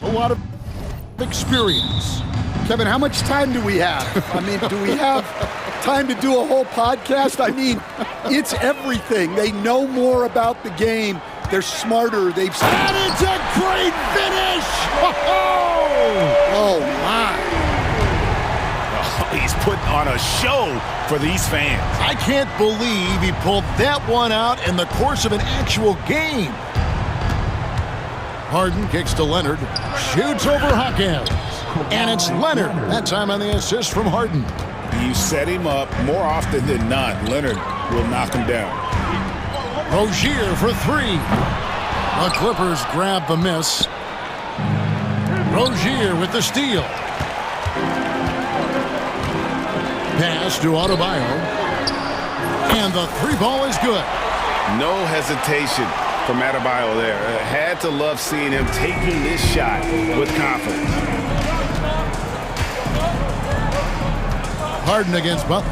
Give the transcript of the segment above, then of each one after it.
a lot of experience. Kevin, how much time do we have? I mean, do we have time to do a whole podcast? I mean, it's everything. They know more about the game. They're smarter. They've... And it's a great finish! Oh, my. Oh, he's putting on a show for these fans. I can't believe he pulled that one out in the course of an actual game. Harden kicks to Leonard, shoots over Hawkins. And it's Leonard. That time on the assist from Harden. You set him up more often than not. Leonard will knock him down. Rozier for three. The Clippers grab the miss. Rozier with the steal. Pass to Adebayo. And the three ball is good. No hesitation from Adebayo there. Had to love seeing him taking this shot with confidence. Harden against Butler.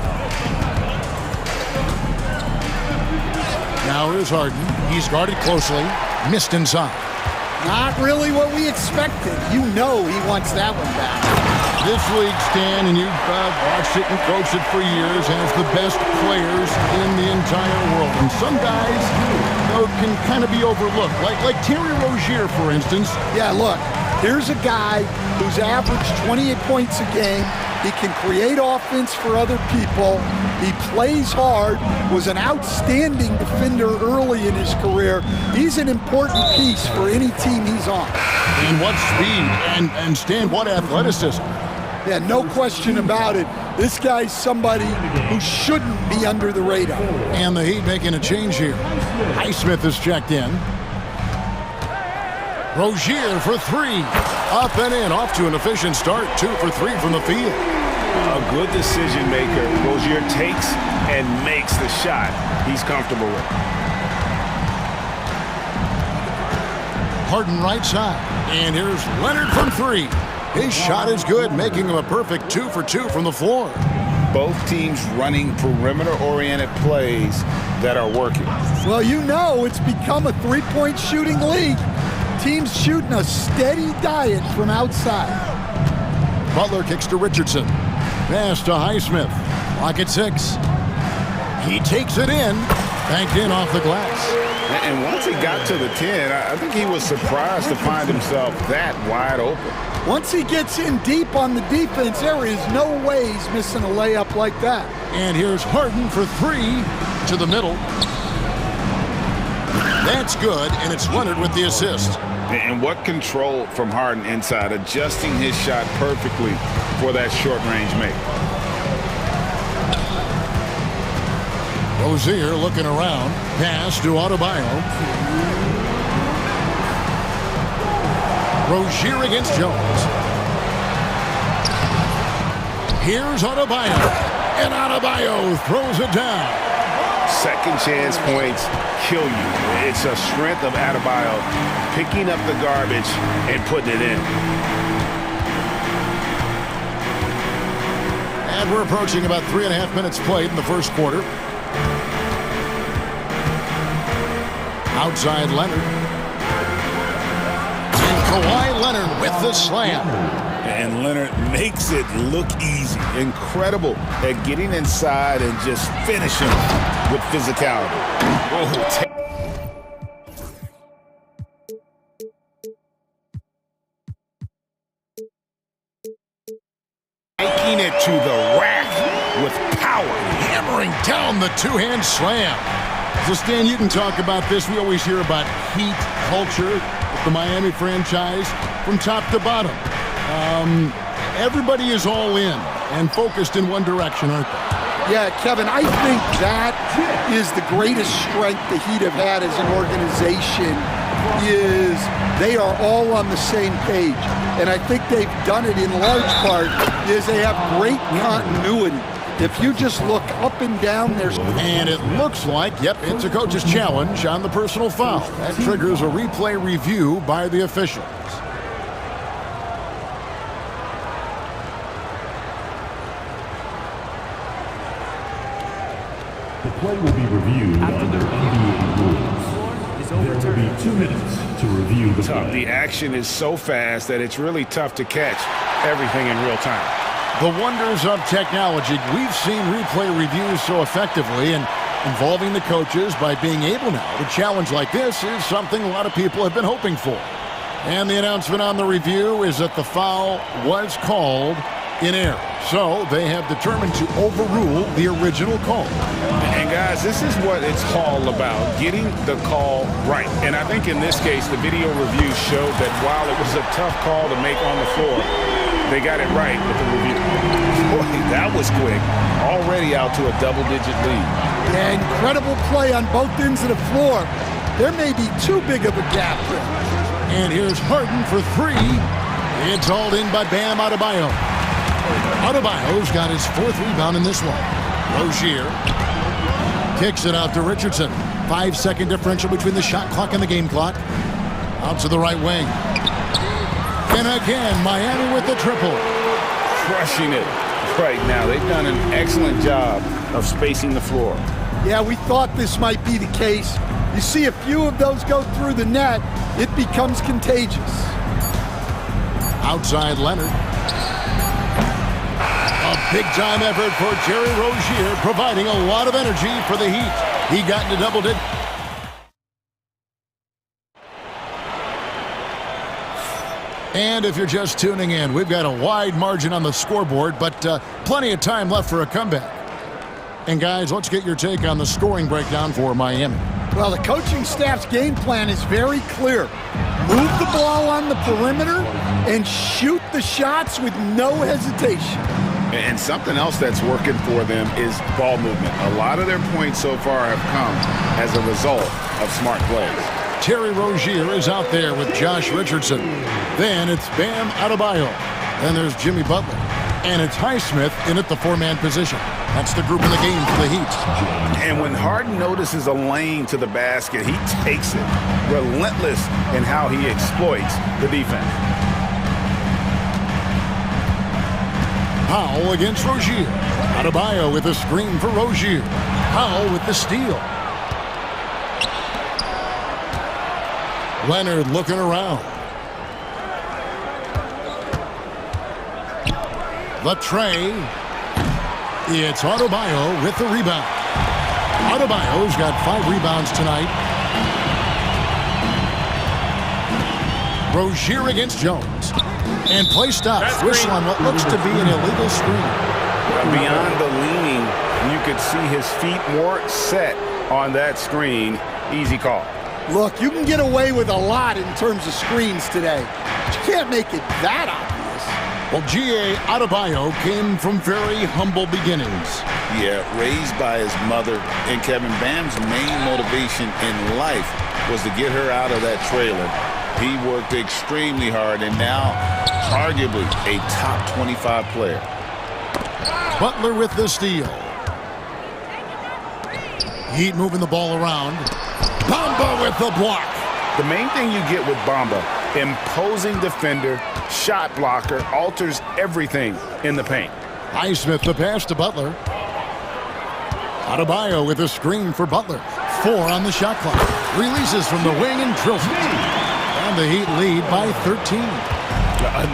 Now here's Harden. He's guarded closely. Missed inside. Not really what we expected. You know he wants that one back. This league, Stan, and you've watched it and coached it for years, has the best players in the entire world. And some guys, can kind of be overlooked. Like Terry Rozier, for instance. Yeah, look, here's a guy who's averaged 28 points a game. He can create offense for other people. He plays hard, was an outstanding defender early in his career. He's an important piece for any team he's on. And what speed, and Stan, what athleticism. Yeah, no question about it. This guy's somebody who shouldn't be under the radar. And the Heat making a change here. Highsmith is checked in. Rozier for three. Up and in, off to an efficient start. 2 for 3 from the field. A good decision maker. Rozier takes and makes the shot he's comfortable with. Harden right side. And here's Leonard from three. His shot is good, making him a perfect 2 for 2 from the floor. Both teams running perimeter-oriented plays that are working. Well, you know it's become a three-point shooting league. Teams shooting a steady diet from outside. Butler kicks to Richardson. Pass to Highsmith. Clock at 6. He takes it in. Banked in off the glass. And once he got to the 10, I think he was surprised to find himself that wide open. Once he gets in deep on the defense, there is no way he's missing a layup like that. And here's Harden for 3 to the middle. That's good, and it's Leonard with the assist. And what control from Harden inside, adjusting his shot perfectly for that short-range make. Rozier looking around. Pass to Adebayo. Rozier against Jones. Here's Adebayo. And Adebayo throws it down. Second chance points kill you. It's a strength of Adebayo picking up the garbage and putting it in. And we're approaching about 3.5 minutes played in the first quarter. Outside Leonard. And Kawhi Leonard with the slam. And Leonard makes it look easy. Incredible at getting inside and just finishing with physicality. Oh, taking it to the rack with power. Hammering down the two-hand slam. So, Stan, you can talk about this. We always hear about Heat culture with the Miami franchise from top to bottom. Everybody is all in and focused in one direction, aren't they? Yeah, Kevin, I think that is the greatest strength the Heat have had as an organization, is they are all on the same page. And I think they've done it in large part is they have great continuity. If you just look up and down, there's... And it looks like, yep, it's a coach's challenge on the personal foul. That triggers a replay review by the officials. The play will be reviewed under NBA rules. There will be 2 minutes to review the play. The action is so fast that it's really tough to catch everything in real time. The wonders of technology. We've seen replay reviews so effectively, and involving the coaches by being able now to challenge like this is something a lot of people have been hoping for. And the announcement on the review is that the foul was called in error. So they have determined to overrule the original call. And guys, this is what it's all about, getting the call right. And I think in this case, the video review showed that while it was a tough call to make on the floor, they got it right with the review. Boy, that was quick. Already out to a double-digit lead. Yeah, incredible play on both ends of the floor. There may be too big of a gap there. And here's Harden for 3. It's hauled in by Bam Adebayo. Adebayo's got his 4th rebound in this one. Rozier kicks it out to Richardson. 5-second differential between the shot clock and the game clock. Out to the right wing. And again, Miami with the triple. Crushing it right now. They've done an excellent job of spacing the floor. Yeah, we thought this might be the case. You see a few of those go through the net, it becomes contagious. Outside Leonard. A big-time effort for Terry Rozier, providing a lot of energy for the Heat. He got into double digits. And if you're just tuning in, we've got a wide margin on the scoreboard, but plenty of time left for a comeback. And guys, let's get your take on the scoring breakdown for Miami. Well, the coaching staff's game plan is very clear. Move the ball on the perimeter and shoot the shots with no hesitation. And something else that's working for them is ball movement. A lot of their points so far have come as a result of smart plays. Terry Rozier is out there with Josh Richardson. Then it's Bam Adebayo. Then there's Jimmy Butler. And it's Highsmith in at the 4-man position. That's the group in the game for the Heat. And when Harden notices a lane to the basket, he takes it. Relentless in how he exploits the defense. Powell against Rozier. Adebayo with a screen for Rozier. Powell with the steal. Leonard looking around. The tray. It's Adebayo with the rebound. Adebayo's got 5 rebounds tonight. Rozier against Jones. And play stops. Whistle on what looks to be an illegal screen. Beyond the leaning, you could see his feet more set on that screen. Easy call. Look, you can get away with a lot in terms of screens today. But you can't make it that obvious. Well, G.A. Adebayo came from very humble beginnings. Yeah, raised by his mother. And Kevin, Bam's main motivation in life was to get her out of that trailer. He worked extremely hard and now arguably a top 25 player. Butler with the steal. Heat moving the ball around. Bamba with the block. The main thing you get with Bamba, imposing defender, shot blocker, alters everything in the paint. Highsmith the pass to Butler. Adebayo with a screen for Butler. 4 on the shot clock. Releases from the wing and drills it. And the Heat lead by 13.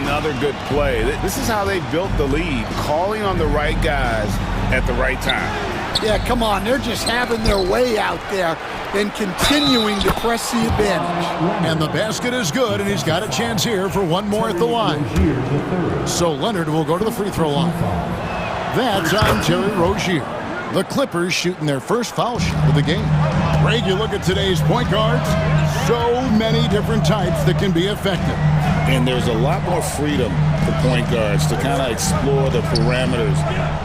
Another good play. This is how they built the lead, calling on the right guys at the right time. Yeah, come on. They're just having their way out there and continuing to press the advantage. And the basket is good, and he's got a chance here for one more at the line. So Leonard will go to the free throw line. That's on Terry Rozier. The Clippers shooting their first foul shot of the game. Greg, you look at today's point guards, so many different types that can be effective. And there's a lot more freedom for point guards to kind of explore the parameters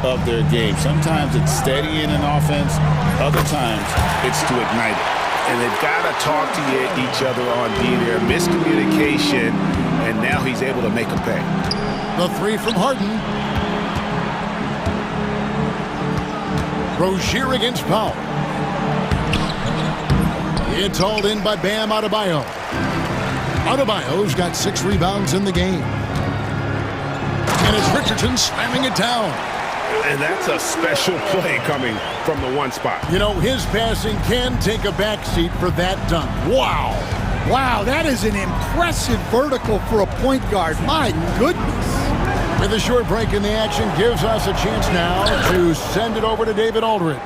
of their game. Sometimes it's steadying an offense. Other times it's to ignite it. And they've got to talk to each other on D there. Miscommunication, and now he's able to make a pay. The 3 from Harden. Rozier against Powell. It's hauled in by Bam Adebayo. Adebayo's got 6 rebounds in the game. And it's Richardson slamming it down. And that's a special play coming from the one spot. You know, his passing can take a backseat for that dunk. Wow. Wow, that is an impressive vertical for a point guard. My goodness. With a short break in the action, gives us a chance now to send it over to David Aldridge.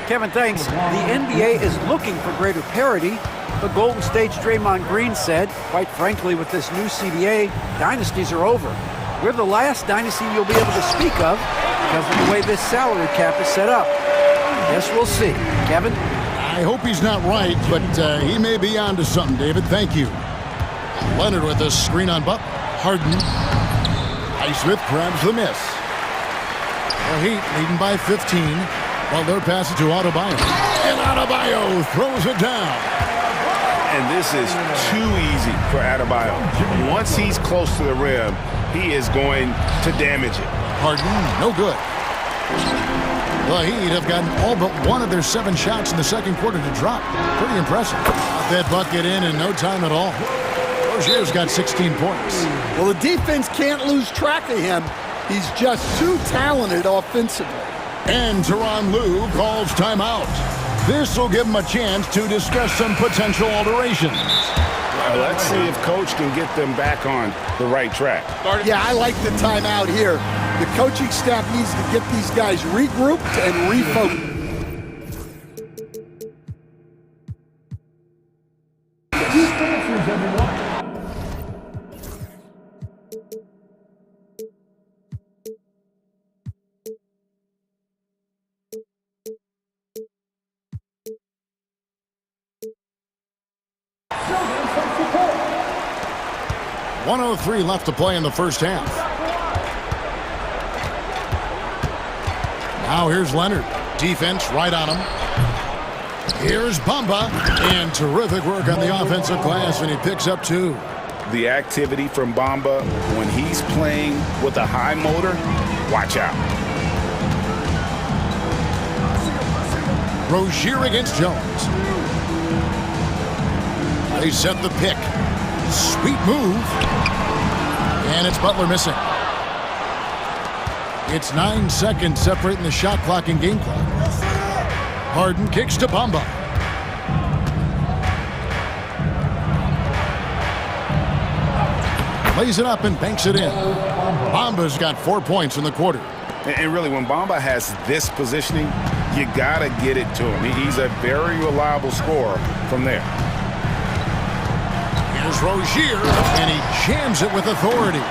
Kevin, thanks. The NBA is looking for greater parity, but Golden State's Draymond Green said, quite frankly, with this new CBA, dynasties are over. We're the last dynasty you'll be able to speak of because of the way this salary cap is set up. Guess we'll see. Kevin? I hope he's not right, but he may be onto something, David. Thank you. Leonard with a screen on Butler. Harden. Highsmith grabs the miss. The Heat leading by 15. Butler passes to Adebayo. And Adebayo throws it down. And this is too easy for Adebayo. Once he's close to the rim, he is going to damage it. Harden, no good. The Heat have gotten all but one of their 7 shots in the second quarter to drop. Pretty impressive. That bucket in no time at all. Rozier's got 16 points. Well, the defense can't lose track of him. He's just too talented offensively. And Tyronn Lue calls timeout. This will give him a chance to discuss some potential alterations. Well, let's see if Coach can get them back on the right track. Yeah, I like the timeout here. The coaching staff needs to get these guys regrouped and refocused. .103 left to play in the first half. Now here's Leonard. Defense right on him. Here's Bamba. And terrific work on the offensive glass, and he picks up 2. The activity from Bamba when he's playing with a high motor, watch out. Rozier against Jones. They set the pick. Sweet move. And it's Butler missing. It's 9 seconds separating the shot clock and game clock. Harden kicks to Bamba. Lays it up and banks it in. Bamba's got 4 points in the quarter. And really, when Bamba has this positioning, you got to get it to him. He's a very reliable scorer from there. Here's Rozier, and he jams it with authority.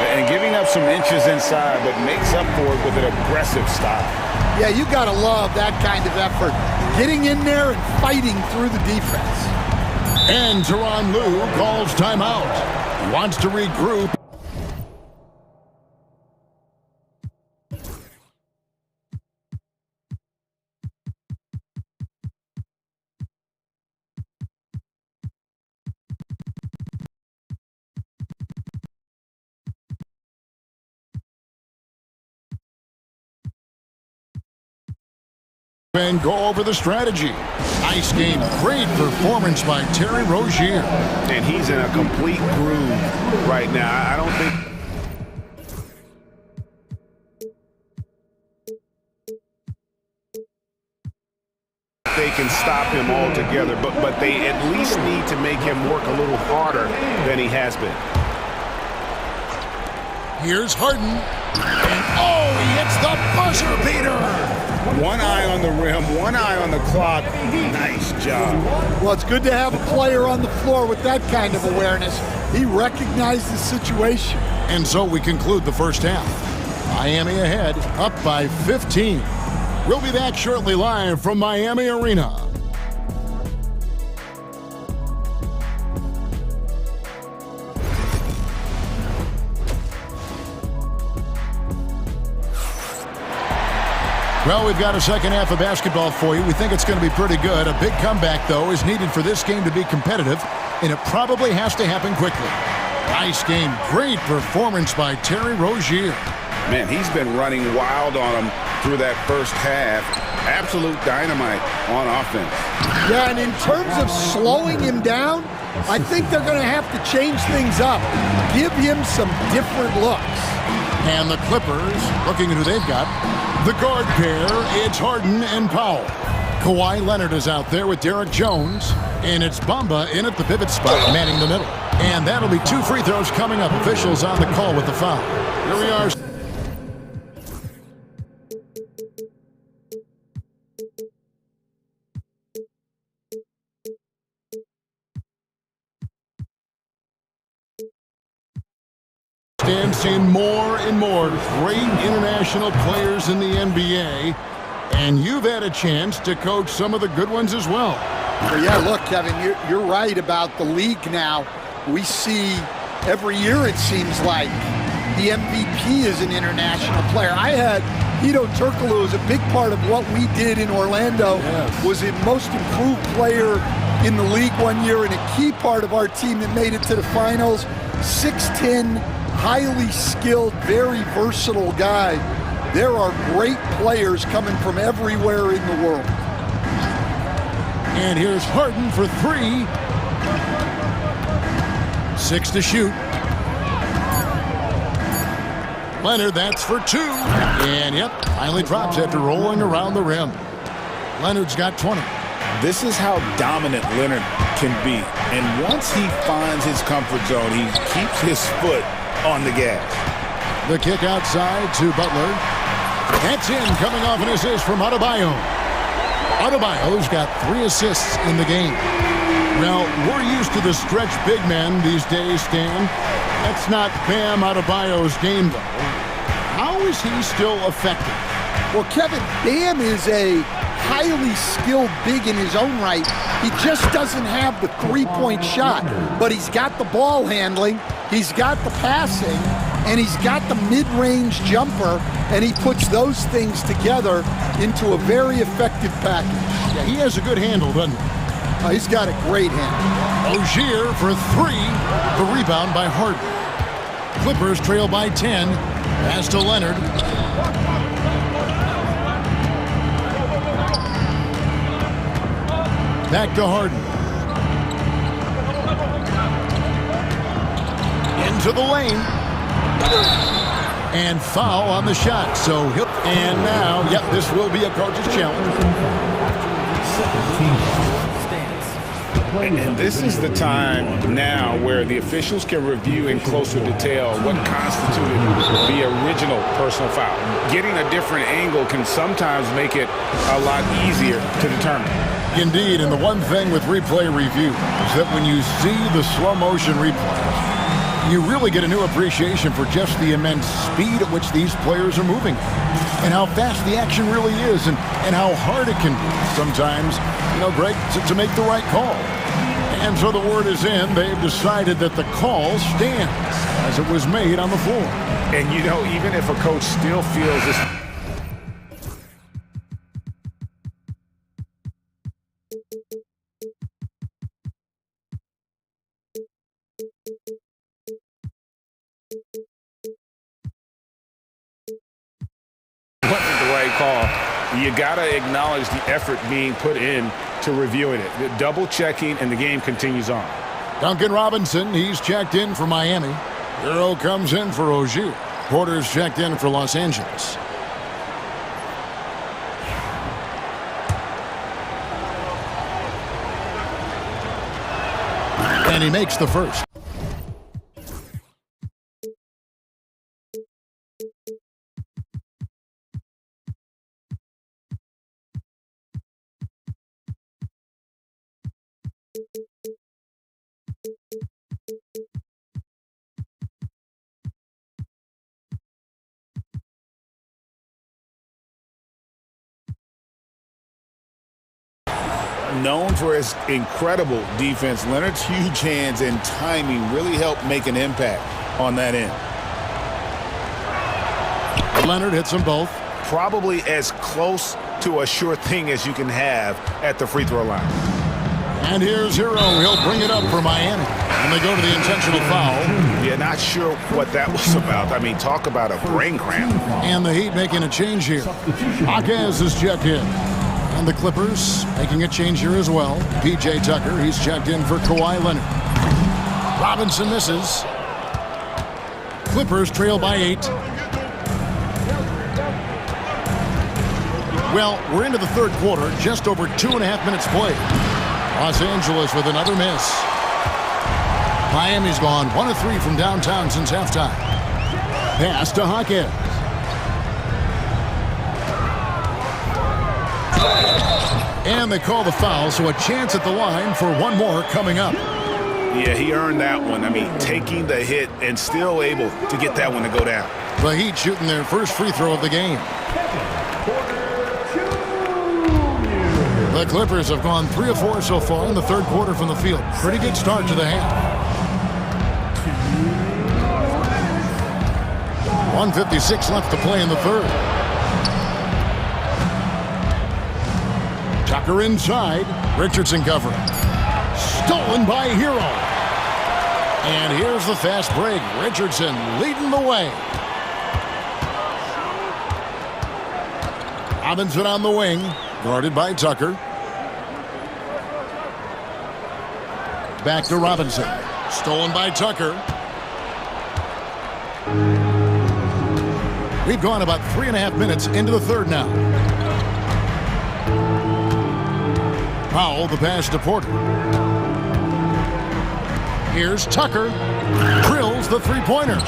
And giving up some inches inside, but makes up for it with an aggressive style. Yeah, you got to love that kind of effort. Getting in there and fighting through the defense. And Tyronn Lue calls timeout. He wants to regroup. And go over the strategy. Nice game. Great performance by Terry Rozier. And he's in a complete groove right now. I don't think they can stop him altogether, but they at least need to make him work a little harder than he has been. Here's Harden. And oh, he hits the buzzer beater. One eye on the rim, one eye on the clock. Nice job. Well, it's good to have a player on the floor with that kind of awareness. He recognized the situation. And so we conclude the first half. Miami ahead, up by 15. We'll be back shortly live from Miami Arena. Well, we've got a second half of basketball for you. We think it's going to be pretty good. A big comeback, though, is needed for this game to be competitive, and it probably has to happen quickly. Nice game. Great performance by Terry Rozier. Man, he's been running wild on him through that first half. Absolute dynamite on offense. Yeah, and in terms of slowing him down, I think they're going to have to change things up. Give him some different looks. And the Clippers, looking at who they've got, the guard pair, it's Harden and Powell. Kawhi Leonard is out there with Derek Jones, and it's Bamba in at the pivot spot, manning the middle. And that'll be 2 free throws coming up. Officials on the call with the foul. Here we are. Seeing more and more great international players in the NBA, and you've had a chance to coach some of the good ones as well. Well, yeah, look, Kevin, you're right about the league now. We see every year, it seems like, the MVP is an international player. I had Hedo Turkoglu as a big part of what we did in Orlando. Yes. Was a most improved player in the league one year and a key part of our team that made it to the finals. 6'10", highly skilled, very versatile guy. There are great players coming from everywhere in the world. And here's Harden for 3. 6 to shoot. Leonard, that's for 2. And yep, finally drops after rolling around the rim. Leonard's got 20. This is how dominant Leonard can be. And once he finds his comfort zone, he keeps his foot on the gas. The kick outside to Butler. That's in, coming off an assist from Adebayo. Adebayo's got 3 assists in the game. Now, we're used to the stretch big men these days, Stan. That's not Bam Adebayo's game, though. How is he still effective? Well, Kevin, Bam is a highly skilled big in his own right. He just doesn't have the three-point shot, but he's got the ball handling, he's got the passing, and he's got the mid-range jumper, and he puts those things together into a very effective package. Yeah, he has a good handle, doesn't he? He's got a great handle. Ogier for 3. The rebound by Harden. Clippers trail by 10. Pass to Leonard. Back to Harden. Into the lane. And foul on the shot. So he'll... And now, yep, this will be a coach's challenge. And this is the time now where the officials can review in closer detail what constituted the original personal foul. Getting a different angle can sometimes make it a lot easier to determine. Indeed, and the one thing with replay review is that when you see the slow motion replays, you really get a new appreciation for just the immense speed at which these players are moving and how fast the action really is and how hard it can be sometimes, Greg, to make the right call. And so the word is in. They've decided that the call stands as it was made on the floor. And, even if a coach still feels this... wasn't the right call, you got to acknowledge the effort being put in to reviewing it. The double checking, and the game continues on. Duncan Robinson, he's checked in for Miami. Euro comes in for Ogier. Porter's checked in for Los Angeles. And he makes the first. Known for his incredible defense, Leonard's huge hands and timing really helped make an impact on that end. Leonard hits them both. Probably as close to a sure thing as you can have at the free throw line. And here's Hero. He'll bring it up for Miami. And they go to the intentional foul. Yeah, not sure what that was about. I mean, talk about a brain cramp. And the Heat making a change here. Jaquez is checked in. And the Clippers making a change here as well. P.J. Tucker, he's checked in for Kawhi Leonard. Robinson misses. Clippers trail by 8. Well, we're into the third quarter, just over 2.5 minutes played. Los Angeles with another miss. Miami's gone 1 of 3 from downtown since halftime. Pass to Hawkins. And they call the foul, so a chance at the line for one more coming up. Yeah, he earned that one. I mean, taking the hit and still able to get that one to go down. The Heat shooting their first free throw of the game. The Clippers have gone 3 of 4 so far in the third quarter from the field. Pretty good start to the half. 1:56 left to play in the third. Tucker inside. Richardson covering. Stolen by Hero. And here's the fast break. Richardson leading the way. Robinson on the wing. Guarded by Tucker. Back to Robinson. Stolen by Tucker. We've gone about 3.5 minutes into the third now. Powell, the pass to Porter. Here's Tucker. Drills the three-pointer.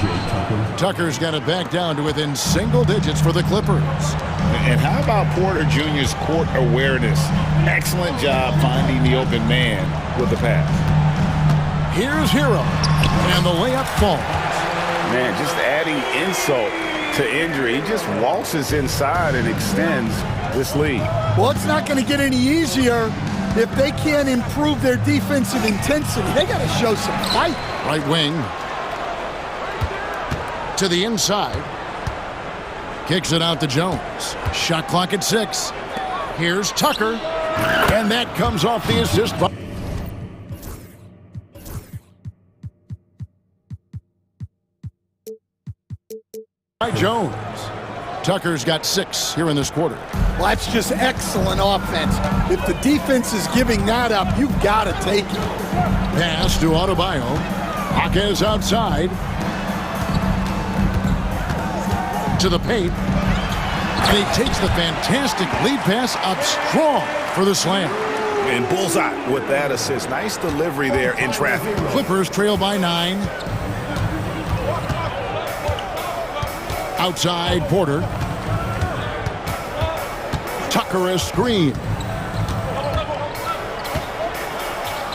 Tucker's got it back down to within single digits for the Clippers. And how about Porter Jr.'s court awareness? Excellent job finding the open man with the pass. Here's Hero. And the layup falls. Man, just adding insult to injury. He just waltzes inside and extends this lead. Well, it's not going to get any easier if they can't improve their defensive intensity. They got to show some fight. Right wing. To the inside. Kicks it out to Jones. Shot clock at 6. Here's Tucker. And that comes off the assist by Jones. Tucker's got 6 here in this quarter. Well, that's just excellent offense. If the defense is giving that up, you've got to take it. Pass to Adebayo. Hawkins outside. To the paint. And he takes the fantastic lead pass up strong for the slam. And bullseye with that assist. Nice delivery there in traffic. Clippers trail by 9. Outside Porter. Tucker a screen.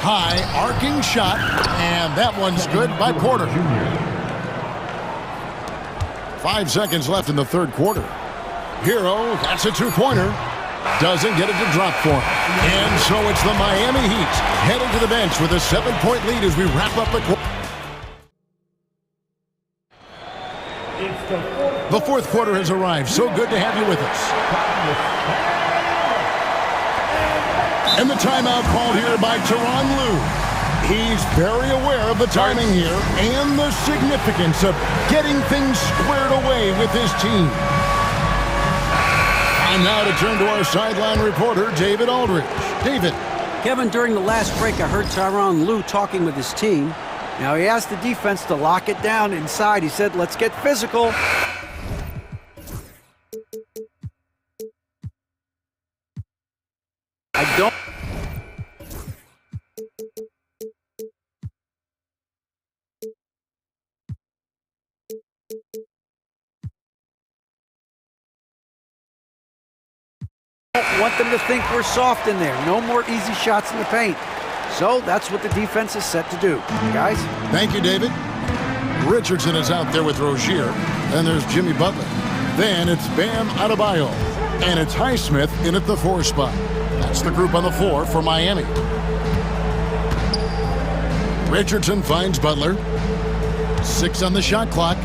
High arcing shot, and that one's good by Porter. 5 seconds left in the third quarter. Hero, that's a two-pointer. Doesn't get it to drop for him. And so it's the Miami Heat headed to the bench with a 7-point lead as we wrap up the quarter. The fourth quarter has arrived. So good to have you with us. And the timeout called here by Tyronn Lue. He's very aware of the timing here and the significance of getting things squared away with his team. And now to turn to our sideline reporter, David Aldridge. David. Kevin, during the last break, I heard Tyronn Lue talking with his team. Now he asked the defense to lock it down inside. He said, let's get physical. I don't want them to think we're soft in there. No more easy shots in the paint. So that's what the defense is set to do. Guys? Thank you, David. Richardson is out there with Rozier. Then there's Jimmy Butler. Then it's Bam Adebayo. And it's Highsmith in at the 4 spot. That's the group on the floor for Miami. Richardson finds Butler. 6 on the shot clock.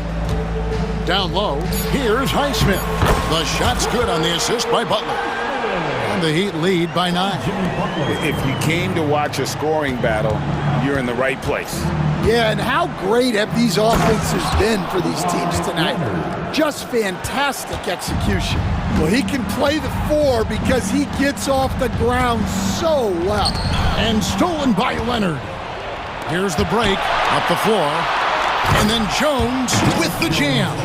Down low, here's Highsmith. The shot's good on the assist by Butler. And the Heat lead by 9. If you came to watch a scoring battle, you're in the right place. Yeah, and how great have these offenses been for these teams tonight? Just fantastic execution. Well, he can play the 4 because he gets off the ground so well. And stolen by Leonard. Here's the break, up the floor. And then Jones with the jam.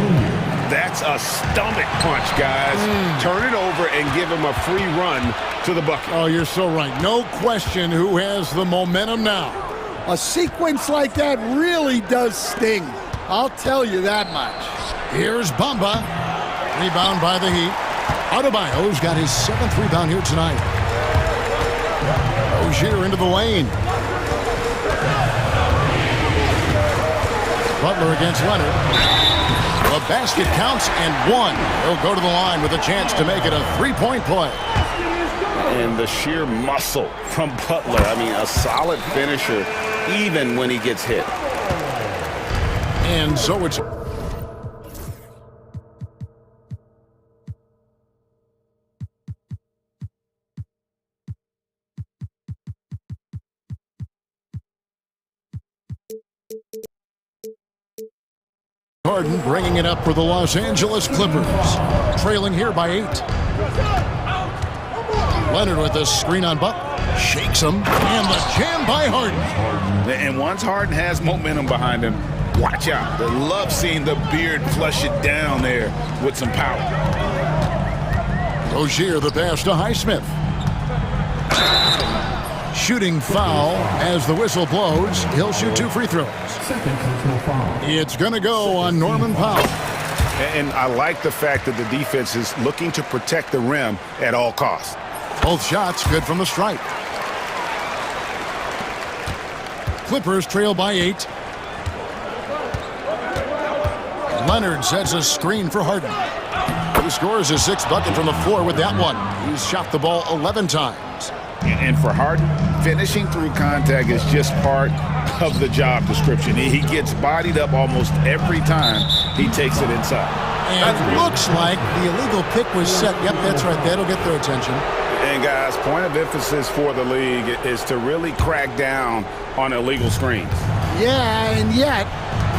That's a stomach punch, guys. Turn it over and give him a free run to the bucket. Oh, you're so right. No question who has the momentum now. A sequence like that really does sting. I'll tell you that much. Here's Bamba. Rebound by the Heat. Adebayo's got his 7th rebound here tonight. Rozier into the lane. Butler against Leonard. The basket counts and one. He'll go to the line with a chance to make it a 3-point play. And the sheer muscle from Butler. I mean, a solid finisher even when he gets hit. And so it's... Harden bringing it up for the Los Angeles Clippers. Trailing here by 8. Leonard with the screen on Butler. Shakes him. And the jam by Harden. And once Harden has momentum behind him, watch out. I love seeing the beard flush it down there with some power. Rozier the pass to Highsmith. Shooting foul as the whistle blows. He'll shoot 2 free throws. It's going to go on Norman Powell. And I like the fact that the defense is looking to protect the rim at all costs. Both shots good from the stripe. Clippers trail by 8. Leonard sets a screen for Harden. He scores his 6th bucket from the floor with that one. He's shot the ball 11 times. And for Harden, finishing through contact is just part of the job description. He gets bodied up almost every time he takes it inside. And it looks like the illegal pick was set. Yep, that's right. That'll get their attention. And guys, point of emphasis for the league is to really crack down on illegal screens. Yeah, and yet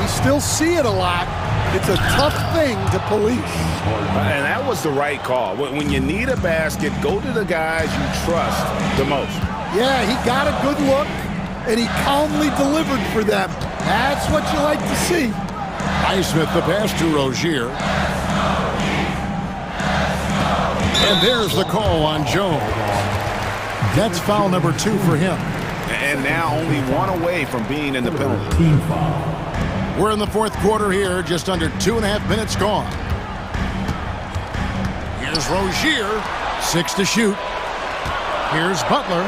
we still see it a lot. It's a tough thing to police. And that was the right call. When you need a basket, go to the guys you trust the most. Yeah, he got a good look, and he calmly delivered for them. That's what you like to see. Highsmith the pass to Rozier. And there's the call on Jones. That's foul number 2 for him. And now only 1 away from being in the penalty. Team foul. We're in the 4th quarter here, just under 2.5 minutes gone. Here's Rozier, 6 to shoot. Here's Butler.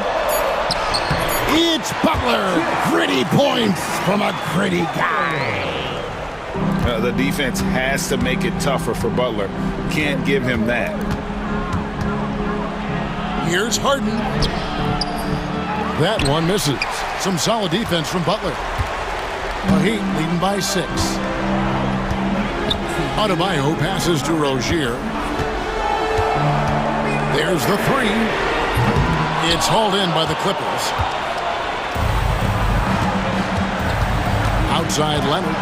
It's Butler. Gritty points from a gritty guy. The defense has to make it tougher for Butler. Can't give him that. Here's Harden. That one misses. Some solid defense from Butler. The Heat leading by 6. Adebayo passes to Rozier. There's the 3. It's hauled in by the Clippers. Outside Leonard.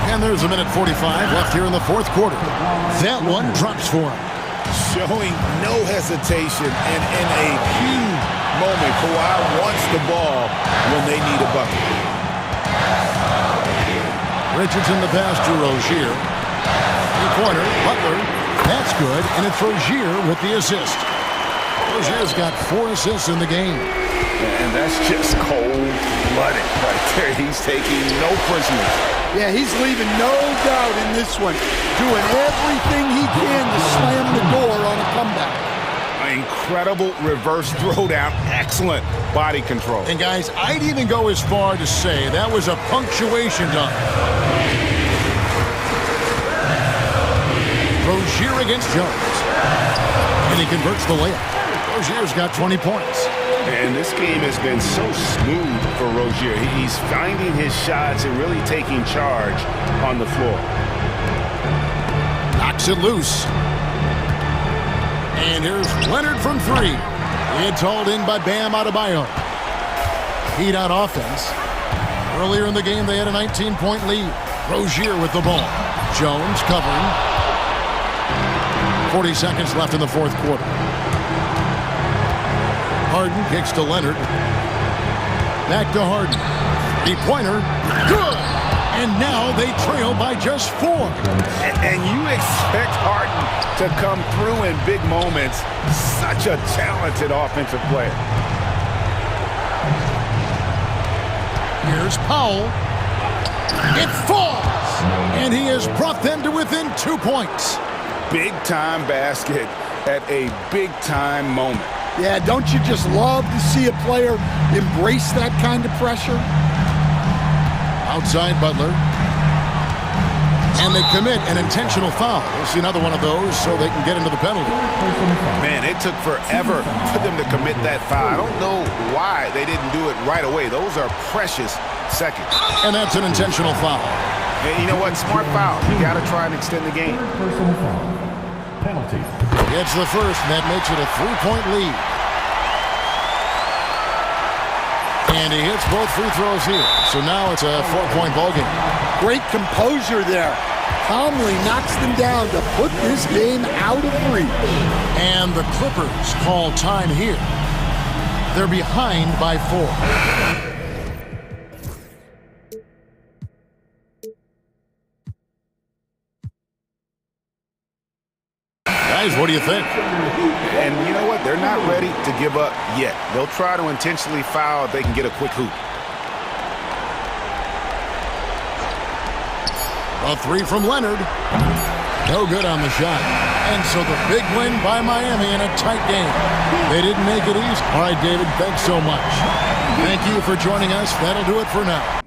And there's a minute 45 left here in the 4th quarter. That one drops for him. Showing no hesitation and in a huge moment, Kawhi wants the ball when they need a bucket. Richardson the pass to Rozier. Three-pointer, Butler. That's good, and it's Rozier with the assist. Rozier's got 4 assists in the game. And that's just cold-blooded right there. He's taking no prisoners. Yeah, he's leaving no doubt in this one. Doing everything he can to slam the door on a comeback. Incredible reverse throwdown. Excellent body control. And guys, I'd even go as far to say that was a punctuation dunk. Rozier against Jones. And he converts the layup. Rozier's got 20 points. And this game has been so smooth for Rozier. He's finding his shots and really taking charge on the floor. Knocks it loose. And here's Leonard from 3. It's hauled in by Bam Adebayo. Heat on offense. Earlier in the game, they had a 19-point lead. Rozier with the ball. Jones covering. 40 seconds left in the 4th quarter. Harden kicks to Leonard. Back to Harden. Three-pointer. Good! And now they trail by just 4. And you expect Harden to come through in big moments. Such a talented offensive player. Here's Powell. It falls! And he has brought them to within 2 points. Big-time basket at a big-time moment. Yeah, don't you just love to see a player embrace that kind of pressure? Outside Butler. And they commit an intentional foul. We'll see another one of those so they can get into the penalty. Man, it took forever for them to commit that foul. I don't know why they didn't do it right away. Those are precious seconds. And that's an intentional foul. And you know what? Smart foul. You got to try and extend the game. Personal foul. Penalty. Gets the first, and that makes it a 3-point lead. And he hits both free throws here. So now it's a 4-point ballgame. Great composure there. Calmly knocks them down to put this game out of reach. And the Clippers call time here. They're behind by 4. Guys, what do you think? And you know what? They're not ready to give up yet. They'll try to intentionally foul if they can get a quick hoop. A 3 from Leonard. No good on the shot. And so the big win by Miami in a tight game. They didn't make it easy. All right, David, thanks so much. Thank you for joining us. That'll do it for now.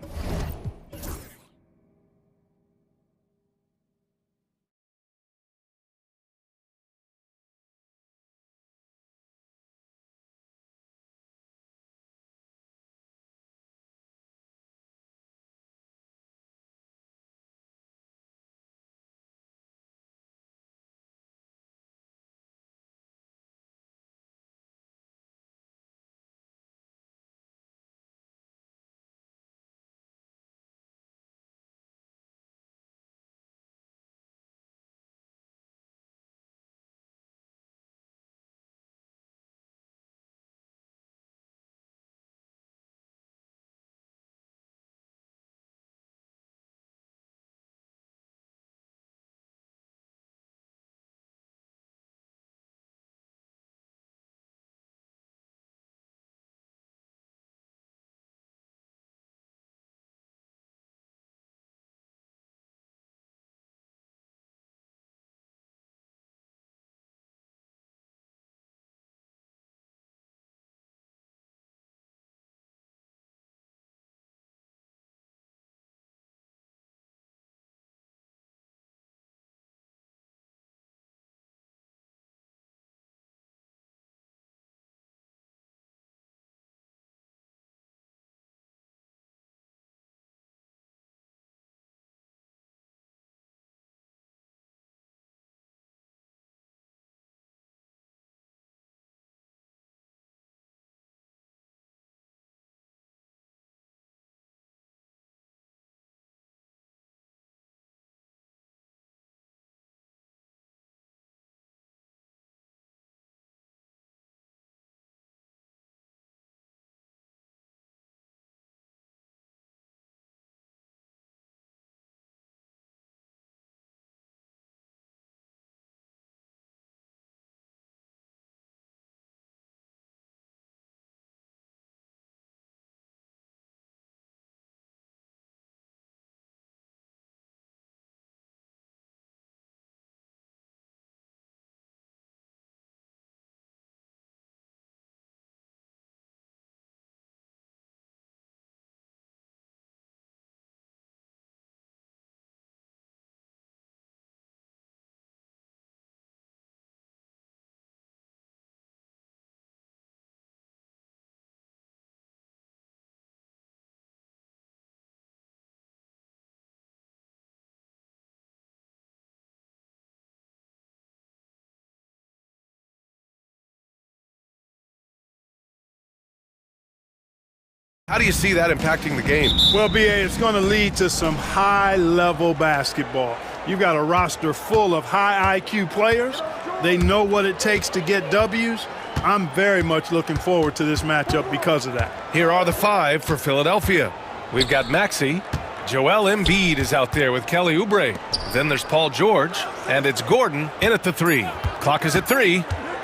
How do you see that impacting the game? Well, BA, it's going to lead to some high-level basketball. You've got a roster full of high IQ players. They know what it takes to get W's. I'm very much looking forward to this matchup because of that. Here are the 5 for Philadelphia. We've got Maxey, Joel Embiid is out there with Kelly Oubre. Then there's Paul George, and it's Gordon in at the 3. Clock is at 3.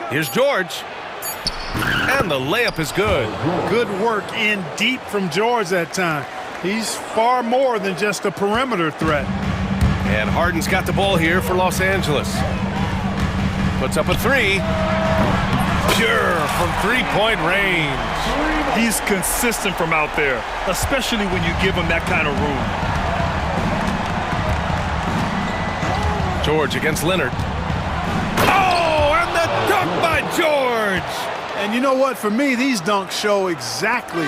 Here's George. And the layup is good. Good work in deep from George that time. He's far more than just a perimeter threat. And Harden's got the ball here for Los Angeles. Puts up a 3. Pure from three-point range. He's consistent from out there, especially when you give him that kind of room. George against Leonard. Oh, and the dunk by George! And you know what? For me, these dunks show exactly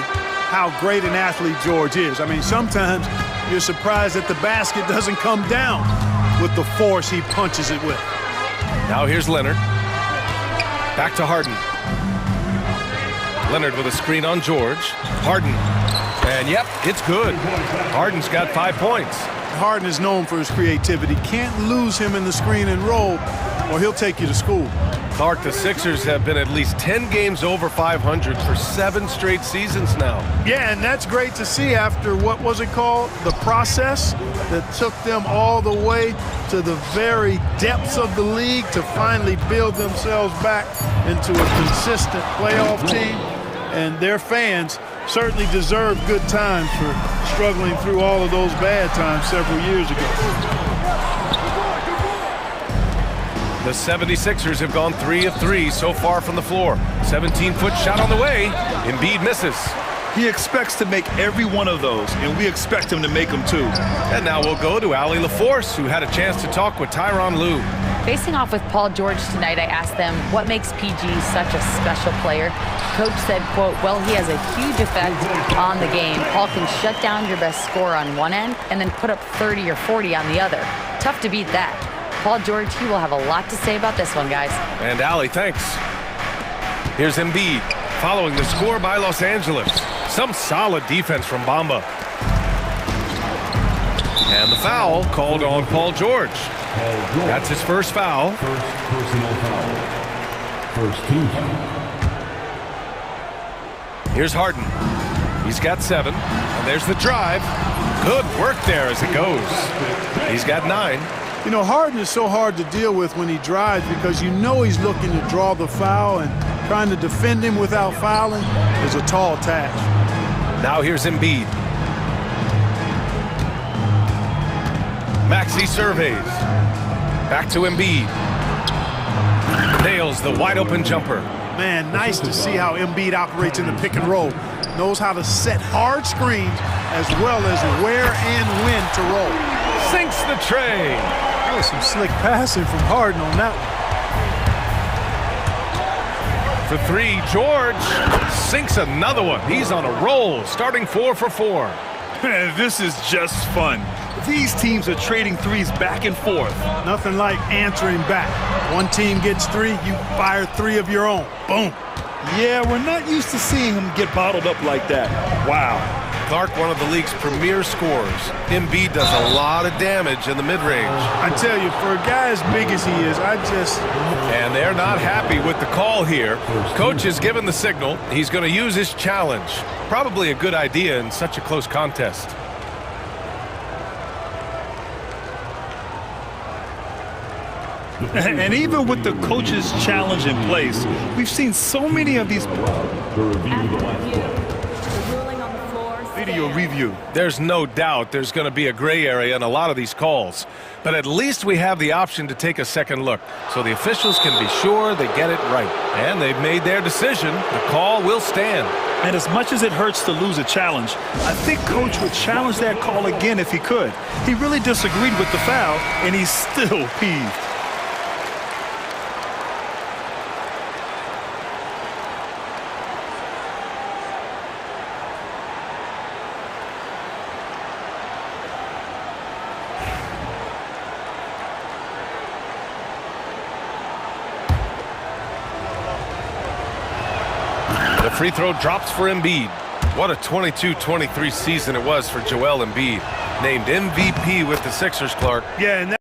how great an athlete George is. I mean, sometimes you're surprised that the basket doesn't come down with the force he punches it with. Now here's Leonard. Back to Harden. Leonard with a screen on George. Harden. And yep, it's good. Harden's got 5 points. Harden is known for his creativity. Can't lose him in the screen and roll, or he'll take you to school. Clark, the Sixers have been at least 10 games over 500 for 7 straight seasons now. Yeah, and that's great to see after, what was it called? The process that took them all the way to the very depths of the league to finally build themselves back into a consistent playoff team. And their fans certainly deserve good times for struggling through all of those bad times several years ago. The 76ers have gone 3 of 3 so far from the floor. 17-foot shot on the way. Embiid misses. He expects to make every one of those, and we expect him to make them too. And now we'll go to Allie LaForce, who had a chance to talk with Tyronn Lue. Facing off with Paul George tonight, I asked them what makes PG such a special player. Coach said, quote, well, he has a huge effect on the game. Paul can shut down your best scorer on one end and then put up 30 or 40 on the other. Tough to beat that. Paul George, he will have a lot to say about this one, guys. And Allie, thanks. Here's Embiid, following the score by Los Angeles. Some solid defense from Bamba. And the foul called on Paul George. That's his first foul. First personal foul. First team foul. Here's Harden. He's got 7. And there's the drive. Good work there as it goes. He's got 9. You know, Harden is so hard to deal with when he drives because you know he's looking to draw the foul, and trying to defend him without fouling is a tall task. Now here's Embiid. Maxey surveys. Back to Embiid. Nails the wide open jumper. Man, nice to see how Embiid operates in the pick and roll. Knows how to set hard screens as well as where and when to roll. Sinks the tray. That was some slick passing from Harden on that one. For 3, George sinks another one. He's on a roll, starting 4 for 4. This is just fun. These teams are trading threes back and forth. Nothing like answering back. One team gets 3, you fire 3 of your own. Boom. Yeah, we're not used to seeing him get bottled up like that. Wow. Clark, one of the league's premier scorers. Embiid does a lot of damage in the mid-range. I tell you, for a guy as big as he is, And they're not happy with the call here. Coach has given the signal. He's going to use his challenge. Probably a good idea in such a close contest. And even with the coach's challenge in place, we've seen so many of these video review. There's no doubt there's going to be a gray area in a lot of these calls. But at least we have the option to take a second look, so the officials can be sure they get it right. And they've made their decision. The call will stand. And as much as it hurts to lose a challenge, I think Coach would challenge that call again if he could. He really disagreed with the foul, and he's still peeved. The free throw drops for Embiid. What a 22-23 season it was for Joel Embiid. Named MVP with the Sixers, Clark. Yeah, and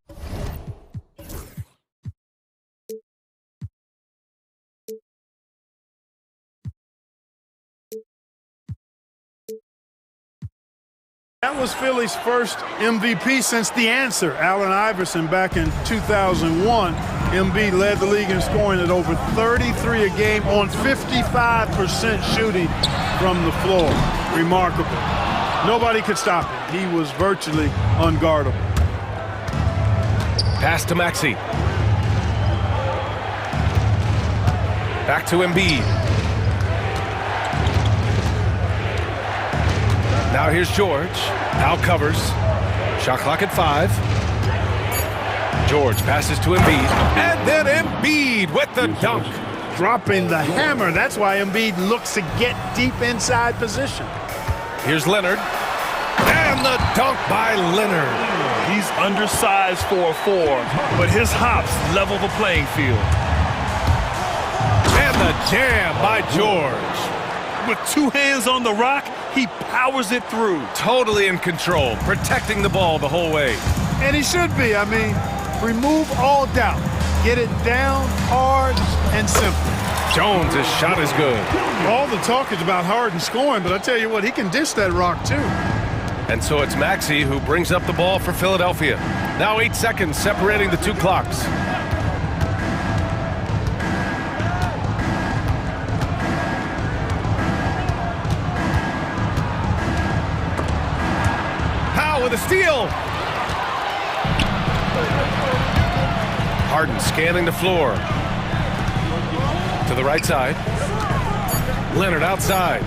That was Philly's first MVP since the answer, Allen Iverson, back in 2001. Embiid led the league in scoring at over 33 a game on 55% shooting from the floor. Remarkable. Nobody could stop him. He was virtually unguardable. Pass to Maxey. Back to Embiid. Now here's George. Now covers. Shot clock at 5. George passes to Embiid. And then Embiid with the dunk. Dropping the hammer. That's why Embiid looks to get deep inside position. Here's Leonard. And the dunk by Leonard. He's undersized for a 4, but his hops level the playing field. And the jam by George. With 2 hands on the rock, he powers it through. Totally in control, protecting the ball the whole way. And he should be. I mean, remove all doubt. Get it down, hard, and simple. Jones' shot is good. All the talk is about Harden scoring, but I tell you what, he can dish that rock too. And so it's Maxey who brings up the ball for Philadelphia. Now 8 seconds separating the 2 clocks. Powell with a steal. Harden scanning the floor. To the right side. Leonard outside.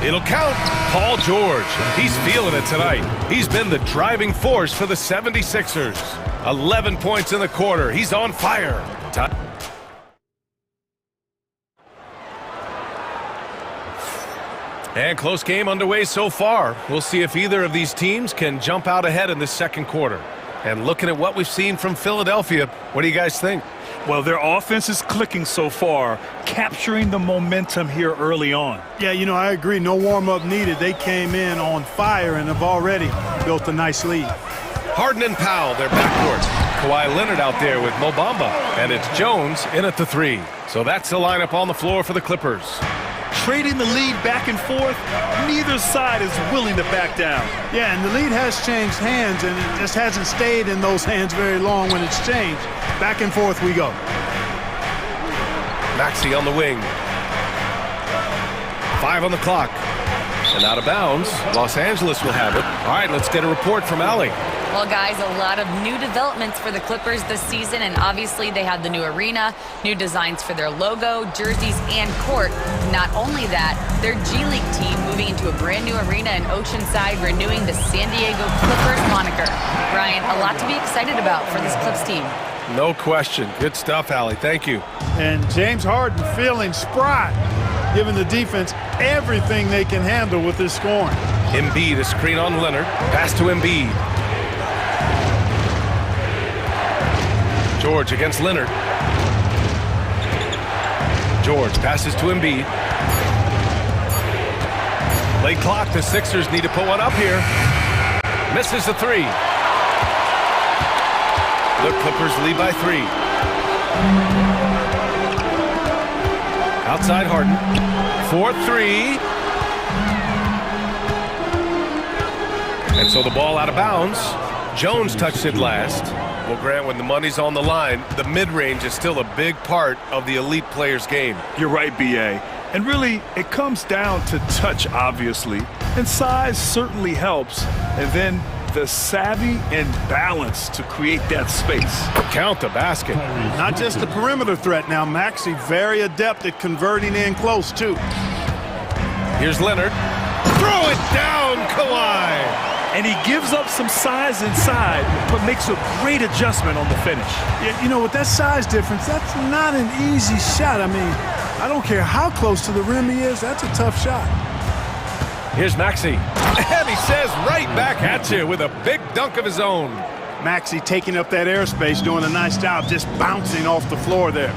It'll count. Paul George, he's feeling it tonight. He's been the driving force for the 76ers. 11 points in the quarter. He's on fire. And close game underway so far. We'll see if either of these teams can jump out ahead in the second quarter. And looking at what we've seen from Philadelphia, what do you guys think? Well, their offense is clicking so far, capturing the momentum here early on. Yeah, you know, I agree. No warm-up needed. They came in on fire and have already built a nice lead. Harden and Powell, they're backcourt. Kawhi Leonard out there with Mo Bamba. And it's Jones in at the 3. So that's the lineup on the floor for the Clippers. Trading the lead back and forth, neither side is willing to back down. Yeah, and the lead has changed hands, and it just hasn't stayed in those hands very long when it's changed. Back and forth we go. Maxey on the wing. 5 on the clock. And out of bounds, Los Angeles will have it. All right, let's get a report from Allie. Well, guys, a lot of new developments for the Clippers this season, and obviously they have the new arena, new designs for their logo, jerseys, and court. Not only that, their G League team moving into a brand new arena in Oceanside, renewing the San Diego Clippers moniker. Brian, a lot to be excited about for this Clips team. No question. Good stuff, Allie. Thank you. And James Harden feeling spry, giving the defense everything they can handle with this scoring. Embiid, a screen on Leonard. Pass to Embiid. George against Leonard. George passes to Embiid. Late clock, the Sixers need to put one up here. Misses the 3. The Clippers lead by 3. Outside Harden. 4-3. And so the ball out of bounds. Jones touched it last. Well, Grant, when the money's on the line, the mid-range is still a big part of the elite player's game. You're right, B.A. And really, it comes down to touch, obviously. And size certainly helps. And then the savvy and balance to create that space. Count the basket. Not just the perimeter threat now. Maxey very adept at converting in close, too. Here's Leonard. Throw it down, Kawhi. And he gives up some size inside, but makes a great adjustment on the finish. Yeah, you know, with that size difference, that's not an easy shot. I mean, I don't care how close to the rim he is, that's a tough shot. Here's Maxey. And he says right back at you with a big dunk of his own. Maxey taking up that airspace, doing a nice job just bouncing off the floor there.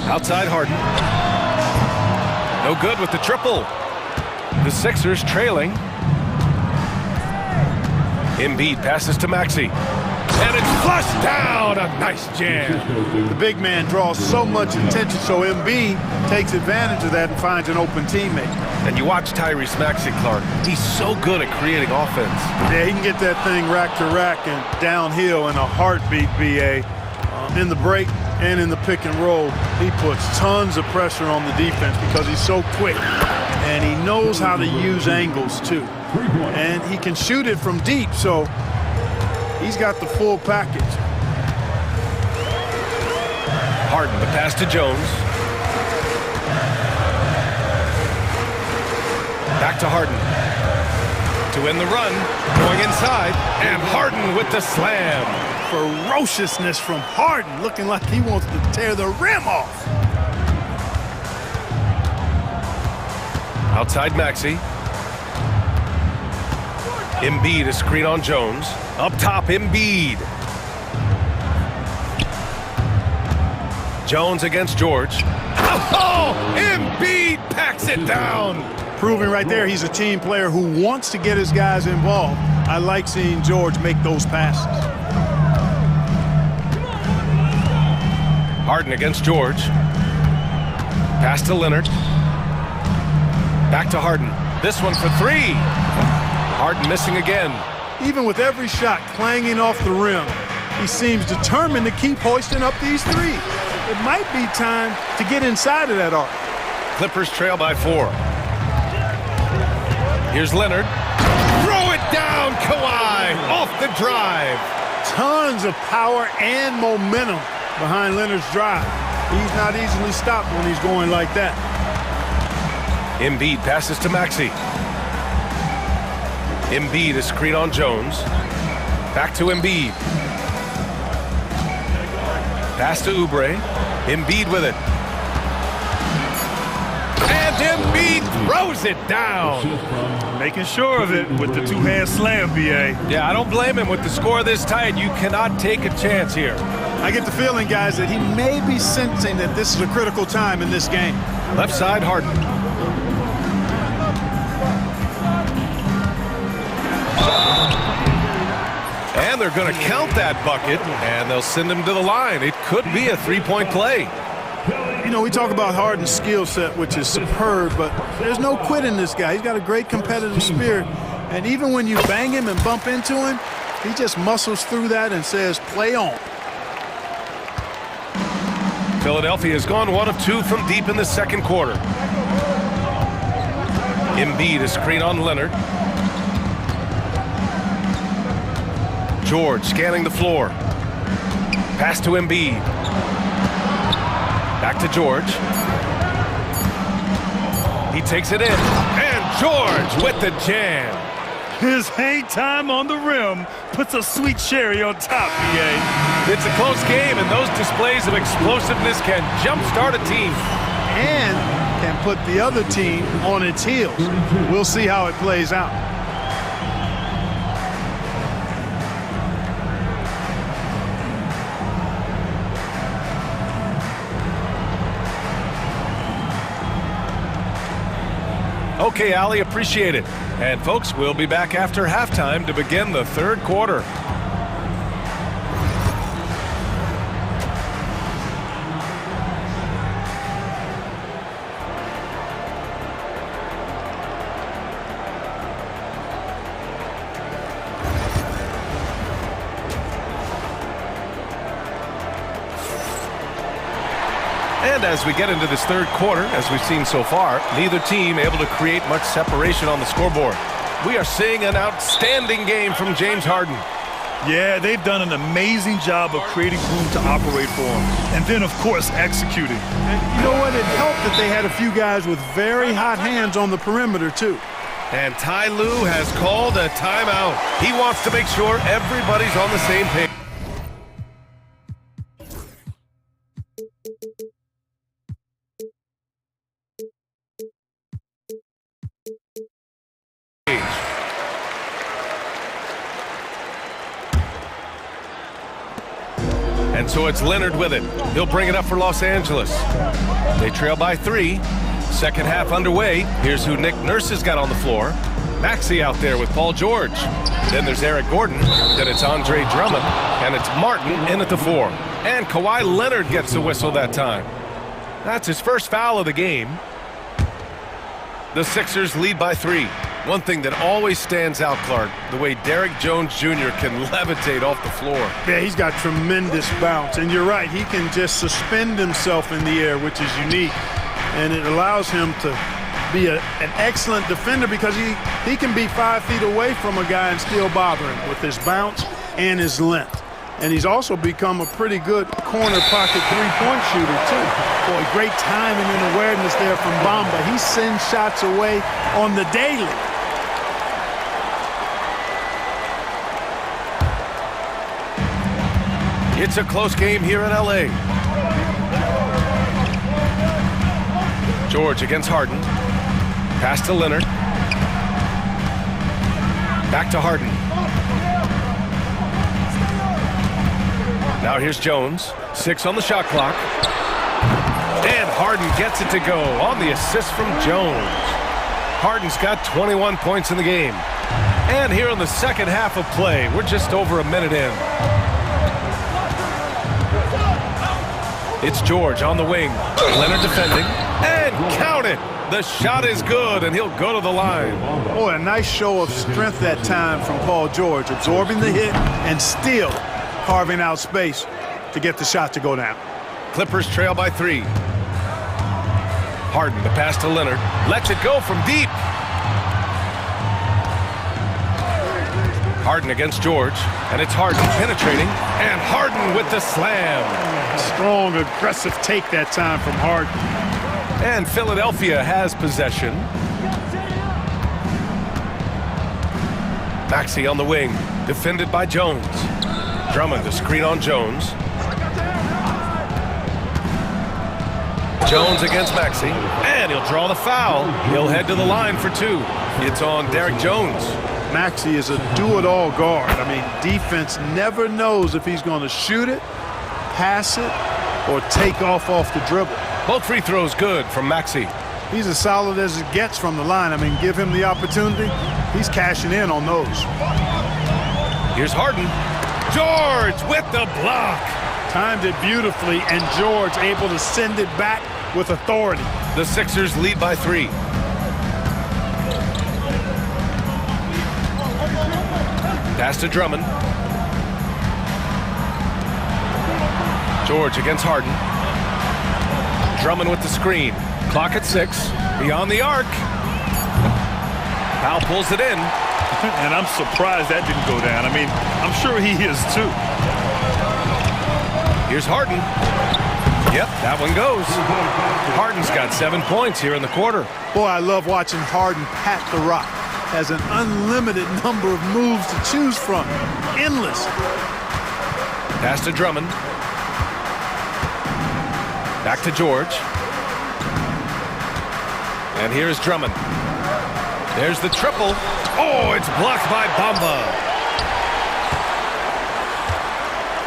Outside Harden. No good with the triple. The Sixers trailing. Embiid passes to Maxey. And it's flushed down. A nice jam. The big man draws so much attention, so Embiid takes advantage of that and finds an open teammate. And you watch Tyrese Maxey, Clark. He's so good at creating offense. Yeah, he can get that thing rack to rack and downhill in a heartbeat, BA. In the break and in the pick and roll, he puts tons of pressure on the defense because he's so quick. And he knows how to use angles, too. And he can shoot it from deep, so he's got the full package. Harden, the pass to Jones. Back to Harden. To end the run, going inside, and Harden with the slam. Ferociousness from Harden, looking like he wants to tear the rim off. Outside Maxey. Embiid, a screen on Jones. Up top, Embiid. Jones against George. Oh, Embiid packs it down. Proving right there he's a team player who wants to get his guys involved. I like seeing George make those passes. Harden against George. Pass to Leonard. Back to Harden. This one for three. Harden missing again. Even with every shot clanging off the rim, he seems determined to keep hoisting up these threes. It might be time to get inside of that arc. Clippers trail by 4. Here's Leonard. Throw it down, Kawhi, off the drive. Tons of power and momentum behind Leonard's drive. He's not easily stopped when he's going like that. Embiid passes to Maxey. Embiid, a screen on Jones. Back to Embiid. Pass to Oubre. Embiid with it. And Embiid throws it down. Making sure of it with the two-hand slam, BA. Yeah, I don't blame him. With the score this tight, you cannot take a chance here. I get the feeling, guys, that he may be sensing that this is a critical time in this game. Left side, Harden. And they're going to count that bucket, and they'll send him to the line. It could be a three-point play. You know, we talk about Harden's skill set, which is superb, but there's no quit in this guy. He's got a great competitive spirit. And even when you bang him and bump into him, he just muscles through that and says, play on. Philadelphia has gone 1 of 2 from deep in the second quarter. Embiid, a screen on Leonard. George scanning the floor. Pass to Embiid. Back to George. He takes it in. And George with the jam. His hang time on the rim puts a sweet cherry on top, BA. It's a close game, and those displays of explosiveness can jumpstart a team. And can put the other team on its heels. We'll see how it plays out. Okay, Ali, appreciate it. And folks, we'll be back after halftime to begin the third quarter. And as we get into this third quarter, as we've seen so far, neither team able to create much separation on the scoreboard. We are seeing an outstanding game from James Harden. Yeah, they've done an amazing job of creating room to operate for him. And then, of course, executing. And you know what? It helped that they had a few guys with very hot hands on the perimeter, too. And Ty Lue has called a timeout. He wants to make sure everybody's on the same page. And so it's Leonard with it. He'll bring it up for Los Angeles. They trail by 3. Second half underway. Here's who Nick Nurse has got on the floor. Maxey out there with Paul George. Then there's Eric Gordon. Then it's Andre Drummond. And it's Martin in at the 4. And Kawhi Leonard gets the whistle that time. That's his first foul of the game. The Sixers lead by 3. One thing that always stands out, Clark, the way Derrick Jones Jr. can levitate off the floor. Yeah, he's got tremendous bounce. And you're right, he can just suspend himself in the air, which is unique. And it allows him to be an excellent defender because he can be 5 feet away from a guy and still bother him with his bounce and his length. And he's also become a pretty good corner pocket three-point shooter, too. Boy, great timing and awareness there from Bamba. He sends shots away on the daily. It's a close game here in LA. George against Harden. Pass to Leonard. Back to Harden. Now here's Jones. 6 on the shot clock. And Harden gets it to go on the assist from Jones. Harden's got 21 points in the game. And here in the second half of play, we're just over a minute in. It's George on the wing. Leonard defending. And count it! The shot is good, and he'll go to the line. Boy, a nice show of strength that time from Paul George, absorbing the hit and still carving out space to get the shot to go down. Clippers trail by 3. Harden, the pass to Leonard. Lets it go from deep. Harden against George, and it's Harden penetrating, and Harden with the slam. Strong, aggressive take that time from Harden. And Philadelphia has possession. Maxey on the wing, defended by Jones. Drummond, the screen on Jones. Jones against Maxey, and he'll draw the foul. He'll head to the line for 2. It's on Derrick Jones. Maxey is a do-it-all guard. I mean, defense never knows if he's going to shoot it, pass it, or take off the dribble. Both free throws good from Maxey. He's as solid as it gets from the line. I mean, give him the opportunity. He's cashing in on those. Here's Harden. George with the block. Timed it beautifully, and George able to send it back with authority. The Sixers lead by 3. Pass to Drummond. George against Harden. Drummond with the screen. Clock at 6. Beyond the arc. Powell pulls it in. And I'm surprised that didn't go down. I mean, I'm sure he is too. Here's Harden. Yep, that one goes. Harden's got 7 points here in the quarter. Boy, I love watching Harden pat the rock. Has an unlimited number of moves to choose from. Endless. Pass to Drummond. Back to George. And here's Drummond. There's the triple. Oh, it's blocked by Bamba.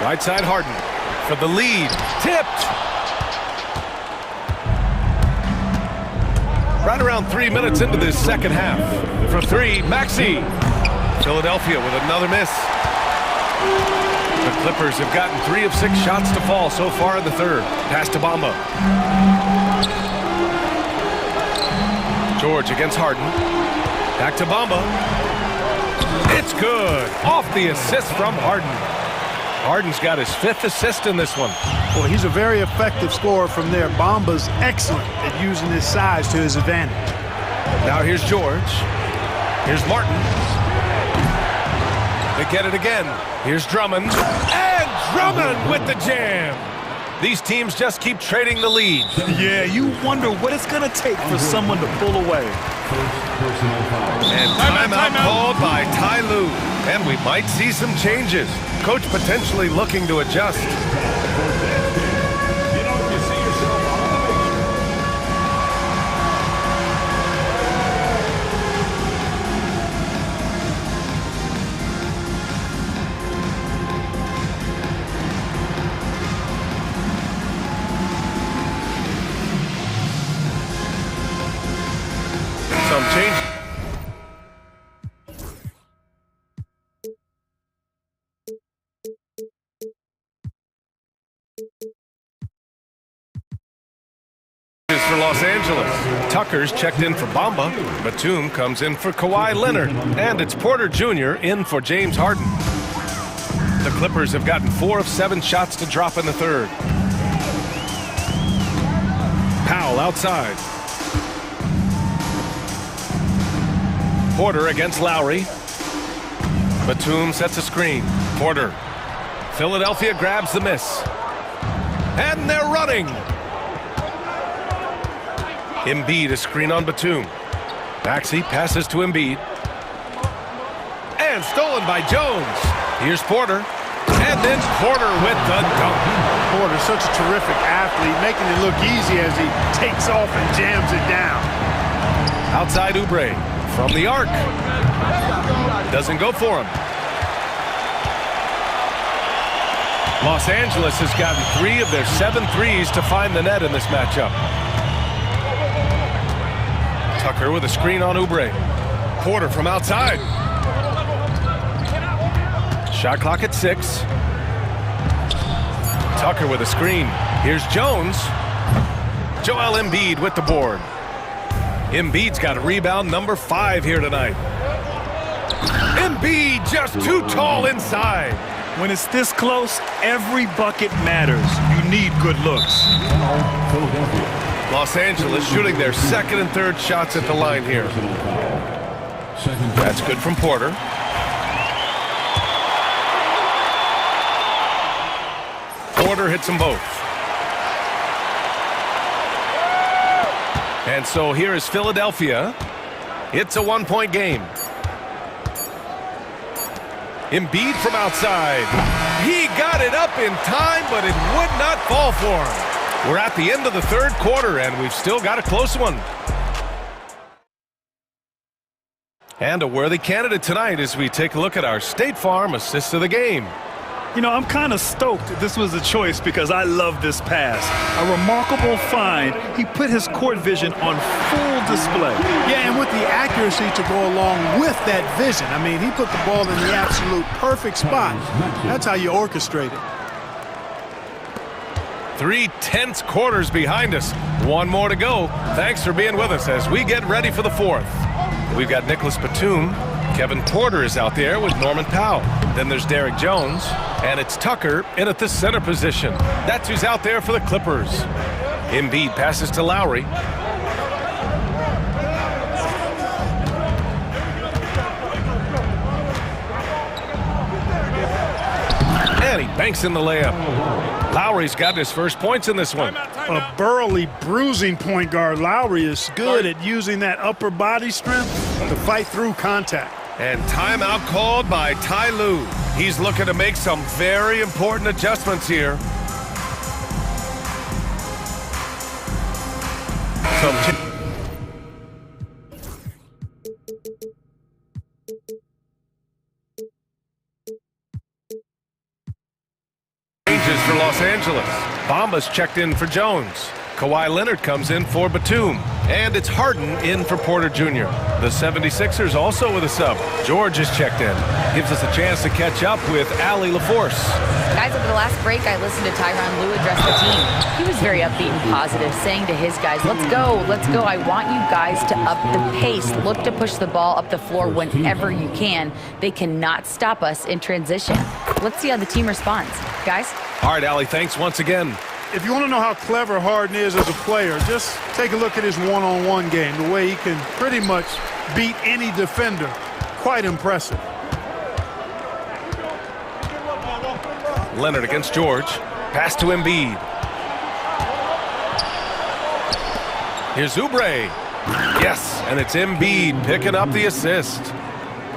Right side Harden for the lead. Tipped. Right around 3 minutes into this second half. For 3, Maxey. Philadelphia with another miss. The Clippers have gotten 3 of 6 shots to fall so far in the third. Pass to Bamba. George against Harden. Back to Bamba. It's good. Off the assist from Harden. Harden's got his 5th assist in this one. Well, he's a very effective scorer from there. Bamba's excellent at using his size to his advantage. Now here's George. Here's Martin. They get it again. Here's Drummond. And Drummond with the jam. These teams just keep trading the lead. Yeah, you wonder what it's going to take for someone to pull away. And timeout called by Ty Lue. And we might see some changes. Coach potentially looking to adjust. Some change. Angeles. Tucker's checked in for Bamba. Batum comes in for Kawhi Leonard. And it's Porter Jr. in for James Harden. The Clippers have gotten 4 of 7 shots to drop in the third. Powell outside. Porter against Lowry. Batum sets a screen. Porter. Philadelphia grabs the miss. And they're running. Embiid a screen on Batum. Maxey passes to Embiid. And stolen by Jones. Here's Porter. And then Porter with the dunk. Porter's such a terrific athlete, making it look easy as he takes off and jams it down. Outside Oubre from the arc. Doesn't go for him. Los Angeles has gotten 3 of their 7 threes to find the net in this matchup. Tucker with a screen on Oubre. Porter from outside. Shot clock at 6. Tucker with a screen. Here's Jones. Joel Embiid with the board. Embiid's got a rebound number 5 here tonight. Embiid just too tall inside. When it's this close, every bucket matters. You need good looks. Los Angeles shooting their 2nd and 3rd shots at the line here. That's good from Porter. Porter hits them both. And so here is Philadelphia. It's a 1-point game. Embiid from outside. He got it up in time, but it would not fall for him. We're at the end of the 3rd quarter, and we've still got a close one. And a worthy candidate tonight as we take a look at our State Farm assist of the game. You know, I'm kind of stoked this was a choice because I love this pass. A remarkable find. He put his court vision on full display. Yeah, and with the accuracy to go along with that vision. I mean, he put the ball in the absolute perfect spot. That's how you orchestrate it. 3 tense quarters behind us. 1 more to go. Thanks for being with us as we get ready for the 4th. We've got Nicholas Batum. Kevin Porter is out there with Norman Powell. Then there's Derek Jones. And it's Tucker in at the center position. That's who's out there for the Clippers. Embiid passes to Lowry. And he banks in the layup. Lowry's got his first points in this one. A burly, bruising point guard. Lowry is good at using that upper body strength to fight through contact. And timeout called by Ty Lue. He's looking to make some very important adjustments here. Changes for Los Angeles. Bamba's checked in for Jones. Kawhi Leonard comes in for Batum. And it's Harden in for Porter Jr. The 76ers also with a sub. George is checked in. Gives us a chance to catch up with Allie LaForce. Guys, over the last break, I listened to Tyronn Lue address the team. He was very upbeat and positive, saying to his guys, let's go, let's go. I want you guys to up the pace. Look to push the ball up the floor whenever you can. They cannot stop us in transition. Let's see how the team responds. Guys? All right, Allie, thanks once again. If you want to know how clever Harden is as a player, just take a look at his one-on-one game, the way he can pretty much beat any defender. Quite impressive. Leonard against George. Pass to Embiid. Here's Oubre. Yes, and it's Embiid picking up the assist.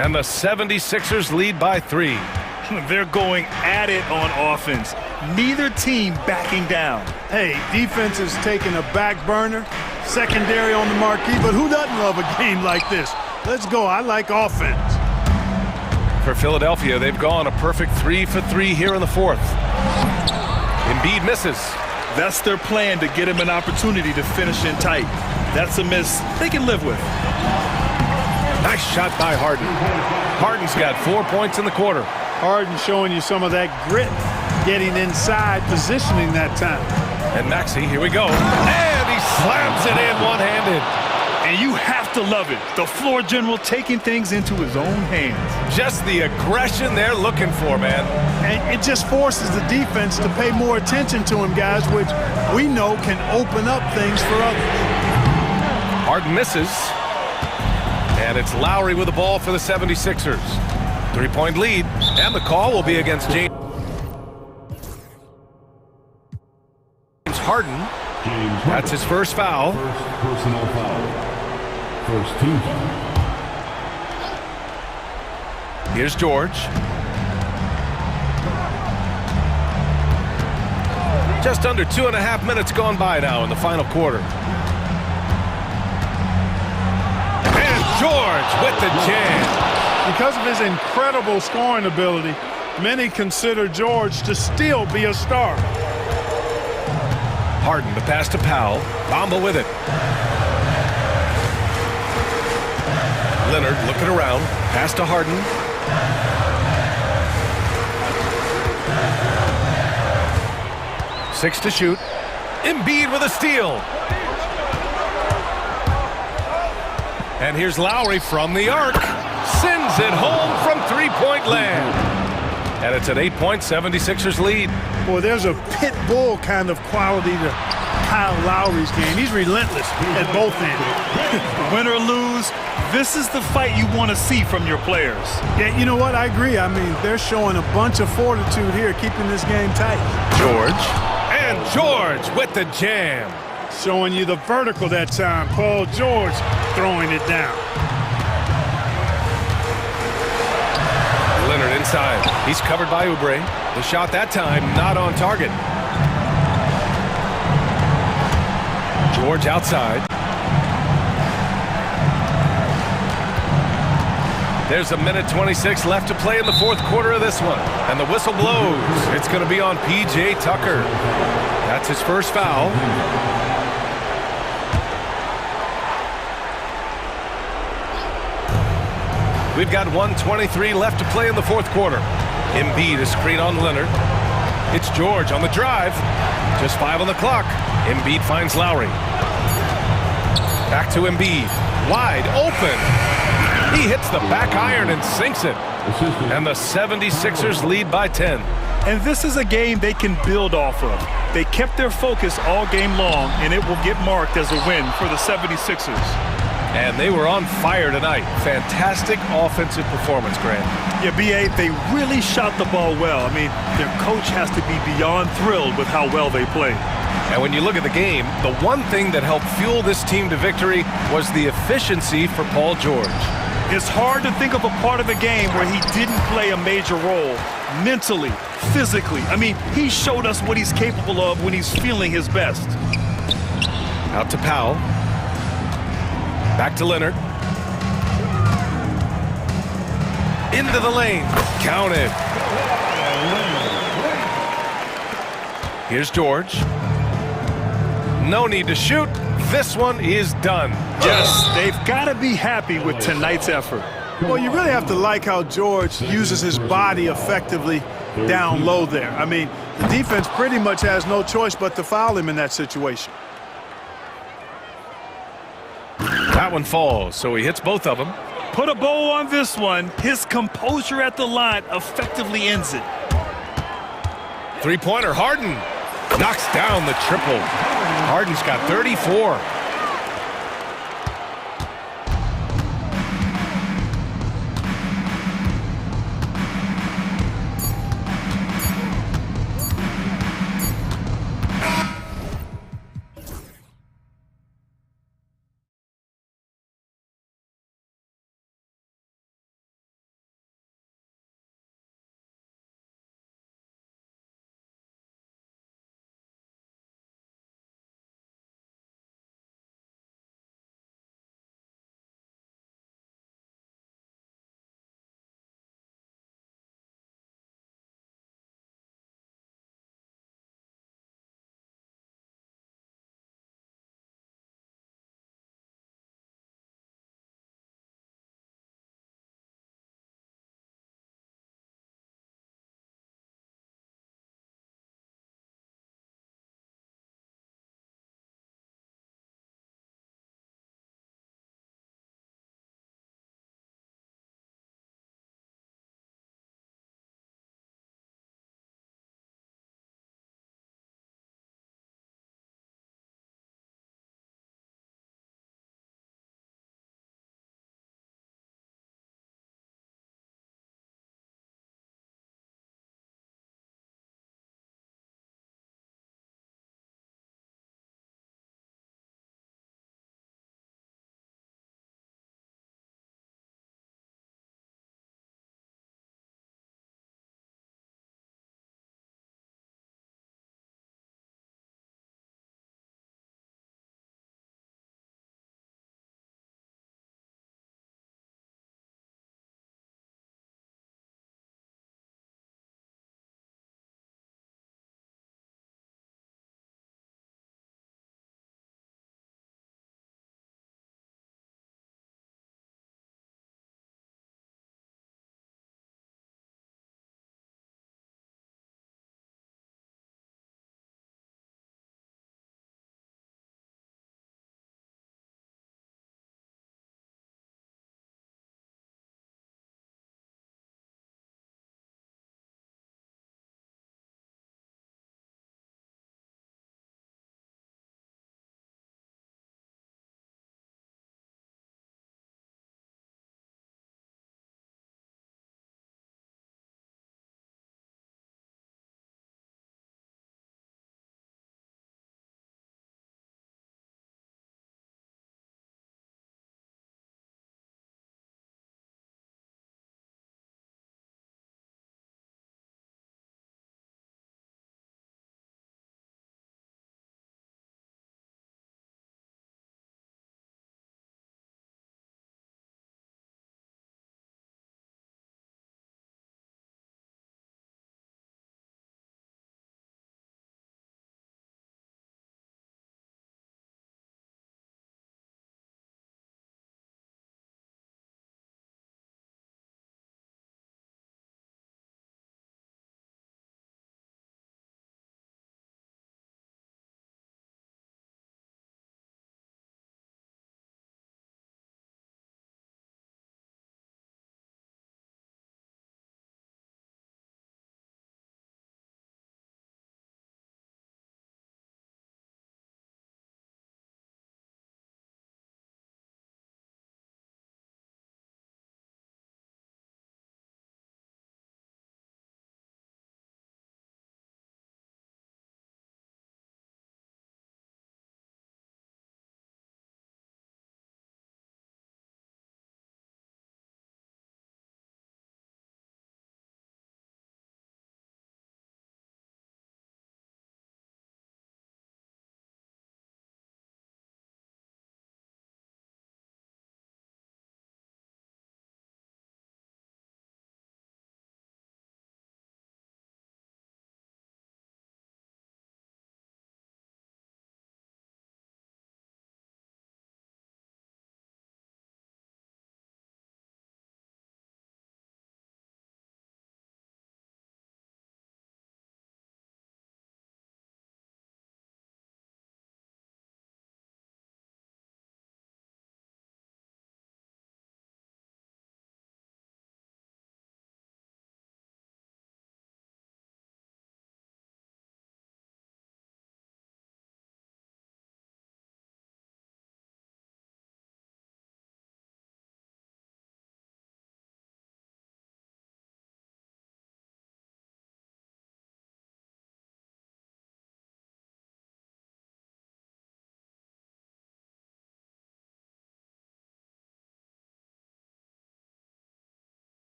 And the 76ers lead by 3. They're going at it on offense. Neither team backing down. Hey, defense is taking a back burner, secondary on the marquee, but who doesn't love a game like this? Let's go. I like offense. For Philadelphia, they've gone a perfect 3 for 3 here in the 4th. Embiid misses. That's their plan, to get him an opportunity to finish in tight. That's a miss they can live with. Nice shot by Harden. Harden's got 4 points in the quarter. Harden showing you some of that grit, getting inside, positioning that time. And Maxey, here we go. And he slams it in one-handed. And you have to love it. The floor general taking things into his own hands. Just the aggression they're looking for, man. And it just forces the defense to pay more attention to him, guys, which we know can open up things for others. Harden misses. And it's Lowry with the ball for the 76ers. 3-point lead. And the call will be against James Harden. That's his first foul. First personal foul. First team foul. Here's George. Just under 2.5 minutes gone by now in the final quarter. And George with the jam. Because of his incredible scoring ability, many consider George to still be a star. Harden, the pass to Powell. Bamba with it. Leonard looking around. Pass to Harden. Six to shoot. Embiid with a steal. And here's Lowry from the arc. Sends it home from three-point land. And it's an 8-point 76ers lead. Boy, there's a pit bull kind of quality to Kyle Lowry's game. He's relentless at both ends. Win or lose, this is the fight you want to see from your players. Yeah, you know what? I agree. I mean, they're showing a bunch of fortitude here, keeping this game tight. George. And George with the jam. Showing you the vertical that time. Paul George throwing it down. Leonard inside. He's covered by Oubre. The shot that time not on target. George outside. There's a minute 26 left to play in the fourth quarter of this one. And the whistle blows. It's going to be on P.J. Tucker. That's his first foul. We've got 1:23 left to play in the fourth quarter. Embiid is screen on Leonard. It's George on the drive. Just 5 on the clock. Embiid finds Lowry. Back to Embiid. Wide open. He hits the back iron and sinks it. And the 76ers lead by 10. And this is a game they can build off of. They kept their focus all game long, and it will get marked as a win for the 76ers. And they were on fire tonight. Fantastic offensive performance, Grant. Yeah, B.A., they really shot the ball well. I mean, their coach has to be beyond thrilled with how well they played. And when you look at the game, the one thing that helped fuel this team to victory was the efficiency for Paul George. It's hard to think of a part of the game where he didn't play a major role mentally, physically. I mean, he showed us what he's capable of when he's feeling his best. Out to Powell. Back to Leonard. Into the lane. Counted. Here's George. No need to shoot. This one is done. Yes, they've got to be happy with tonight's effort. Well, you really have to like how George uses his body effectively down low there. I mean, the defense pretty much has no choice but to foul him in that situation. That one falls, so he hits both of them. Put a bow on this one. His composure at the line effectively ends it. Three-pointer, Harden knocks down the triple. Harden's got 34.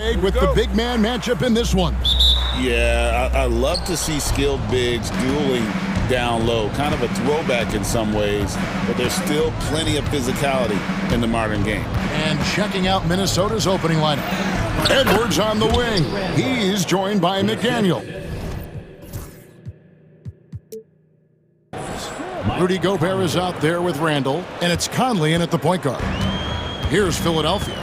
With the big man matchup in this one. Yeah, I love to see skilled bigs dueling down low. Kind of a throwback in some ways, but there's still plenty of physicality in the modern game. And checking out Minnesota's opening lineup. Edwards on the wing. He's joined by McDaniel. Rudy Gobert is out there with Randall, and it's Conley in at the point guard. Here's Philadelphia.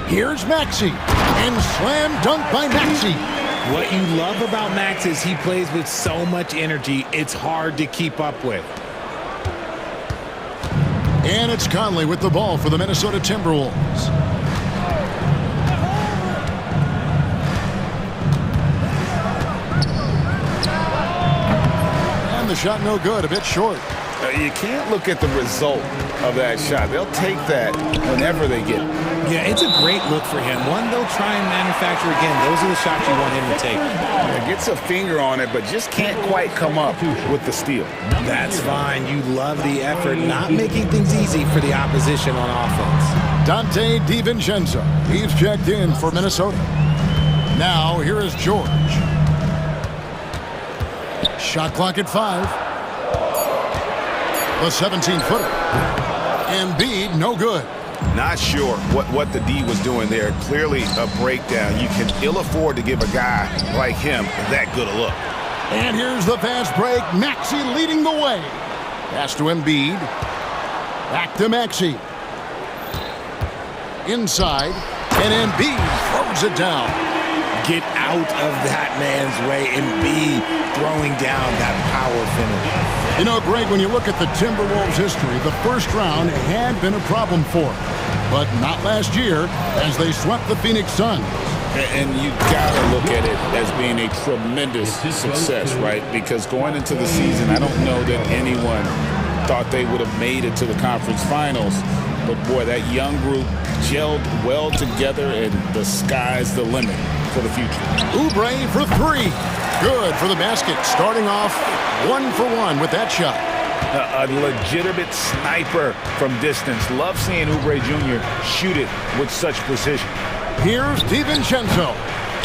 Here's Maxey, and slam dunk by Maxey. What you love about Max is he plays with so much energy, it's hard to keep up with. And it's Conley with the ball for the Minnesota Timberwolves. And the shot no good, a bit short. You can't look at the result of that shot. They'll take that whenever they get it. Yeah, it's a great look for him. One they'll try and manufacture again. Those are the shots you want him to take. Gets a finger on it, but just can't quite come up with the steal. That's fine. You love the effort, not making things easy for the opposition on offense. Dante DiVincenzo. He's checked in for Minnesota. Now, here is George. Shot clock at 5. The 17-footer. Embiid, no good. Not sure what the D was doing there. Clearly a breakdown. You can ill afford to give a guy like him that good a look. And here's the fast break. Maxey leading the way. Pass to Embiid. Back to Maxey. Inside. And Embiid throws it down. Get out of that man's way. Embiid throwing down that power finish. You know, Greg, when you look at the Timberwolves' history, the first round had been a problem for them. But not last year, as they swept the Phoenix Suns. And you gotta look at it as being a tremendous success, right? Because going into the season, I don't know that anyone thought they would have made it to the conference finals. But boy, that young group gelled well together, and the sky's the limit for the future. Oubre for 3. Good for the basket. Starting off 1 for 1 with that shot. A legitimate sniper from distance. Love seeing Oubre Jr. shoot it with such precision. Here's DiVincenzo.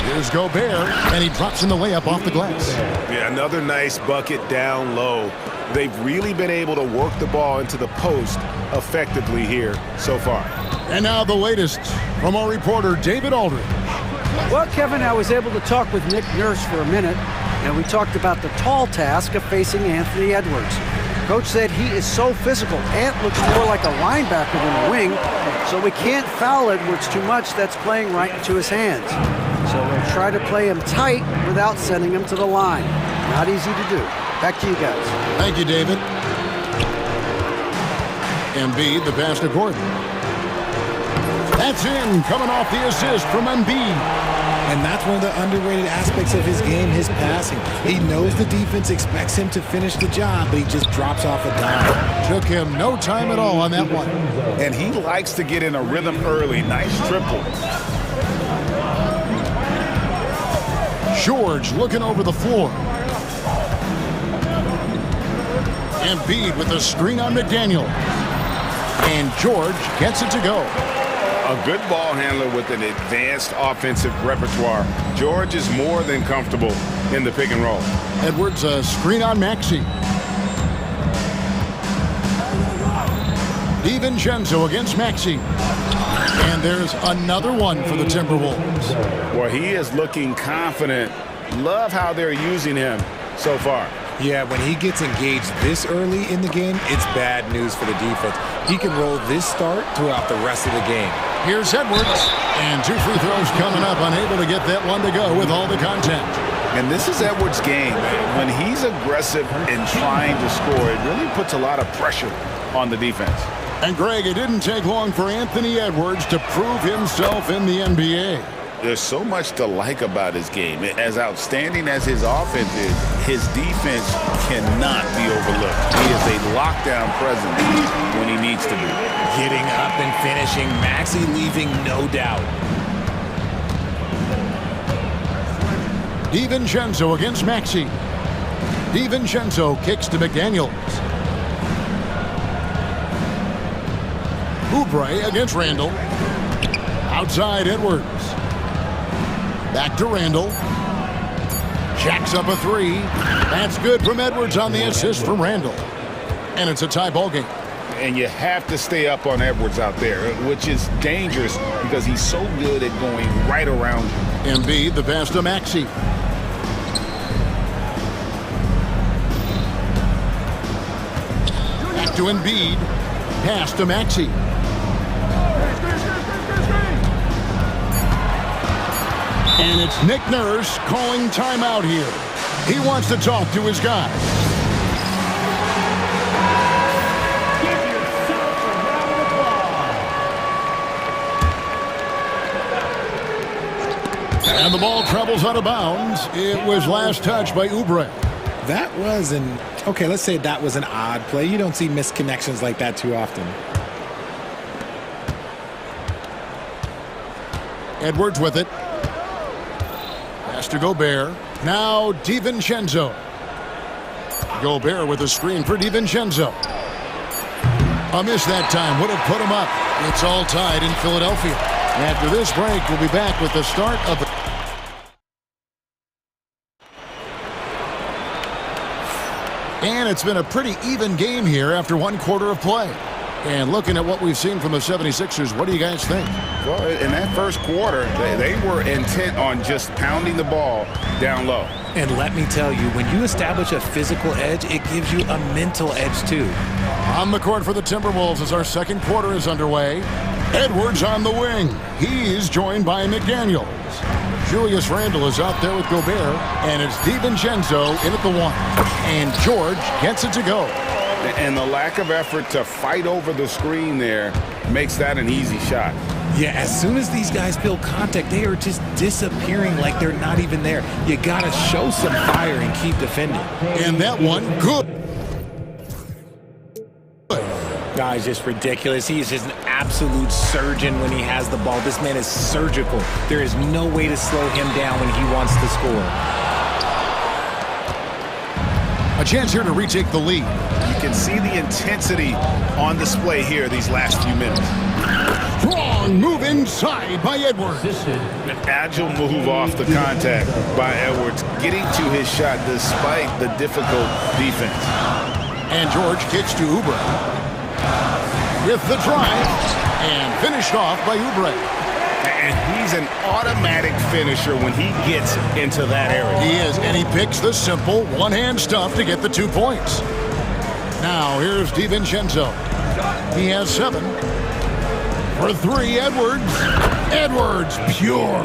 Here's Gobert, and he drops in the layup off the glass. Yeah, another nice bucket down low. They've really been able to work the ball into the post effectively here so far. And now the latest from our reporter, David Aldridge. Well, Kevin, I was able to talk with Nick Nurse for a minute, and we talked about the tall task of facing Anthony Edwards. Coach said he is so physical. Ant looks more like a linebacker than a wing, so we can't foul Edwards too much. That's playing right into his hands. So we'll try to play him tight without sending him to the line. Not easy to do. Back to you guys. Thank you, David. Embiid, the pass to Gordon. That's in, coming off the assist from Embiid. And that's one of the underrated aspects of his game, his passing. He knows the defense expects him to finish the job, but he just drops off a dime. Took him no time at all on that one. And he likes to get in a rhythm early. Nice triple. George looking over the floor. Embiid with a screen on McDaniel. And George gets it to go. A good ball handler with an advanced offensive repertoire. George is more than comfortable in the pick and roll. Edwards, a screen on Maxey. DiVincenzo against Maxey. And there's another one for the Timberwolves. Well, he is looking confident. Love how they're using him so far. Yeah, when he gets engaged this early in the game, it's bad news for the defense. He can roll this start throughout the rest of the game. Here's Edwards, and 2 free throws coming up, unable to get that one to go with all the contact. And this is Edwards' game. When he's aggressive and trying to score, it really puts a lot of pressure on the defense. And Greg, it didn't take long for Anthony Edwards to prove himself in the NBA. There's so much to like about his game. As outstanding as his offense is, his defense cannot be overlooked. He is a lockdown presence when he needs to be. Getting up and finishing, Maxey leaving no doubt. DiVincenzo against Maxey. DiVincenzo kicks to McDaniels. Oubre against Randall. Outside Edwards. Back to Randall. Jacks up a three. That's good from Edwards on the assist from Randall. And it's a tie ball game. And you have to stay up on Edwards out there, which is dangerous because he's so good at going right around you. Embiid, the pass to Maxey. Back to Embiid. Pass to Maxey. And it's Nick Nurse calling timeout here. He wants to talk to his guys. And the ball travels out of bounds. It was last touched by Oubre. That was okay, let's say that was an odd play. You don't see missed connections like that too often. Edwards with it. Pass to Gobert. Now DiVincenzo. Gobert with a screen for DiVincenzo. A miss that time would have put him up. It's all tied in Philadelphia. After this break, we'll be back with the start of the... And it's been a pretty even game here after one quarter of play. And looking at what we've seen from the 76ers, what do you guys think? Well, in that first quarter, they were intent on just pounding the ball down low. And let me tell you, when you establish a physical edge, it gives you a mental edge too. On the court for the Timberwolves as our second quarter is underway. Edwards on the wing. He's joined by McDaniels. Julius Randle is out there with Gobert, and it's DiVincenzo in at the one. And George gets it to go. And the lack of effort to fight over the screen there makes that an easy shot. Yeah, as soon as these guys feel contact, they are just disappearing like they're not even there. You got to show some fire and keep defending. And that one, good. Guys, just ridiculous. He is just an absolute surgeon when he has the ball. This man is surgical. There is no way to slow him down when he wants to score. A chance here to retake the lead. You can see the intensity on display here these last few minutes. Strong move inside by Edwards. An agile move off the contact by Edwards, getting to his shot despite the difficult defense. And George kicks to Oubre. With the drive, and finished off by Oubre. And he's an automatic finisher when he gets into that area. He is, and he picks the simple one-hand stuff to get the 2 points. Now, here's DiVincenzo. He has 7. For 3, Edwards. Edwards, pure.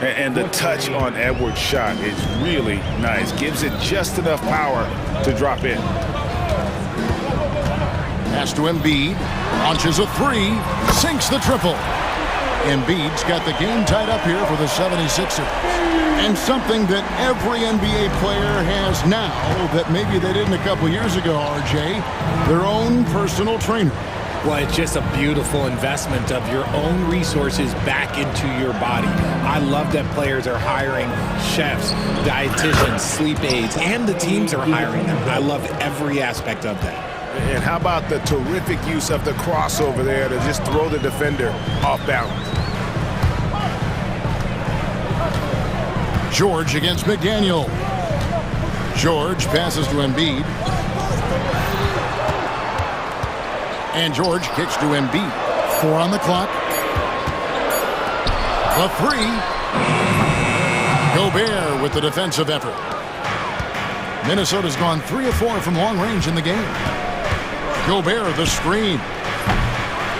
And the touch on Edwards' shot is really nice. Gives it just enough power to drop in. Pass to Embiid. Launches a 3. Sinks the triple. Embiid's got the game tied up here for the 76ers. And something that every NBA player has now that maybe they didn't a couple years ago, RJ, their own personal trainer. Well, it's just a beautiful investment of your own resources back into your body. I love that players are hiring chefs, dietitians, sleep aides, and the teams are hiring them. I love every aspect of that. And how about the terrific use of the crossover there to just throw the defender off balance? George against McDaniel. George passes to Embiid. And George kicks to Embiid. 4 on the clock. The 3. Gobert with the defensive effort. Minnesota's gone 3 of 4 from long range in the game. Gobert, the screen.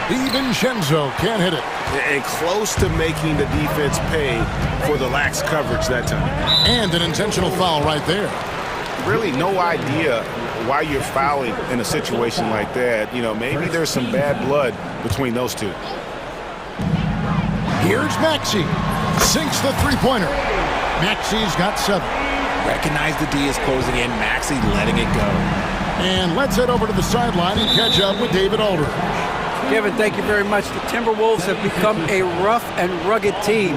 DiVincenzo can't hit it. And close to making the defense pay for the lax coverage that time. And an intentional foul right there. Really no idea why you're fouling in a situation like that. You know, maybe there's some bad blood between those two. Here's Maxey. Sinks the three-pointer. Maxey's got 7. Recognize the D is closing in. Maxey letting it go. And let's head over to the sideline and catch up with David Aldridge. Kevin, thank you very much. The Timberwolves have become a rough and rugged team.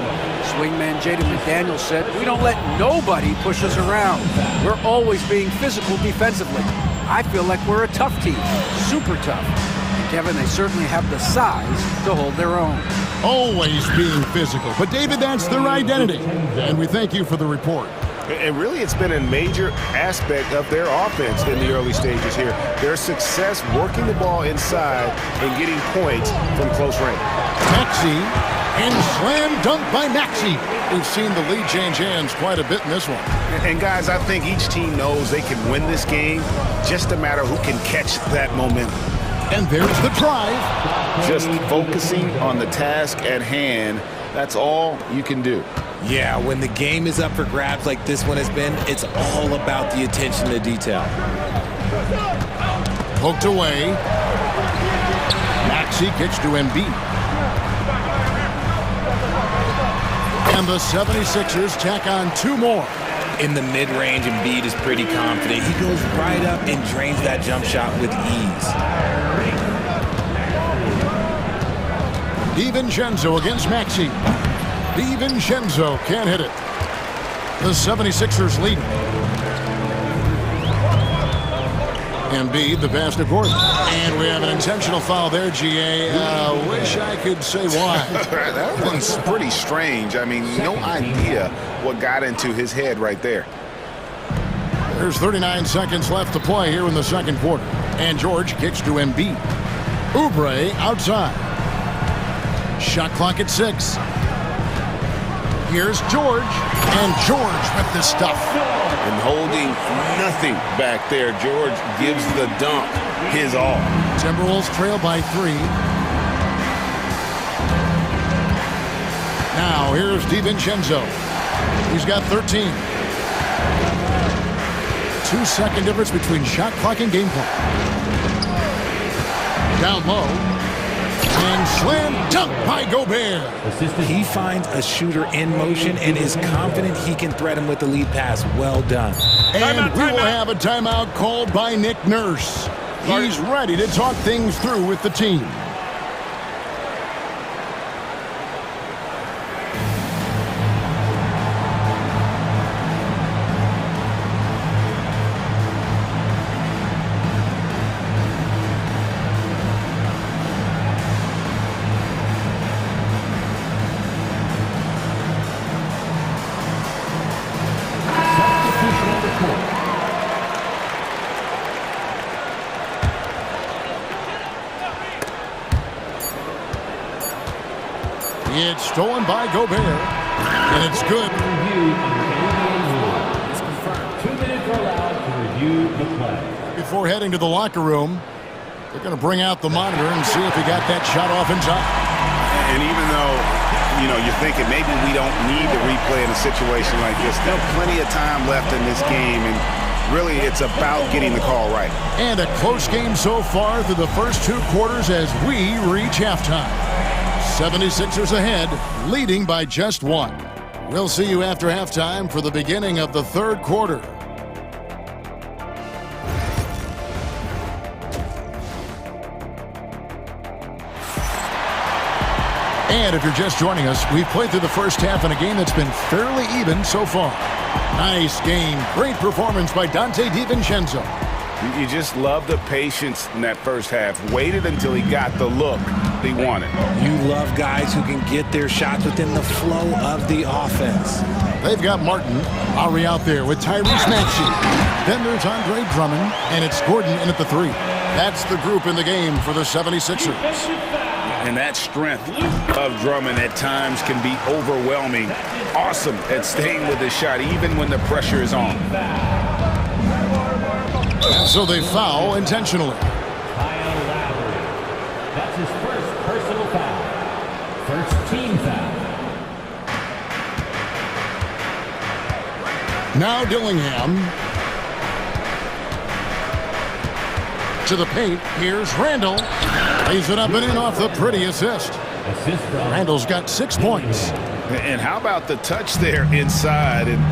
Swingman Jaden McDaniels said, "We don't let nobody push us around. We're always being physical defensively. I feel like we're a tough team, super tough." And Kevin, they certainly have the size to hold their own. Always being physical. But, David, that's their identity. And we thank you for the report. And really, it's been a major aspect of their offense in the early stages here. Their success working the ball inside and getting points from close range. Maxey, and slam dunk by Maxey. We've seen the lead change hands quite a bit in this one. And guys, I think each team knows they can win this game, just a matter who can catch that momentum. And there's the drive. Just focusing on the task at hand, that's all you can do. Yeah, when the game is up for grabs like this one has been, it's all about the attention to detail. Poked away. Maxey kicks to Embiid. And the 76ers tack on 2 more. In the mid-range, Embiid is pretty confident. He goes right up and drains that jump shot with ease. DiVincenzo against Maxey. DiVincenzo can't hit it. The 76ers lead. Embiid, the pass to Gordon. And we have an intentional foul there, GA. Wish I could say why. That one's pretty strange. I mean, no idea what got into his head right there. There's 39 seconds left to play here in the second quarter. And George kicks to Embiid. Oubre outside. Shot clock at 6. Here's George. And George with the stuff. And holding nothing back there, George gives the dunk his all. Timberwolves trail by 3. Now here's DiVincenzo. He's got 13. 2-second difference between shot clock and game clock. Down low. And slam dunk by Gobert. He finds a shooter in motion and is confident he can threat him with the lead pass. Well done. And we will have a timeout called by Nick Nurse. He's ready to talk things through with the team. It's stolen by Gobert, and it's good. 2 minutes are allowed to review the play. Before heading to the locker room, they're going to bring out the monitor and see if he got that shot off in time. And even though, you're thinking maybe we don't need to replay in a situation like this, there's plenty of time left in this game, and really it's about getting the call right. And a close game so far through the first 2 quarters as we reach halftime. 76ers ahead, leading by just 1. We'll see you after halftime for the beginning of the third quarter. And if you're just joining us, we've played through the first half in a game that's been fairly even so far. Nice game. Great performance by Donte DiVincenzo. You just love the patience in that first half. Waited until he got the look he wanted. You love guys who can get their shots within the flow of the offense. They've got Martin Ari out there with Tyrese Maxey. Then there's Andre Drummond, and it's Gordon in at the 3. That's the group in the game for the 76ers. And that strength of Drummond at times can be overwhelming. Awesome at staying with his shot, even when the pressure is on. And so they foul intentionally. That's his first personal foul. First team foul. Now Dillingham. To the paint. Here's Randall. Lays it up and in off the pretty assist. Randall's got 6 points. And how about the touch there inside? And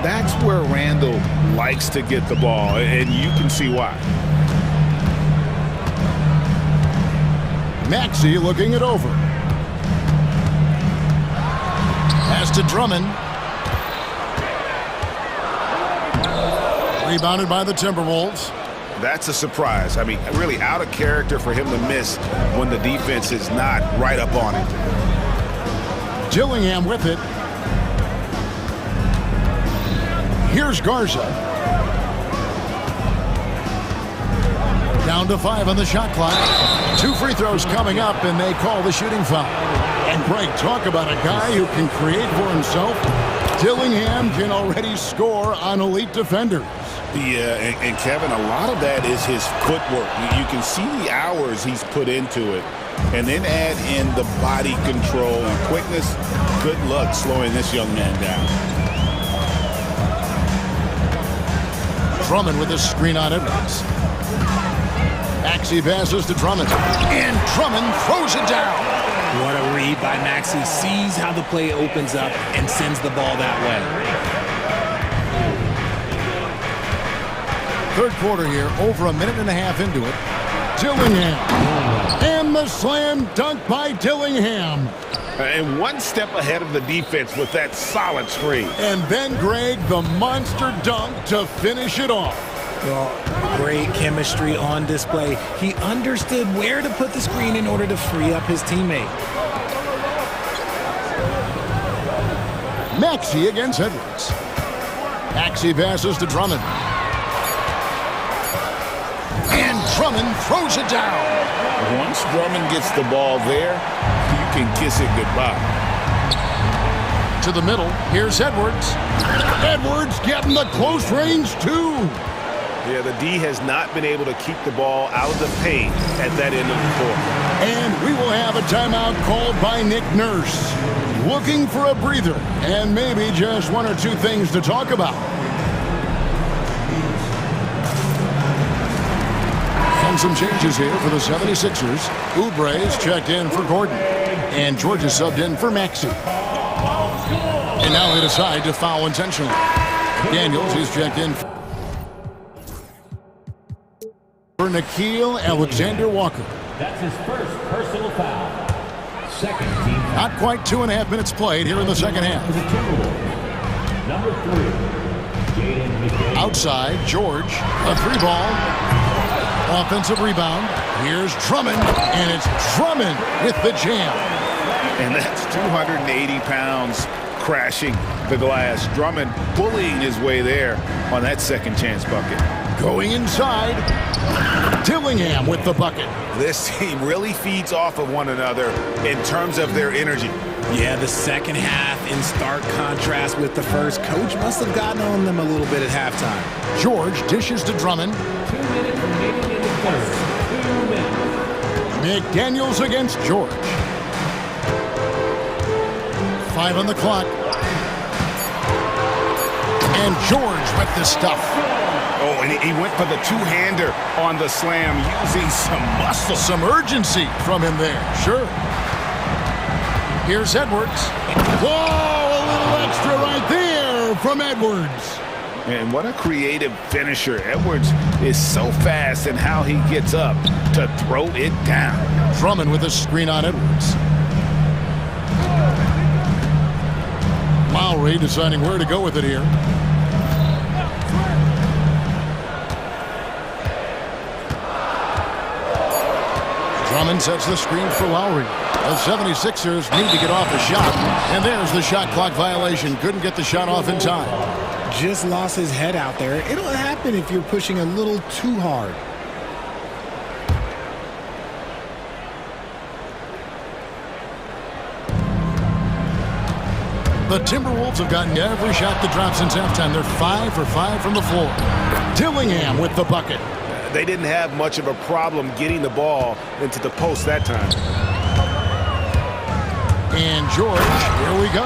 that's where Randall likes to get the ball, and you can see why. Maxey looking it over. Pass to Drummond. Rebounded by the Timberwolves. That's a surprise. I mean, really out of character for him to miss when the defense is not right up on him. Dillingham with it. Here's Garza. Down to 5 on the shot clock. 2 free throws coming up, and they call the shooting foul. And Greg, talk about a guy who can create for himself. Dillingham can already score on elite defenders. Yeah, and Kevin, a lot of that is his footwork. You can see the hours he's put into it. And then add in the body control and quickness. Good luck slowing this young man down. Drummond with a screen on Edwards. Maxey passes to Drummond. And Drummond throws it down. What a read by Maxey. Sees how the play opens up and sends the ball that way. Third quarter here, over a minute and a half into it. Dillingham. And the slam dunk by Dillingham. And one step ahead of the defense with that solid screen. And then, Greg, the monster dunk to finish it off. Well, great chemistry on display. He understood where to put the screen in order to free up his teammate. Maxey against Edwards. Maxey passes to Drummond. And Drummond throws it down. Once Drummond gets the ball there, you can kiss it goodbye. To the middle, here's Edwards. Edwards getting the close range too. Yeah, the D has not been able to keep the ball out of the paint at that end of the court. And we will have a timeout called by Nick Nurse. Looking for a breather and maybe just 1 or 2 things to talk about. And some changes here for the 76ers. Oubre's checked in for Gordon. And George is subbed in for Maxey. And now they decide to foul intentionally. Daniels is checked in for Nickeil Alexander-Walker. That's his first personal foul. Second team. Not quite 2.5 minutes played here in the second half. Number 3. Outside, George, a 3-ball. Offensive rebound. Here's Drummond, and it's Drummond with the jam. And that's 280 pounds crashing the glass. Drummond bullying his way there on that second chance bucket. Going inside, Dillingham with the bucket. This team really feeds off of one another in terms of their energy. Yeah, the second half in stark contrast with the first. Coach must have gotten on them a little bit at halftime. George dishes to Drummond. 2 minutes remaining in the third. 2 minutes. McDaniels against George. 5 on the clock. And George with the stuff. Oh, and he went for the two-hander on the slam, using some muscle. Some urgency from him there, sure. Here's Edwards. Whoa, a little extra right there from Edwards. And what a creative finisher. Edwards is so fast in how he gets up to throw it down. Drummond with a screen on Edwards. Lowry deciding where to go with it here. Drummond sets the screen for Lowry. The 76ers need to get off a shot. And there's the shot clock violation. Couldn't get the shot off in time. Just lost his head out there. It'll happen if you're pushing a little too hard. The Timberwolves have gotten every shot that dropped since halftime. They're 5 for 5 from the floor. Dillingham with the bucket. They didn't have much of a problem getting the ball into the post that time. And George, here we go.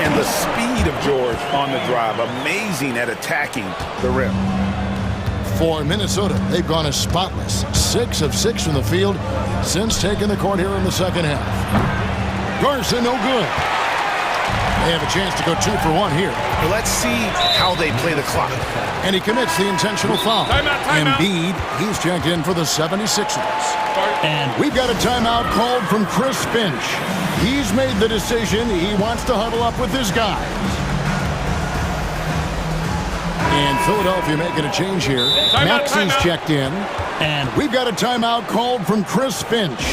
And the speed of George on the drive, amazing at attacking the rim. For Minnesota, they've gone as spotless. 6 of 6 from the field since taking the court here in the second half. Garza, no good. They have a chance to go 2 for 1 here. Well, let's see how they play the clock. And he commits the intentional foul. Timeout. Embiid, he's checked in for the 76ers. And we've got a timeout called from Chris Finch. He's made the decision. He wants to huddle up with his guys. And Philadelphia making a change here. Maxey's checked in. And we've got a timeout called from Chris Finch.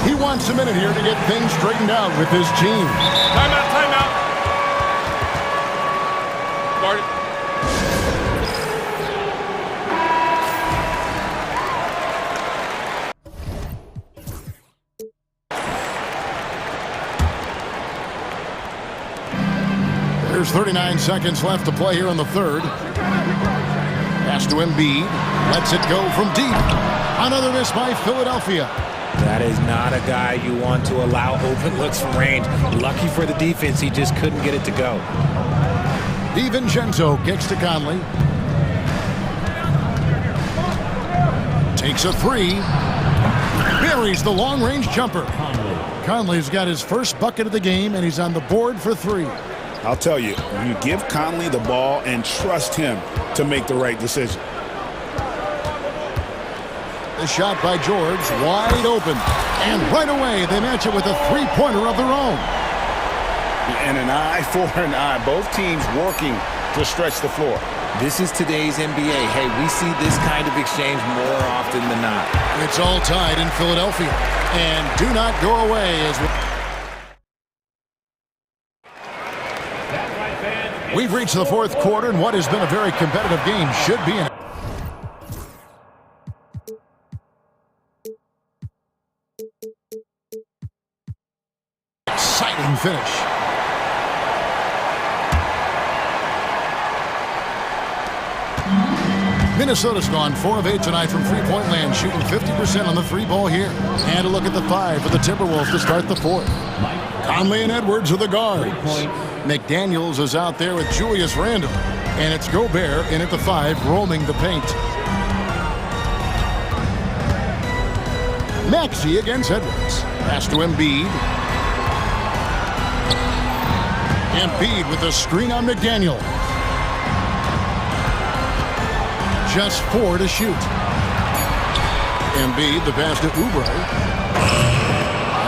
He wants a minute here to get things straightened out with his team. Timeout. There's 39 seconds left to play here in the third. Pass to Embiid. Lets it go from deep. Another miss by Philadelphia. That is not a guy you want to allow open looks from range. Lucky for the defense, he just couldn't get it to go. DiVincenzo kicks to Conley. Takes a three. Buries the long-range jumper. Conley's got his first bucket of the game, and he's on the board for three. I'll tell you, you give Conley the ball and trust him to make the right decision. The shot by George, wide open. And right away, they match it with a three-pointer of their own. And an eye for an eye. Both teams working to stretch the floor. This is today's NBA. Hey, we see this kind of exchange more often than not. It's all tied in Philadelphia. And do not go away as we've reached the fourth quarter, and what has been a very competitive game should be an exciting finish. Minnesota's gone 4 of 8 tonight from three-point land, shooting 50% on the three ball here. And a look at the 5 for the Timberwolves to start the fourth. Conley and Edwards are the guards. McDaniels is out there with Julius Randle. And it's Gobert in at the 5, roaming the paint. Maxey against Edwards. Pass to Embiid. Embiid with a screen on McDaniel. Just 4 to shoot. Embiid, the pass to Oubre.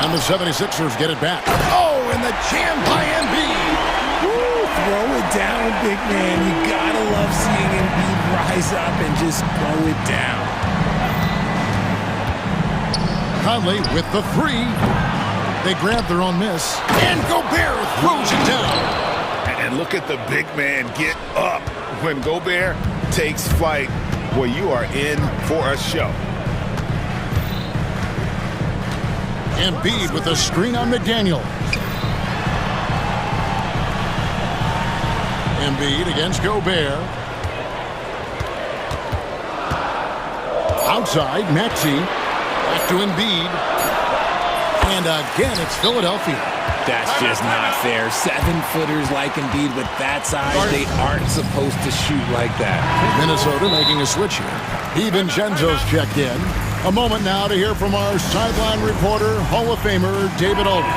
And the 76ers get it back. Oh, and the jam by Embiid. Woo, throw it down, big man. You gotta love seeing Embiid rise up and just throw it down. Conley with the 3. They grab their own miss. And Gobert throws it down. And look at the big man get up. When Gobert takes flight, well, you are in for a show. Embiid with a screen on McDaniel. Embiid against Gobert. Outside, Maxey. Back to Embiid. And again, it's Philadelphia. That's just not fair. 7-footers like Embiid with that size, they aren't supposed to shoot like that. Minnesota making a switch here. DiVincenzo's checked in. A moment now to hear from our sideline reporter, Hall of Famer David Aldridge.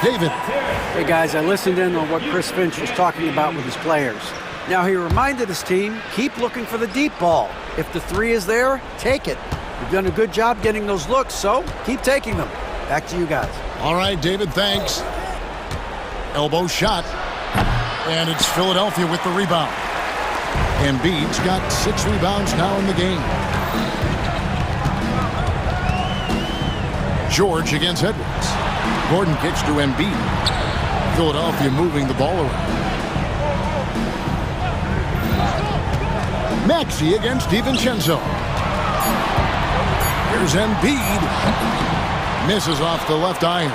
David. Hey guys, I listened in on what Chris Finch was talking about with his players. Now he reminded his team, keep looking for the deep ball. If the 3 is there, take it. You've done a good job getting those looks, so keep taking them. Back to you guys. All right, David, thanks. Elbow shot. And it's Philadelphia with the rebound. Embiid's got 6 rebounds now in the game. George against Edwards. Gordon kicks to Embiid. Philadelphia moving the ball around. Maxey against DiVincenzo. Here's Embiid. Misses off the left iron.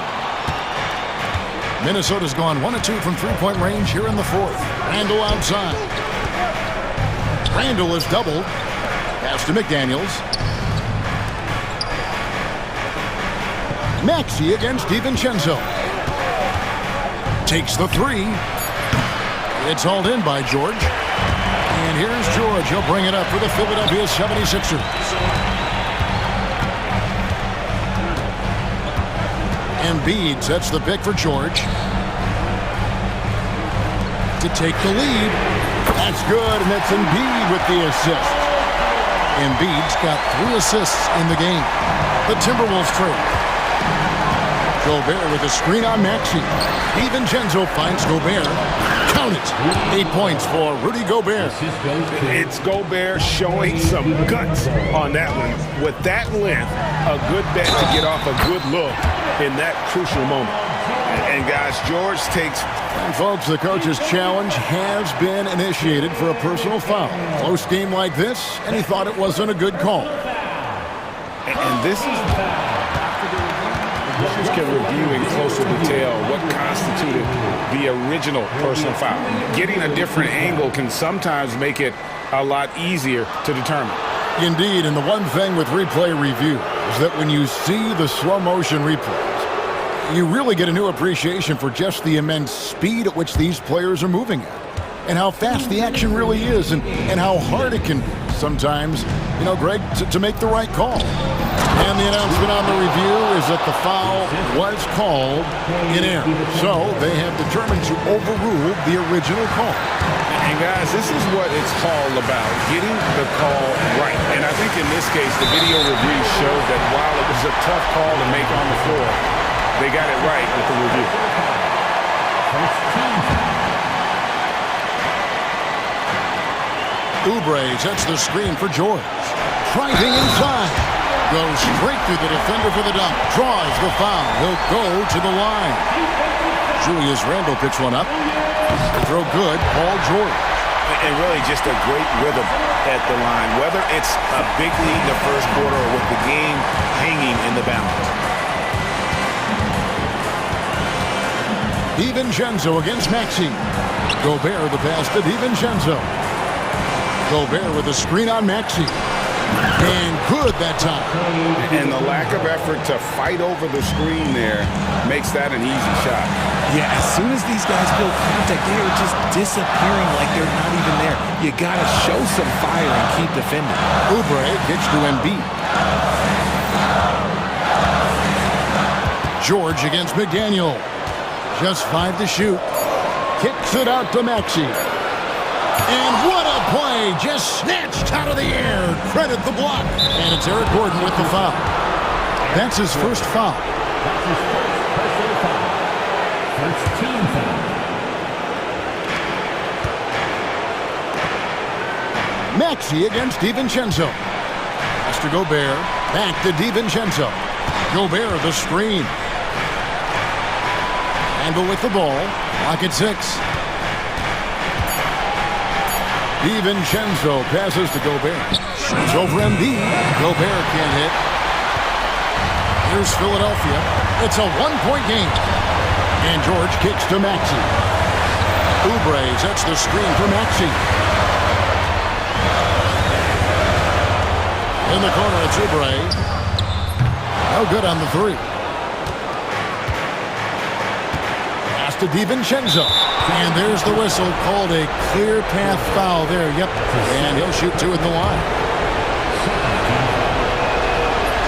Minnesota's gone 1 of 2 from three-point range here in the fourth. Randle outside. Randle is doubled. Pass to McDaniels. Maxey against DiVincenzo. Takes the 3. It's hauled in by George. And here's George. He'll bring it up for the Philadelphia 76ers. Embiid sets the pick for George. To take the lead. That's good, and that's Embiid with the assist. Embiid's got 3 assists in the game. The Timberwolves trail. Gobert with a screen on Maxey. DiVincenzo finds Gobert. Count it. 8 points for Rudy Gobert. It's Gobert showing some guts on that one. With that length, a good bet to get off a good look in that crucial moment. And guys, George takes... And folks, the coach's challenge has been initiated for a personal foul. Close game like this, and he thought it wasn't a good call. And this is officials can review in closer detail what constituted the original personal foul. Getting a different angle can sometimes make it a lot easier to determine. Indeed, and the one thing with replay review is that when you see the slow motion replays, you really get a new appreciation for just the immense speed at which these players are moving at, and how fast the action really is, and how hard it can be sometimes, Greg, to make the right call. And the announcement on the review is that the foul was called in error. So they have determined to overrule the original call. And guys, this is what it's all about, getting the call right. And I think in this case, the video review showed that while it was a tough call to make on the floor, they got it right with the review. Oubre sets the screen for George. Driving inside. Goes straight through the defender for the dunk. Draws the foul. He'll go to the line. Julius Randle picks one up. The throw good. Paul George. And really just a great rhythm at the line. Whether it's a big lead in the first quarter or with the game hanging in the balance. DiVincenzo against Maxey. Gobert the pass to DiVincenzo. Gobert with a screen on Maxey. And good that time. And the lack of effort to fight over the screen there makes that an easy shot. Yeah, as soon as these guys feel contact, they are just disappearing like they're not even there. You got to show some fire and keep defending. Oubre gets to Embiid. George against McDaniel. Just 5 to shoot. Kicks it out to Maxey. And what a play! Just snatched out of the air. Credit the block. And it's Eric Gordon with the foul. That's his first foul. That's his first personal foul. First team foul. Maxey against DiVincenzo. Pass to Gobert. Back to DiVincenzo. Gobert the screen. Angle with the ball. Lock at 6. DiVincenzo passes to Gobert. Shoots over Embiid. Gobert can't hit. Here's Philadelphia. It's a one-point game. And George kicks to Maxey. Oubre sets the screen for Maxey. In the corner, it's Oubre. No good on the three. Pass to DiVincenzo. And there's the whistle, called a clear path foul there. Yep, and he'll shoot 2 at the line.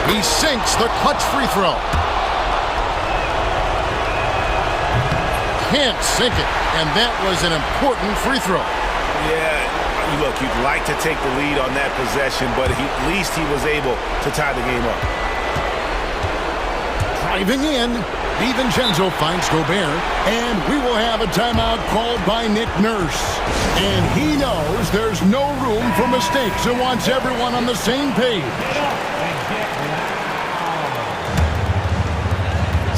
He sinks the clutch free throw. Can't sink it, and that was an important free throw. Yeah, look, you'd like to take the lead on that possession, but at least he was able to tie the game up. Driving in. DiVincenzo finds Gobert, and we will have a timeout called by Nick Nurse. And he knows there's no room for mistakes and wants everyone on the same page.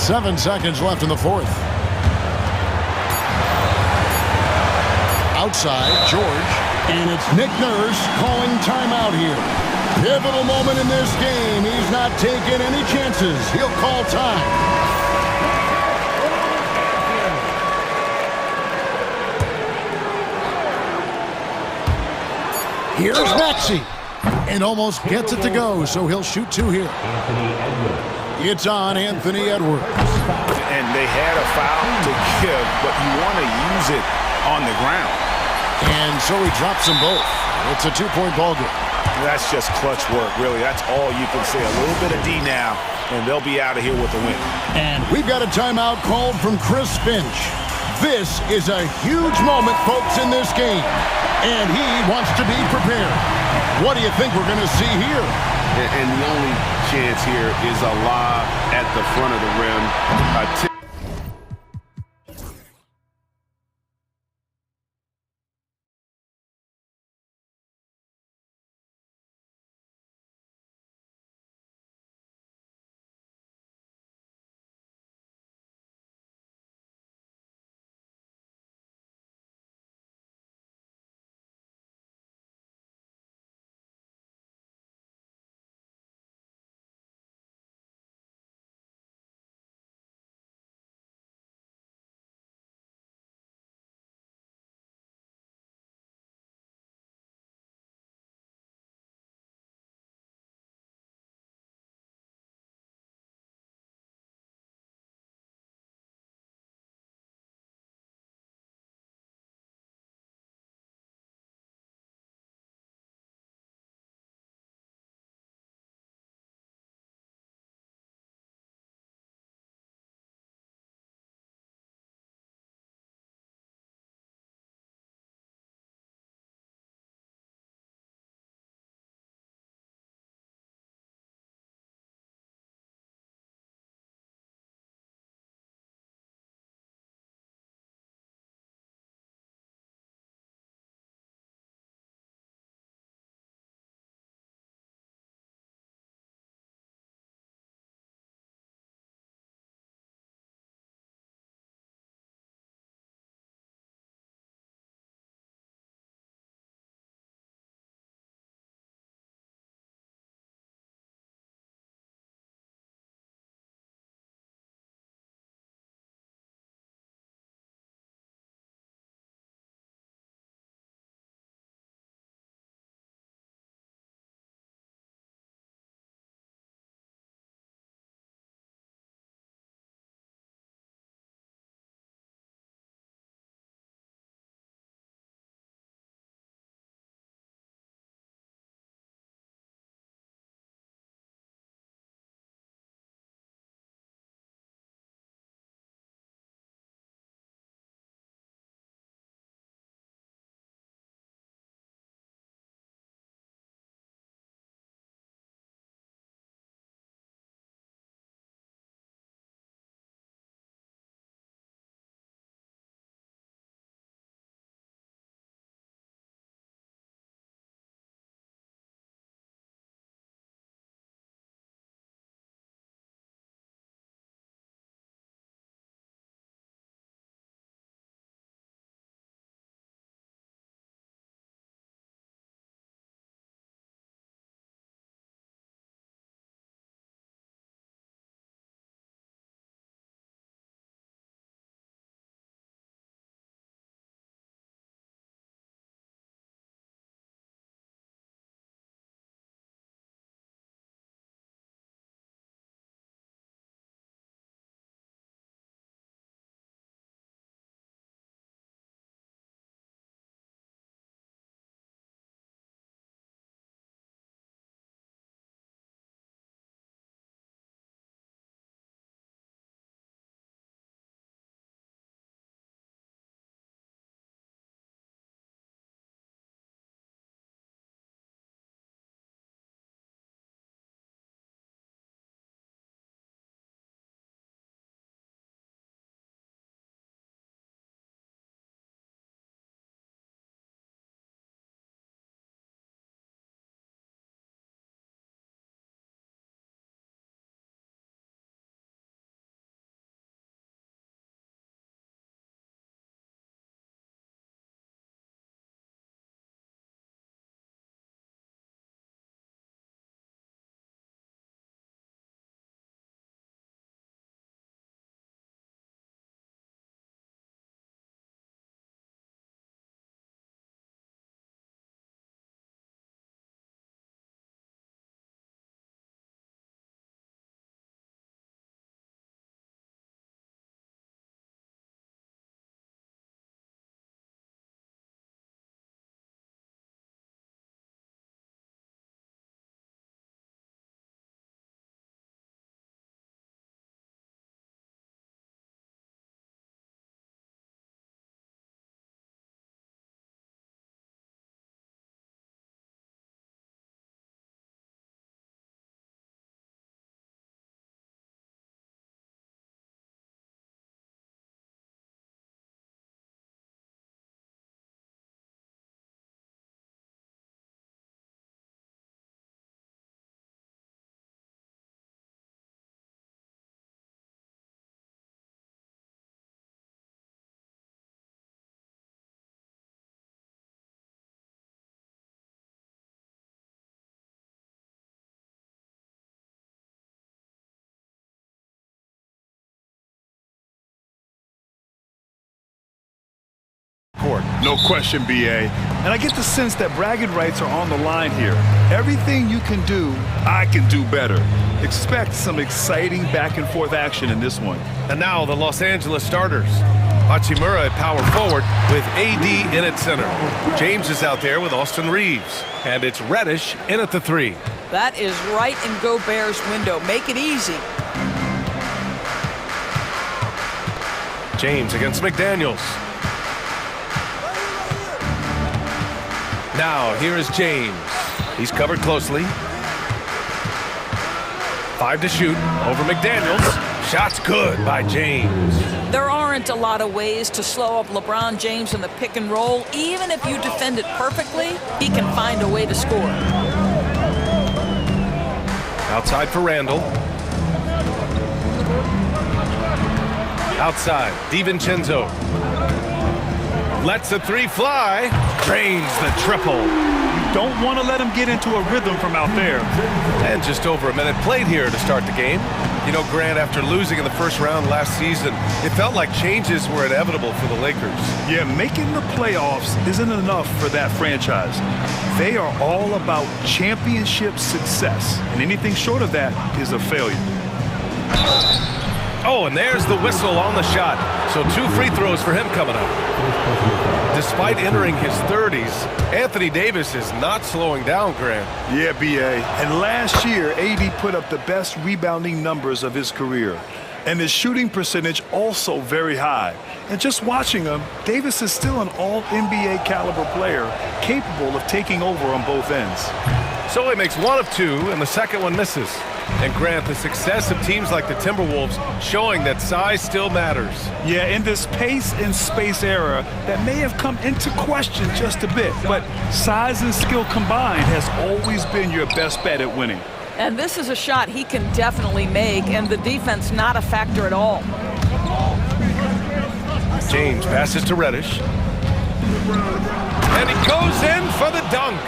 7 seconds left in the fourth. Outside, George, and it's Nick Nurse calling timeout here. Pivotal moment in this game. He's not taking any chances. He'll call time. Here's Maxey, and almost gets it to go, so he'll shoot 2 here. It's on Anthony Edwards. And they had a foul to give, but you want to use it on the ground. And so he drops them both. It's a 2-point ball game. That's just clutch work, really. That's all you can say. A little bit of D now, and they'll be out of here with a win. And we've got a timeout called from Chris Finch. This is a huge moment, folks, in this game. And he wants to be prepared. What do you think we're going to see here? And the only chance here is a lob at the front of the rim. court. No question, B.A. And I get the sense that bragging rights are on the line here. Everything you can do, I can do better. Expect some exciting back-and-forth action in this one. And now the Los Angeles starters. Hachimura at power forward with AD in at center. James is out there with Austin Reeves. And it's Reddish in at the 3. That is right in Gobert's window. Make it easy. James against McDaniels. Now here is James. He's covered closely. 5 to shoot over McDaniels. Shot's good by James. There aren't a lot of ways to slow up LeBron James in the pick and roll. Even if you defend it perfectly, he can find a way to score. Outside for Randall. Outside, DiVincenzo. Lets the 3 fly. Drains the triple. You don't want to let him get into a rhythm from out there. And just over a minute played here to start the game. You know, Grant, after losing in the first round last season, it felt like changes were inevitable for the Lakers. Yeah, making the playoffs isn't enough for that franchise. They are all about championship success, and anything short of that is a failure. Oh, and there's the whistle on the shot. So 2 free throws for him coming up. Despite entering his 30s, Anthony Davis is not slowing down, Grant. Yeah, B.A. And last year, AD put up the best rebounding numbers of his career. And his shooting percentage also very high. And just watching him, Davis is still an all-NBA caliber player, capable of taking over on both ends. So he makes 1 of 2, and the second one misses. And Grant, the success of teams like the Timberwolves showing that size still matters. Yeah, in this pace and space era, that may have come into question just a bit, but size and skill combined has always been your best bet at winning. And this is a shot he can definitely make, and the defense not a factor at all. James passes to Reddish. And he goes in for the dunk.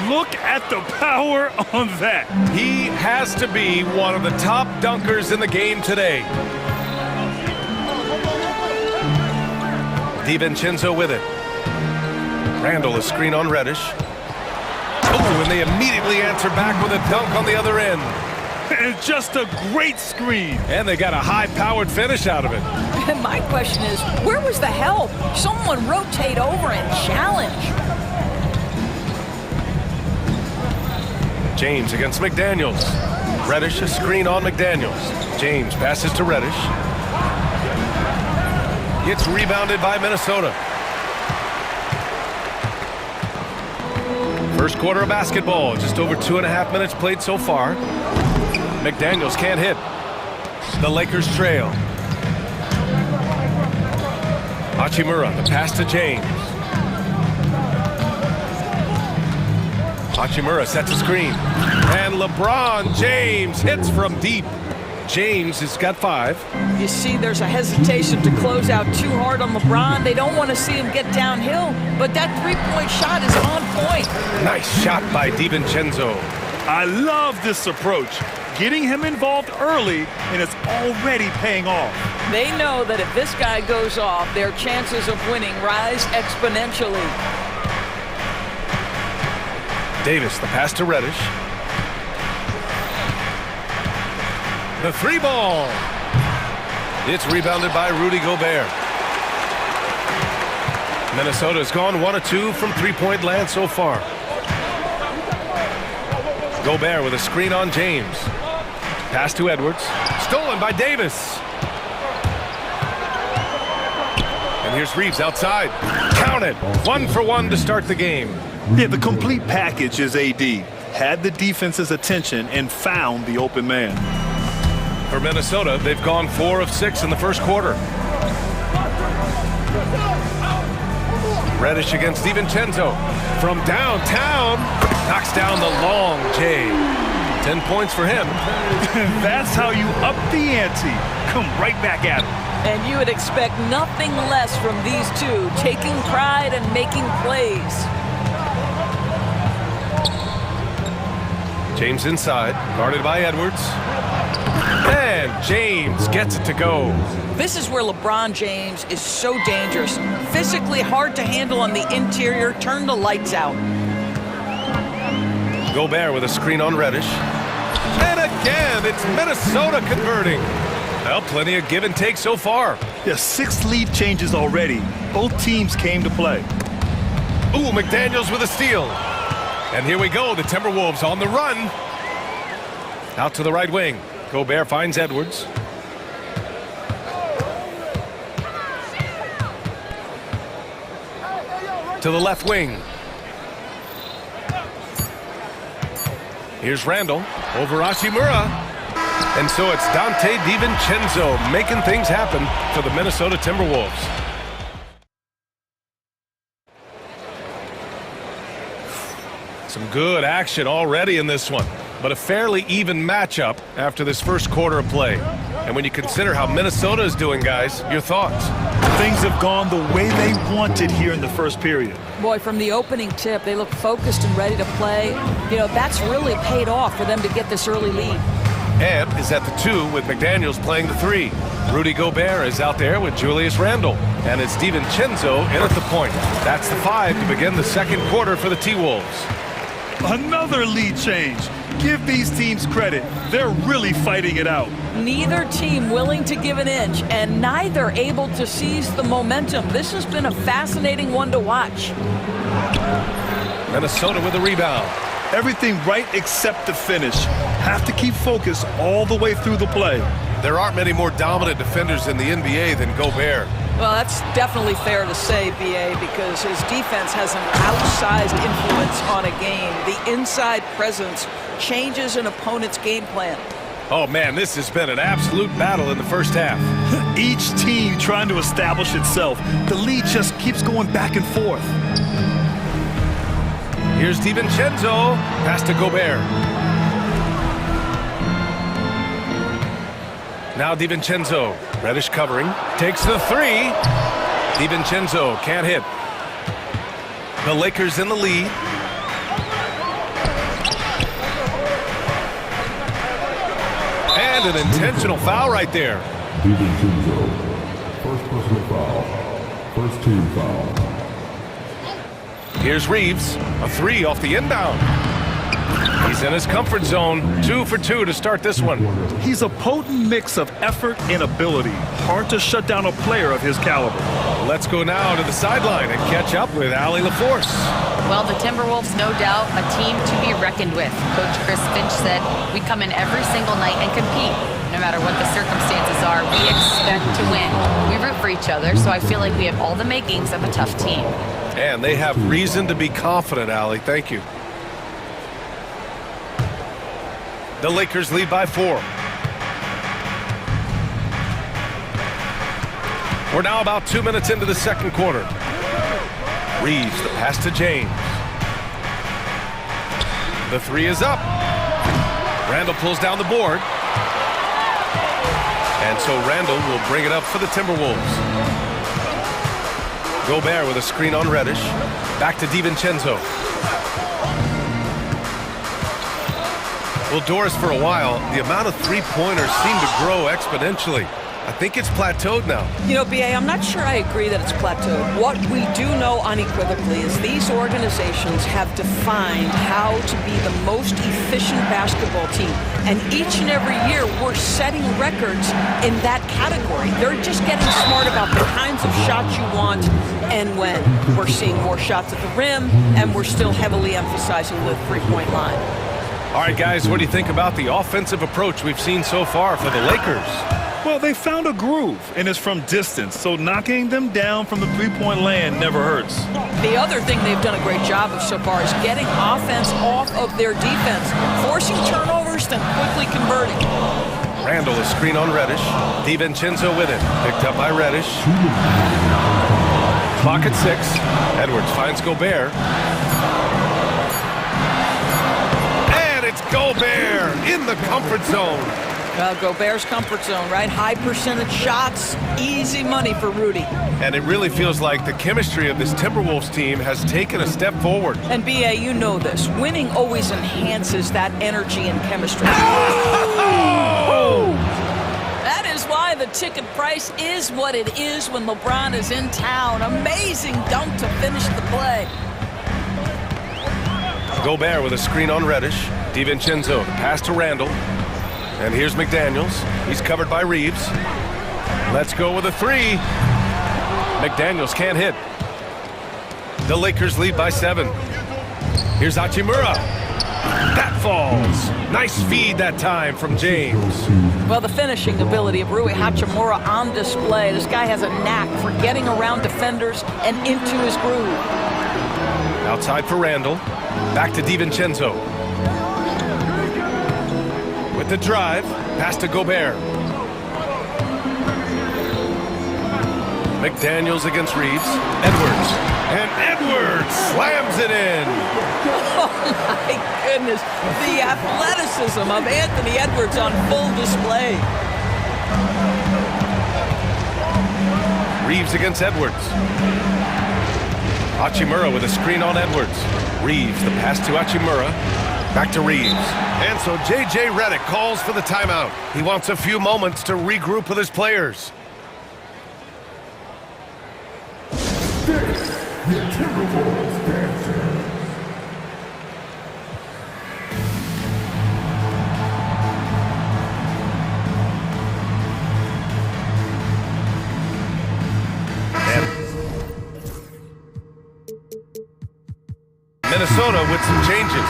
Look at the power on that. He has to be one of the top dunkers in the game today. DiVincenzo with it. Randall, a screen on Reddish. Oh, and they immediately answer back with a dunk on the other end. And just a great screen. And they got a high-powered finish out of it. And my question is, where was the help? Someone rotate over and challenge. James against McDaniels. Reddish, a screen on McDaniels. James passes to Reddish. Gets rebounded by Minnesota. First quarter of basketball, just over 2.5 minutes played so far. McDaniels can't hit. The Lakers trail. Hachimura, the pass to James. Hachimura sets a screen. And LeBron James hits from deep. James has got 5. You see there's a hesitation to close out too hard on LeBron. They don't want to see him get downhill, but that three-point shot is on point. Nice shot by DiVincenzo. I love this approach. Getting him involved early, and it's already paying off. They know that if this guy goes off, their chances of winning rise exponentially. Davis, the pass to Reddish. The 3 ball. It's rebounded by Rudy Gobert. Minnesota's gone 1 of 2 from three-point land so far. Gobert with a screen on James. Pass to Edwards. Stolen by Davis. And here's Reeves outside. Count it. 1 for 1 to start the game. Yeah, the complete package is AD. Had the defense's attention and found the open man. For Minnesota, they've gone 4 of 6 in the first quarter. Reddish against DiVincenzo. From downtown, knocks down the long J. 10 points for him. That's how you up the ante. Come right back at him. And you would expect nothing less from these two, taking pride and making plays. James inside, guarded by Edwards. And And James gets it to go. This is where LeBron James is so dangerous. Physically hard to handle on the interior. Turn the lights out. Gobert with a screen on Reddish. And again, it's Minnesota converting. Well, plenty of give and take so far. Yeah, 6 lead changes already. Both teams came to play. Ooh, McDaniels with a steal. And here we go, the Timberwolves on the run. Out to the right wing. Gobert finds Edwards. To the left wing. Here's Randall over Hachimura. And so it's Dante DiVincenzo making things happen for the Minnesota Timberwolves. Some good action already in this one, but a fairly even matchup after this first quarter of play. And when you consider how Minnesota is doing, guys, your thoughts? Things have gone the way they wanted here in the first period. Boy, from the opening tip, they look focused and ready to play. You know, that's really paid off for them to get this early lead. Ebb is at the 2 with McDaniels playing the 3. Rudy Gobert is out there with Julius Randle. And it's DiVincenzo in at the point. That's the 5 to begin the second quarter for the T-Wolves. Another lead change. Give these teams credit. They're really fighting it out. Neither team willing to give an inch, and neither able to seize the momentum. This has been a fascinating one to watch. Minnesota with a rebound. Everything right except the finish. Have to keep focus all the way through the play. There aren't many more dominant defenders in the NBA than Gobert. Well, that's definitely fair to say, B.A., because his defense has an outsized influence on a game. The inside presence changes an opponent's game plan. Oh, man, this has been an absolute battle in the first half. Each team trying to establish itself. The lead just keeps going back and forth. Here's DiVincenzo. Pass to Gobert. Now DiVincenzo. Reddish covering. Takes the 3. DiVincenzo can't hit. The Lakers in the lead. And an intentional foul right there. DiVincenzo. First personal foul. First team foul. Here's Reeves, a 3 off the inbound. He's in his comfort zone, 2 for 2 to start this one. He's a potent mix of effort and ability. Hard to shut down a player of his caliber. Let's go now to the sideline and catch up with Allie LaForce. Well, the Timberwolves, no doubt, a team to be reckoned with. Coach Chris Finch said, we come in every single night and compete. No matter what the circumstances are, we expect to win. We root for each other, so I feel like we have all the makings of a tough team. And they have reason to be confident, Allie. Thank you. The Lakers lead by 4. We're now about 2 minutes into the second quarter. Reeves, the pass to James. The 3 is up. Randall pulls down the board. And so Randall will bring it up for the Timberwolves. Gobert with a screen on Reddish. Back to DiVincenzo. Well, Doris, for a while, the amount of three-pointers seemed to grow exponentially. I think it's plateaued now. You know, B.A., I'm not sure I agree that it's plateaued. What we do know unequivocally is these organizations have defined how to be the most efficient basketball team. And each and every year, we're setting records in that category. They're just getting smart about the kinds of shots you want and when. We're seeing more shots at the rim, and we're still heavily emphasizing the three-point line. All right, guys, what do you think about the offensive approach we've seen so far for the Lakers? Well, they found a groove, and it's from distance, so knocking them down from the three-point land never hurts. The other thing they've done a great job of so far is getting offense off of their defense, forcing turnovers, then quickly converting. Randall, a screen on Reddish. DiVincenzo with it. Picked up by Reddish. Clock at 6. Edwards finds Gobert. And it's Gobert in the comfort zone. Gobert's comfort zone, right? High percentage shots, easy money for Rudy. And it really feels like the chemistry of this Timberwolves team has taken a step forward. And B.A., you know this. Winning always enhances that energy and chemistry. Oh! why the ticket price is what it is when LeBron is in town. Amazing dunk to finish the play. Gobert with a screen on Reddish. DiVincenzo, pass to Randall. And here's McDaniels. He's covered by Reeves. Let's go with a three. McDaniels can't hit. The Lakers lead by 7. Here's Hachimura. That falls. Nice feed that time from James. Well, the finishing ability of Rui Hachimura on display. This guy has a knack for getting around defenders and into his groove. Outside for Randall. Back to DiVincenzo. With the drive, pass to Gobert. McDaniels against Reeves. Edwards. And Edwards slams it in. Oh, my goodness. The athleticism of Anthony Edwards on full display. Reeves against Edwards. Hachimura with a screen on Edwards. Reeves, the pass to Hachimura. Back to Reeves. And so J.J. Redick calls for the timeout. He wants a few moments to regroup with his players. Minnesota with some changes.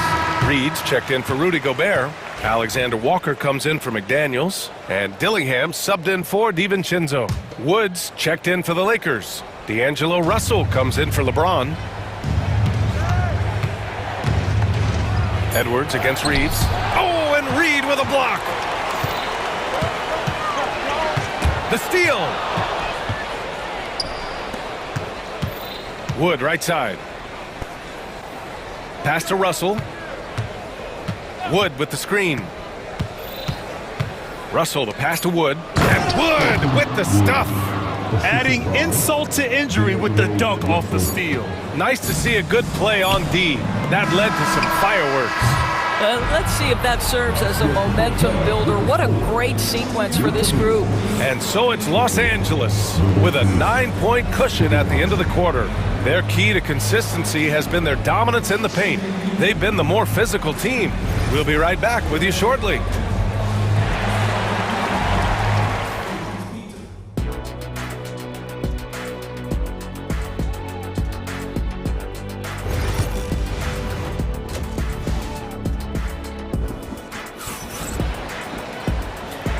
Reeds checked in for Rudy Gobert. Alexander Walker comes in for McDaniels. And Dillingham subbed in for DiVincenzo. Woods checked in for the Lakers. D'Angelo Russell comes in for LeBron. Edwards against Reeves. Oh, and Reed with a block. The steal. Wood right side. Pass to Russell. Wood with the screen. Russell, the pass to Wood. And Wood with the stuff. Adding insult to injury with the dunk off the steal. Nice to see a good play on D. That led to some fireworks. Let's see if that serves as a momentum builder. What a great sequence for this group. And so it's Los Angeles with a 9-point cushion at the end of the quarter. Their key to consistency has been their dominance in the paint. They've been the more physical team. We'll be right back with you shortly.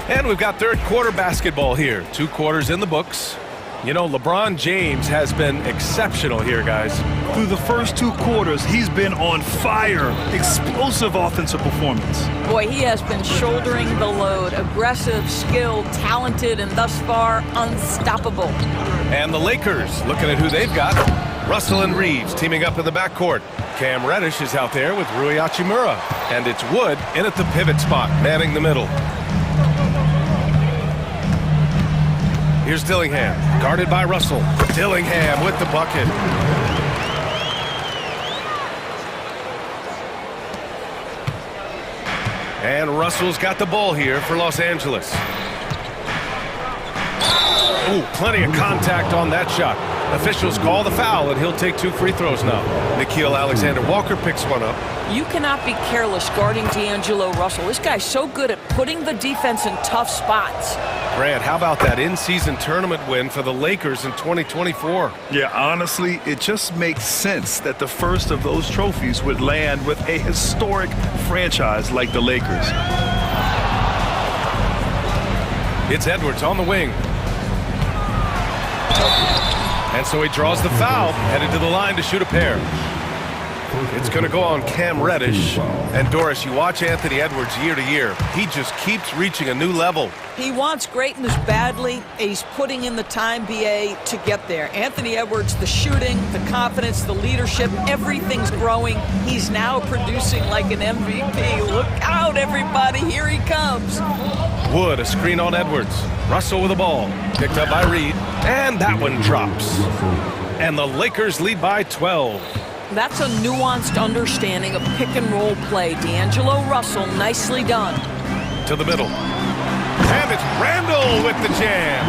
And we've got third quarter basketball here. 2 quarters in the books. You know, LeBron James has been exceptional here, guys. Through the first 2 quarters, he's been on fire. Explosive offensive performance. Boy, he has been shouldering the load. Aggressive, skilled, talented, and thus far, unstoppable. And the Lakers, looking at who they've got. Russell and Reeves teaming up in the backcourt. Cam Reddish is out there with Rui Hachimura. And it's Wood in at the pivot spot, manning the middle. Here's Dillingham, guarded by Russell. Dillingham with the bucket. And Russell's got the ball here for Los Angeles. Ooh, plenty of contact on that shot. Officials call the foul, and he'll take 2 free throws now. Nickeil Alexander-Walker picks one up. You cannot be careless guarding D'Angelo Russell. This guy's so good at putting the defense in tough spots. Grant, how about that in-season tournament win for the Lakers in 2024? Yeah, honestly, it just makes sense that the first of those trophies would land with a historic franchise like the Lakers. It's Edwards on the wing. And so he draws the foul, headed to the line to shoot a pair. It's going to go on Cam Reddish. And Doris, you watch Anthony Edwards year to year. He just keeps reaching a new level. He wants greatness badly. He's putting in the time, BA, to get there. Anthony Edwards, the shooting, the confidence, the leadership, everything's growing. He's now producing like an MVP. Look out, everybody. Here he comes. Wood, a screen on Edwards. Russell with the ball. Picked up by Reed. And that one drops. And the Lakers lead by 12. That's a nuanced understanding of pick and roll play. D'Angelo Russell, nicely done. To the middle. And it's Randall with the jam.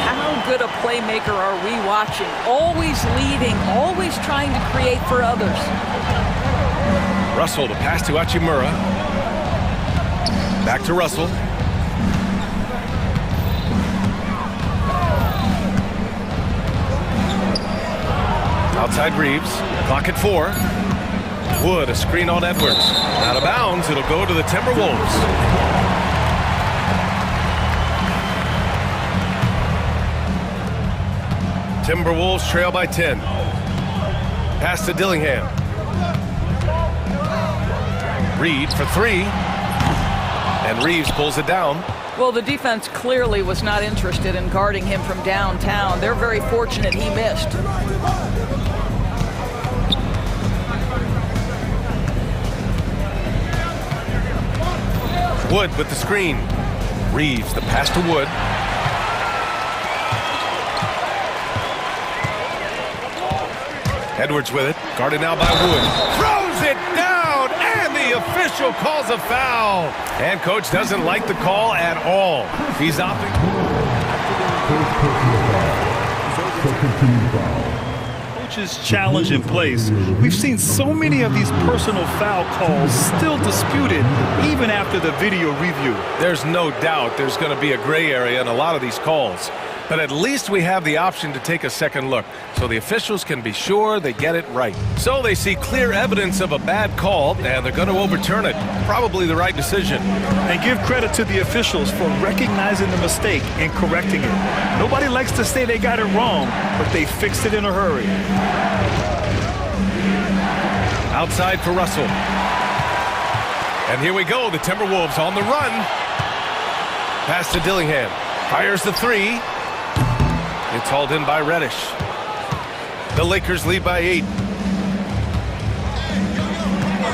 How good a playmaker are we watching? Always leading, always trying to create for others. Russell to pass to Hachimura. Back to Russell. Outside Reeves. Clock at 4. Wood, a screen on Edwards. Out of bounds, it'll go to the Timberwolves. Timberwolves trail by 10. Pass to Dillingham. Reed for 3. And Reeves pulls it down. Well, the defense clearly was not interested in guarding him from downtown. They're very fortunate he missed. Wood with the screen. Reeves, the pass to Wood. Edwards with it. Guarded now by Wood. Throws it down, and the official calls a foul. And coach doesn't like the call at all. He's opting. Coach's challenge in place. We've seen so many of these personal foul calls still disputed even after the video review. There's no doubt there's going to be a gray area in a lot of these calls. But at least we have the option to take a second look, so the officials can be sure they get it right. So they see clear evidence of a bad call, and they're going to overturn it. Probably the right decision. And give credit to the officials for recognizing the mistake and correcting it. Nobody likes to say they got it wrong, but they fixed it in a hurry. Outside for Russell. And here we go, the Timberwolves on the run. Pass to Dillingham. Fires the 3. It's hauled in by Reddish. The Lakers lead by 8.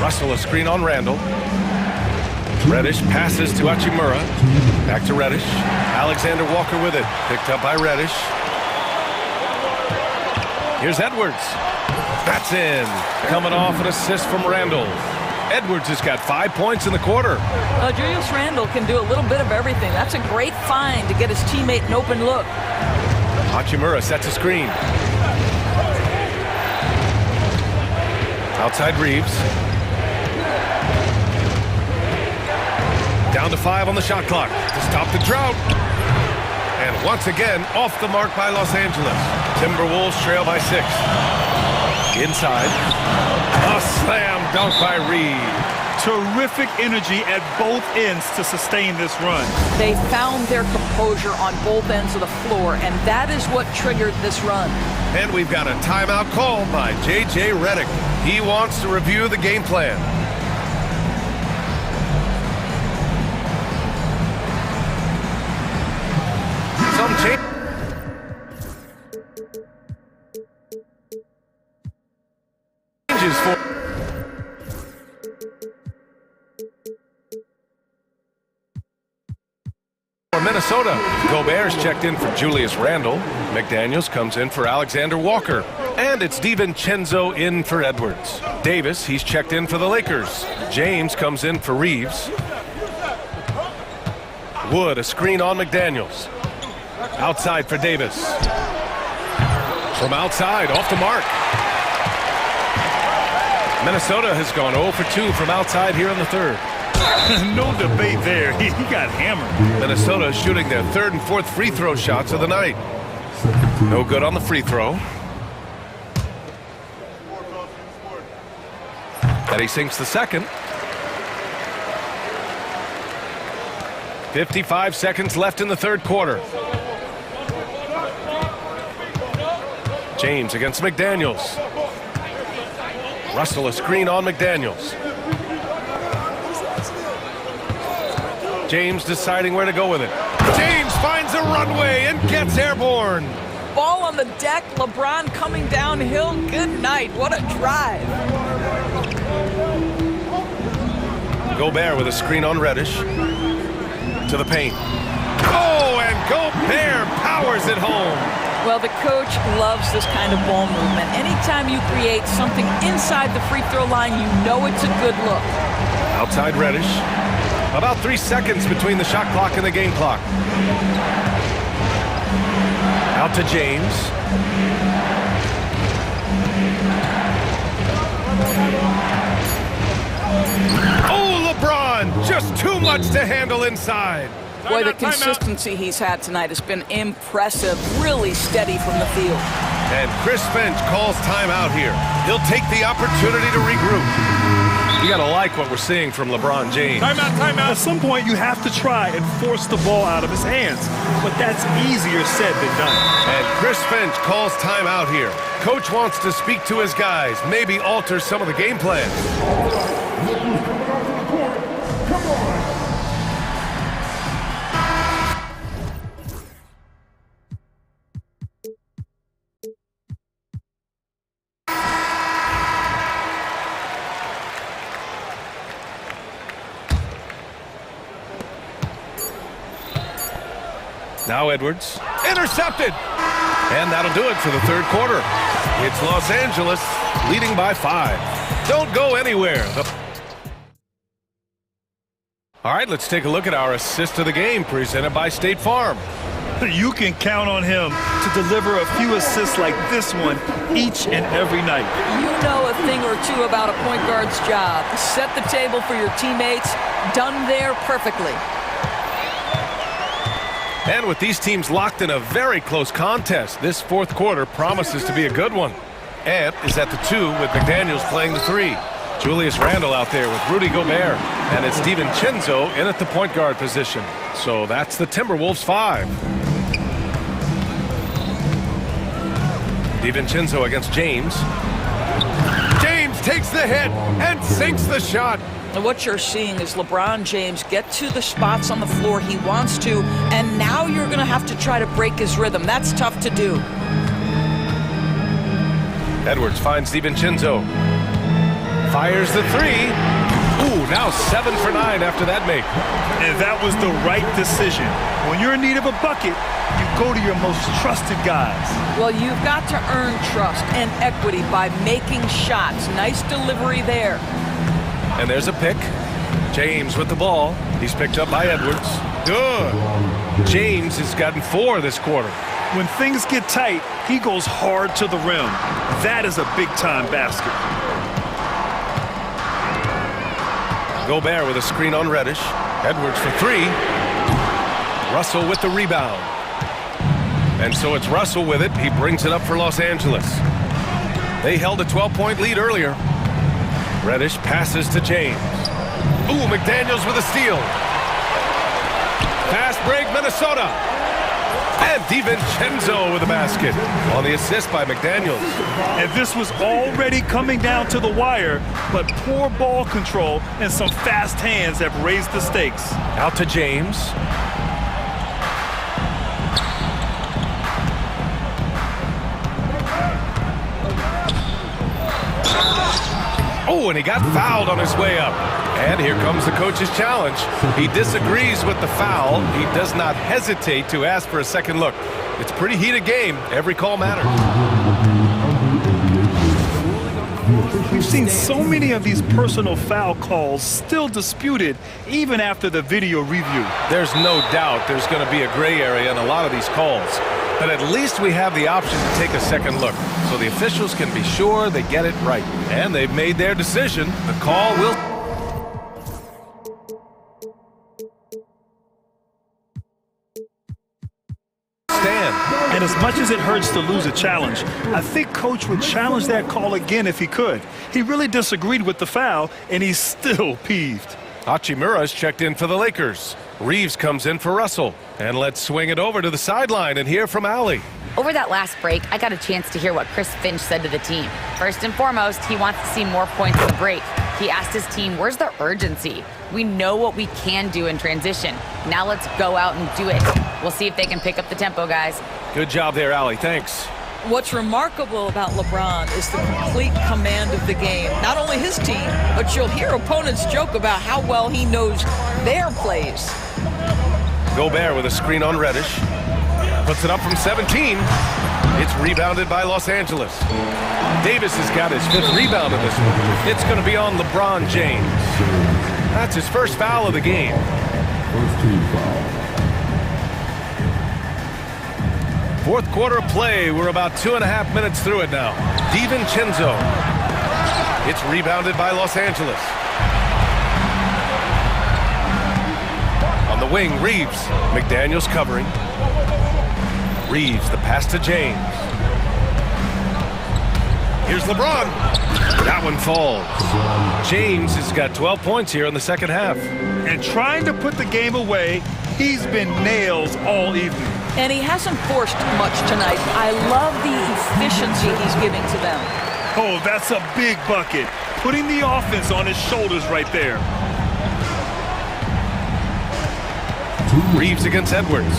Russell a screen on Randall. Reddish passes to Hachimura. Back to Reddish. Alexander Walker with it. Picked up by Reddish. Here's Edwards. That's in. Coming off an assist from Randall. Edwards has got 5 points in the quarter. Julius Randall can do a little bit of everything. That's a great find to get his teammate an open look. Hachimura sets a screen. Outside Reeves. Down to 5 on the shot clock to stop the drought. And once again, off the mark by Los Angeles. Timberwolves trail by 6. Inside. A slam dunk by Reed. Terrific energy at both ends to sustain this run. They found their composure on both ends of the floor, and that is what triggered this run. And we've got a timeout called by J.J. Redick. He wants to review the game plan. Some changes for Minnesota. Gobert's checked in for Julius Randle. McDaniels comes in for Alexander Walker. And it's DiVincenzo in for Edwards. Davis, he's checked in for the Lakers. James comes in for Reeves. Wood, a screen on McDaniels. Outside for Davis. From outside, off the mark. Minnesota has gone 0 for 2 from outside here in the third. No debate there. He got hammered. Minnesota shooting their 3rd and 4th free throw shots of the night. No good on the free throw. Eddie sinks the second. 55 seconds left in the third quarter. James against McDaniels. Russell a screen on McDaniels. James deciding where to go with it. James finds a runway and gets airborne. Ball on the deck, LeBron coming downhill. Good night. What a drive. Gobert with a screen on Reddish. To the paint. Oh, and Gobert powers it home. Well, the coach loves this kind of ball movement. Anytime you create something inside the free throw line, you know it's a good look. Outside Reddish. About 3 seconds between the shot clock and the game clock. Out to James. Oh, LeBron! Just too much to handle inside. Boy, the consistency he's had tonight has been impressive. Really steady from the field. And Chris Finch calls timeout here. He'll take the opportunity to regroup. You gotta like what we're seeing from LeBron James. Timeout, timeout. At some point, you have to try and force the ball out of his hands. But that's easier said than done. And Chris Finch calls timeout here. Coach wants to speak to his guys, maybe alter some of the game plan. Now Edwards. Intercepted! And that'll do it for the third quarter. It's Los Angeles leading by 5. Don't go anywhere. All right, let's take a look at our assist of the game presented by State Farm. You can count on him to deliver a few assists like this one each and every night. You know a thing or two about a point guard's job. Set the table for your teammates. Done there perfectly. And with these teams locked in a very close contest, this fourth quarter promises to be a good one. Ant is at the 2 with McDaniels playing the 3. Julius Randle out there with Rudy Gobert. And it's DiVincenzo in at the point guard position. So that's the Timberwolves 5. DiVincenzo against James. James takes the hit and sinks the shot. And what you're seeing is LeBron James get to the spots on the floor he wants to, and now you're going to have to try to break his rhythm. That's tough to do. Edwards finds DiVincenzo. Fires the 3. Ooh, now 7 for 9 after that make. And that was the right decision. When you're in need of a bucket, you go to your most trusted guys. Well, you've got to earn trust and equity by making shots. Nice delivery there. And there's a pick. James with the ball. He's picked up by Edwards. Good. James has gotten 4 this quarter. When things get tight, he goes hard to the rim. That is a big-time basket. Gobert with a screen on Reddish. Edwards for 3. Russell with the rebound. And so it's Russell with it. He brings it up for Los Angeles. They held a 12-point lead earlier. Reddish passes to James. Ooh, McDaniels with a steal. Fast break, Minnesota. And DiVincenzo with a basket on the assist by McDaniels. And this was already coming down to the wire, but poor ball control and some fast hands have raised the stakes. Out to James. Oh, and he got fouled on his way up. And here comes the coach's challenge. He disagrees with the foul. He does not hesitate to ask for a second look. It's a pretty heated game. Every call matters. We've seen so many of these personal foul calls still disputed even after the video review. There's no doubt there's going to be a gray area in a lot of these calls. But at least we have the option to take a second look, so the officials can be sure they get it right. And they've made their decision. The call will stand. And as much as it hurts to lose a challenge, I think Coach would challenge that call again if he could. He really disagreed with the foul, and he's still peeved. Hachimura's checked in for the Lakers. Reeves comes in for Russell. And let's swing it over to the sideline and hear from Allie. Over that last break, I got a chance to hear what Chris Finch said to the team. First and foremost, he wants to see more points in the break. He asked his team, where's the urgency? We know what we can do in transition. Now let's go out and do it. We'll see if they can pick up the tempo, guys. Good job there, Allie. Thanks. What's remarkable about LeBron is the complete command of the game. Not only his team, but you'll hear opponents joke about how well he knows their plays. Gobert with a screen on Reddish. Puts it up from 17. It's rebounded by Los Angeles. Davis has got his 5th rebound in this one. It's going to be on LeBron James. That's his first foul of the game. First team foul. Fourth quarter play. We're about 2.5 minutes through it now. DiVincenzo. It's rebounded by Los Angeles. On the wing, Reeves. McDaniels covering. Reeves, the pass to James. Here's LeBron. That one falls. James has got 12 points here in the second half. And trying to put the game away, he's been nails all evening. And he hasn't forced much tonight. I love the efficiency he's giving to them. Oh, that's a big bucket. Putting the offense on his shoulders right there. Reeves against Edwards.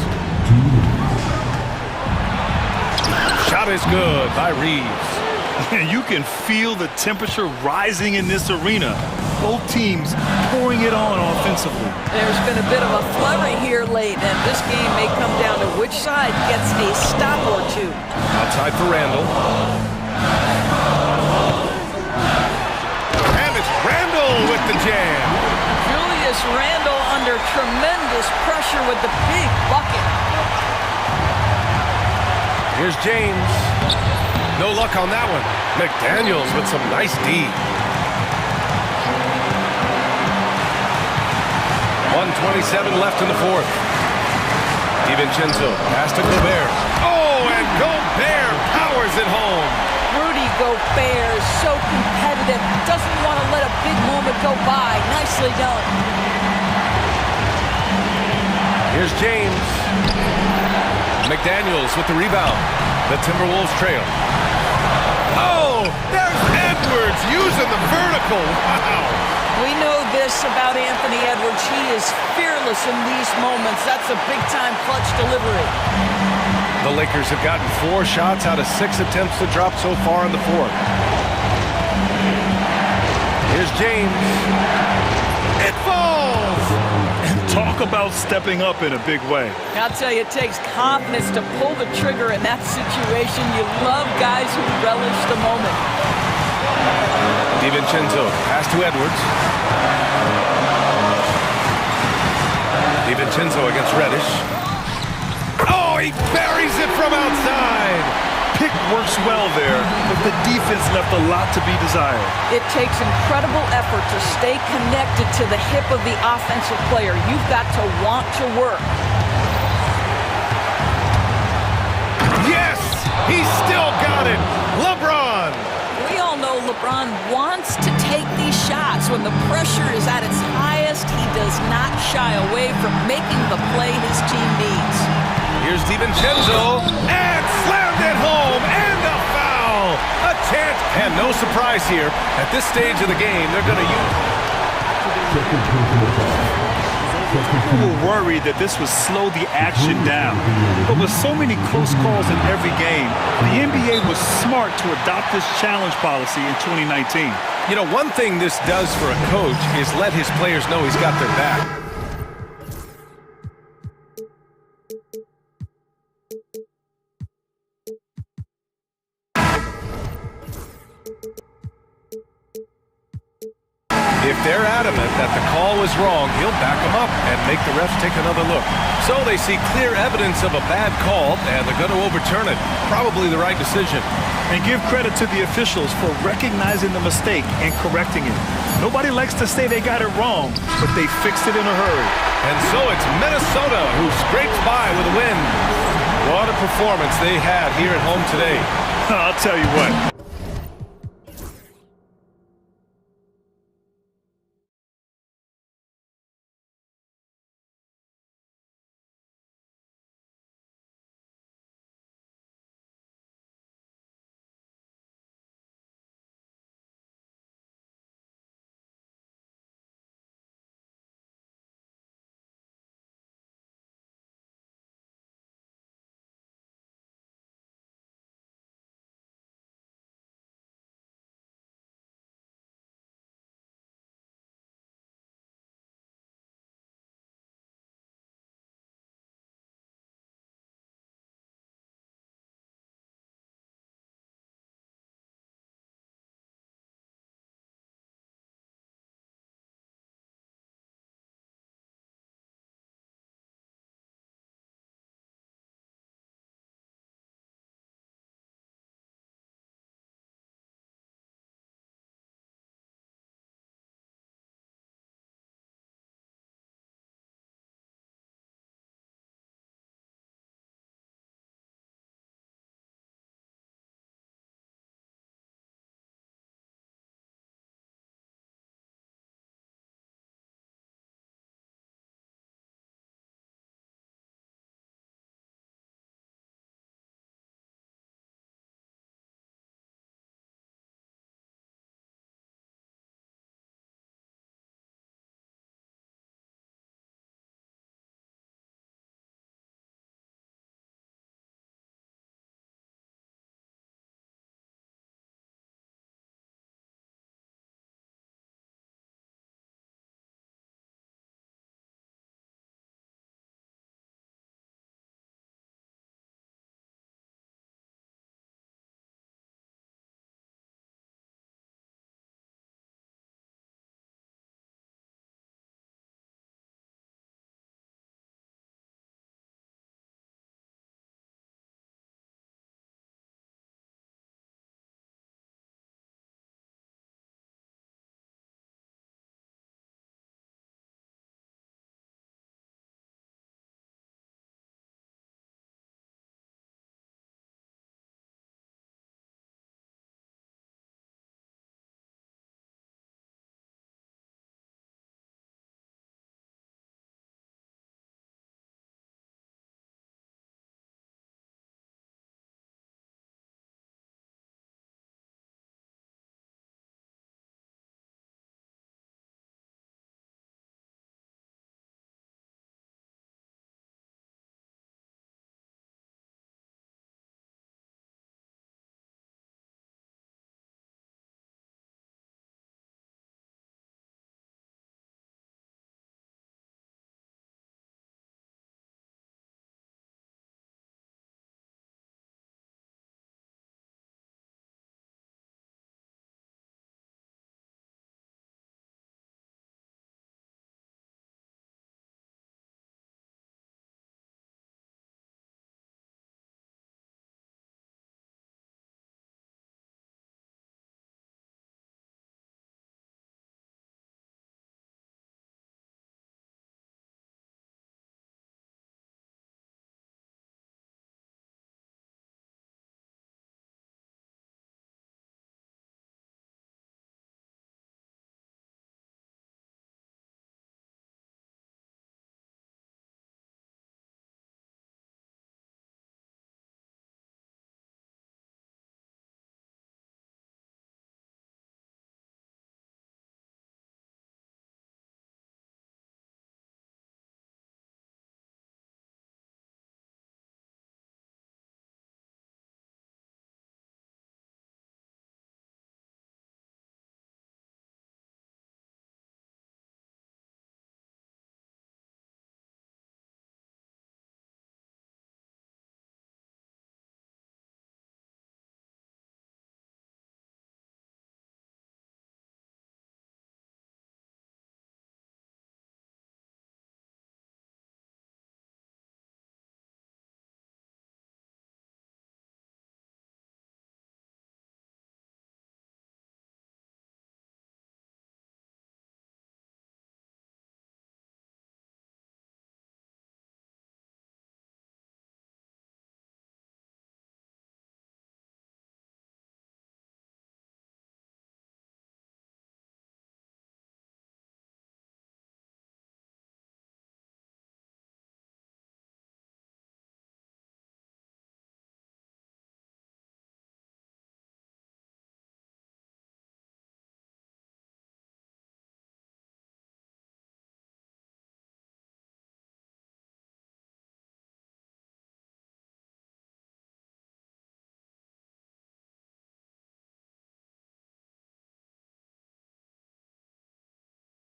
Shot is good by Reeves. And you can feel the temperature rising in this arena. Both teams pouring it on offensively. There's been a bit of a flurry here late, and this game may come down to which side gets a stop or two. Outside for Randall. And it's Randall with the jam. Julius Randall under tremendous pressure with the big bucket. Here's James. No luck on that one. McDaniels with some nice D. 1:27 left in the fourth. DiVincenzo pass to Gobert. Oh, and Gobert powers it home. Rudy Gobert is so competitive. Doesn't want to let a big moment go by. Nicely done. Here's James. McDaniels with the rebound. The Timberwolves trail. Oh, there's Edwards using the vertical. Wow. We know this about Anthony Edwards. He is fearless in these moments. That's a big-time clutch delivery. The Lakers have gotten 4 shots out of 6 attempts to drop so far in the fourth. Here's James. It falls! And talk about stepping up in a big way. I'll tell you, it takes confidence to pull the trigger in that situation. You love guys who relish the moment. DiVincenzo, pass to Edwards. DiVincenzo against Reddish. Oh, he buries it from outside. Pick works well there, but the defense left a lot to be desired. It takes incredible effort to stay connected to the hip of the offensive player. You've got to want to work. Yes, he still got it. LeBron. We all know LeBron wants to take these shots. When the pressure is at its highest, he does not shy away from making the play his team needs. Here's DiVincenzo, and slammed it home, and a foul. A chance, and no surprise here. At this stage of the game, they're going to use... People were worried that this would slow the action down. But with so many close calls in every game, the NBA was smart to adopt this challenge policy in 2019. You know, one thing this does for a coach is let his players know he's got their back. If they're adamant that the call was wrong, he'll back them up and make the refs take another look. So they see clear evidence of a bad call, and they're going to overturn it. Probably the right decision. And give credit to the officials for recognizing the mistake and correcting it. Nobody likes to say they got it wrong, but they fixed it in a hurry. And so it's Minnesota who scrapes by with a win. What a performance they had here at home today. I'll tell you what.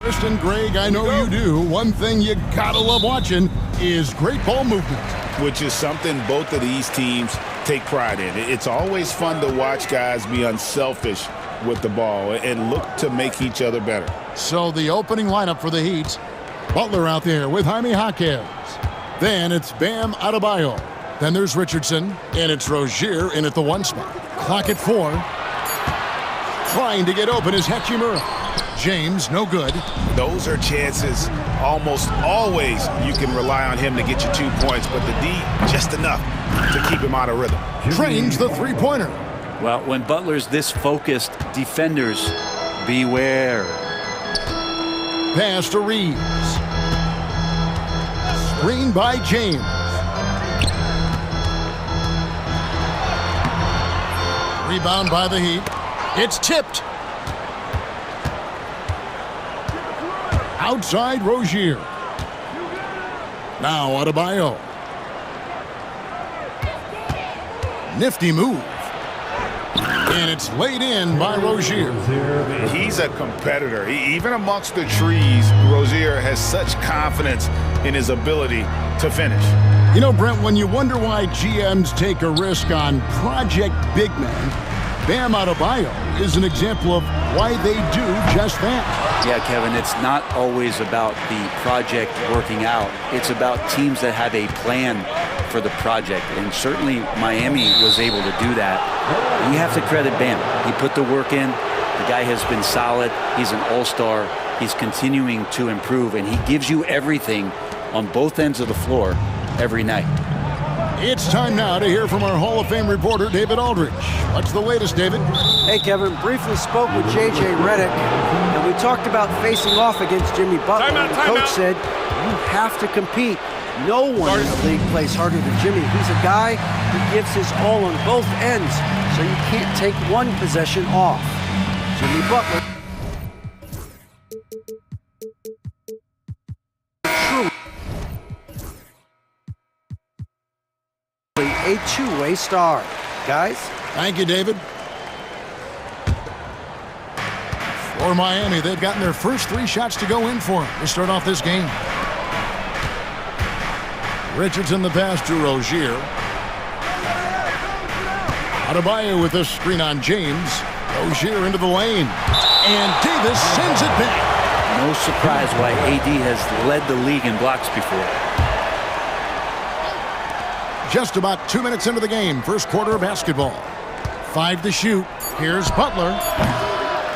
And Greg, I know you do. One thing you gotta love watching is great ball movement. Which is something both of these teams take pride in. It's always fun to watch guys be unselfish with the ball and look to make each other better. So the opening lineup for the Heat. Butler out there with Jaime Jaquez. Then it's Bam Adebayo. Then there's Richardson, and it's Rozier in at the 1 spot. Clock at 4. Trying to get open is Hachimura. James, no good. Those are chances almost always you can rely on him to get you 2 points, but the D, just enough to keep him out of rhythm. Trains the three-pointer. Well, when Butler's this focused, defenders, beware. Pass to Reeves. Screen by James. Rebound by the Heat. It's tipped. Outside Rozier. Now Adebayo. Nifty move. And it's laid in by Rozier. He's a competitor. Even amongst the trees, Rozier has such confidence in his ability to finish. You know, Brent, when you wonder why GMs take a risk on project big men, Bam Adebayo is an example of why they do just that. Yeah, Kevin, it's not always about the project working out. It's about teams that have a plan for the project, and certainly Miami was able to do that. You have to credit Bam. He put the work in. The guy has been solid. He's an all-star. He's continuing to improve, and he gives you everything on both ends of the floor every night. It's time now to hear from our Hall of Fame reporter, David Aldridge. What's the latest, David? Hey, Kevin, briefly spoke with J.J. Redick, and we talked about facing off against Jimmy Butler. Time out, the time coach out. said, you have to compete. No one in the league plays harder than Jimmy. He's a guy who gives his all on both ends, so you can't take one possession off. Jimmy Butler. A two-way star. Guys? Thank you, David. For Miami, they've gotten their first 3 shots to go in for them to start off this game. Richardson the pass to Rozier. Adebayo with this screen on James. Rozier into the lane. And Davis sends it back. No surprise why AD has led the league in blocks before. Just about 2 minutes into the game, first quarter of basketball. 5 to shoot. Here's Butler.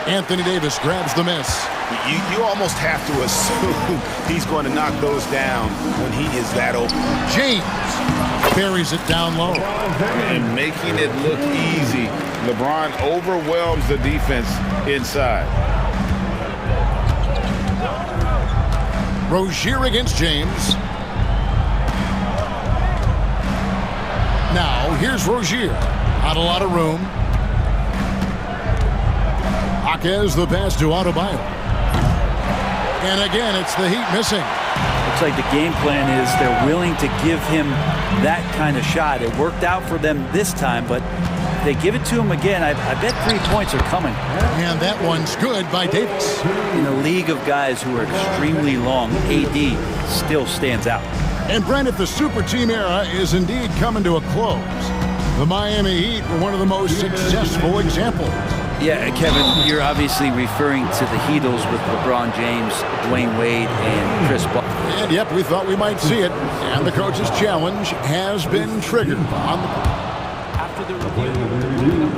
Anthony Davis grabs the miss. You almost have to assume he's going to knock those down when he is that open. James buries it down low. And making it look easy. LeBron overwhelms the defense inside. Rozier against James. Now, here's Rozier. Not a lot of room. Jaquez the pass to Adebayo. And again, it's the Heat missing. Looks like the game plan is they're willing to give him that kind of shot. It worked out for them this time, but if they give it to him again, I bet 3 points are coming. And that one's good by Davis. In a league of guys who are extremely long, AD still stands out. And Brent, if the super team era is indeed coming to a close, the Miami Heat were one of the most successful examples. Yeah, Kevin, you're obviously referring to the Heatles with LeBron James, Dwayne Wade, and Chris Paul. And yep, we thought we might see it. And the coach's challenge has been triggered on the... After the review,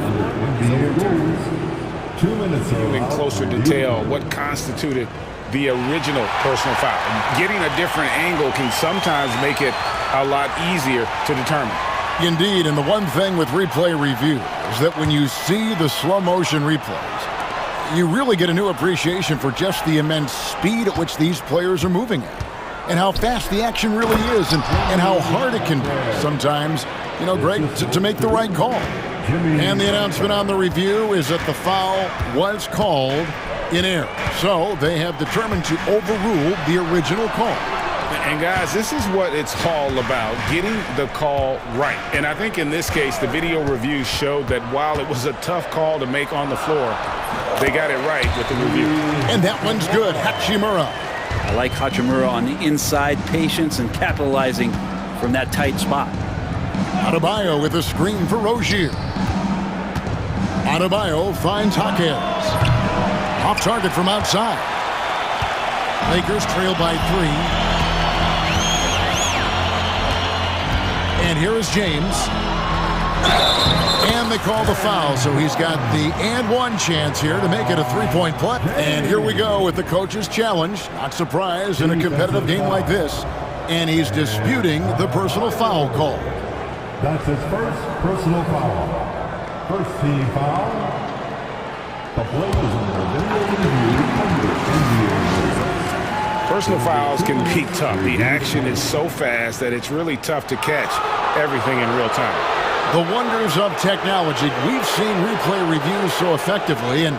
2 minutes In closer detail, what constituted the original personal foul. Getting a different angle can sometimes make it a lot easier to determine. Indeed, and the one thing with replay review is that when you see the slow motion replays, you really get a new appreciation for just the immense speed at which these players are moving at, and how fast the action really is, and how hard it can be sometimes, you know, Greg, to make the right call. And the announcement on the review is that the foul was called in error. So they have determined to overrule the original call. And guys, this is what it's all about, getting the call right. And I think in this case, the video review showed that while it was a tough call to make on the floor, They got it right with the review. And that one's good. Hachimura. I like Hachimura on the inside, patience and capitalizing from that tight spot. Adebayo with a screen for Rozier. Adebayo finds Jaquez. Off target from outside. Lakers trail by 3. And here is James. And they call the foul, so he's got the and one chance here to make it a three-point play. And here we go with the coach's challenge. Not surprised in a competitive game like this. And he's disputing the personal foul call. That's his first personal foul. First team foul. The play is under video review. Personal fouls can be tough. The action is so fast that it's really tough to catch everything in real time. The wonders of technology. We've seen replay reviews so effectively, and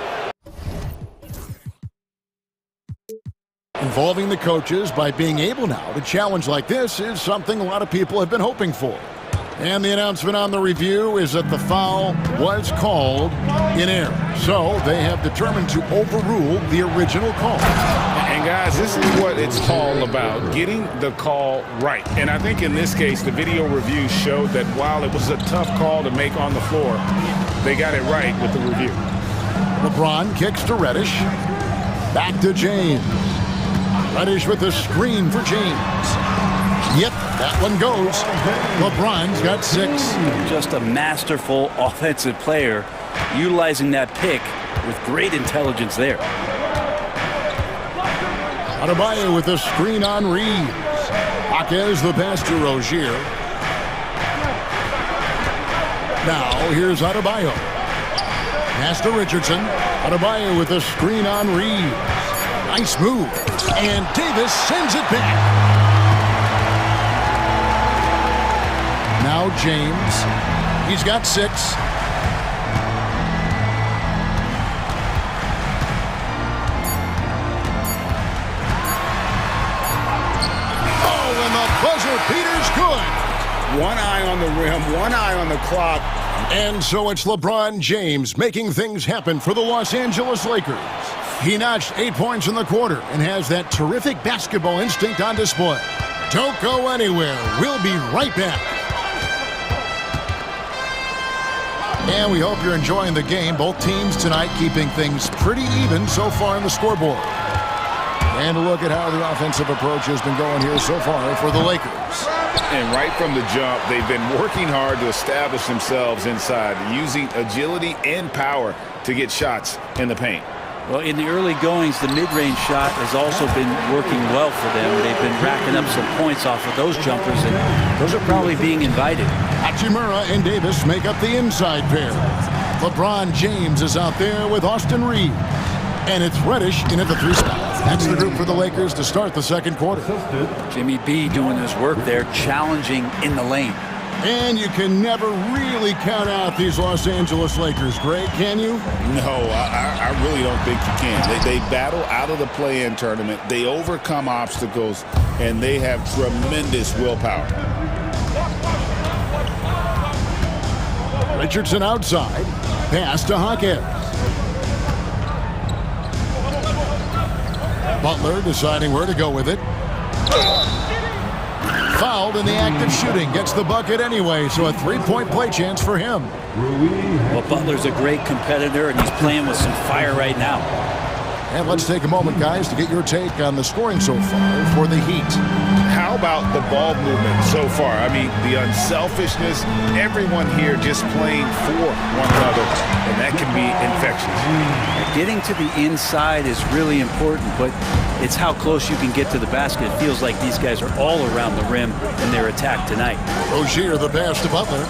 involving the coaches by being able now to challenge like this is something a lot of people have been hoping for. And the announcement on the review is that the foul was called in error. So they have determined to overrule the original call. And guys, this is what it's all about, getting the call right. And I think in this case, the video review showed that while it was a tough call to make on the floor, they got it right with the review. LeBron kicks to Reddish. Back to James. Reddish with the screen for James. Yep, that one goes. LeBron's got 6. Just a masterful offensive player, utilizing that pick with great intelligence there. Adebayo with a screen on Reeves. Jaquez the pass to Rozier. Now here's Adebayo. Pass to Richardson. Adebayo with a screen on Reeves. Nice move. And Davis sends it back. Now James. He's got 6. Oh, and the buzzer beater's good. One eye on the rim, one eye on the clock. And so it's LeBron James making things happen for the Los Angeles Lakers. He notched 8 points in the quarter and has that terrific basketball instinct on display. Don't go anywhere. We'll be right back. And we hope you're enjoying the game. Both teams tonight keeping things pretty even so far in the scoreboard. And look at how the offensive approach has been going here so far for the Lakers. And right from the jump, they've been working hard to establish themselves inside, using agility and power to get shots in the paint. Well, in the early goings, the mid-range shot has also been working well for them. They've been racking up some points off of those jumpers, and those are probably being invited. Hachimura and Davis make up the inside pair. LeBron James is out there with Austin Reeves. And it's Reddish in at the 3 spot. That's the group for the Lakers to start the second quarter. Jimmy B doing his work there, challenging in the lane. And you can never really count out these Los Angeles Lakers, Greg, can you? No, I really don't think you can. They battle out of the play-in tournament. They overcome obstacles, and they have tremendous willpower. Richardson outside. Pass to Jaquez. Butler deciding where to go with it. Fouled in the act of shooting. Gets the bucket anyway, so a 3-point play chance for him. Well, Butler's a great competitor, and he's playing with some fire right now. And let's take a moment, guys, to get your take on the scoring so far for the Heat. How about the ball movement so far? I mean, the unselfishness, everyone here just playing for one another, and that can be infectious. Getting to the inside is really important, but it's how close you can get to the basket. It feels like these guys are all around the rim in their attack tonight. Rozier the pass to Butler.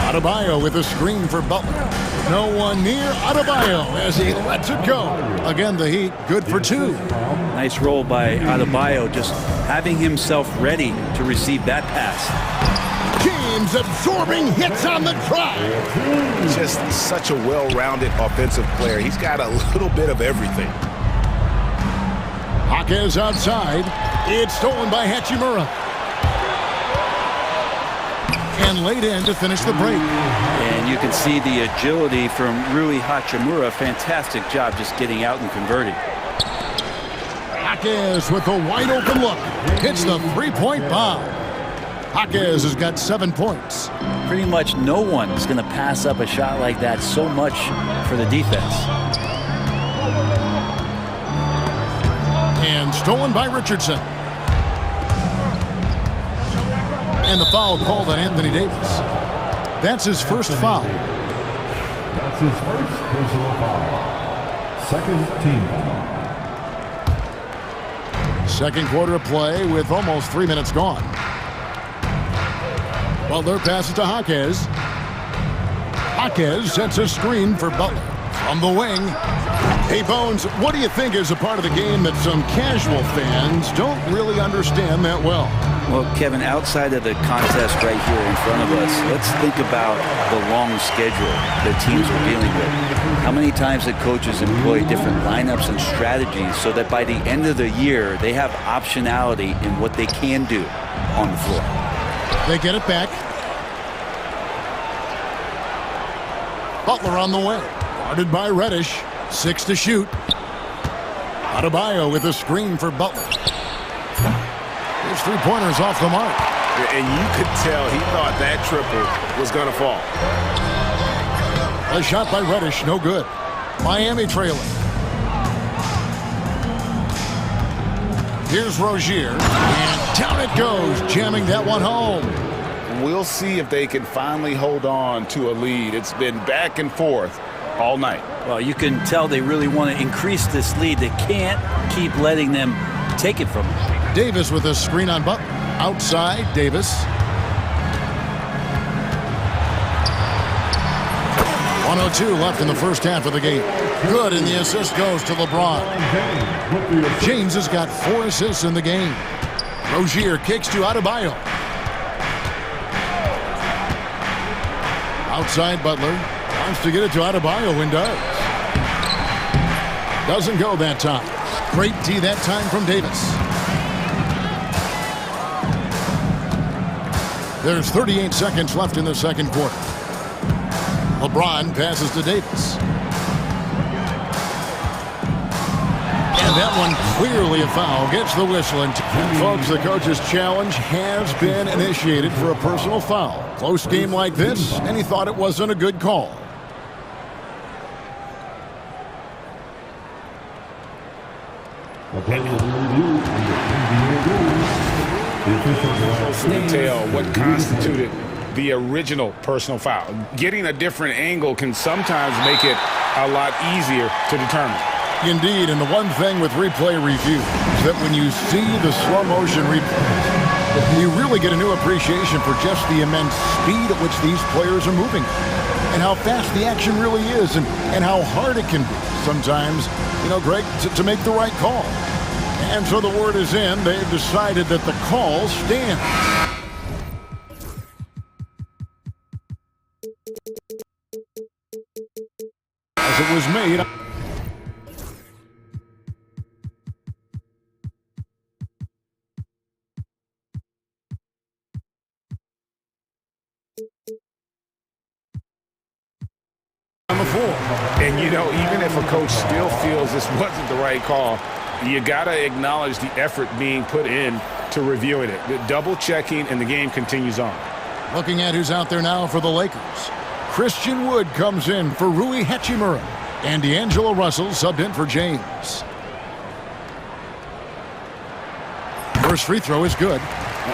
Adebayo with a screen for Butler. No one near Adebayo as he lets it go. Again, the Heat good for 2. Nice roll by Adebayo, just having himself ready to receive that pass. James absorbing hits on the drive. Just such a well-rounded offensive player. He's got a little bit of everything. Jaquez outside. It's stolen by Hachimura. and laid in to finish the break. And you can see the agility from Rui Hachimura. Fantastic job just getting out and converting. Jaquez with a wide open look. Hits the three-point bomb. Jaquez has got 7 points. Pretty much no one is going to pass up a shot like that so much for the defense. And stolen by Richardson. And the foul called on Anthony Davis. That's his first foul. That's his first personal foul. Second team foul. Second quarter of play with almost 3 minutes gone. Butler passes to Jaquez. Jaquez sets a screen for Butler from the wing. Hey, Bones, what do you think is a part of the game that some casual fans don't really understand that well? Well, Kevin, outside of the contest right here in front of us, let's think about the long schedule that teams are dealing with. How many times the coaches employ different lineups and strategies so that by the end of the year, they have optionality in what they can do on the floor. They get it back. Butler on the way. Guarded by Reddish. 6 to shoot. Adebayo with a screen for Butler. His three-pointer's off the mark. And you could tell he thought that triple was going to fall. A shot by Reddish, no good. Miami trailing. Here's Rozier, and down it goes, jamming that one home. We'll see if they can finally hold on to a lead. It's been back and forth all night. Well, you can tell they really want to increase this lead. They can't keep letting them take it from them. Davis with a screen on Butler. Outside, Davis. 1:02 left in the first half of the game. Good, and the assist goes to LeBron. James has got 4 assists in the game. Rozier kicks to Adebayo. Outside, Butler wants to get it to Adebayo and does. Doesn't go that time. Great D that time from Davis. There's 38 seconds left in the second quarter. LeBron passes to Davis. And that one clearly a foul. Gets the whistle. And folks, the coach's challenge has been initiated for a personal foul. Close game like this, and he thought it wasn't a good call. Detail what constituted the original personal foul. Getting a different angle can sometimes make it a lot easier to determine. Indeed, and the one thing with replay review is that when you see the slow motion replay, you really get a new appreciation for just the immense speed at which these players are moving and how fast the action really is and how hard it can be sometimes, you know, Greg, to make the right call. And so the word is in. They've decided that the call stands. As it was made. On the floor. And, you know, even if a coach still feels this wasn't the right call, you got to acknowledge the effort being put in to reviewing it. The double checking, and the game continues on. Looking at who's out there now for the Lakers. Christian Wood comes in for Rui Hachimura. And D'Angelo Russell subbed in for James. First free throw is good.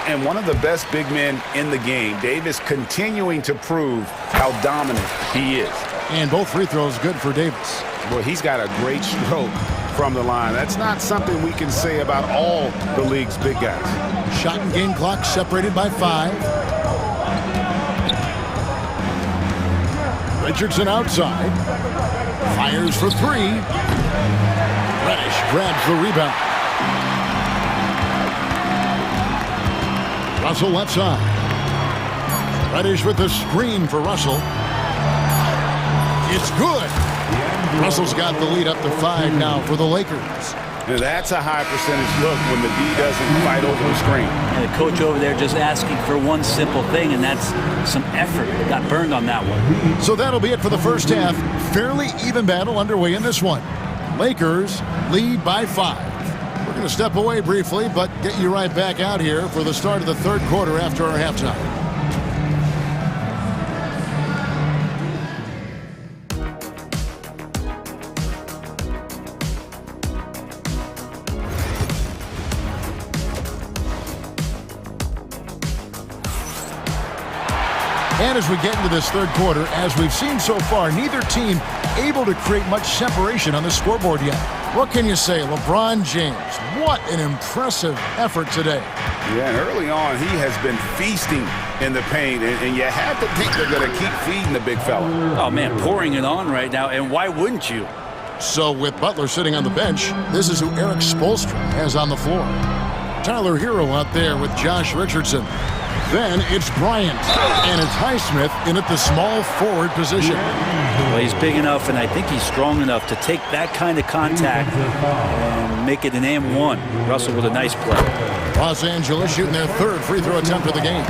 And one of the best big men in the game, Davis, continuing to prove how dominant he is. And both free throws good for Davis. Well, he's got a great stroke from the line. That's not something we can say about all the league's big guys. Shot and game clock separated by 5. Richardson outside. Fires for 3. Reddish grabs the rebound. Russell left side. Reddish with the screen for Russell. It's good. Russell's got the lead up to 5 now for the Lakers. That's a high percentage look when the D doesn't fight over the screen. And the coach over there just asking for one simple thing, and that's some effort. Got burned on that one. So that'll be it for the first half. Fairly even battle underway in this one. Lakers lead by 5. We're going to step away briefly, but get you right back out here for the start of the third quarter after our halftime. And as we get into this third quarter, as we've seen so far, neither team able to create much separation on the scoreboard yet. What can you say? LeBron James, what an impressive effort today. Yeah, and early on, he has been feasting in the paint, and you have to think they're going to keep feeding the big fella. Oh, man, pouring it on right now, and why wouldn't you? So with Butler sitting on the bench, this is who Eric Spoelstra has on the floor. Tyler Hero out there with Josh Richardson. Then it's Bryant, and it's Highsmith in at the small forward position. Well, he's big enough, and I think he's strong enough to take that kind of contact and make it an and-one. Russell with a nice play. Los Angeles shooting their third free throw attempt of the game.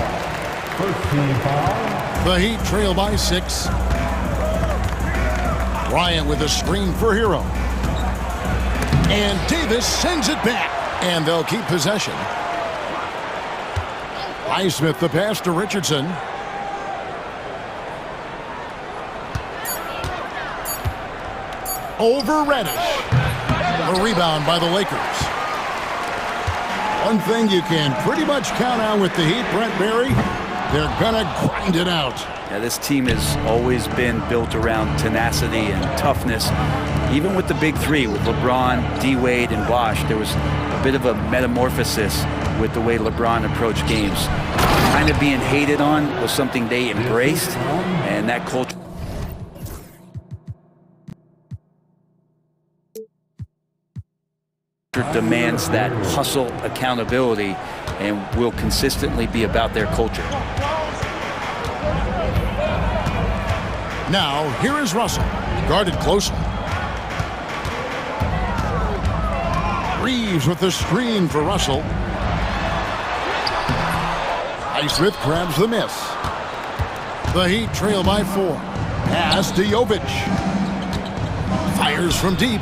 The Heat trail by 6. Bryant with a screen for Hero. And Davis sends it back, and they'll keep possession. Highsmith the pass to Richardson. Over Reddish. A rebound by the Lakers. One thing you can pretty much count on with the Heat, Brent Berry, they're gonna grind it out. Yeah, this team has always been built around tenacity and toughness. Even with the big three, with LeBron, D-Wade, and Bosh, there was a bit of a metamorphosis with the way LeBron approached games. Kind of being hated on was something they embraced, and that culture demands that hustle accountability and will consistently be about their culture. Now, here is Russell, guarded closely. Reeves with the screen for Russell. Highsmith grabs the miss. The Heat trail by 4. Pass to Jovic. Fires from deep.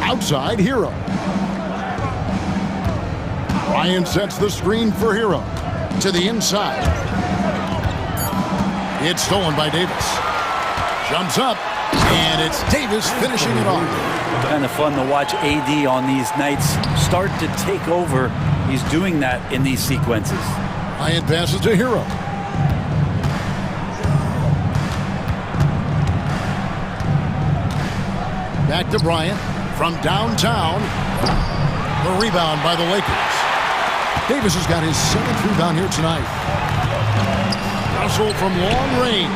Outside, Hero. Bryant sets the screen for Hero. To the inside. It's stolen by Davis. Jumps up, and it's Davis finishing it off. Kind of fun to watch AD on these nights start to take over. He's doing that in these sequences. Bryant passes to Hero. Back to Bryant from downtown. The rebound by the Lakers. Davis has got his 7th rebound here tonight. Russell from long range.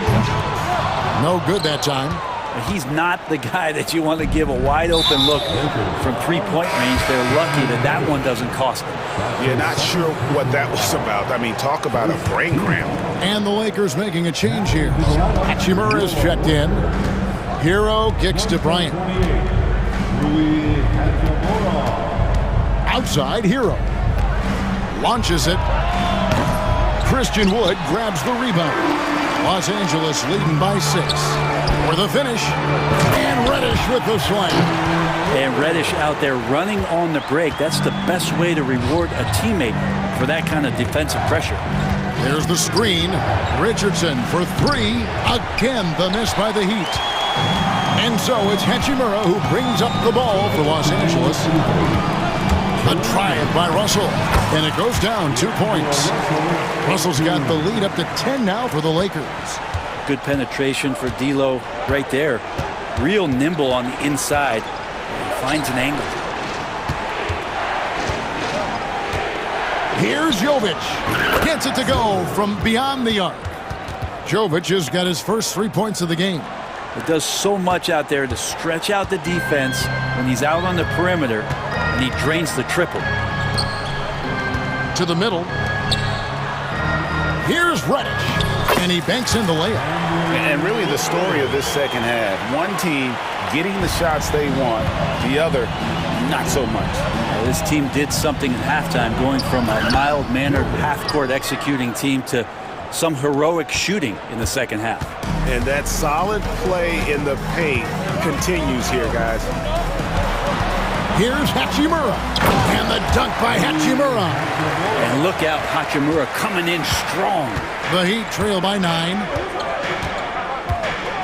No good that time. He's not the guy that you want to give a wide open look from three-point range. They're lucky that that one doesn't cost them. You're not sure what that was about. I mean, talk about a brain cramp. And the Lakers making a change here. Hachimura is checked in. Hero kicks to Bryant. Outside, Hero. Launches it. Christian Wood grabs the rebound. Los Angeles leading by 6. For the finish. And Reddish with the slam. And Reddish out there running on the break. That's the best way to reward a teammate for that kind of defensive pressure. There's the screen. Richardson for 3. Again, the miss by the Heat. And so it's Hachimura who brings up the ball for Los Angeles. The drive by Russell. And it goes down 2 points. Russell's got the lead up to 10 now for the Lakers. Good penetration for D'Lo right there. Real nimble on the inside. He finds an angle. Here's Jovic. Gets it to go from beyond the arc. Jovic has got his first 3 points of the game. It does so much out there to stretch out the defense when he's out on the perimeter, and he drains the triple. To the middle. Here's Reddish. And he banks in the layup. And really the story of this second half. One team getting the shots they want, the other, not so much. Well, this team did something at halftime, going from a mild-mannered half-court executing team to some heroic shooting in the second half. And that solid play in the paint continues here, guys. Here's Hachimura, and the dunk by Hachimura. And look out, Hachimura coming in strong. The Heat trail by 9.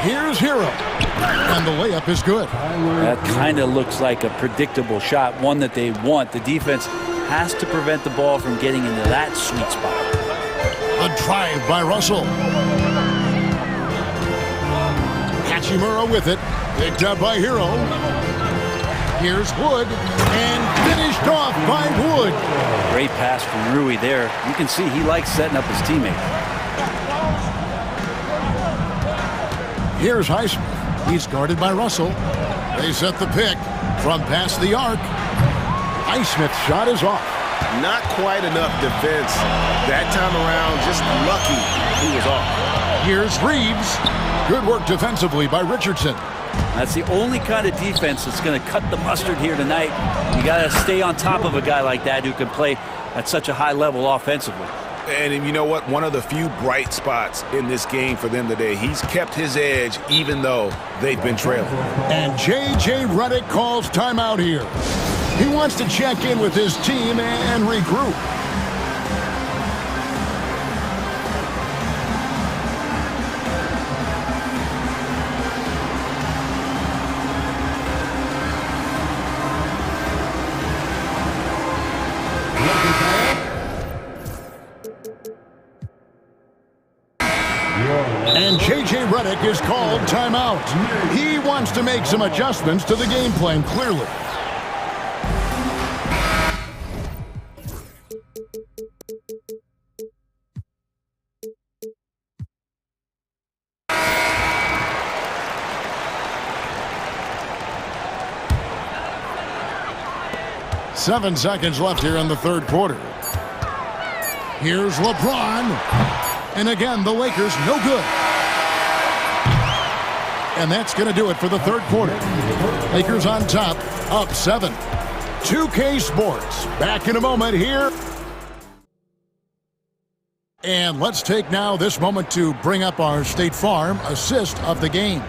Here's Hero, and the layup is good. That kind of looks like a predictable shot, one that they want. The defense has to prevent the ball from getting into that sweet spot. A drive by Russell. Hachimura with it, picked up by Hero. Here's Wood, and finished off by Wood. Great pass from Rui there. You can see he likes setting up his teammate. Here's Highsmith. He's guarded by Russell. They set the pick from past the arc. Highsmith's shot is off. Not quite enough defense that time around. Just lucky he was off. Here's Reeves. Good work defensively by Richardson. That's the only kind of defense that's going to cut the mustard here tonight. You got to stay on top of a guy like that who can play at such a high level offensively. And you know what? One of the few bright spots in this game for them today. He's kept his edge even though they've been trailing. And J.J. Redick calls timeout here. He wants to check in with his team and regroup. And J.J. Redick is called timeout. He wants to make some adjustments to the game plan, clearly. Seven seconds left here in the third quarter. Here's LeBron. And again, the Lakers no good. And that's going to do it for the third quarter. Lakers on top, up 7. 2K Sports, back in a moment here. And let's take now this moment to bring up our State Farm assist of the game.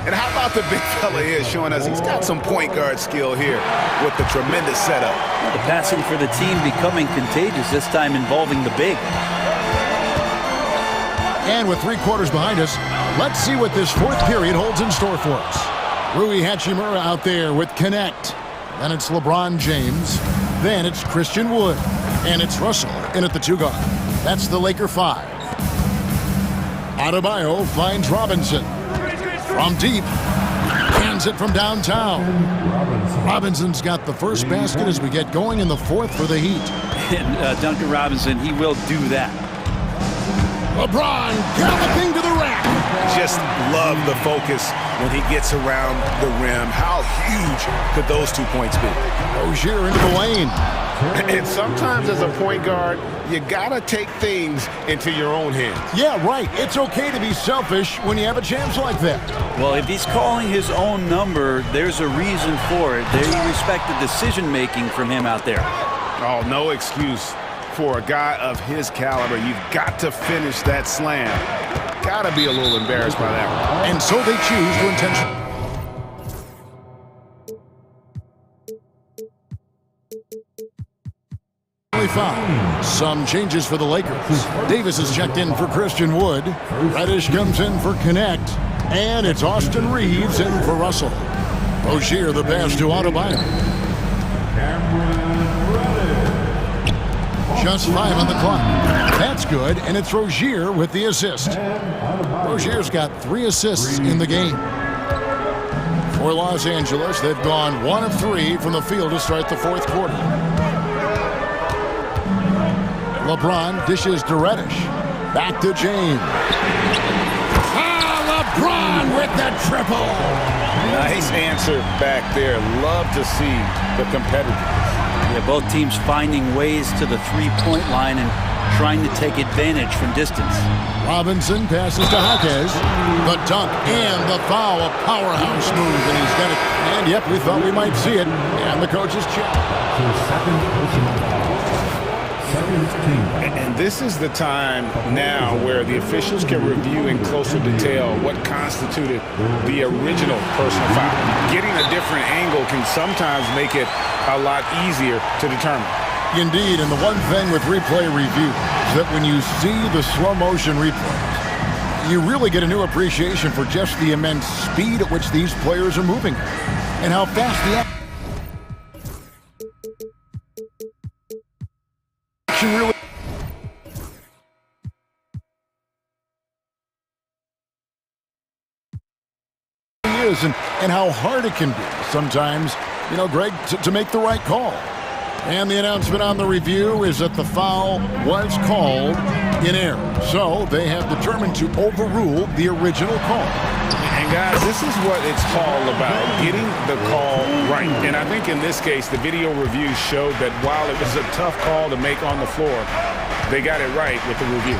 And how about the big fella here showing us he's got some point guard skill here with the tremendous setup. The passing for the team becoming contagious, this time involving the big. And with 3 quarters behind us, let's see what this fourth period holds in store for us. Rui Hachimura out there with Connect. Then it's LeBron James. Then it's Christian Wood. And it's Russell in at the 2 guard. That's the Laker 5. Adebayo finds Robinson. From deep. Hands it from downtown. Robinson's got the first basket as we get going in the fourth for the Heat. And Duncan Robinson, he will do that. LeBron galloping to the rack. Just love the focus when he gets around the rim. How huge could those 2 points be? Rozier into the lane. And sometimes as a point guard, you gotta take things into your own hands. Yeah, right. It's okay to be selfish when you have a chance like that. Well, if he's calling his own number, there's a reason for it. They respect the decision-making from him out there. Oh, no excuse for a guy of his caliber. You've got to finish that slam. Gotta be a little embarrassed by that one. And so they choose to intentionally. Foul. Some changes for the Lakers. Davis is checked in for Christian Wood. Reddish comes in for Connect. And it's Austin Reeves in for Russell. Rozier the pass to Adebayo. Just 5 on the clock. That's good, and it's Rozier with the assist. Rozier's got 3 assists in the game. For Los Angeles, they've gone 1 of 3 from the field to start the fourth quarter. LeBron dishes to Reddish. Back to James. LeBron with the triple. Nice answer back there. Love to see the competitiveness. Yeah, both teams finding ways to the three-point line, and trying to take advantage from distance. Robinson passes to Jaquez. The dunk and the foul. A powerhouse move, and he's got it. And yep, we thought we might see it. And the coaches check. And this is the time now where the officials can review in closer detail what constituted the original personal foul. Getting a different angle can sometimes make it a lot easier to determine. Indeed, and the one thing with replay review is that when you see the slow motion replays, you really get a new appreciation for just the immense speed at which these players are moving and how fast the action really is, and how hard it can be sometimes, you know, Greg, to make the right call. And the announcement on the review is that the foul was called in error. So they have determined to overrule the original call. And guys, this is what it's all about, getting the call right. And I think in this case, the video review showed that while it was a tough call to make on the floor, they got it right with the review.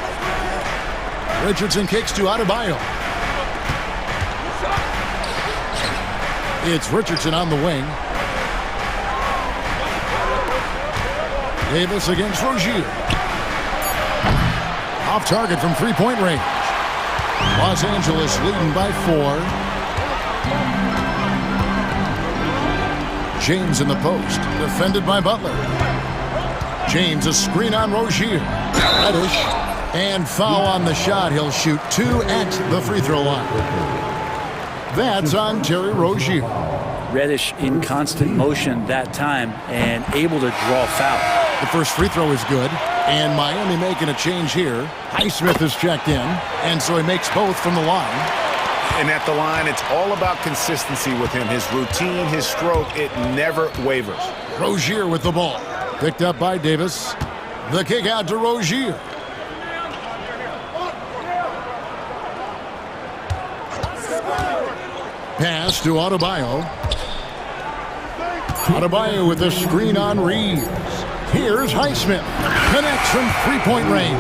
Richardson kicks to Adebayo. It's Richardson on the wing. Davis against Rozier. Off target from three-point range. Los Angeles leading by 4. James in the post, defended by Butler. James a screen on Rozier. Reddish, and foul on the shot. He'll shoot 2 at the free throw line. That's on Terry Rozier. Reddish in constant motion that time and able to draw foul. The first free throw is good, and Miami making a change here. Highsmith has checked in, and so he makes both from the line. And at the line, it's all about consistency with him. His routine, his stroke, it never wavers. Rozier with the ball. Picked up by Davis. The kick out to Rozier. Pass to Adebayo. Adebayo with the screen on Reeves. Here's Highsmith. Connects from three-point range.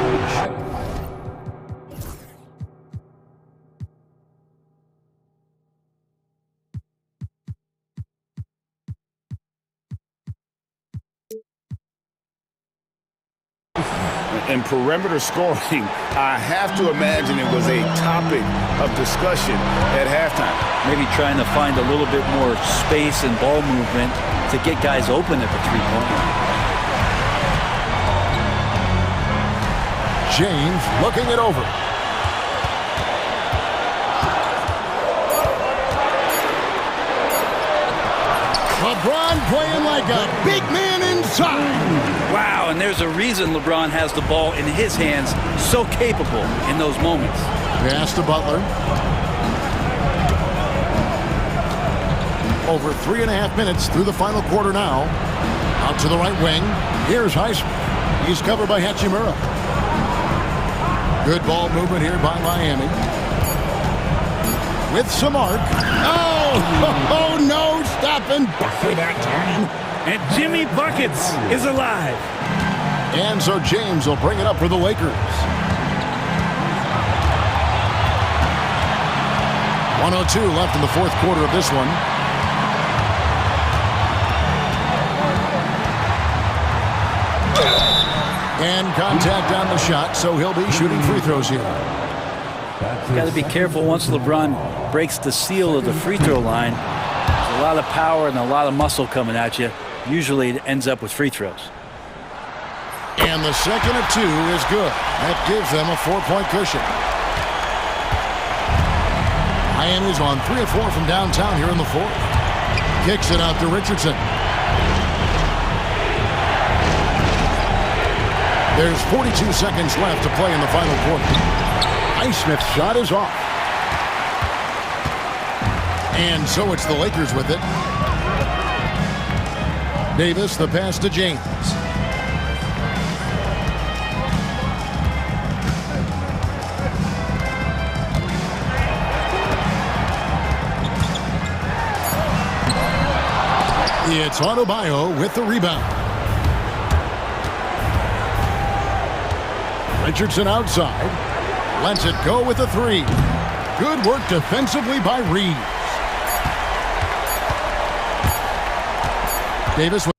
And perimeter scoring, I have to imagine it was a topic of discussion at halftime. Maybe trying to find a little bit more space and ball movement to get guys open at the three-point line. James looking it over. LeBron playing like a big man inside. Wow, and there's a reason LeBron has the ball in his hands, so capable in those moments. Pass to Butler. Over 3.5 minutes through the final quarter now. Out to the right wing. Here's Highsmith. He's covered by Hachimura. Good ball movement here by Miami. With some arc. Oh, no, stopping for that time. And Jimmy Buckets is alive. And so James will bring it up for the Lakers. 1:02 left in the fourth quarter of this one. And contact on the shot, so he'll be shooting free throws here. Got to be careful once LeBron breaks the seal of the free throw line. There's a lot of power and a lot of muscle coming at you. Usually it ends up with free throws. And the second of 2 is good. That gives them a 4-point cushion. Miami's on 3 of 4 from downtown here in the fourth. Kicks it out to Richardson. There's 42 seconds left to play in the final quarter. Highsmith's shot is off. And so it's the Lakers with it. Davis, the pass to James. It's Adebayo with the rebound. Richardson outside. Lets it go with a three. Good work defensively by Reeves. Davis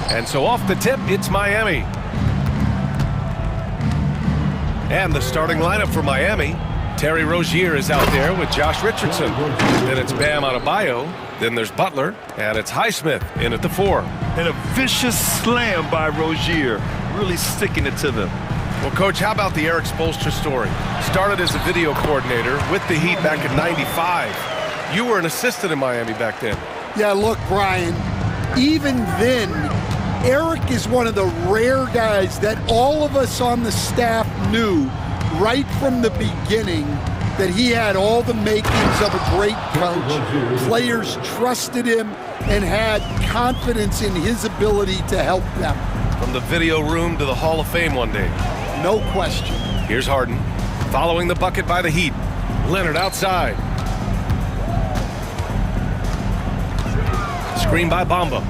And so off the tip, it's Miami. And the starting lineup for Miami. Terry Rozier is out there with Josh Richardson. Then it's Bam Adebayo. Then there's Butler. And it's Highsmith in at the 4. And a vicious slam by Rozier, really sticking it to them. Well, Coach, how about the Eric Spoelstra story? Started as a video coordinator with the Heat back in '95. You were an assistant in Miami back then. Yeah, look, Brian, even then, Eric is one of the rare guys that all of us on the staff knew right from the beginning that he had all the makings of a great coach. Players trusted him and had confidence in his ability to help them. From the video room to the Hall of Fame one day. No question. Here's Harden, following the bucket by the Heat. Leonard outside. Screen by Bamba.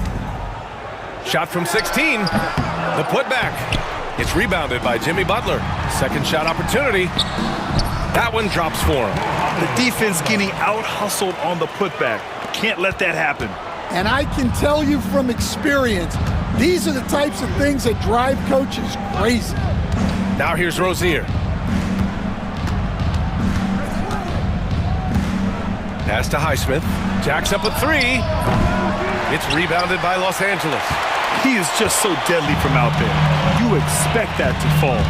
Shot from 16. The putback. It's rebounded by Jimmy Butler. Second shot opportunity. That one drops for him. The defense getting out-hustled on the putback. Can't let that happen. And I can tell you from experience, these are the types of things that drive coaches crazy. Now here's Rozier. Pass to Highsmith. Jacks up a 3. It's rebounded by Los Angeles. He is just so deadly from out there. You expect that to fall.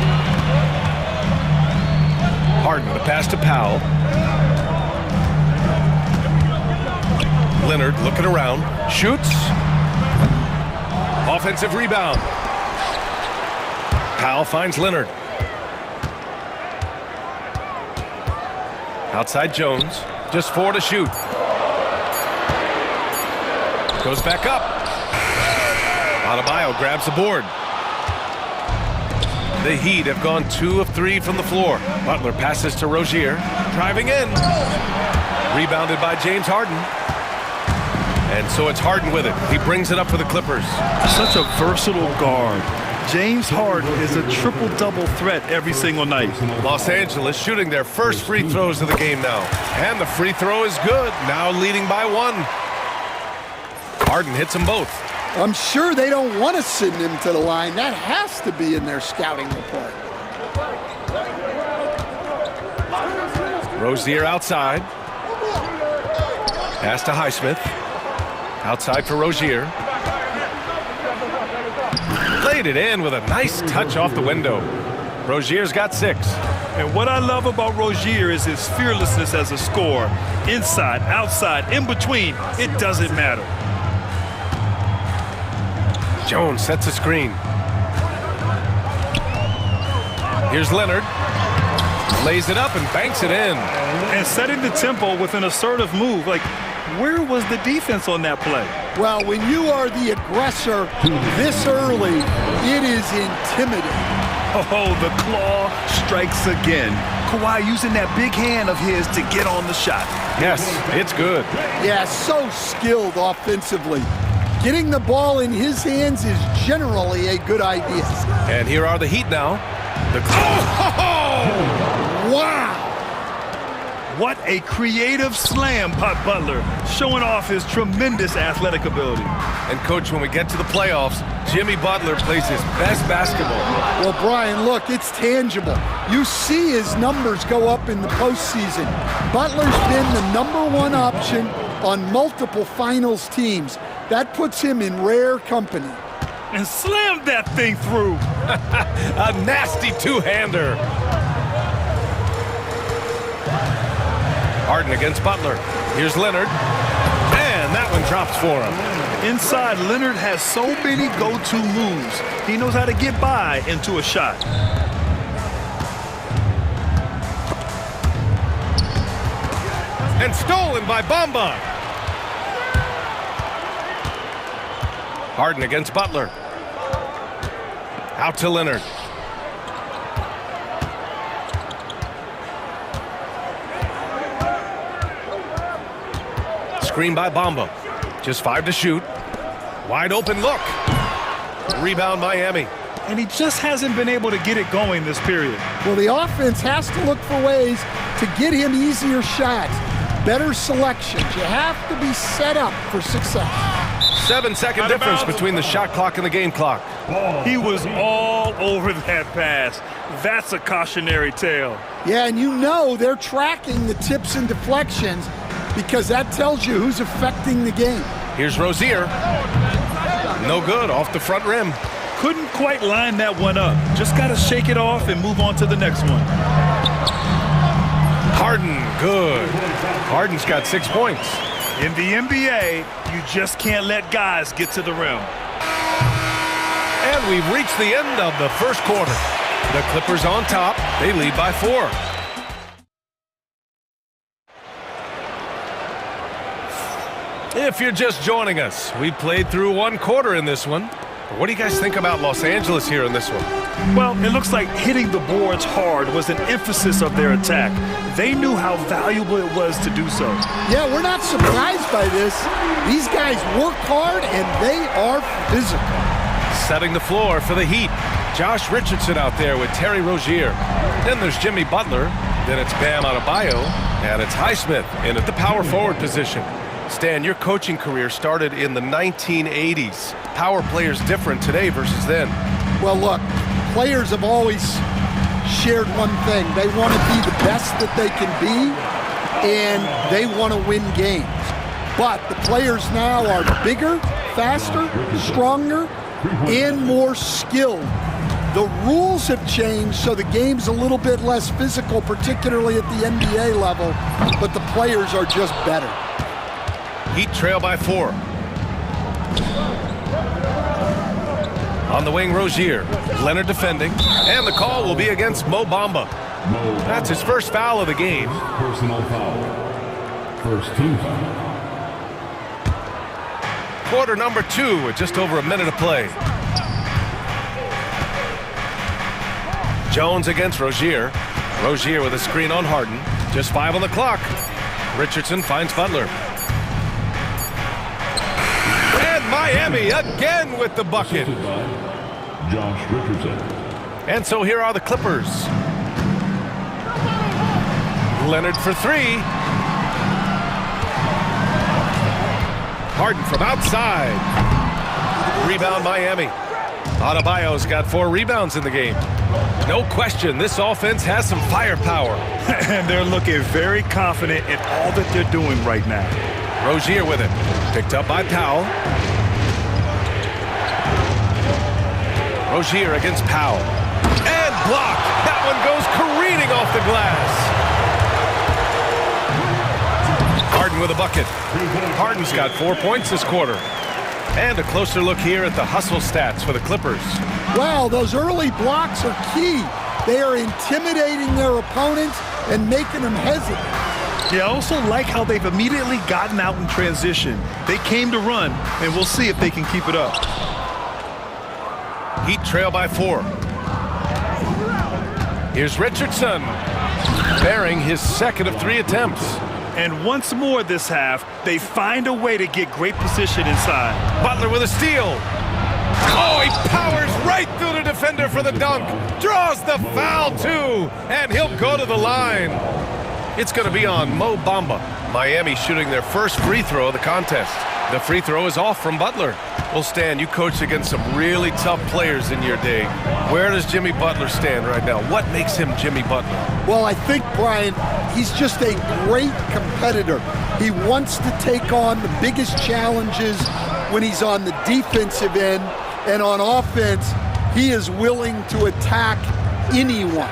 Harden, the pass to Powell. Leonard looking around. Shoots. Offensive rebound. Powell finds Leonard. Outside Jones. Just 4 to shoot. Goes back up. Adebayo grabs the board. The Heat have gone 2 of 3 from the floor. Butler passes to Rozier. Driving in. Rebounded by James Harden. And so it's Harden with it. He brings it up for the Clippers. Such a versatile guard. James Harden is a triple-double threat every single night. Los Angeles shooting their first free throws of the game now. And the free throw is good. Now leading by 1. Harden hits them both. I'm sure they don't want to send him to the line. That has to be in their scouting report. Rozier outside. Pass to Highsmith. Outside for Rozier. Played it in with a nice touch off the window. Rozier's got 6. And what I love about Rozier is his fearlessness as a scorer. Inside, outside, in between, it doesn't matter. Jones sets a screen. Here's Leonard. Lays it up and banks it in. And setting the tempo with an assertive move. Like, where was the defense on that play? Well, when you are the aggressor this early, it is intimidating. Oh, the claw strikes again. Kawhi using that big hand of his to get on the shot. Yes, it's good. Yeah, so skilled offensively. Getting the ball in his hands is generally a good idea. And here are the Heat now. Wow! What a creative slam by Butler, showing off his tremendous athletic ability. And, Coach, when we get to the playoffs, Jimmy Butler plays his best basketball. Well, Brian, look, it's tangible. You see his numbers go up in the postseason. Butler's been the #1 option on multiple finals teams. That puts him in rare company. And slammed that thing through. A nasty two-hander. Harden against Butler. Here's Leonard. And that one drops for him. Inside, Leonard has so many go-to moves. He knows how to get by into a shot. And stolen by Bamba. Harden against Butler. Out to Leonard. Screen by Bamba. Just 5 to shoot. Wide open look. Rebound Miami. And he just hasn't been able to get it going this period. Well, the offense has to look for ways to get him easier shots, better selections. You have to be set up for success. 7-second difference between the shot clock and the game clock. He was all over that pass. That's a cautionary tale. Yeah, and you know they're tracking the tips and deflections because that tells you who's affecting the game. Here's Rozier. No good, off the front rim. Couldn't quite line that one up. Just got to shake it off and move on to the next one. Harden, good. Harden's got 6 points. In the NBA, you just can't let guys get to the rim. And we've reached the end of the first quarter. The Clippers on top. They lead by 4. If you're just joining us, we played through 1 quarter in this one. What do you guys think about Los Angeles here in this one? Well, it looks like hitting the boards hard was an emphasis of their attack. They knew how valuable it was to do so. Yeah, we're not surprised by this. These guys work hard and they are physical. Setting the floor for the Heat. Josh Richardson out there with Terry Rozier. Then there's Jimmy Butler. Then it's Bam Adebayo. And it's Highsmith in at the power forward position. Stan, your coaching career started in the 1980s. Power players different today versus then. Well, look, players have always shared one thing. They want to be the best that they can be, and they want to win games. But the players now are bigger, faster, stronger, and more skilled. The rules have changed, so the game's a little bit less physical, particularly at the NBA level, but the players are just better. Heat trail by 4. On the wing, Rozier. Leonard defending. And the call will be against Mo Bamba. That's his first foul of the game. Personal foul. First team foul. Quarter number 2 with just over a minute of play. Jones against Rozier. Rozier with a screen on Harden. Just 5 on the clock. Richardson finds Butler. Miami again with the bucket. Josh Richardson. And so here are the Clippers. Leonard for 3. Harden from outside. Rebound Miami. Adebayo's got 4 rebounds in the game. No question, this offense has some firepower. And they're looking very confident in all that they're doing right now. Rozier with it. Picked up by Powell. Rozier against Powell. And blocked. That one goes careening off the glass. Harden with a bucket. Harden's got 4 points this quarter. And a closer look here at the hustle stats for the Clippers. Well, those early blocks are key. They are intimidating their opponents and making them hesitate. Yeah, I also like how they've immediately gotten out in transition. They came to run, and we'll see if they can keep it up. Heat trail by 4. Here's Richardson, bearing his second of 3 attempts. And once more this half, they find a way to get great position inside. Butler with a steal. Oh, he powers right through the defender for the dunk. Draws the foul, too. And he'll go to the line. It's going to be on Mo Bamba. Miami shooting their first free throw of the contest. The free throw is off from Butler. Well, Stan, you coached against some really tough players in your day. Where does Jimmy Butler stand right now? What makes him Jimmy Butler? Well, I think, Brian, he's just a great competitor. He wants to take on the biggest challenges when he's on the defensive end, and on offense, he is willing to attack anyone.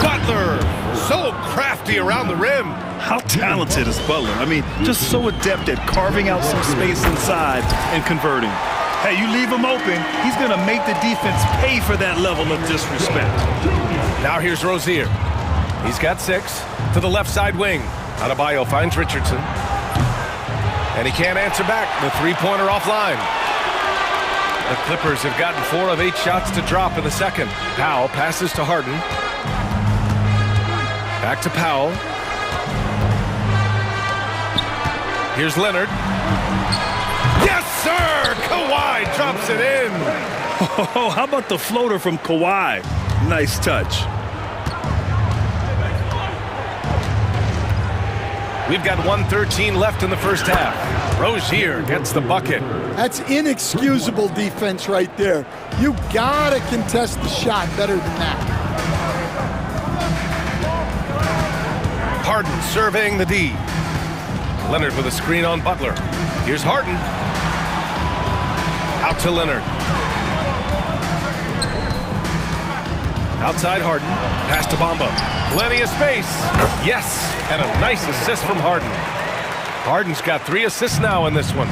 Butler, so crafty around the rim. How talented is Butler? I mean, just so adept at carving out some space inside and converting. Hey, you leave him open, he's going to make the defense pay for that level of disrespect. Now here's Rozier. He's got 6 to the left side wing. Adebayo finds Richardson. And he can't answer back. The three-pointer offline. The Clippers have gotten 4 of 8 shots to drop in the second. Powell passes to Harden. Back to Powell. Here's Leonard. Yes, sir! Kawhi drops it in. Oh, how about the floater from Kawhi? Nice touch. We've got 1:13 left in the first half. Rozier gets the bucket. That's inexcusable defense right there. You gotta contest the shot better than that. Harden surveying the D. Leonard with a screen on Butler. Here's Harden. Out to Leonard. Outside Harden. Pass to Bamba. Plenty of space. Yes, and a nice assist from Harden. Harden's got 3 assists now in this one.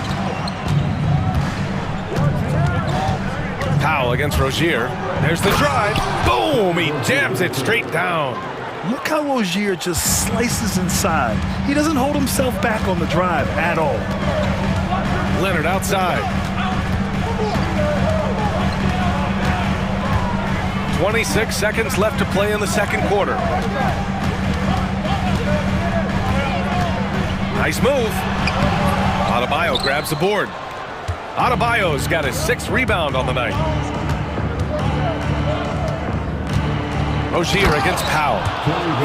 Powell against Rozier. There's the drive. Boom! He jams it straight down. Look how Rozier just slices inside. He doesn't hold himself back on the drive at all. Leonard outside. 26 seconds left to play in the second quarter. Nice move. Adebayo grabs the board. Adebayo's got his 6th rebound on the night. Rozier against Powell.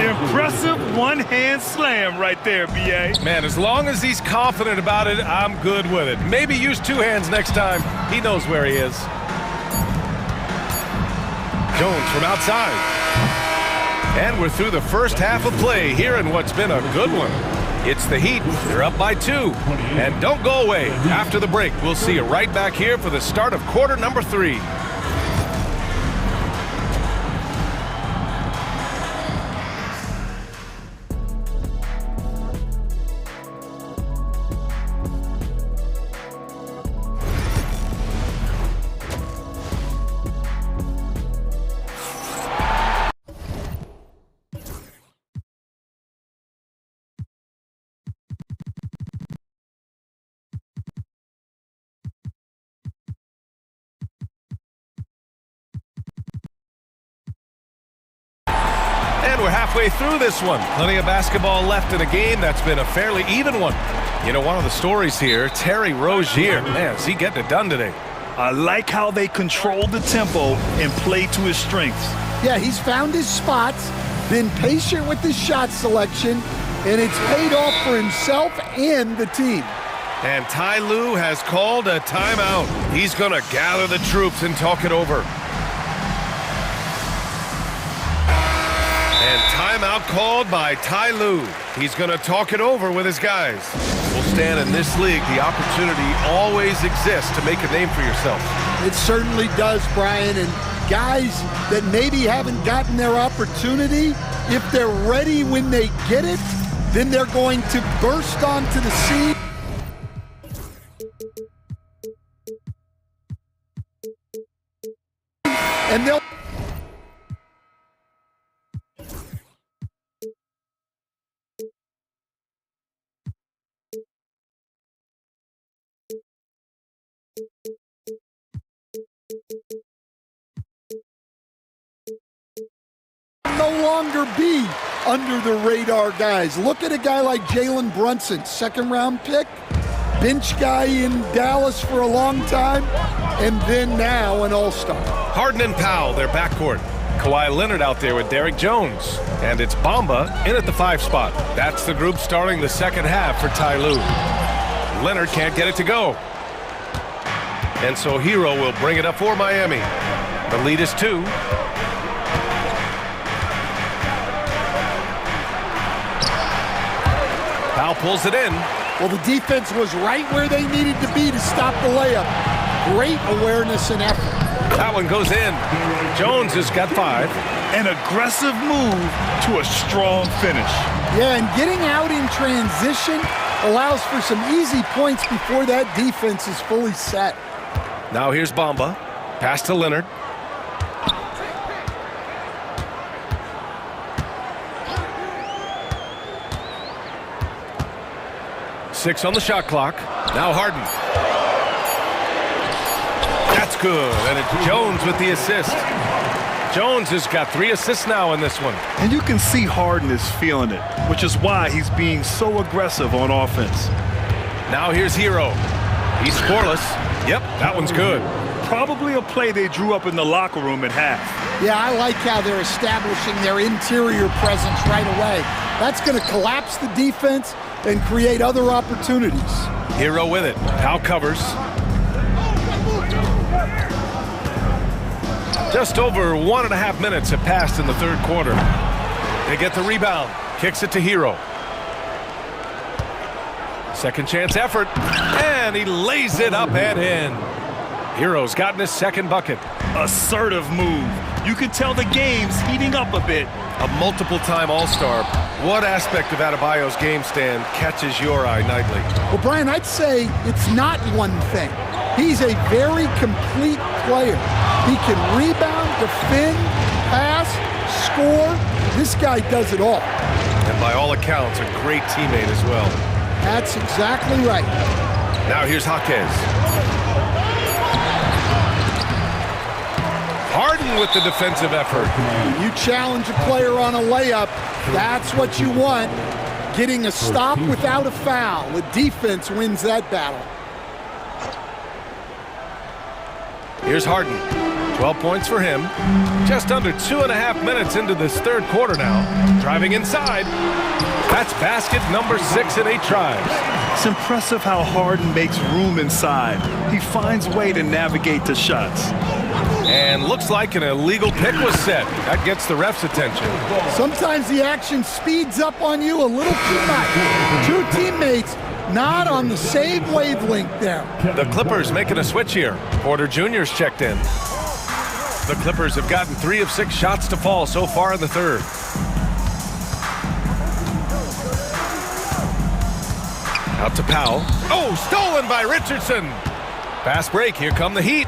Impressive one-hand slam right there, B.A. Man, as long as he's confident about it, I'm good with it. Maybe use 2 hands next time. He knows where he is. Jones from outside. And we're through the first half of play here in what's been a good one. It's the Heat. They're up by 2. And don't go away. After the break, we'll see you right back here for the start of quarter number 3. And we're halfway through this one. Plenty of basketball left in a game that's been a fairly even one. You know, one of the stories here, Terry Rozier. Man, is he getting it done today? I like how they control the tempo and play to his strengths. Yeah, he's found his spots, been patient with his shot selection, and it's paid off for himself and the team. And Ty Lue has called a timeout. He's going to gather the troops and talk it over. And timeout called by Ty Lue. He's going to talk it over with his guys. Well, Stan, in this league, the opportunity always exists to make a name for yourself. It certainly does, Brian. And guys that maybe haven't gotten their opportunity, if they're ready when they get it, then they're going to burst onto the scene. And they'll no longer be under the radar guys. Look at a guy like Jalen Brunson, 2nd round pick, bench guy in Dallas for a long time, and then now an all-star. Harden and Powell, their backcourt. Kawhi Leonard out there with Derrick Jones. And it's Bamba in at the 5 spot. That's the group starting the second half for Ty Lue. Leonard can't get it to go. And so Hero will bring it up for Miami. The lead is 2. Powell pulls it in. Well, the defense was right where they needed to be to stop the layup. Great awareness and effort. That one goes in. Jones has got 5. An aggressive move to a strong finish. Yeah, and getting out in transition allows for some easy points before that defense is fully set. Now here's Bamba. Pass to Leonard. Six on the shot clock. Now Harden. That's good. And it's Jones with the assist. Jones has got 3 assists now in this one. And you can see Harden is feeling it, which is why he's being so aggressive on offense. Now here's Hero. He's scoreless. Yep, that one's good. Probably a play they drew up in the locker room at half. Yeah, I like how they're establishing their interior presence right away. That's going to collapse the defense and create other opportunities. Hero with it. Powell covers. Just over 1.5 minutes have passed in the third quarter. They get the rebound. Kicks it to Hero. Second chance effort. And he lays it up and in. Hero's gotten his second bucket. Assertive move. You can tell the game's heating up a bit. A multiple-time All-Star. What aspect of Adebayo's game stand catches your eye nightly? Well, Brian, I'd say it's not one thing. He's a very complete player. He can rebound, defend, pass, score. This guy does it all. And by all accounts, a great teammate as well. That's exactly right. Now here's Jaquez. Harden with the defensive effort. You challenge a player on a layup, that's what you want. Getting a stop without a foul. The defense wins that battle. Here's Harden. 12 points for him. Just under 2.5 minutes into this third quarter now. Driving inside. That's basket number 6 in 8 tries. It's impressive how Harden makes room inside. He finds a way to navigate the shots. And looks like an illegal pick was set. That gets the ref's attention. Sometimes the action speeds up on you a little too much. Two teammates not on the same wavelength there. The Clippers making a switch here. Porter Jr.'s checked in. The Clippers have gotten 3 of 6 shots to fall so far in the third. Out to Powell. Oh, stolen by Richardson. Fast break. Here come the Heat.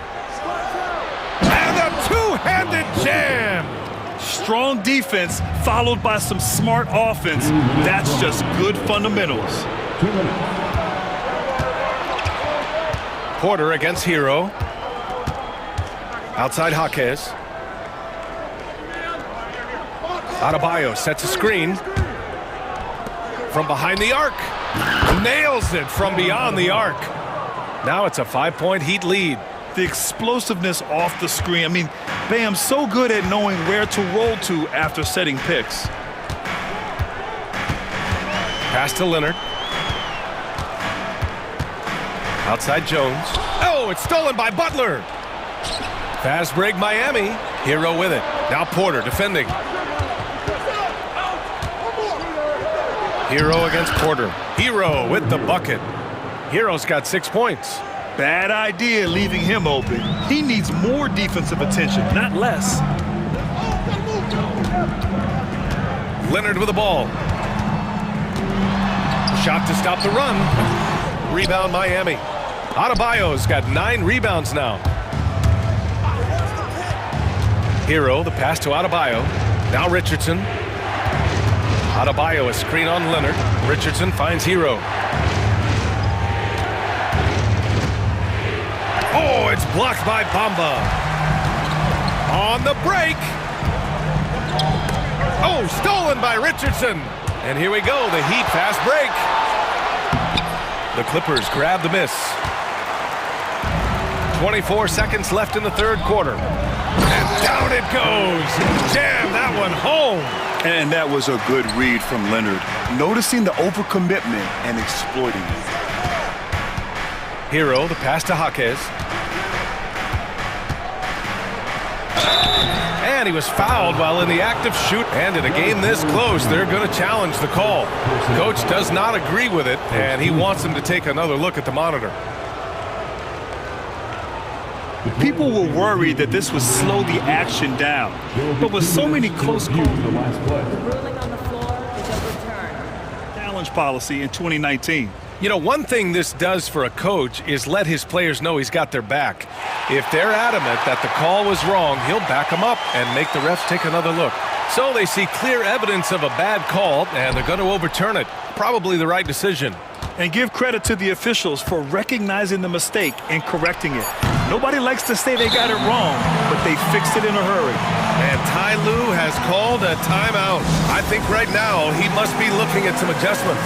And a two-handed jam. Strong defense followed by some smart offense. That's just good fundamentals. Porter against Hero. Outside Jaquez. Adebayo sets a screen. From behind the arc. Nails it from beyond the arc. Now it's a 5-point Heat lead. The explosiveness off the screen. I mean, Bam's so good at knowing where to roll to after setting picks. Pass to Leonard. Outside Jones. Oh, it's stolen by Butler. Fast break Miami. Hero with it. Now Porter defending. Hero against Porter. Hero with the bucket. Hero's got 6 points. Bad idea leaving him open. He needs more defensive attention, not less. Leonard with the ball. Shot to stop the run. Rebound Miami. Adebayo's got 9 rebounds now. Hero, the pass to Adebayo. Now Richardson. Adebayo, a screen on Leonard. Richardson finds Hero. Oh, it's blocked by Bamba. On the break. Oh, stolen by Richardson. And here we go, the Heat fast break. The Clippers grab the miss. 24 seconds left in the third quarter. And down it goes. Jam that one home. And that was a good read from Leonard. Noticing the overcommitment and exploiting it. Hero, the pass to Jaquez. And he was fouled while in the act of shoot. And in a game this close, they're going to challenge the call. Coach does not agree with it, and he wants them to take another look at the monitor. People were worried that this would slow the action down. But with so many close calls, The ruling on the floor is overturned. challenge policy in 2019. You know, one thing this does for a coach is let his players know he's got their back. If they're adamant that the call was wrong, he'll back them up and make the refs take another look. So they see clear evidence of a bad call, and they're going to overturn it. Probably the right decision. And give credit to the officials for recognizing the mistake and correcting it. Nobody likes to say they got it wrong, but they fixed it in a hurry. And Ty Lue has called a timeout. I think right now he must be looking at some adjustments.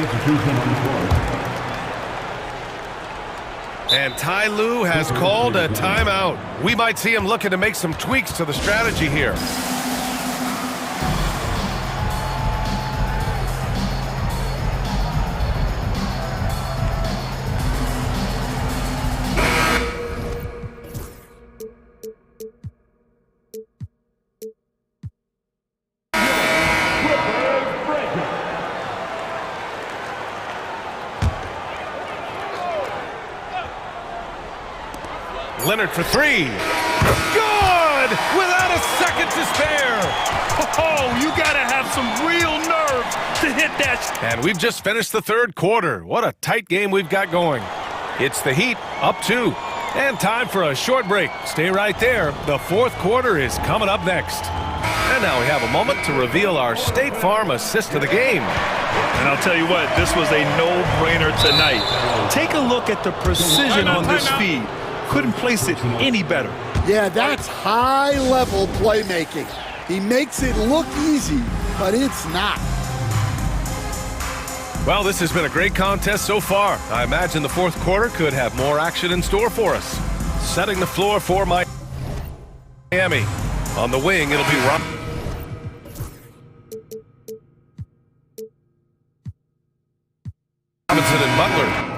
Substitution on the floor. And Ty Lue has called a timeout. We might see him looking to make some tweaks to the strategy here. Leonard for three. Good! Without a second to spare. Oh, you got to have some real nerve to hit that. And we've just finished the third quarter. What a tight game we've got going. It's the Heat up 2. And time for a short break. Stay right there. The fourth quarter is coming up next. And now we have a moment to reveal our State Farm assist of the game. And I'll tell you what, this was a no-brainer tonight. Take a look at the precision on this feed. Couldn't place it any better. Yeah, that's high-level playmaking. He makes it look easy, but it's not. Well, this has been a great contest so far. I imagine the fourth quarter could have more action in store for us. Setting the floor for Miami. On the wing, it'll be Robinson and Butler.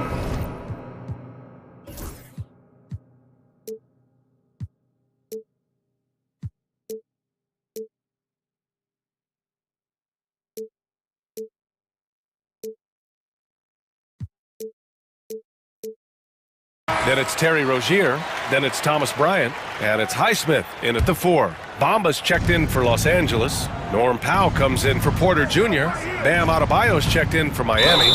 Then it's Terry Rozier, then it's Thomas Bryant, and it's Highsmith in at the 4. Bomba's checked in for Los Angeles. Norm Powell comes in for Porter Jr. Bam Adebayo's checked in for Miami.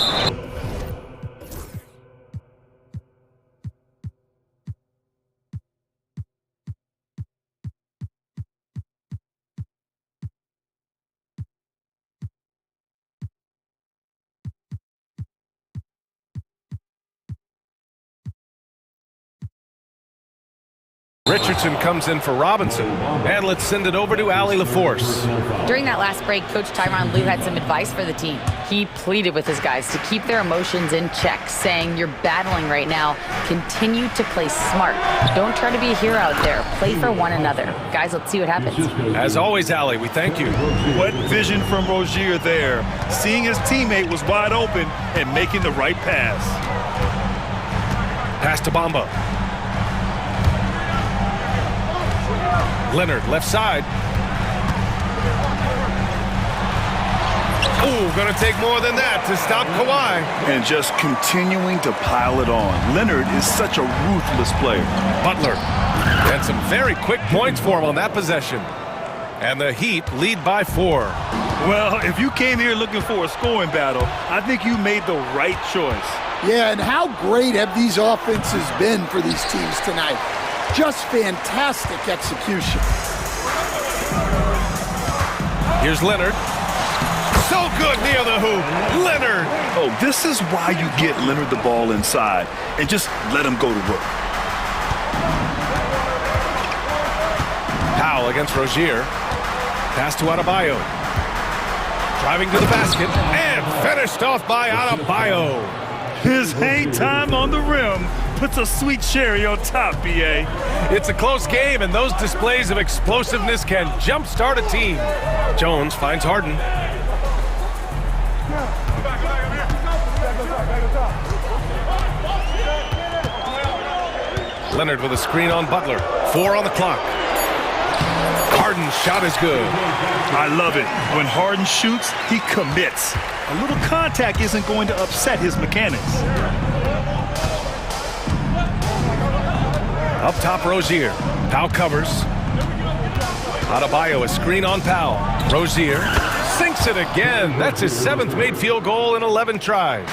Richardson comes in for Robinson. And let's send it over to Allie LaForce. During that last break, Coach Tyronn Lue had some advice for the team. He pleaded with his guys to keep their emotions in check, saying, you're battling right now. Continue to play smart. Don't try to be a hero out there. Play for one another. Guys, let's see what happens. As always, Allie, we thank you. What vision from Rozier there. Seeing his teammate was wide open and making the right pass. Pass to Bamba. Leonard, left side. Ooh, gonna take more than that to stop Kawhi. And just continuing to pile it on. Leonard is such a ruthless player. Butler. And some very quick points for him on that possession. And the Heat lead by 4. Well, if you came here looking for a scoring battle, I think you made the right choice. Yeah, and how great have these offenses been for these teams tonight? Just fantastic execution. Here's Leonard. So good near the hoop. Leonard. Oh, this is why you get Leonard the ball inside and just let him go to work. Powell against Rozier. Pass to Adebayo. Driving to the basket and finished off by Adebayo. His hang time on the rim puts a sweet cherry on top, B.A. It's a close game, and those displays of explosiveness can jumpstart a team. Jones finds Harden. Leonard with a screen on Butler. 4 on the clock. Harden's shot is good. I love it. When Harden shoots, he commits. A little contact isn't going to upset his mechanics. Up top, Rozier. Powell covers. Adebayo, a screen on Powell. Rozier sinks it again. That's his 7th made field goal in 11 tries.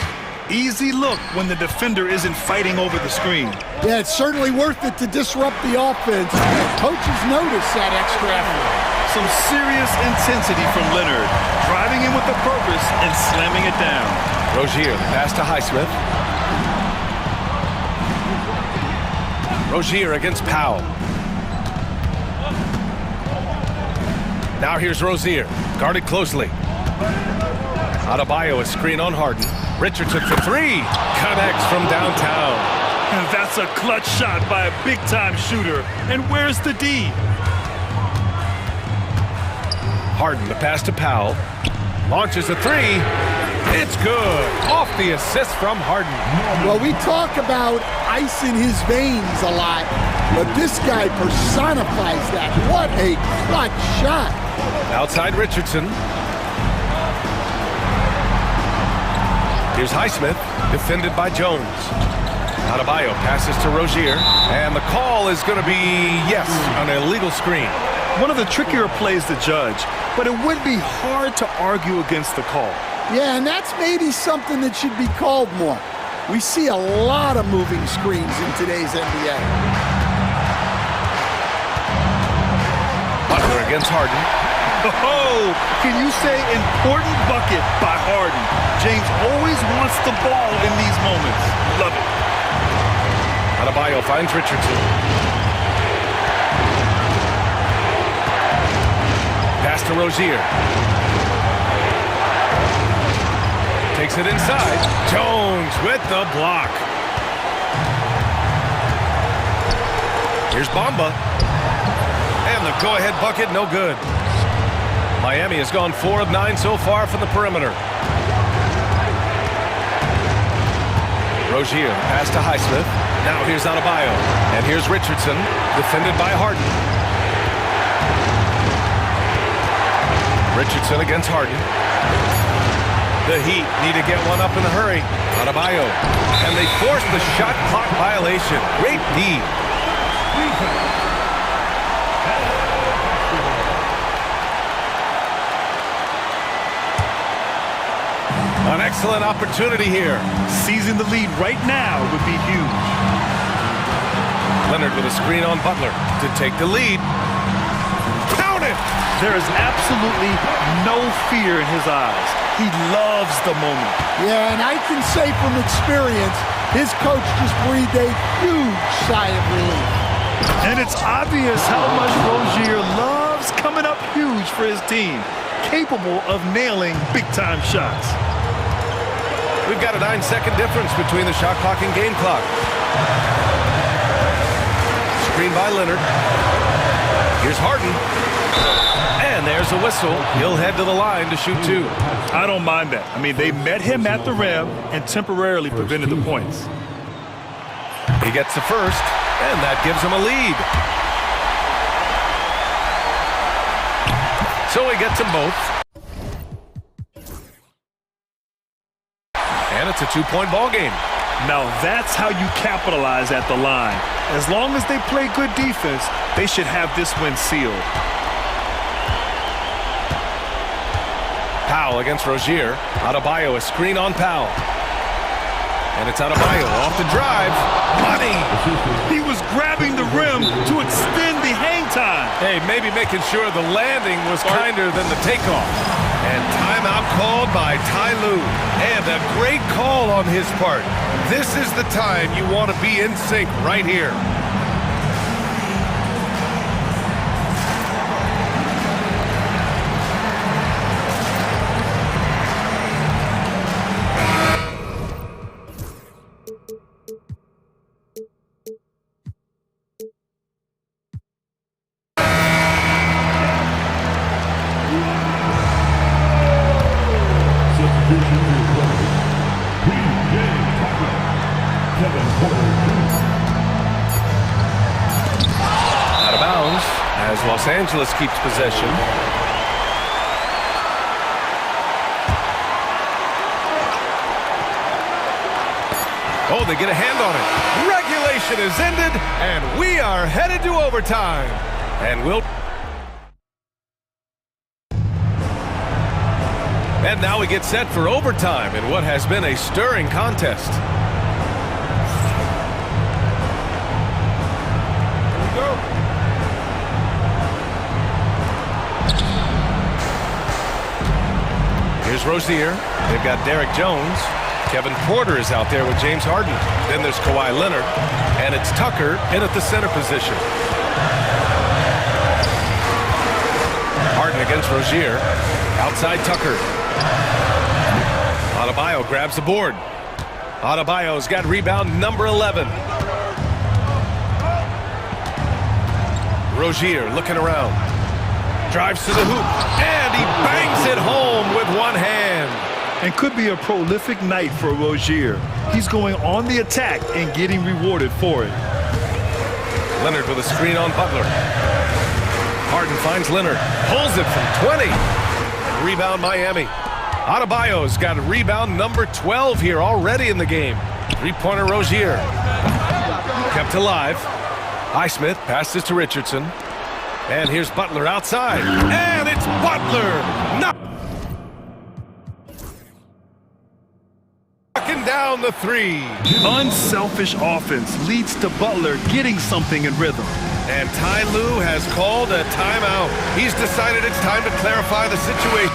Easy look when the defender isn't fighting over the screen. Yeah, it's certainly worth it to disrupt the offense. Coaches notice that extra effort. Some serious intensity from Leonard, driving in with a purpose and slamming it down. Rozier, pass to Highsmith. Rozier against Powell. Now here's Rozier, guarded closely. Adebayo, a screen on Harden. Richardson for three. Connects from downtown. And that's a clutch shot by a big-time shooter. And where's the D? Harden, the pass to Powell. Launches a three. It's good. Off the assist from Harden. Well, we talk about ice in his veins a lot, but this guy personifies that. What a clutch shot. Outside Richardson. Here's Highsmith, defended by Jones. Adebayo passes to Rozier, and the call is going to be, yes, an illegal screen. One of the trickier plays to judge, but it would be hard to argue against the call. Yeah, and that's maybe something that should be called more. We see a lot of moving screens in today's NBA. Butler against Harden. Oh, can you say important bucket by Harden? James always wants the ball in these moments. Love it. Adebayo finds Richardson. Pass to Rozier. Takes it inside. Jones with the block. Here's Bamba. And the go-ahead bucket, no good. Miami has gone 4 of 9 so far from the perimeter. Rozier, pass to Highsmith. Now here's Adebayo. And here's Richardson, defended by Harden. Richardson against Harden. The Heat need to get one up in a hurry. Adebayo. And they force the shot clock violation. Great D. An excellent opportunity here. Seizing the lead right now would be huge. Leonard with a screen on Butler to take the lead. Count it! There is absolutely no fear in his eyes. He loves the moment. Yeah, and I can say from experience, his coach just breathed a huge sigh of relief. And it's obvious how much Rozier loves coming up huge for his team, capable of nailing big-time shots. We've got a 9-second difference between the shot clock and game clock. Screen by Leonard. Here's Harden. And there's a whistle. He'll head to the line to shoot 2. I don't mind that. I mean, they met him at the rim and temporarily prevented the points. He gets the first, and that gives him a lead. So he gets them both. And it's a 2-point ball game. Now that's how you capitalize at the line. As long as they play good defense, they should have this win sealed. Powell against Rozier. Adebayo, a screen on Powell. And it's Adebayo off the drive. Money! He was grabbing the rim to extend the hang time. Hey, maybe making sure the landing was kinder than the takeoff. And timeout called by Ty Lue. And a great call on his part. This is the time you want to be in sync right here. Out of bounds as Los Angeles keeps possession. Oh, they get a hand on it. Regulation is ended, and we are headed to overtime. And now we get set for overtime in what has been a stirring contest. Here's Rozier. They've got Derek Jones. Kevin Porter is out there with James Harden. Then there's Kawhi Leonard. And it's Tucker in at the center position. Harden against Rozier. Outside Tucker. Adebayo grabs the board. Adebayo's got rebound number 11. Rozier looking around. Drives to the hoop, and he bangs it home with one hand. And could be a prolific night for Rozier. He's going on the attack and getting rewarded for it. Leonard with a screen on Butler. Harden finds Leonard, pulls it from 20. Rebound Miami. Adebayo's got rebound number 12 here already in the game. Three-pointer Rozier. Kept alive. Highsmith passes to Richardson. And here's Butler outside. And it's Butler! Knocking down the three. Unselfish offense leads to Butler getting something in rhythm. And Ty Lue has called a timeout. He's decided it's time to clarify the situation.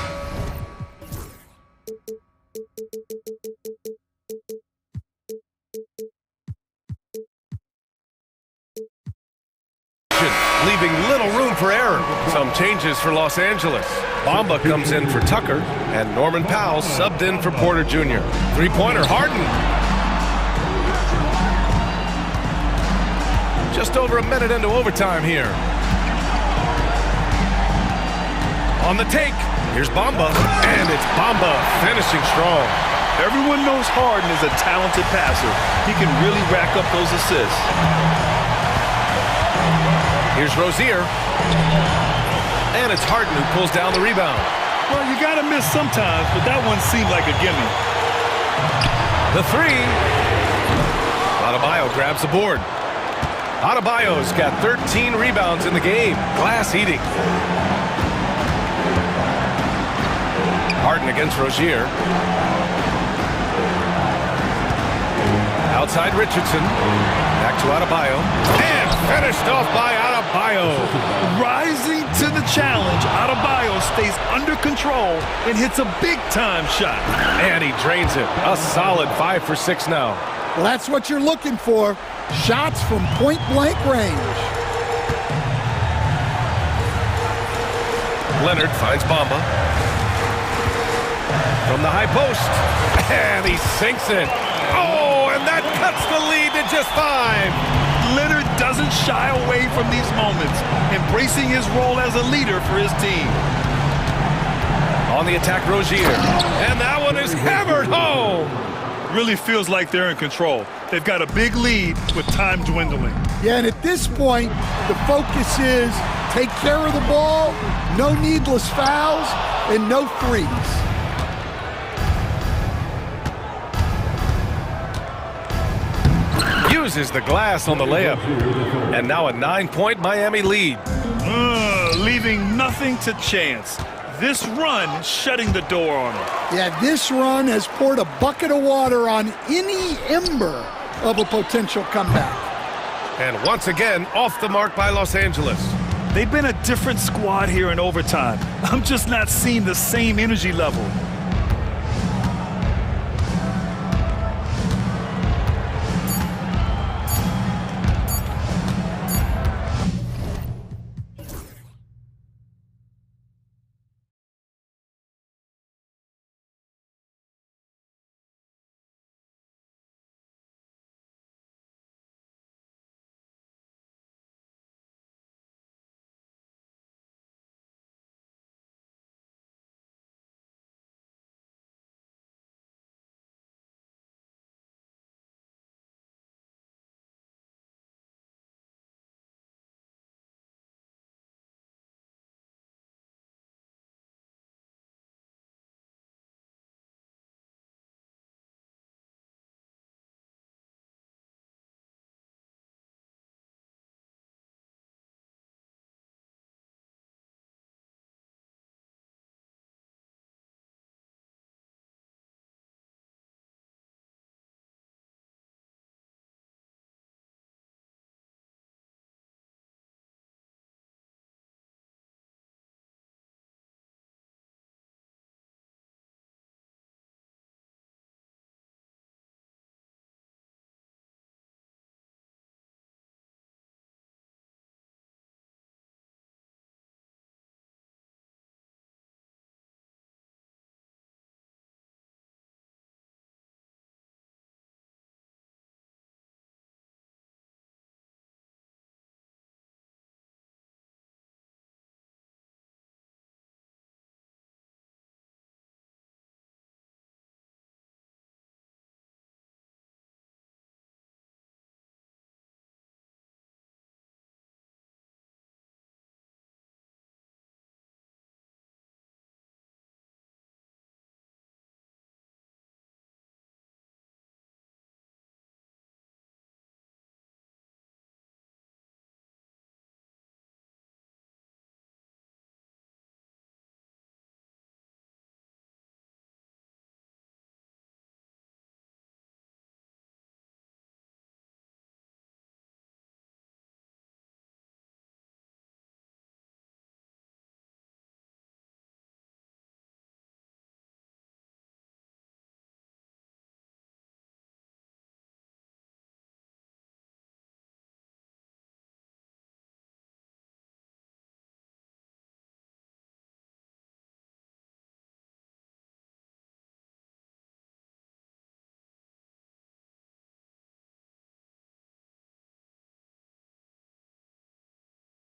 Leaving little room for error. Some changes for Los Angeles. Bamba comes in for Tucker, and Norman Powell subbed in for Porter Jr. Three-pointer, Harden. Just over a minute into overtime here. On the take, here's Bamba, and it's Bamba finishing strong. Everyone knows Harden is a talented passer. He can really rack up those assists. Here's Rozier. And it's Harden who pulls down the rebound. Well, you got to miss sometimes, but that one seemed like a gimme. The three. Adebayo grabs the board. Adebayo's got 13 rebounds in the game. Glass eating. Harden against Rozier. Outside Richardson. Back to Adebayo. And finished off by Adebayo. Rising to the challenge, Adebayo stays under control and hits a big-time shot. And he drains it. A solid 5 for 6 now. Well, that's what you're looking for. Shots from point-blank range. Leonard finds Bamba. From the high post. And he sinks it. Oh, and that cuts the lead to just 5. Leonard doesn't shy away from these moments, embracing his role as a leader for his team. On the attack, Rozier. And that one is hammered home. Really feels like they're in control. They've got a big lead with time dwindling. Yeah, and at this point, the focus is take care of the ball, no needless fouls, and no threes. Uses the glass on the layup. And now a 9-point Miami lead. Leaving nothing to chance. This run shutting the door on them. Yeah, this run has poured a bucket of water on any ember of a potential comeback. And once again, off the mark by Los Angeles. They've been a different squad here in overtime. I'm just not seeing the same energy level.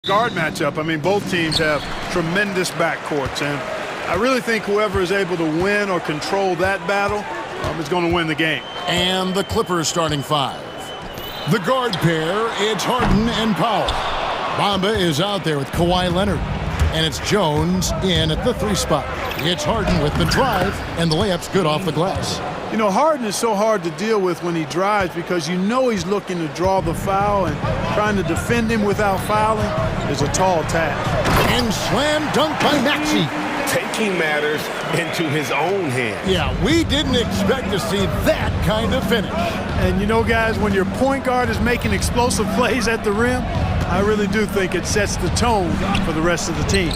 Guard matchup. I mean, both teams have tremendous backcourts, and I really think whoever is able to win or control that battle is going to win the game. And the Clippers starting five. The guard pair, it's Harden and Powell. Bamba is out there with Kawhi Leonard. And it's Jones in at the 3 spot. It's Harden with the drive, and the layup's good off the glass. You know, Harden is so hard to deal with when he drives because you know he's looking to draw the foul, and trying to defend him without fouling is a tall task. And slam dunk by Maxey. Taking matters into his own hands. Yeah, we didn't expect to see that kind of finish. And you know, guys, when your point guard is making explosive plays at the rim, I really do think it sets the tone for the rest of the team.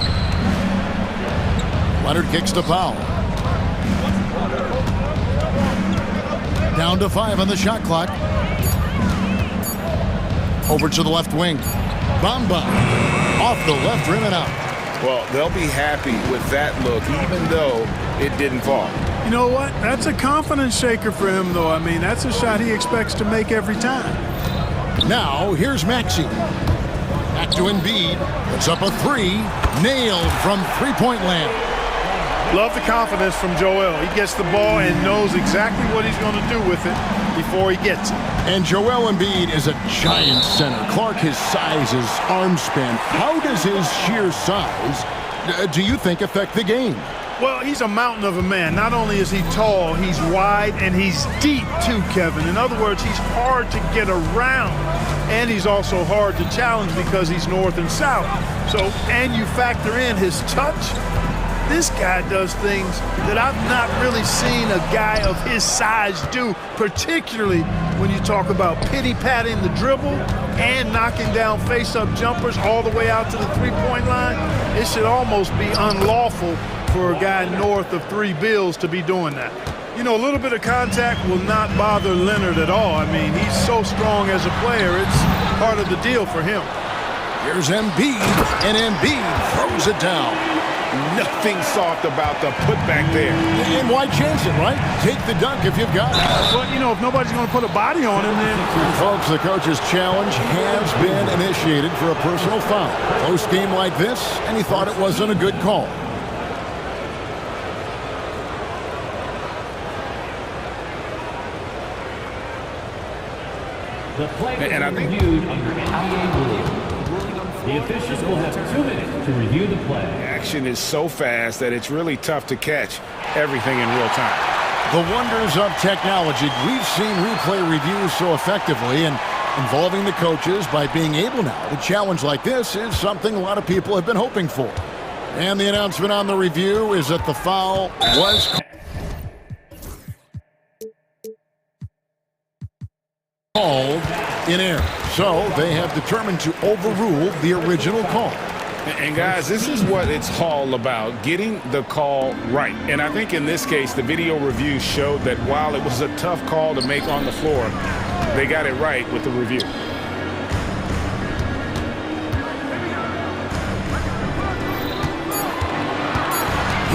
Leonard kicks to Powell. Down to 5 on the shot clock. Over to the left wing. Bamba off the left rim and out. Well, they'll be happy with that look, even though it didn't fall. You know what? That's a confidence shaker for him, though. I mean, that's a shot he expects to make every time. Now, here's Maxey. Back to Embiid. Puts up a 3. Nailed from three-point land. Love the confidence from Joel. He gets the ball and knows exactly what he's going to do with it before he gets it. And Joel Embiid is a giant center. Clark, his size, his arm span. How does his sheer size, do you think, affect the game? Well, he's a mountain of a man. Not only is he tall, he's wide, and he's deep too, Kevin. In other words, he's hard to get around. And he's also hard to challenge because he's north and south. So, and you factor in his touch, this guy does things that I've not really seen a guy of his size do, particularly when you talk about pity-patting the dribble and knocking down face-up jumpers all the way out to the three-point line. It should almost be unlawful for a guy north of 3 bills to be doing that. You know, a little bit of contact will not bother Leonard at all. I mean, he's so strong as a player, it's part of the deal for him. Here's Embiid, and Embiid throws it down. Nothing soft about the putback there. And why chance it, right? Take the dunk if you've got it. Well, you know, if nobody's going to put a body on him, then... And folks, the coach's challenge has been initiated for a personal foul. Close game like this, and he thought it wasn't a good call. The play And I was think reviewed under NBA rules. The officials will have 2 minutes to review the play. action is so fast that it's really tough to catch everything in real time. The wonders of technology. We've seen replay reviews so effectively, and involving the coaches by being able now to challenge like this is something a lot of people have been hoping for. And the announcement on the review is that the foul was called in air. So they have determined to overrule the original call. And guys, this is what it's all about, getting the call right. And I think in this case, the video review showed that while it was a tough call to make on the floor, they got it right with the review.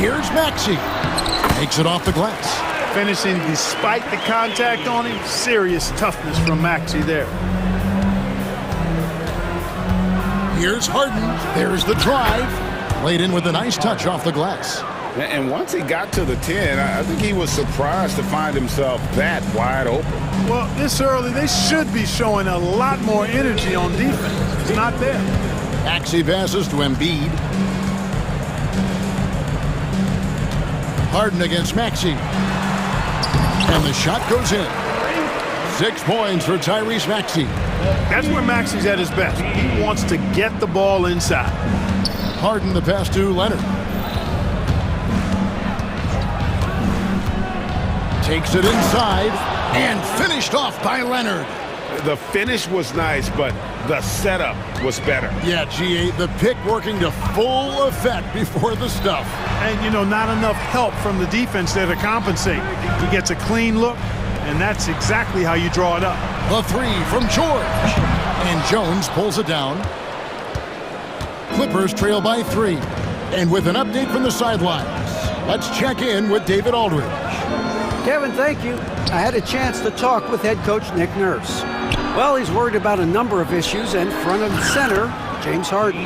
Here's Maxey. Takes it off the glass. Finishing despite the contact on him. Serious toughness from Maxey there. Here's Harden. There's the drive. Played in with a nice touch off the glass. And once he got to the 10, I think he was surprised to find himself that wide open. Well, this early, they should be showing a lot more energy on defense. It's not there. Maxey passes to Embiid. Harden against Maxey. And the shot goes in. 6 points for Tyrese Maxey. That's where Maxey's at his best. He wants to get the ball inside. Harden the pass to Leonard. Takes it inside and finished off by Leonard. The finish was nice, but the setup was better. Yeah, G8, the pick working to full effect before the stuff. And, you know, not enough help from the defense there to compensate. He gets a clean look, and that's exactly how you draw it up. The 3 from George. And Jones pulls it down. Clippers trail by 3. And with an update from the sidelines, let's check in with David Aldridge. Kevin, thank you. I had a chance to talk with head coach Nick Nurse. Well, he's worried about a number of issues, and front and center, James Harden.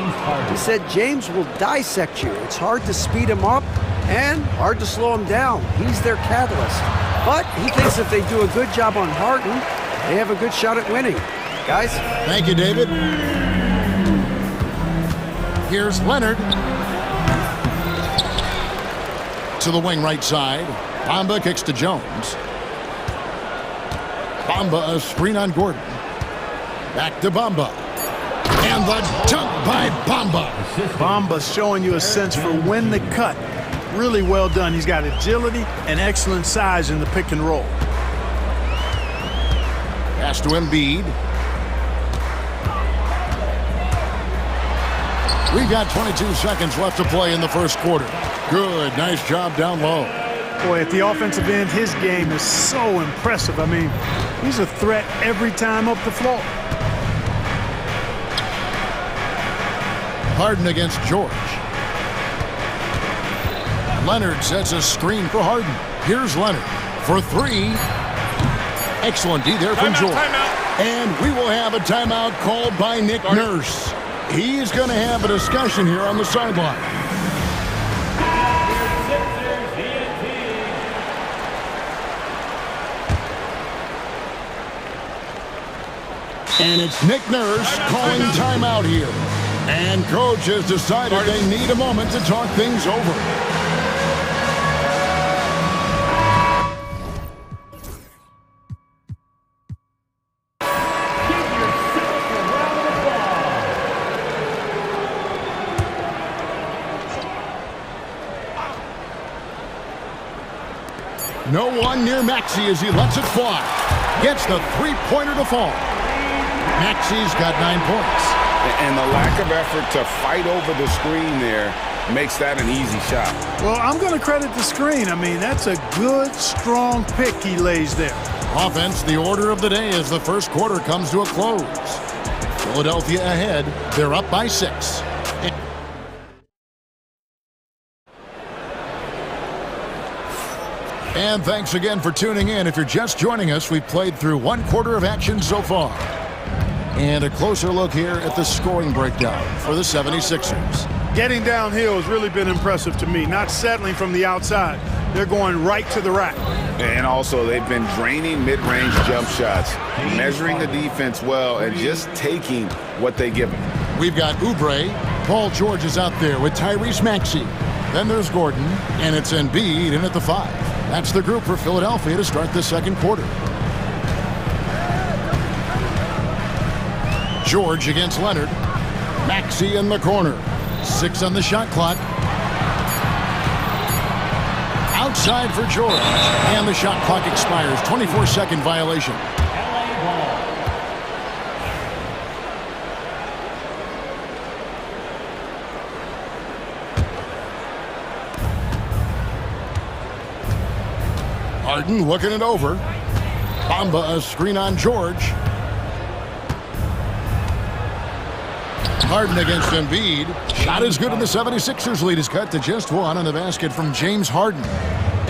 He said James will dissect you. It's hard to speed him up and hard to slow him down. He's their catalyst. But he thinks if they do a good job on Harden, they have a good shot at winning. Guys? Thank you, David. Here's Leonard. To the wing right side. Bamba kicks to Jones. Bamba, a screen on Gordon. Back to Bamba. And the dunk by Bamba. Bamba's showing you a sense for when to cut. Really well done. He's got agility and excellent size in the pick and roll. Pass to Embiid. We've got 22 seconds left to play in the first quarter. Good, nice job down low. Boy, at the offensive end, his game is so impressive. I mean, he's a threat every time up the floor. Harden against George. Leonard sets a screen for Harden. Here's Leonard for three. Excellent D there from George. And we will have a timeout called by Nick Nurse. He's going to have a discussion here on the sideline. And it's Nick Nurse calling timeout here. And coach has decided they need a moment to talk things over. No one near Maxey as he lets it fly. Gets the three-pointer to fall. Maxey's got 9 points. And the lack of effort to fight over the screen there makes that an easy shot. Well, I'm going to credit the screen. I mean, that's a good, strong pick he lays there. Offense, the order of the day as the first quarter comes to a close. Philadelphia ahead. They're up by 6. And thanks again for tuning in. If you're just joining us, we've played through one quarter of action so far. And a closer look here at the scoring breakdown for the 76ers. Getting downhill has really been impressive to me. Not settling from the outside. They're going right to the rack. And also, they've been draining mid-range jump shots, measuring the defense well, and just taking what they give them. We've got Oubre. Paul George is out there with Tyrese Maxey. Then there's Gordon, and it's Embiid in at the 5. That's the group for Philadelphia to start the second quarter. George against Leonard. Maxey in the corner. 6 on the shot clock. Outside for George. And the shot clock expires. 24-second violation. Harden looking it over. Bamba a screen on George. Harden against Embiid. Shot is good, and the 76ers lead is cut to just 1 on the basket from James Harden.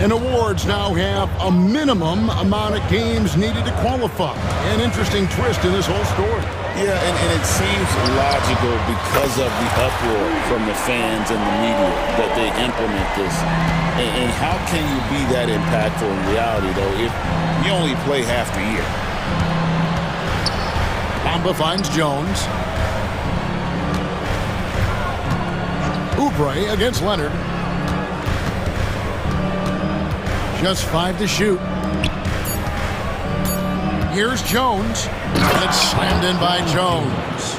And awards now have a minimum amount of games needed to qualify. An interesting twist in this whole story. Yeah, and it seems logical because of the uproar from the fans and the media that they implement this. And how can you be that impactful in reality, though, if you only play half the year? Bamba finds Jones. Oubre against Leonard. Just 5 to shoot. Here's Jones. And it's slammed in by Jones.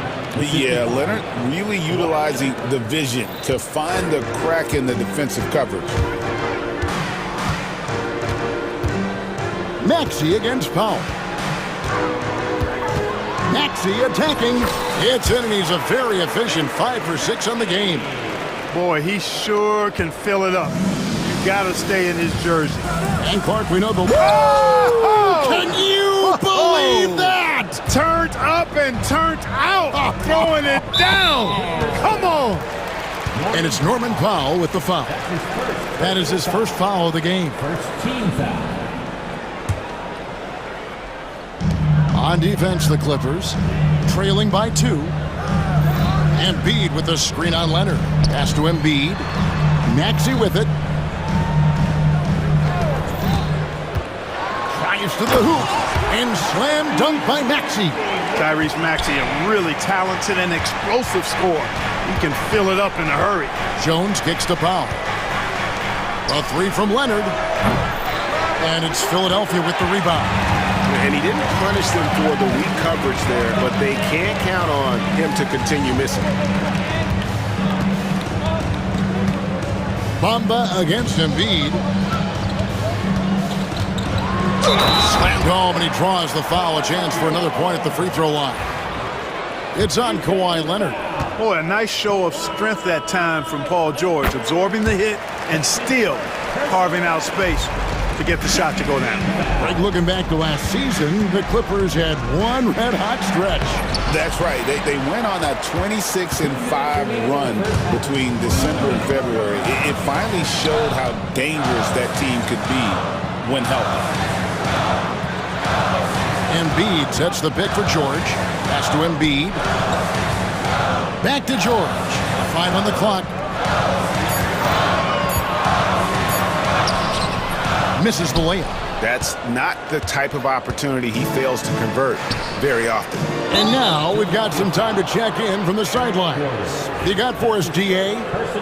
Yeah, Leonard really utilizing the vision to find the crack in the defensive coverage. Maxey against Powell. Maxey attacking. It's in, and he's a very efficient 5 for 6 on the game. Boy, he sure can fill it up. You got to stay in his jersey. And Clark, we know the... Whoa! Can you believe that? Turned up and turned out. Throwing it down. Come on. And it's Norman Powell with the foul. That is his first foul of the game. First team foul. On defense, the Clippers trailing by 2. Embiid with the screen on Leonard. Pass to Embiid. Maxey with it. Drives to the hoop. And slam dunk by Maxey. Tyrese Maxey, a really talented and explosive scorer. He can fill it up in a hurry. Jones kicks to Powell. A three from Leonard. And it's Philadelphia with the rebound. And he didn't punish them for the weak coverage there, but they can't count on him to continue missing. Bamba against Embiid. Slammed home, and he draws the foul. A chance for another point at the free throw line. It's on Kawhi Leonard. Boy, a nice show of strength that time from Paul George, absorbing the hit and still carving out space to get the shot to go down. Right, looking back to last season, the Clippers had one red-hot stretch. That's right. They went on a 26-5 run between December and February. It finally showed how dangerous that team could be when healthy. Embiid sets the pick for George. Pass to Embiid. Back to George. 5 on the clock. Misses the layup. That's not the type of opportunity he fails to convert very often. And now we've got some time to check in from the sidelines. You got for us, DA?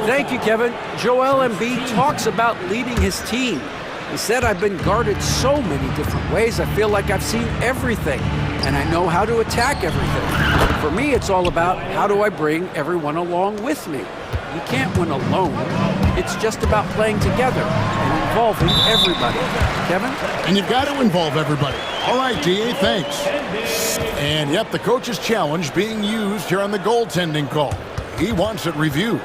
Thank you, Kevin. Joel Embiid talks about leading his team. He said, I've been guarded so many different ways. I feel like I've seen everything, and I know how to attack everything. For me, it's all about how do I bring everyone along with me. You can't win alone. It's just about playing together and involving everybody. Kevin? And you've got to involve everybody. All right, DA, thanks. And yep, the coach's challenge being used here on the goaltending call. He wants it reviewed.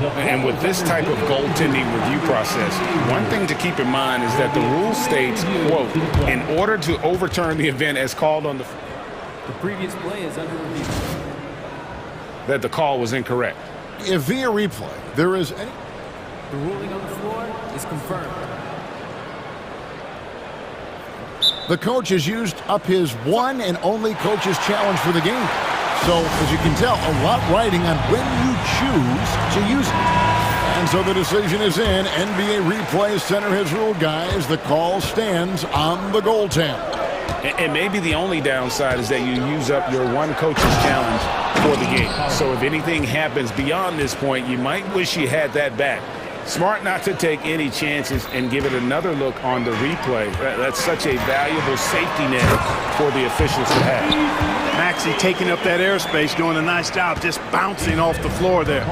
And with this type of goaltending review process, one thing to keep in mind is that the rule states, quote, in order to overturn the event as called on the previous play is under review. That the call was incorrect. If via replay there is any... The ruling on the floor is confirmed. The coach has used up his one and only coach's challenge for the game. So, as you can tell, a lot riding on when you choose to use it. And so the decision is in. NBA Replay Center has ruled, guys. The call stands on the goaltend. And maybe the only downside is that you use up your one coach's challenge for the game. So if anything happens beyond this point, you might wish you had that back. Smart not to take any chances and give it another look on the replay. That's such a valuable safety net for the officials to have. Maxey taking up that airspace, doing a nice job just bouncing off the floor there.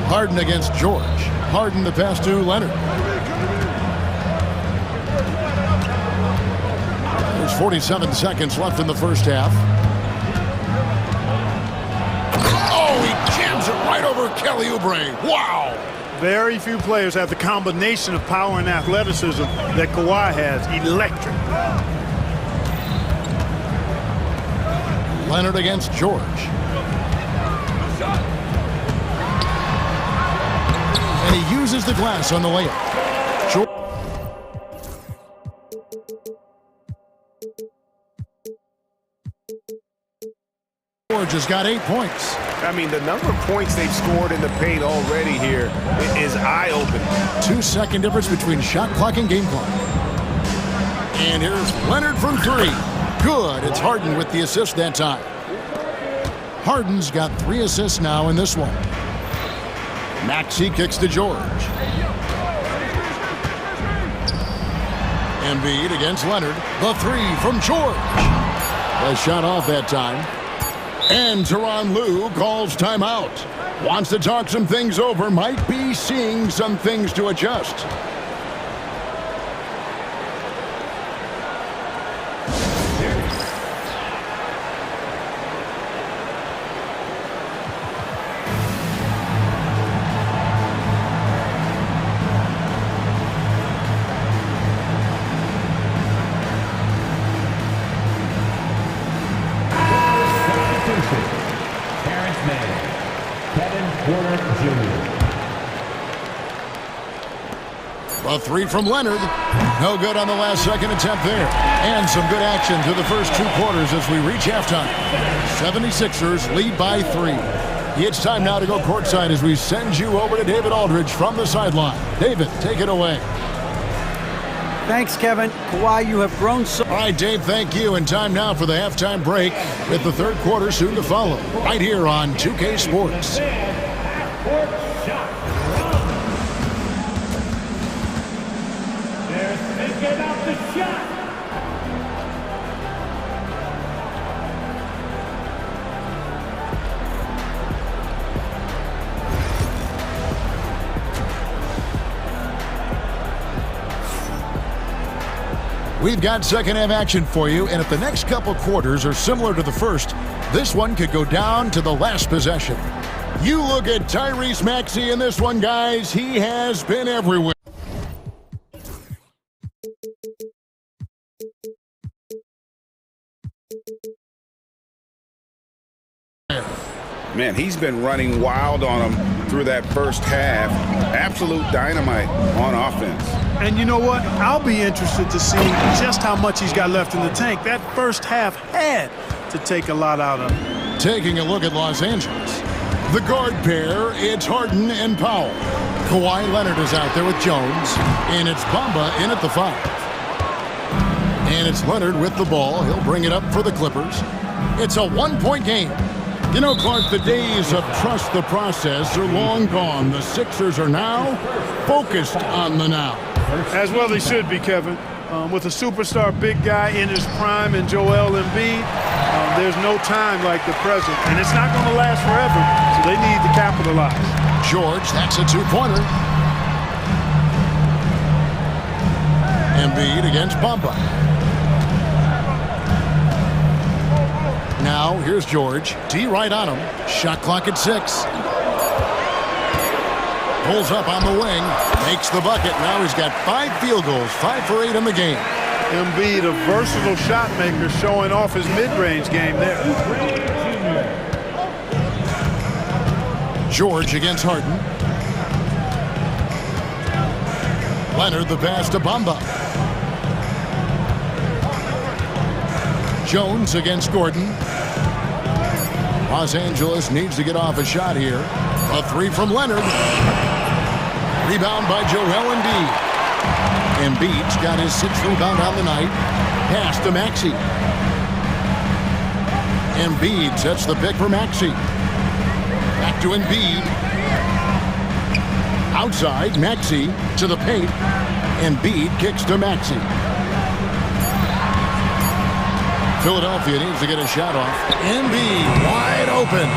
Harden against George. Harden the pass to Leonard. There's 47 seconds left in the first half. Oh, he jams it right over Kelly Oubre. Wow! Very few players have the combination of power and athleticism that Kawhi has. Electric. Leonard against George. And he uses the glass on the layup. George has got 8 points. I mean, the number of points they've scored in the paint already here is eye-opening. 2-second difference between shot clock and game clock. And here's Leonard from 3. Good. It's Harden with the assist that time. Harden's got 3 assists now in this one. Maxey kicks to George. Embiid against Leonard. The 3 from George. A shot off that time. And Tyronn Lue calls timeout. Wants to talk some things over. Might be seeing some things to adjust. A three from Leonard. No good on the last second attempt there. And some good action through the first 2 quarters as we reach halftime. 76ers lead by 3. It's time now to go courtside as we send you over to David Aldridge from the sideline. David, take it away. Thanks, Kevin. Kawhi, you have grown so... All right, Dave, thank you. And time now for the halftime break with the third quarter soon to follow. Right here on 2K Sports. They're thinking about the shot. We've got second half action for you, and if the next couple quarters are similar to the first, this one could go down to the last possession. You look at Tyrese Maxey in this one, guys. He has been everywhere. Man, he's been running wild on him through that first half. Absolute dynamite on offense. And you know what? I'll be interested to see just how much he's got left in the tank. That first half had to take a lot out of him. Taking a look at Los Angeles. The guard pair, it's Harden and Powell. Kawhi Leonard is out there with Jones, and it's Bamba in at the 5. And it's Leonard with the ball. He'll bring it up for the Clippers. It's a 1-point game. You know, Clark, the days of trust the process are long gone. The Sixers are now focused on the now. As well they should be, Kevin. With a superstar big guy in his prime in Joel Embiid, there's no time like the present. And it's not going to last forever, so they need to capitalize. George, that's a 2-pointer. Embiid against Bamba. Now, here's George. D right on him. Shot clock at 6. Pulls up on the wing. Makes the bucket. Now he's got 5 field goals. 5 for 8 in the game. Embiid, a versatile shot maker, showing off his mid-range game there. George against Harden. Leonard the pass to Bamba. Jones against Gordon. Los Angeles needs to get off a shot here. A 3 from Leonard. Rebound by Joel Embiid. Embiid's got his 6th rebound on the night. Pass to Maxey. Embiid sets the pick for Maxey. Back to Embiid. Outside, Maxey to the paint. Embiid kicks to Maxey. Philadelphia needs to get a shot off. Embiid wide open.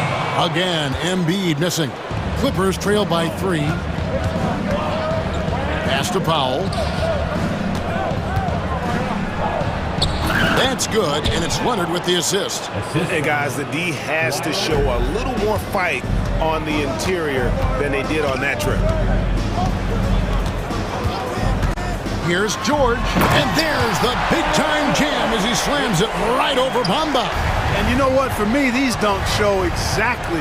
Again, Embiid missing. Clippers trail by 3. Pass to Powell. That's good, and it's Leonard with the assist. Hey, guys, the D has to show a little more fight on the interior than they did on that trip. Here's George, and there's the big-time jam as he slams it right over Bamba. And you know what? For me, these dunks show exactly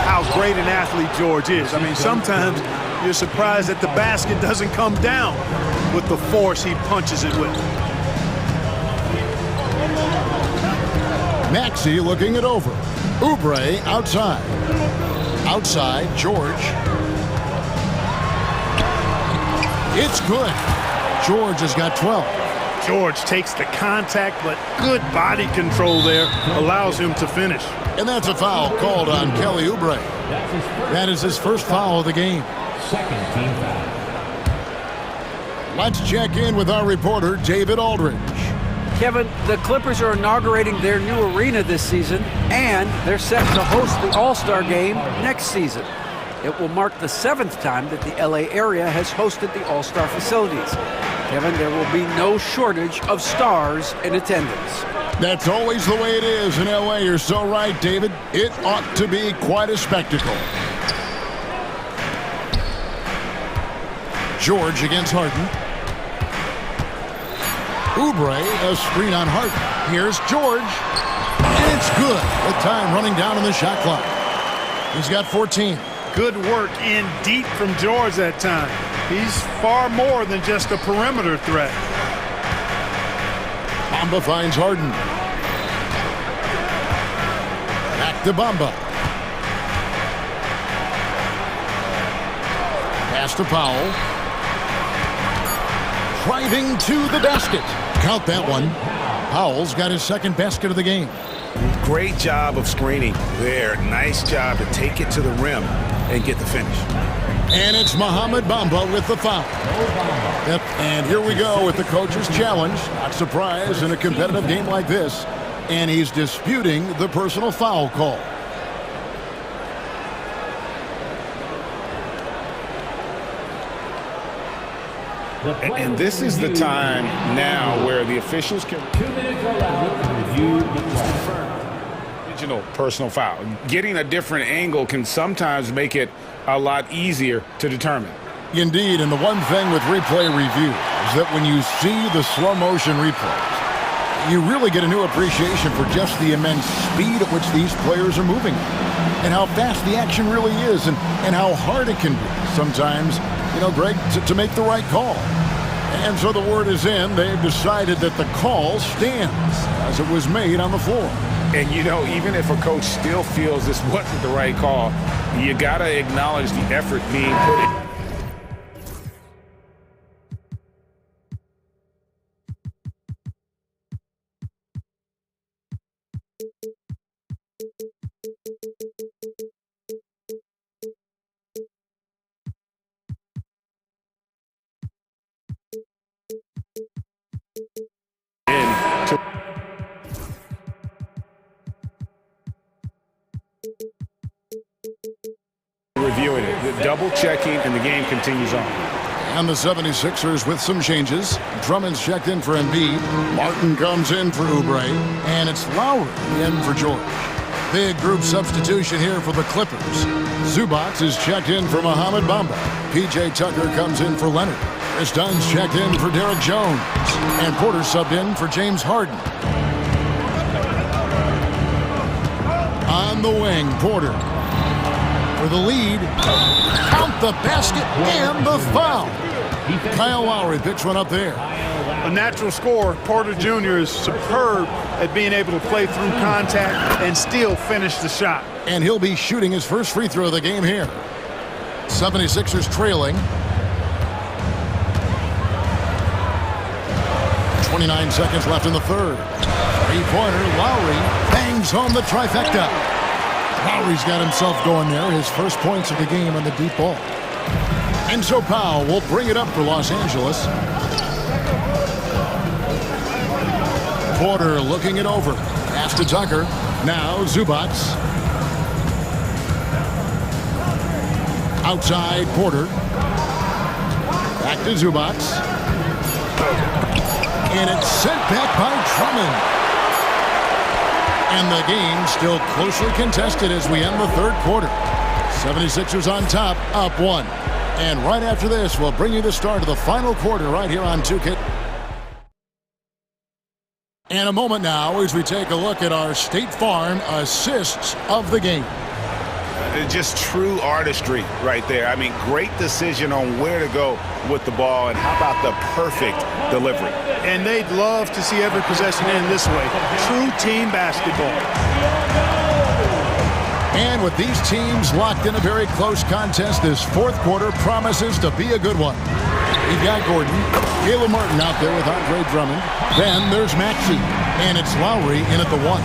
how great an athlete George is. I mean, sometimes you're surprised that the basket doesn't come down with the force he punches it with. Maxey looking it over. Oubre outside. Outside, George. It's good. George has got 12. George takes the contact, but good body control there allows him to finish. And that's a foul called on Kelly Oubre. That is his first foul of the game. Second team foul. Let's check in with our reporter, David Aldridge. Kevin, the Clippers are inaugurating their new arena this season, and they're set to host the All-Star Game next season. It will mark the 7th time that the LA area has hosted the All-Star facilities. Kevin, there will be no shortage of stars in attendance. That's always the way it is in LA. You're so right, David. It ought to be quite a spectacle. George against Harden. Oubre, a screen on Harden. Here's George. And it's good with time running down on the shot clock. He's got 14. Good work in deep from George that time. He's far more than just a perimeter threat. Bamba finds Harden. Back to Bamba. Pass to Powell. Driving to the basket. Count that one. Powell's got his second basket of the game. Great job of screening there. Nice job to take it to the rim and get the finish. And it's Mohamed Bamba with the foul. Yep. And here we go with the coach's challenge. Not surprised in a competitive game like this. And he's disputing the personal foul call. And this is the time now where the officials can original personal foul. Getting a different angle can sometimes make it a lot easier to determine. Indeed, and the one thing with replay review is that when you see the slow motion replays, you really get a new appreciation for just the immense speed at which these players are moving and how fast the action really is and how hard it can be sometimes, you know, Greg, to make the right call. And so the word is in. They've decided that the call stands as it was made on the floor. And, you know, even if a coach still feels this wasn't the right call, you got to acknowledge the effort being put in. Reviewing it, double checking, and the game continues on. And the 76ers with some changes. Drummond's checked in for Embiid. Martin comes in for Oubre. And it's Lowry in for George. Big group substitution here for the Clippers. Zubac is checked in for Mohamed Bamba. P.J. Tucker comes in for Leonard. Chris Dunn's checked in for Derek Jones. And Porter subbed in for James Harden. On the wing, Porter. For the lead, count the basket and the foul. Kyle Lowry picks one up there. A natural scorer, Porter Jr. is superb at being able to play through contact and still finish the shot. And he'll be shooting his first free throw of the game here. 76ers trailing. 29 seconds left in the third. Three-pointer, Lowry bangs home the trifecta. Lowry's got himself going there, his first points of the game on the deep ball. And so Powell will bring it up for Los Angeles. Porter looking it over. Pass to Tucker. Now Zubac. Outside Porter. Back to Zubac. And it's sent back by Drummond. And the game still closely contested as we end the third quarter. 76ers on top, up one. And right after this, we'll bring you the start of the final quarter right here on 2K. And a moment now as we take a look at our State Farm assists of the game. Just true artistry right there. I mean, great decision on where to go with the ball, and how about the perfect delivery. And they'd love to see every possession end this way. True team basketball. And with these teams locked in a very close contest, this fourth quarter promises to be a good one. We've got Gordon, Caleb Martin out there with Andre Drummond. Then there's Maxey, and it's Lowry in at the one.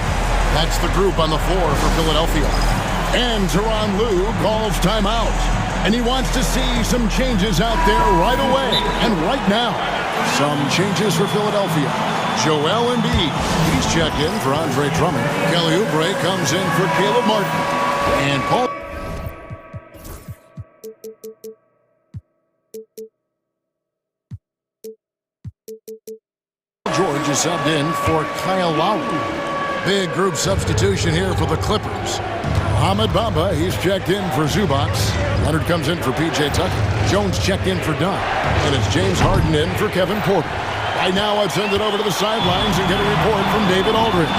That's the group on the floor for Philadelphia. And Tyronn Lue calls timeout. And he wants to see some changes out there right away and right now. Some changes for Philadelphia. Joel Embiid, he's checked in for Andre Drummond. Kelly Oubre comes in for Caleb Martin. And Paul George is subbed in for Kyle Lowry. Big group substitution here for the Clippers. Mohamed Bamba, he's checked in for Zubac. Leonard comes in for P.J. Tucker. Jones checked in for Dunn. And it's James Harden in for Kevin Porter. Right now, I've sent it over to the sidelines and get a report from David Aldridge.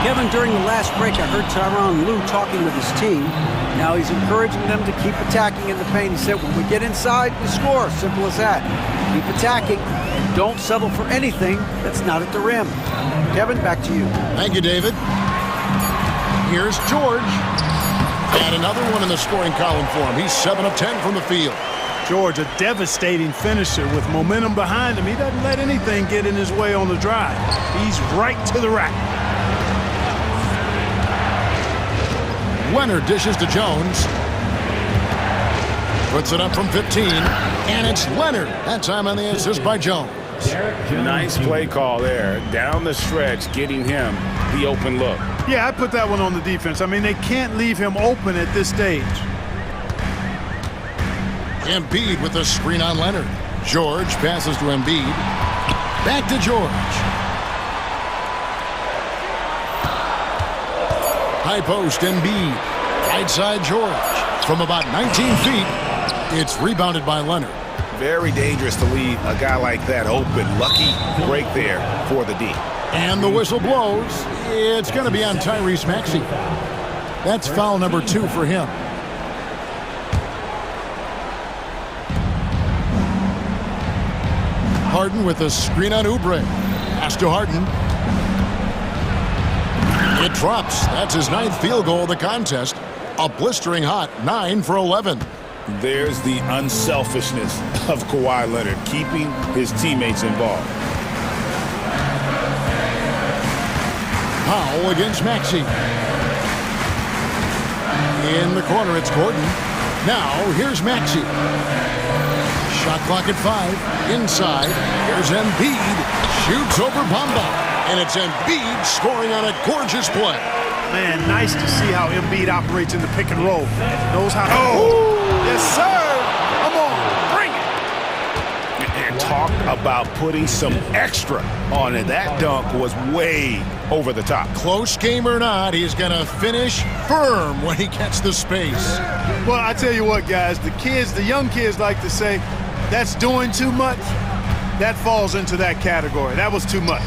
Kevin, during the last break, I heard Tyronn Lue talking with his team. Now he's encouraging them to keep attacking in the paint. He said, when we get inside, we score. Simple as that. Keep attacking and don't settle for anything that's not at the rim. Kevin, back to you. Thank you, David. Here's George. And another one in the scoring column for him. He's 7 of 10 from the field. George, a devastating finisher with momentum behind him. He doesn't let anything get in his way on the drive. He's right to the rack. Leonard dishes to Jones. Puts it up from 15. And it's Leonard. That time on the assist by Jones. Nice play call there. Down the stretch, getting him the open look. Yeah, I put that one on the defense. I mean, they can't leave him open at this stage. Embiid with a screen on Leonard. George passes to Embiid. Back to George. High post Embiid. Right side George. From about 19 feet, it's rebounded by Leonard. Very dangerous to leave a guy like that open. Lucky break there for the D. And the whistle blows. It's going to be on Tyrese Maxey. That's foul number 2 for him. Harden with a screen on Oubre. Pass to Harden. It drops. That's his 9th field goal of the contest. A blistering hot 9 for 11. There's the unselfishness of Kawhi Leonard, keeping his teammates involved. Powell against Maxey. In the corner, it's Gordon. Now, here's Maxey. Shot clock at 5. Inside. Here's Embiid. Shoots over Bamba. And it's Embiid scoring on a gorgeous play. Man, nice to see how Embiid operates in the pick and roll. Knows how to... Oh! Yes, sir! Come on, bring it! And talk about putting some extra on it. That dunk was way over the top. Close game or not, he's going to finish firm when he gets the space. Well, I tell you what, guys, the young kids like to say, that's doing too much. That falls into that category. That was too much.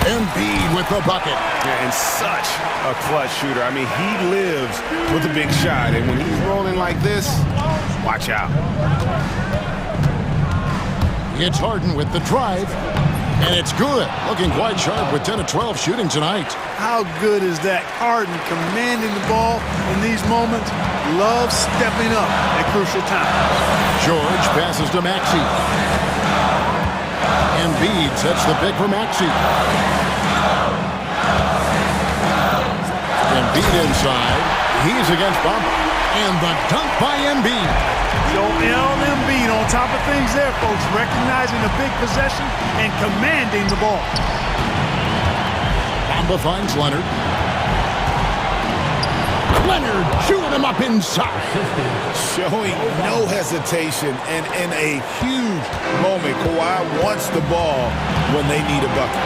Embiid with the bucket. Yeah, and such a clutch shooter. I mean, he lives with a big shot, and when he's rolling like this, watch out. It's Harden with the drive, and it's good. Looking quite sharp with 10 of 12 shooting tonight. How good is that? Harden commanding the ball in these moments. Loves stepping up at crucial times. George passes to Maxey. Embiid sets the pick for Maxey. Embiid inside. He's against Bamba. And the dunk by Embiid. Joel Embiid on top of things there, folks. Recognizing the big possession and commanding the ball. Bamba finds Leonard. Leonard shooting him up inside. Showing no hesitation, and in a huge moment, Kawhi wants the ball when they need a bucket.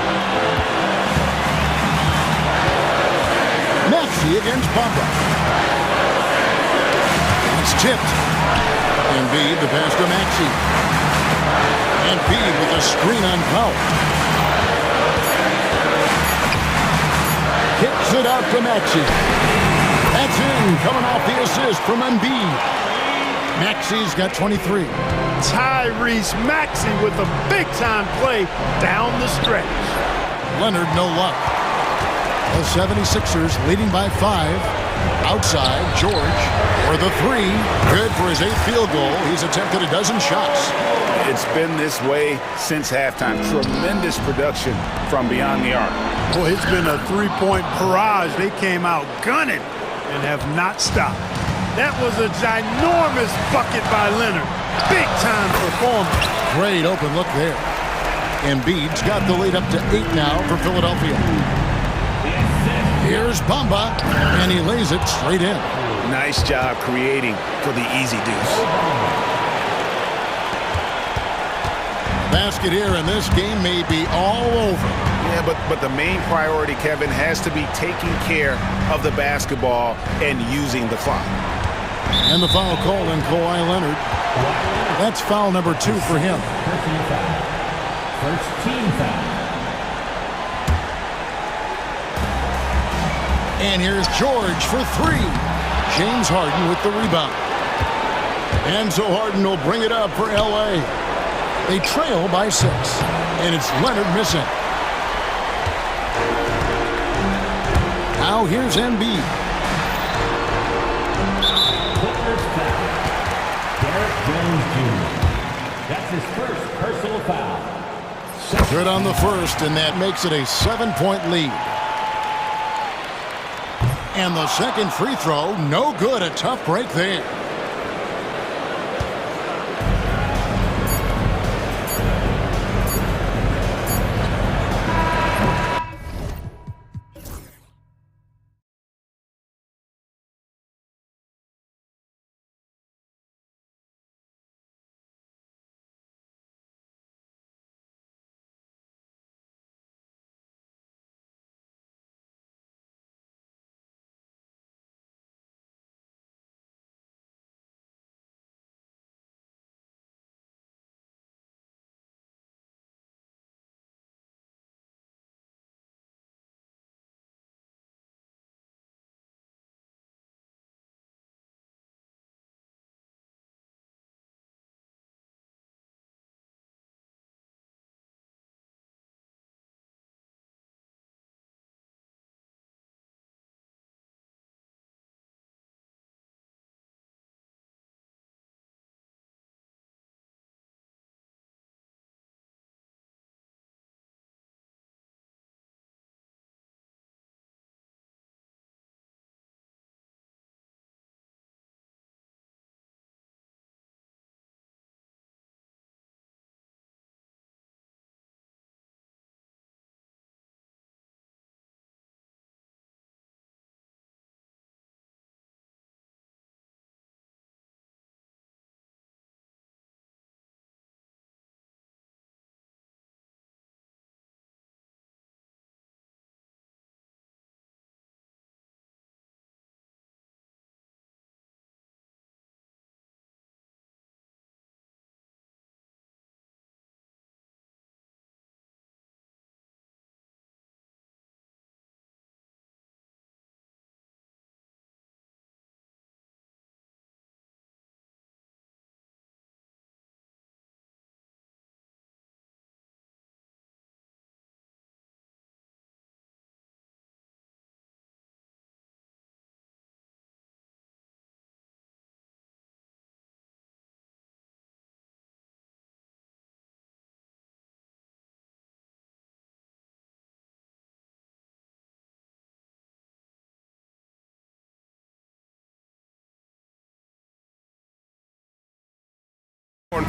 Maxey against Bamba. It's tipped. Embiid, the pass to Maxey. Embiid with a screen on Powell. Kicks it out to Maxey. That's in, coming off the assist from Embiid. Maxey's got 23. Tyrese Maxey with a big-time play down the stretch. Leonard, no luck. The 76ers leading by 5. Outside, George for the 3. Good for his 8th field goal. He's attempted a dozen shots. It's been this way since halftime. Tremendous production from beyond the arc. Boy, it's been a three-point barrage. They came out gunning and have not stopped. That was a ginormous bucket by Leonard. Big-time performance. Great open look there. Embiid's got the lead up to 8 now for Philadelphia. Here's Bamba, and he lays it straight in. Nice job creating for the easy deuce. Basket here, and this game may be all over. Yeah, but the main priority, Kevin, has to be taking care of the basketball and using the clock. And the foul call on Kawhi Leonard. That's foul number 2 for him. First team foul. And here's George for 3. James Harden with the rebound. And so Harden will bring it up for L.A. They trail by 6. And it's Leonard missing. Now here's Embiid. That's his first personal foul. Good on the first, and that makes it a 7-point lead. And the second free throw, no good. A tough break there.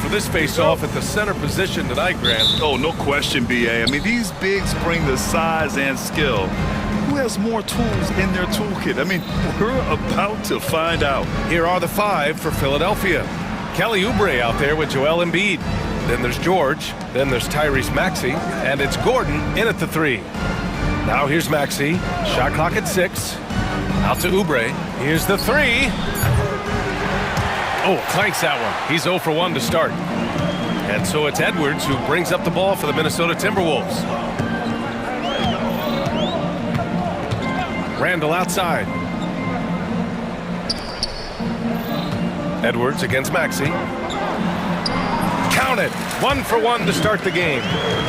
For this face-off at the center position tonight, Grant. Oh, no question, B.A. I mean, these bigs bring the size and skill. Who has more tools in their toolkit? I mean, we're about to find out. Here are the 5 for Philadelphia. Kelly Oubre out there with Joel Embiid. Then there's George. Then there's Tyrese Maxey. And it's Gordon in at the 3. Now here's Maxey. Shot clock at 6. Out to Oubre. Here's the 3. Oh, clanks that one. He's 0 for 1 to start. And so it's Edwards who brings up the ball for the Minnesota Timberwolves. Randall outside. Edwards against Maxey. Count it. 1 for 1 to start the game.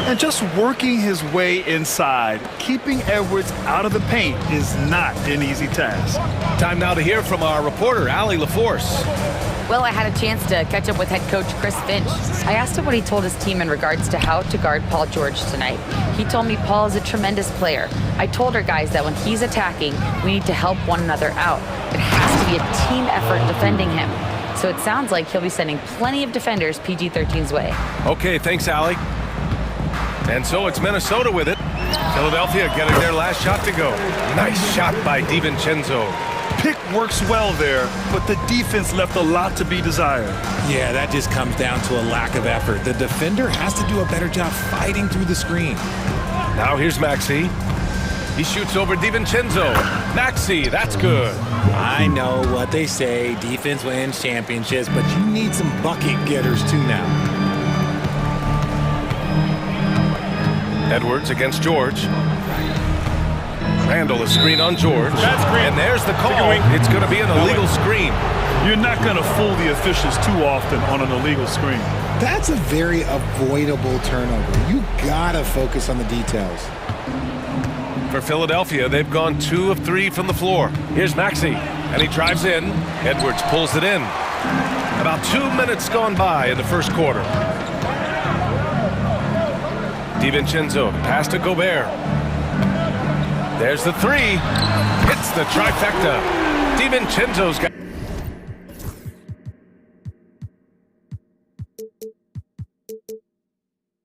And just working his way inside, keeping Edwards out of the paint is not an easy task. Time now to hear from our reporter, Allie LaForce. Well, I had a chance to catch up with head coach Chris Finch. I asked him what he told his team in regards to how to guard Paul George tonight. He told me Paul is a tremendous player. I told our guys that when he's attacking, we need to help one another out. It has to be a team effort defending him. So it sounds like he'll be sending plenty of defenders PG-13's way. Okay, thanks, Allie. And so it's Minnesota with it. Philadelphia getting their last shot to go. Nice shot by DiVincenzo. Pick works well there, but the defense left a lot to be desired. Yeah, that just comes down to a lack of effort. The defender has to do a better job fighting through the screen. Now here's Maxey. He shoots over DiVincenzo. Maxey, that's good. I know what they say, defense wins championships, but you need some bucket getters too now. Edwards against George. Randall is screen on George. That's green. And there's the call. It's going to be an illegal screen. You're not going to fool the officials too often on an illegal screen. That's a very avoidable turnover. You gotta focus on the details. For Philadelphia, they've gone 2 of 3 from the floor. Here's Maxey, and he drives in. Edwards pulls it in. About 2 minutes gone by in the first quarter. DiVincenzo, pass to Gobert. There's the 3. Hits the trifecta. DiVincenzo's got...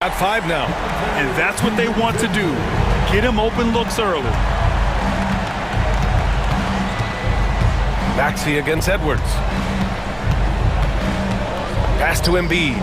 Got 5 now. And that's what they want to do. Get him open looks early. Maxey against Edwards. Pass to Embiid.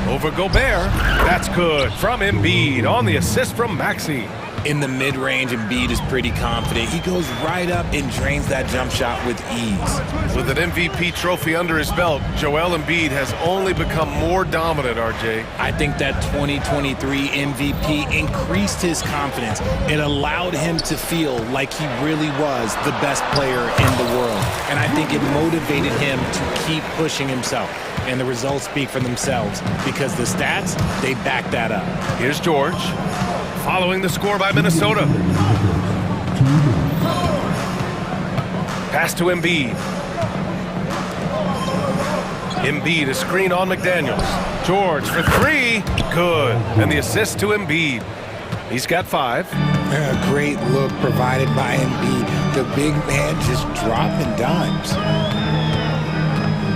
Over Gobert. That's good from Embiid on the assist from Maxey. In the mid-range, Embiid is pretty confident. He goes right up and drains that jump shot with ease. With an MVP trophy under his belt, Joel Embiid has only become more dominant, RJ. I think that 2023 MVP increased his confidence. It allowed him to feel like he really was the best player in the world. And I think it motivated him to keep pushing himself. And the results speak for themselves because the stats, they back that up. Here's George. Following the score by Minnesota. Pass to Embiid. Embiid, a screen on McDaniels. George for 3. Good. And the assist to Embiid. He's got 5. A great look provided by Embiid. The big man just dropping dimes.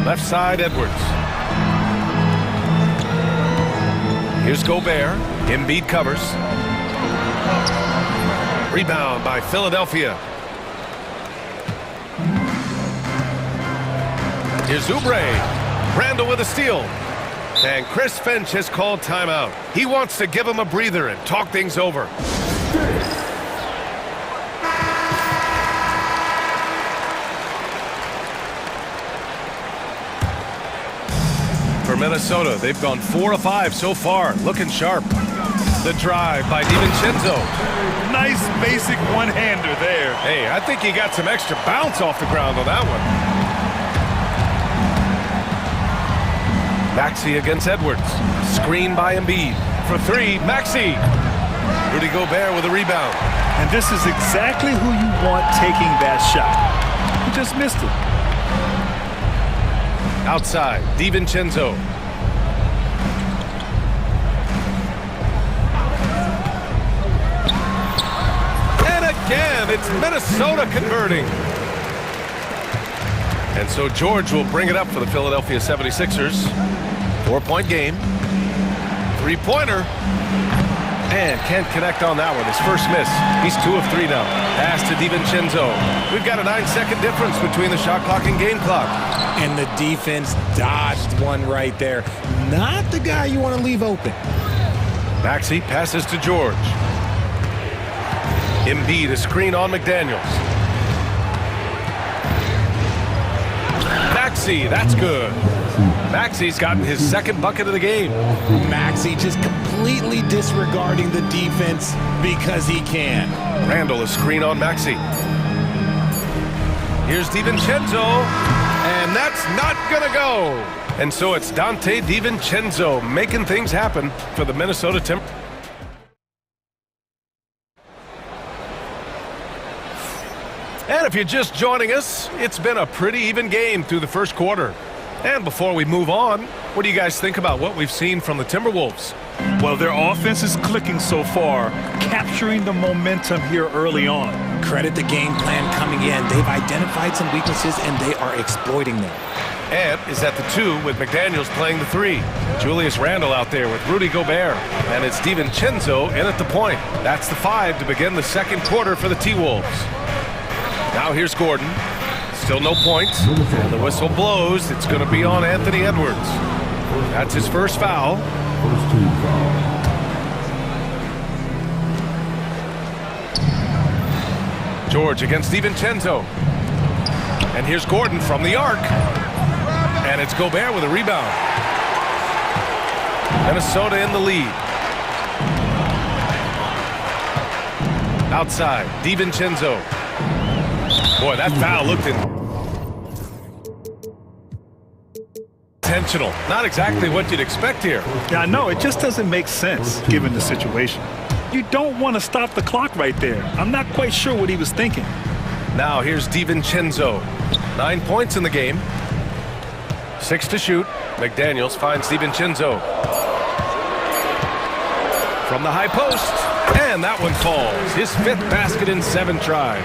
Left side, Edwards. Here's Gobert. Embiid covers. Rebound by Philadelphia. Here's Oubre. Randall with a steal. And Chris Finch has called timeout. He wants to give him a breather and talk things over. For Minnesota, they've gone 4 of 5 so far, looking sharp. The drive by DiVincenzo. Nice basic one-hander there. Hey, I think he got some extra bounce off the ground on that one. Maxey against Edwards. Screen by Embiid. For 3, Maxey. Rudy Gobert with a rebound. And this is exactly who you want taking that shot. He just missed it. Outside, DiVincenzo. And again, it's Minnesota converting. And so George will bring it up for the Philadelphia 76ers. 4-point game. 3-pointer. And can't connect on that one. His first miss. He's 2 of 3 now. Pass to DiVincenzo. We've got a 9-second difference between the shot clock and game clock. And the defense dodged one right there. Not the guy you want to leave open. Maxey passes to George. Embiid, a screen on McDaniels. Maxey, that's good. Maxey's gotten his second bucket of the game. Maxey just completely disregarding the defense because he can. Randall, a screen on Maxey. Here's DiVincenzo, and that's not gonna go. And so it's Dante DiVincenzo making things happen for the Minnesota Timberwolves. And if you're just joining us, it's been a pretty even game through the first quarter. And before we move on, what do you guys think about what we've seen from the Timberwolves? Well, their offense is clicking so far, capturing the momentum here early on. Credit the game plan coming in. They've identified some weaknesses, and they are exploiting them. Ant is at the 2 with McDaniels playing the 3. Julius Randle out there with Rudy Gobert. And it's DiVincenzo in at the point. That's the 5 to begin the second quarter for the T-Wolves. Now here's Gordon. Still no points. And the whistle blows. It's going to be on Anthony Edwards. That's his first foul. George against DiVincenzo. And here's Gordon from the arc. And it's Gobert with a rebound. Minnesota in the lead. Outside, DiVincenzo. Boy, that foul looked intentional. Not exactly what you'd expect here. Yeah, I know. It just doesn't make sense given the situation. You don't want to stop the clock right there. I'm not quite sure what he was thinking. Now here's DiVincenzo. 9 points in the game. 6 to shoot. McDaniels finds DiVincenzo. From the high post. And that one falls. His 5th basket in 7 tries.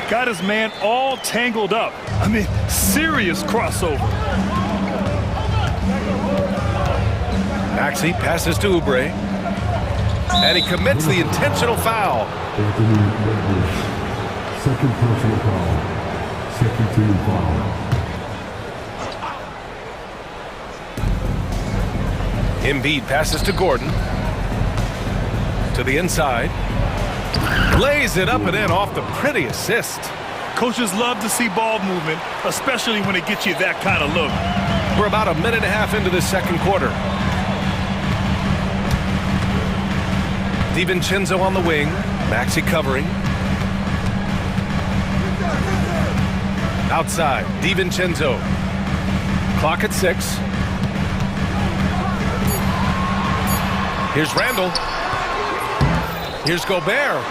Got his man all tangled up. I mean, serious crossover. Maxey passes to Oubre. And he commits the intentional foul. Second personal foul. Second team foul. Embiid passes to Gordon. To the inside. Lays it up and in off the pretty assist. Coaches love to see ball movement, especially when it gets you that kind of look. We're about a minute and a half into the second quarter. DiVincenzo on the wing. Maxey covering. Outside, DiVincenzo. Clock at 6. Here's Randall. Here's Gobert.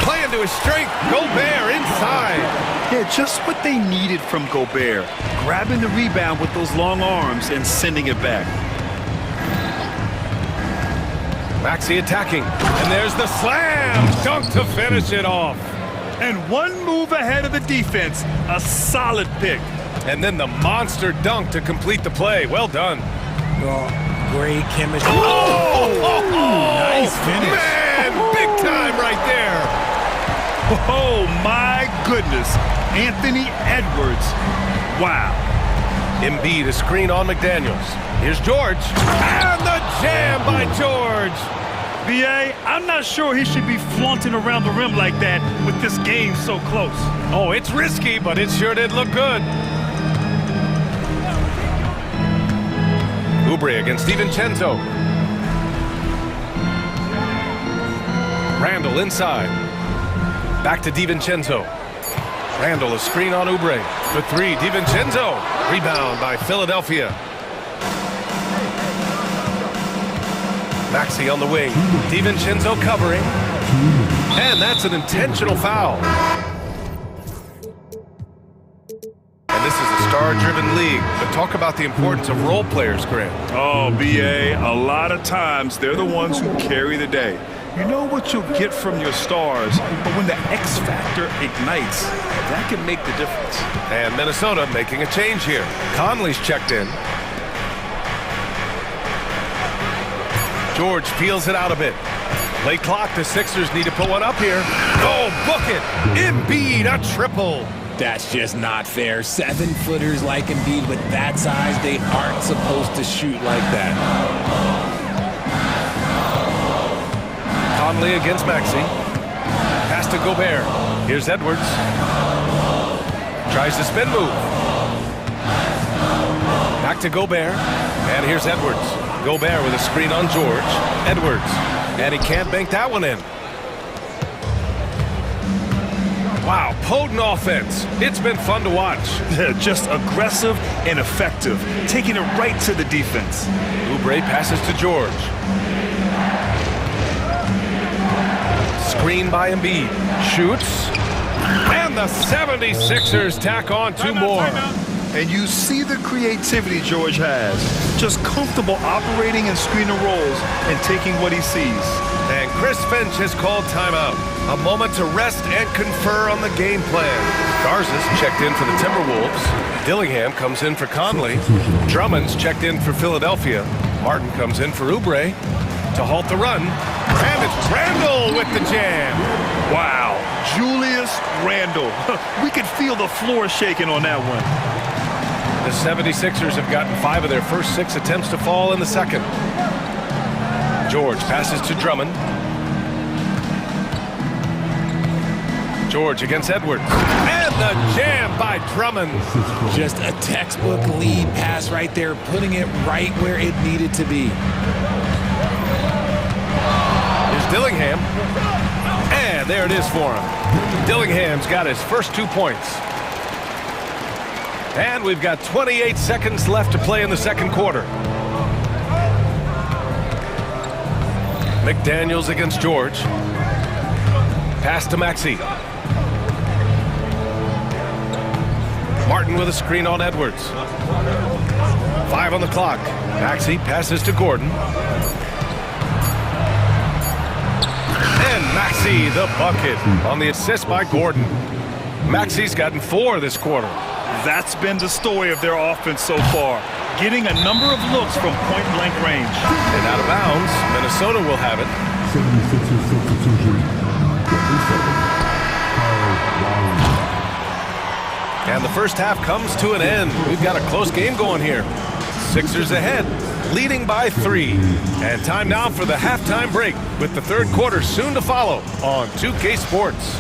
Playing to his strength. Gobert inside. Yeah, just what they needed from Gobert. Grabbing the rebound with those long arms and sending it back. Maxey attacking. And there's the slam. Dunk to finish it off. And one move ahead of the defense. A solid pick. And then the monster dunk to complete the play. Well done. Oh, great chemistry. Nice finish. Man, big time right there. Oh, my goodness. Anthony Edwards. Wow. Embiid, a screen on McDaniels. Here's George. And the jam by George. B.A., I'm not sure he should be flaunting around the rim like that with this game so close. Oh, it's risky, but it sure did look good. Oubre against DiVincenzo. Randall inside. Back to DiVincenzo. Randall, a screen on Oubre. For 3, DiVincenzo. Rebound by Philadelphia. Maxey on the wing. DiVincenzo covering. And that's an intentional foul. And this is a star-driven league, but talk about the importance of role players, Grant. Oh, B.A., a lot of times they're the ones who carry the day. You know what you'll get from your stars, but when the X factor ignites, that can make the difference. And Minnesota making a change here. Conley's checked in. George peels it out a bit. Late clock, the Sixers need to put one up here. Oh, book it! Embiid, a triple. That's just not fair. 7-footers like Embiid with that size, they aren't supposed to shoot like that. Conley against Maxey. Pass to Gobert. Here's Edwards. Tries to spin move. Back to Gobert. And here's Edwards. Gobert with a screen on George. Edwards. And he can't bank that one in. Wow, potent offense. It's been fun to watch. Yeah, just aggressive and effective, taking it right to the defense. Oubre passes to George. Screen by Embiid. Shoots. And the 76ers tack on 2 more. And you see the creativity George has. Just comfortable operating in screen and rolls and taking what he sees. And Chris Finch has called timeout. A moment to rest and confer on the game plan. Garza's checked in for the Timberwolves. Dillingham comes in for Conley. Drummond's checked in for Philadelphia. Martin comes in for Oubre to halt the run. And it's Randall with the jam. Wow, Julius Randall. We could feel the floor shaking on that one. The 76ers have gotten 5 of their first 6 attempts to fall in the second. George passes to Drummond. George against Edwards. And the jam by Drummond. Just a textbook lead pass right there, putting it right where it needed to be. Here's Dillingham. And And there it is for him. Dillingham's got his first 2 points. And we've got 28 seconds left to play in the second quarter. McDaniels against George. Pass to Maxey. Martin with a screen on Edwards. 5 on the clock. Maxey passes to Gordon. And Maxey the bucket on the assist by Gordon. Maxey's gotten 4 this quarter. That's been the story of their offense so far, getting a number of looks from point-blank range. And out of bounds, Minnesota will have it. 76ers substitution, 57. And the first half comes to an end. We've got a close game going here. Sixers ahead, leading by 3. And time now for the halftime break, with the third quarter soon to follow on 2K Sports.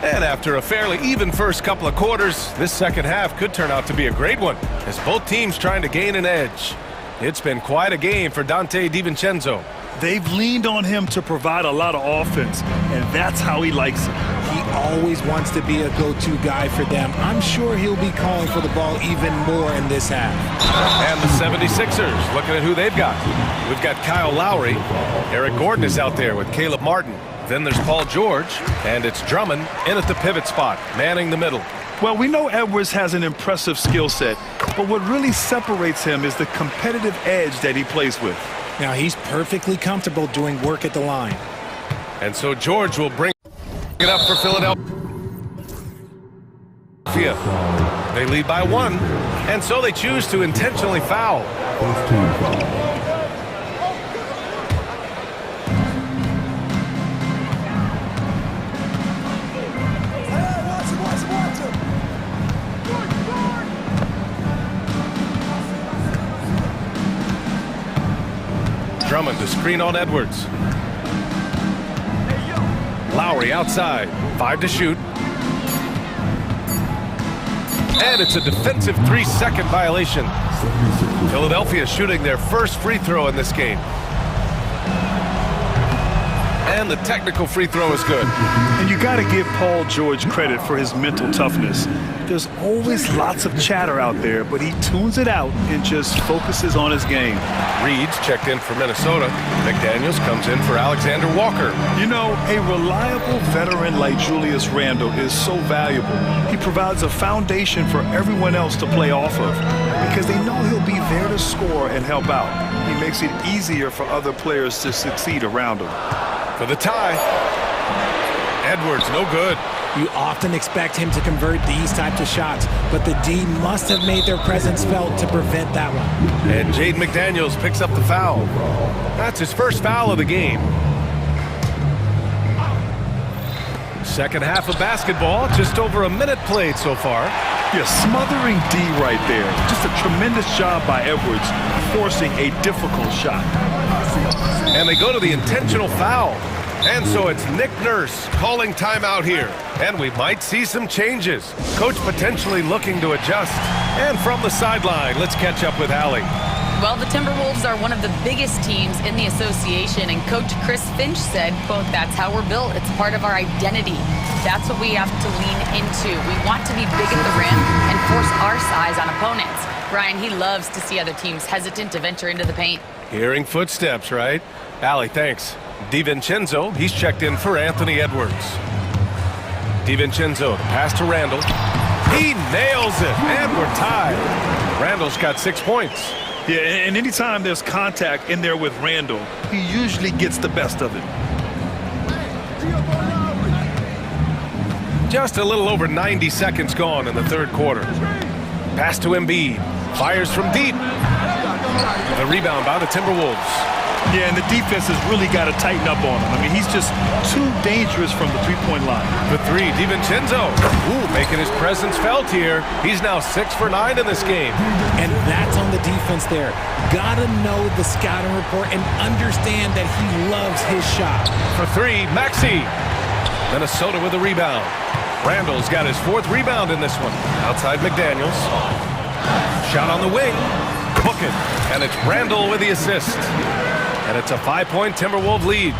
And after a fairly even first couple of quarters, this second half could turn out to be a great one, as both teams trying to gain an edge. It's been quite a game for Dante DiVincenzo. They've leaned on him to provide a lot of offense, and that's how he likes it. He always wants to be a go-to guy for them. I'm sure he'll be calling for the ball even more in this half. And the 76ers, looking at who they've got. We've got Kyle Lowry. Eric Gordon is out there with Caleb Martin. Then there's Paul George, and it's Drummond in at the pivot spot, manning the middle. Well, we know Edwards has an impressive skill set, but what really separates him is the competitive edge that he plays with. Now, he's perfectly comfortable doing work at the line. And so George will bring it up for Philadelphia. They lead by 1, and so they choose to intentionally foul. First team foul. Drummond to screen on Edwards. Lowry outside. 5 to shoot. And it's a defensive 3-second violation. Philadelphia shooting their first free throw in this game. And the technical free throw is good. And you got to give Paul George credit for his mental toughness. There's always lots of chatter out there, but he tunes it out and just focuses on his game. Reed's checked in for Minnesota. McDaniels comes in for Alexander Walker. You know, a reliable veteran like Julius Randle is so valuable. He provides a foundation for everyone else to play off of because they know he'll be there to score and help out. He makes it easier for other players to succeed around him. For the tie. Edwards, no good. You often expect him to convert these types of shots, but the D must have made their presence felt to prevent that one. And Jaden McDaniels picks up the foul. That's his first foul of the game. Second half of basketball, just over a minute played so far. Yeah, smothering D right there. Just a tremendous job by Edwards, forcing a difficult shot. And they go to the intentional foul. And so it's Nick Nurse calling timeout here. And we might see some changes. Coach potentially looking to adjust. And from the sideline, let's catch up with Allie. Well, the Timberwolves are one of the biggest teams in the association, and Coach Chris Finch said, quote, "That's how we're built. It's part of our identity. That's what we have to lean into. We want to be big at the rim and force our size on opponents." Ryan, he loves to see other teams hesitant to venture into the paint. Hearing footsteps, right? Allie, thanks. DiVincenzo, he's checked in for Anthony Edwards. DiVincenzo, pass to Randall. He nails it, and we're tied. Randall's got 6 points. Yeah, and anytime there's contact in there with Randall, he usually gets the best of it. Just a little over 90 seconds gone in the third quarter. Pass to Embiid. Fires from deep. The rebound by the Timberwolves. Yeah, and the defense has really got to tighten up on him. I mean, he's just too dangerous from the three-point line. The 3, DiVincenzo. Ooh, making his presence felt here. He's now 6 for 9 in this game. And that's on the defense there. Gotta know the scouting report and understand that he loves his shot. For 3, Maxey. Minnesota with a rebound. Randall's got his 4th rebound in this one. Outside McDaniels. Shot on the wing. Book it. And it's Randall with the assist. And it's a 5-point Timberwolves lead.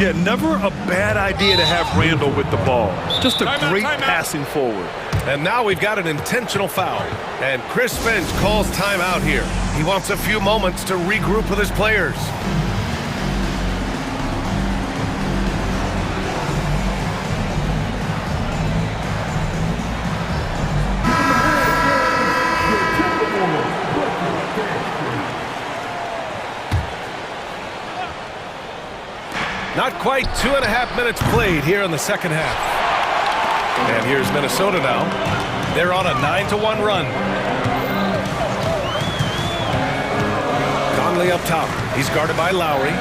Yeah, never a bad idea to have Randall with the ball. Just a great passing forward. And now we've got an intentional foul. And Chris Finch calls timeout here. He wants a few moments to regroup with his players. Not quite 2.5 minutes played here in the second half. And here's Minnesota now. They're on a 9-1 run. Conley up top. He's guarded by Lowry.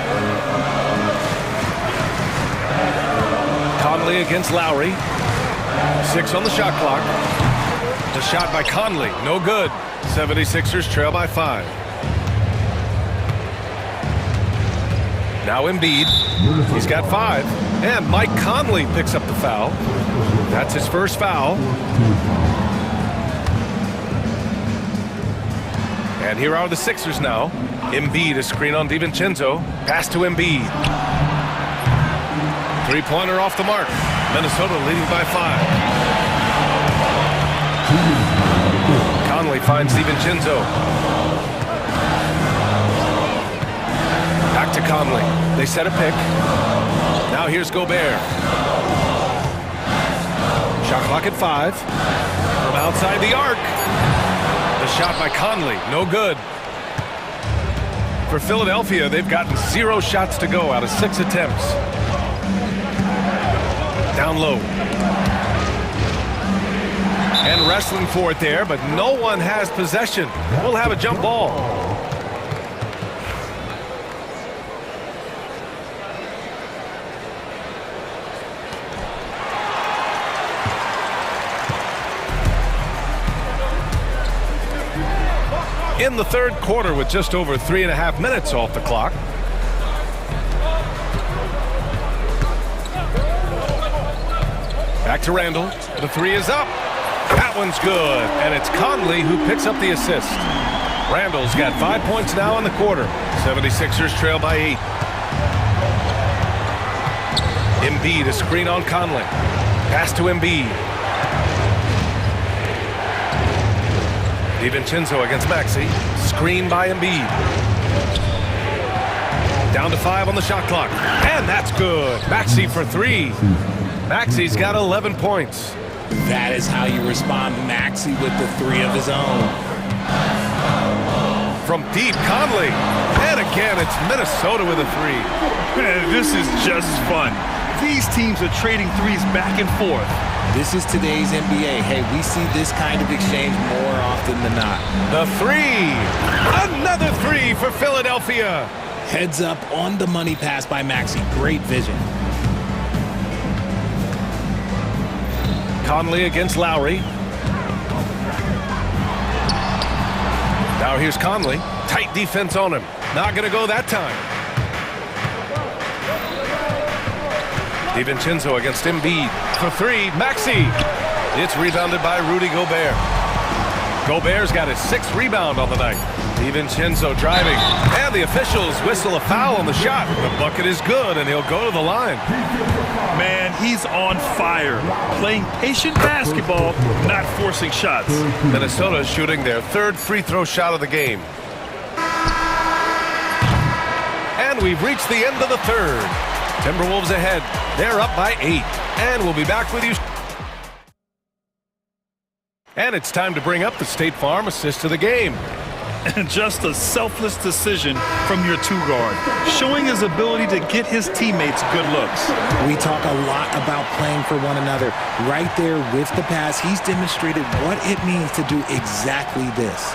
Conley against Lowry. 6 on the shot clock. The shot by Conley, no good. 76ers trail by 5. Now Embiid. He's got 5. And Mike Conley picks up the foul. That's his first foul. And here are the Sixers now. Embiid, a screen on DiVincenzo. Pass to Embiid. 3-pointer off the mark. Minnesota leading by 5. Conley finds DiVincenzo. Back to Conley. They set a pick. Now here's Gobert. Shot clock at 5. From outside the arc. The shot by Conley, no good. For Philadelphia, they've gotten 0 shots to go out of 6 attempts. Down low. And wrestling for it there, but no one has possession. We'll have a jump ball. In the third quarter with just over 3.5 minutes off the clock. Back to Randall. The 3 is up. That one's good. And it's Conley who picks up the assist. Randall's got 5 points now in the quarter. 76ers trail by 8. Embiid, a screen on Conley. Pass to Embiid. DiVincenzo against Maxey. Screen by Embiid. Down to 5 on the shot clock. And that's good. Maxey for 3. Maxey's got 11 points. That is how you respond. Maxey with the 3 of his own. From deep, Conley. And again, it's Minnesota with a 3. Man, this is just fun. These teams are trading threes back and forth. This is today's NBA. Hey, we see this kind of exchange more often than not. The 3. Another 3 for Philadelphia. Heads up on the money pass by Maxey. Great vision. Conley against Lowry. Now here's Conley. Tight defense on him. Not going to go that time. DiVincenzo against Embiid for 3. Maxey. It's rebounded by Rudy Gobert. Gobert's got his 6th rebound on the night. DiVincenzo driving. And the officials whistle a foul on the shot. The bucket is good, and he'll go to the line. Man, he's on fire. Playing patient basketball, not forcing shots. Minnesota shooting their 3rd free throw shot of the game. And we've reached the end of the 3rd. Timberwolves ahead. They're up by 8. And we'll be back with you. And it's time to bring up the State Farm assist of the game. And just a selfless decision from your 2-guard, showing his ability to get his teammates good looks. We talk a lot about playing for one another. Right there with the pass, he's demonstrated what it means to do exactly this.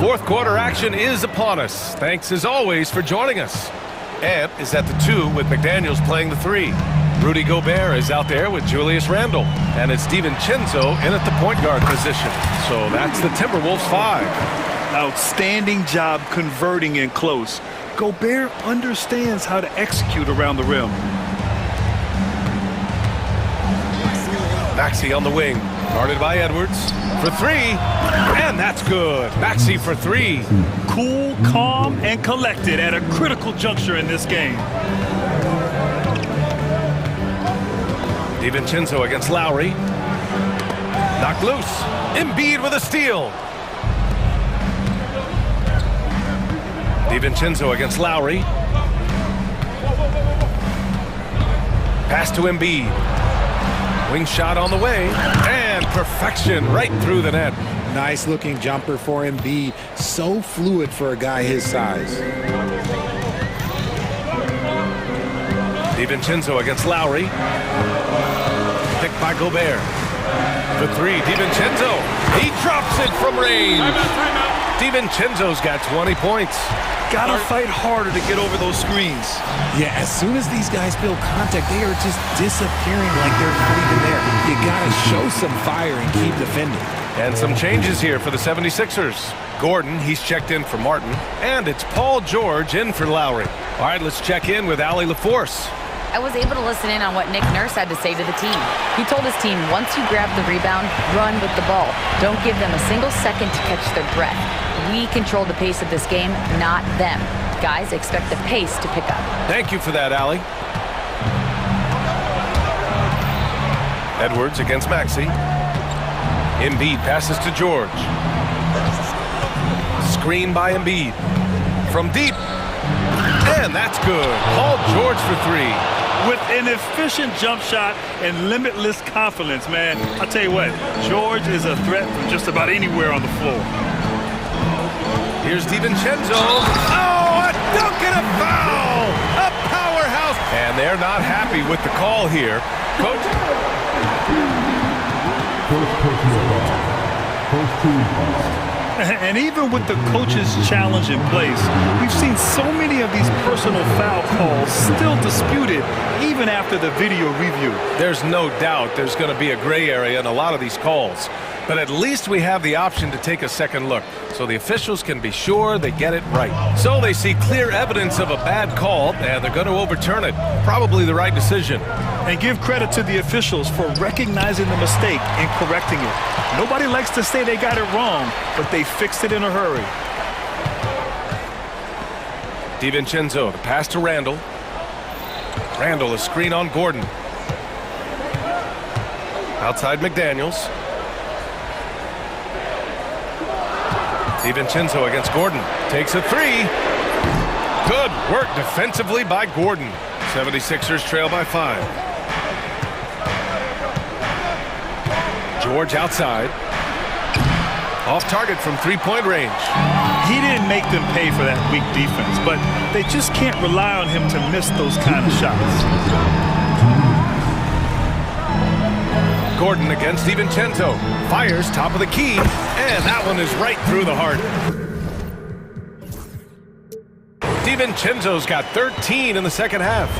4th quarter action is upon us. Thanks as always for joining us. Ant is at the 2 with McDaniels playing the 3. Rudy Gobert is out there with Julius Randle. And it's DiVincenzo in at the point guard position. So that's the Timberwolves 5. Outstanding job converting in close. Gobert understands how to execute around the rim. Maxey on the wing, guarded by Edwards for three, and that's good. Maxey for three. Cool, calm, and collected at a critical juncture in this game. DiVincenzo against Lowry. Knocked loose. Embiid with a steal. DiVincenzo against Lowry. Pass to Embiid. Wing shot on the way. And perfection right through the net. Nice looking jumper for Embiid. So fluid for a guy his size. DiVincenzo against Lowry. Picked by Gobert. For three, DiVincenzo. He drops it from range. DiVincenzo's got 20 points. Gotta fight harder to get over those screens. Yeah, as soon as these guys feel contact, they are just disappearing like they're not even there. You gotta show some fire and keep defending. And some changes here for the 76ers. Gordon, he's checked in for Martin. And it's Paul George in for Lowry. All right, let's check in with Allie LaForce. I was able to listen in on what Nick Nurse had to say to the team. He told his team, once you grab the rebound, run with the ball. Don't give them a single second to catch their breath. We control the pace of this game, not them. Guys, expect the pace to pick up. Thank you for that, Allie. Edwards against Maxey. Embiid passes to George. Screen by Embiid. From deep. And that's good. Paul George for three. With an efficient jump shot and limitless confidence, man. I'll tell you what, George is a threat from just about anywhere on the floor. Here's DiVincenzo. Oh, a dunk and a foul! A powerhouse! And they're not happy with the call here. Coach. First personal foul. First team foul. And even with the coach's challenge in place, we've seen so many of these personal foul calls still disputed even after the video review. There's no doubt there's going to be a gray area in a lot of these calls. But at least we have the option to take a second look, so the officials can be sure they get it right. So they see clear evidence of a bad call, and they're going to overturn it. Probably the right decision. And give credit to the officials for recognizing the mistake and correcting it. Nobody likes to say they got it wrong, but they fixed it in a hurry. DiVincenzo, the pass to Randall. Randall, a screen on Gordon. Outside McDaniels. DiVincenzo against Gordon. Takes a three. Good work defensively by Gordon. 76ers trail by 5. George outside. Off target from three-point range. He didn't make them pay for that weak defense, but they just can't rely on him to miss those kind of shots. Gordon against DiVincenzo. Fires top of the key, and that one is right through the heart. DiVincenzo's got 13 in the second half.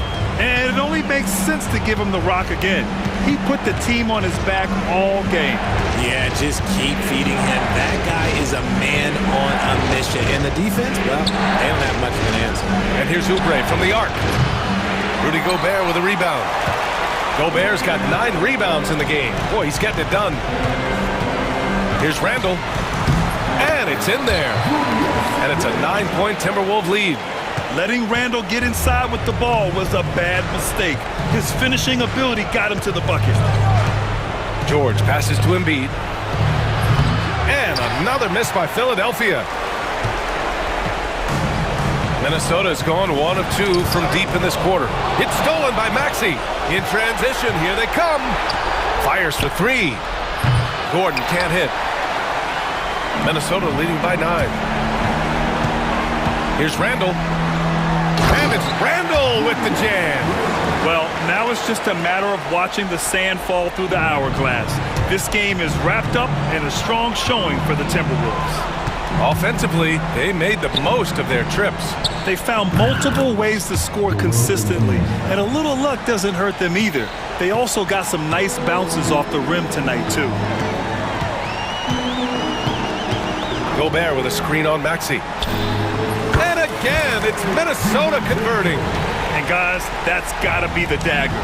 And it only makes sense to give him the rock again. He put the team on his back all game. Yeah, just keep feeding him. That guy is a man on a mission. And the defense, well, they don't have much of an answer. And here's Oubre from the arc. Rudy Gobert with a rebound. Gobert's got 9 rebounds in the game. Boy, he's getting it done. Here's Randall. And it's in there. And it's a 9-point Timberwolves lead. Letting Randall get inside with the ball was a bad mistake. His finishing ability got him to the bucket. George passes to Embiid. And another miss by Philadelphia. Minnesota's gone 1 of 2 from deep in this quarter. It's stolen by Maxey. In transition, here they come. Fires for 3. Gordon can't hit. Minnesota leading by 9. Here's Randall. And it's Randall with the jam. Well, now it's just a matter of watching the sand fall through the hourglass. This game is wrapped up in a strong showing for the Timberwolves. Offensively, they made the most of their trips. They found multiple ways to score consistently, and a little luck doesn't hurt them either. They also got some nice bounces off the rim tonight, too. Gobert with a screen on Maxey. And again, it's Minnesota converting. And guys, that's got to be the dagger.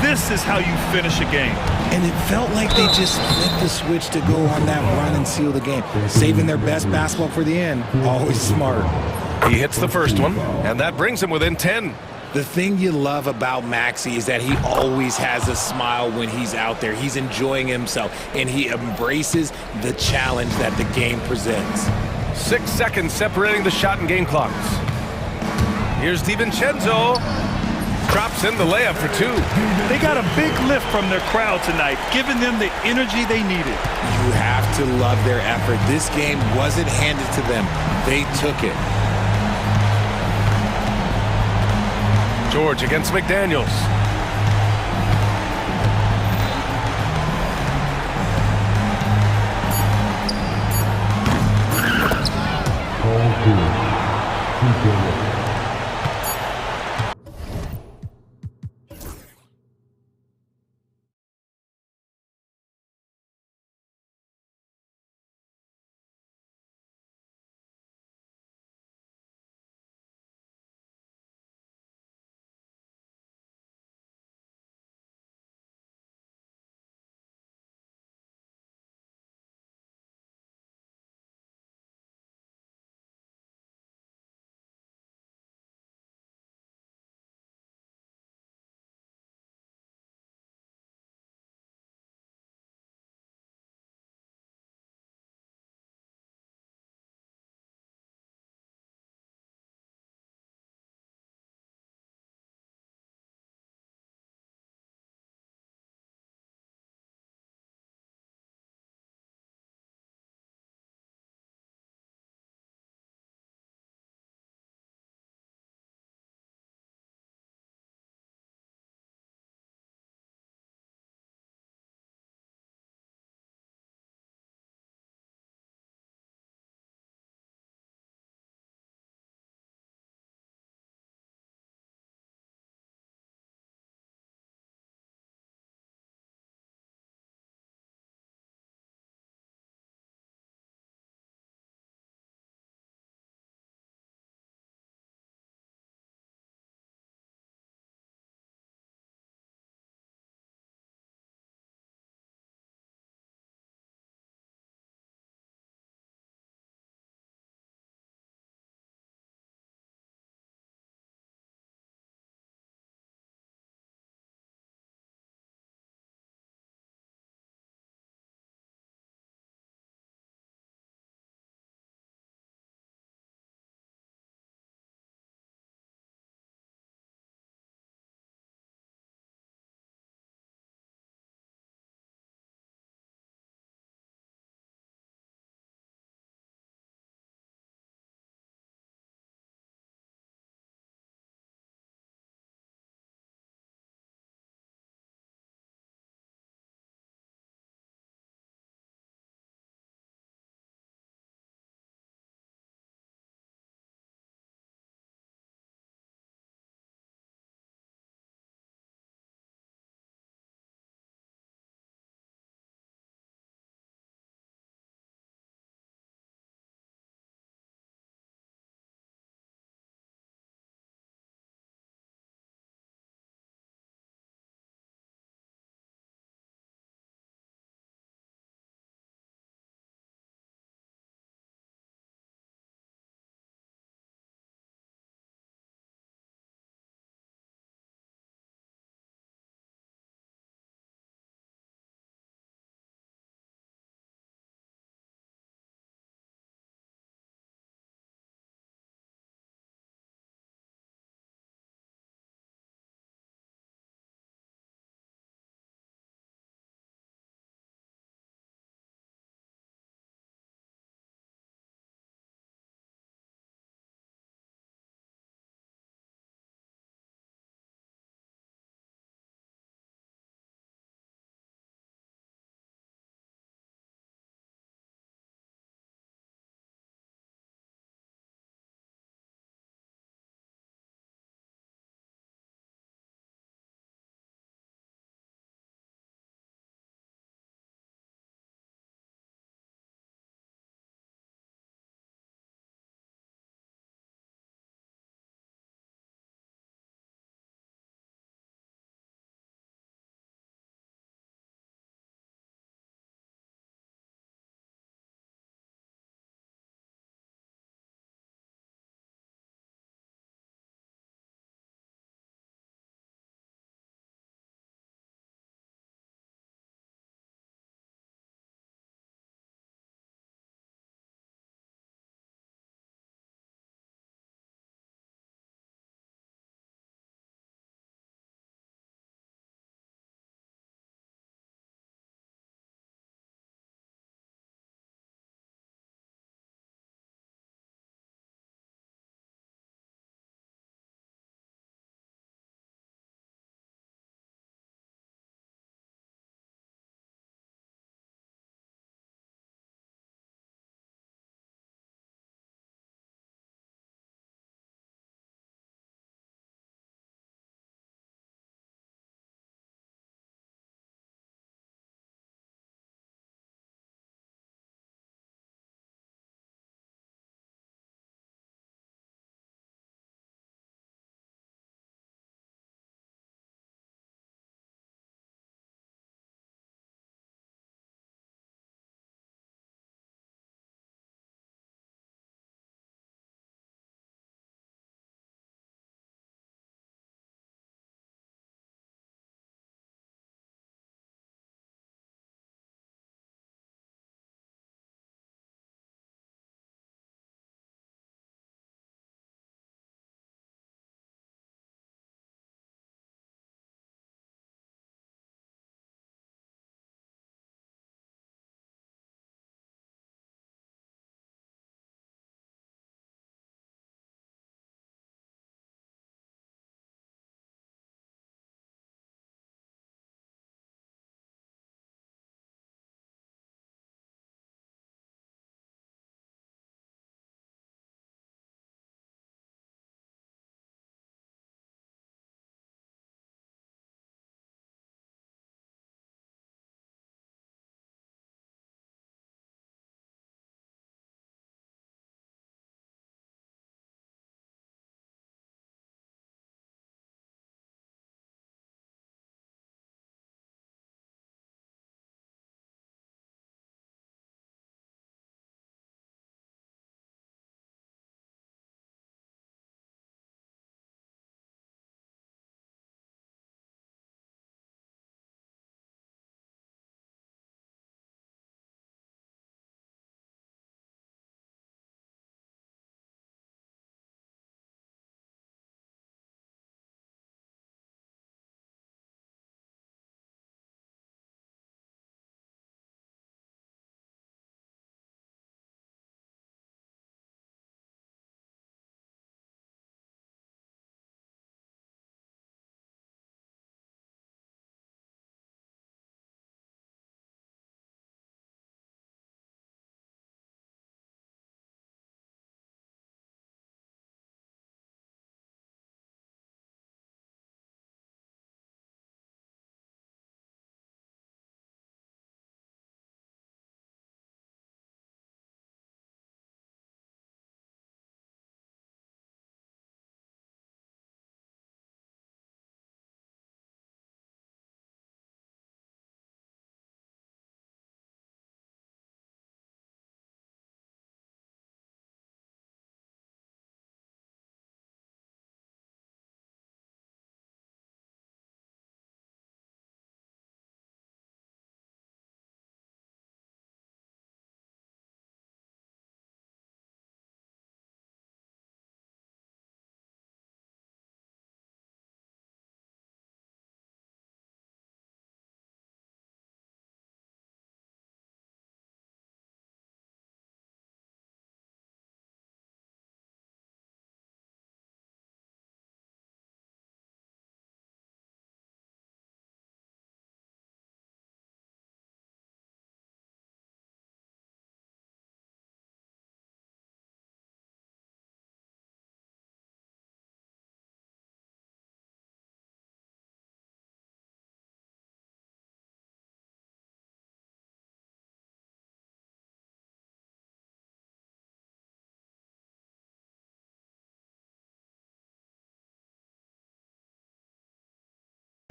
This is how you finish a game. And it felt like they just flipped the switch to go on that run and seal the game. Saving their best basketball for the end. Always smart. He hits the first one, and that brings him within 10. The thing you love about Maxey is that he always has a smile when he's out there. He's enjoying himself, and he embraces the challenge that the game presents. 6 seconds separating the shot and game clocks. Here's DiVincenzo. Drops in the layup for 2. They got a big lift from their crowd tonight, giving them the energy they needed. You have to love their effort. This game wasn't handed to them. They took it. George against McDaniels. All good.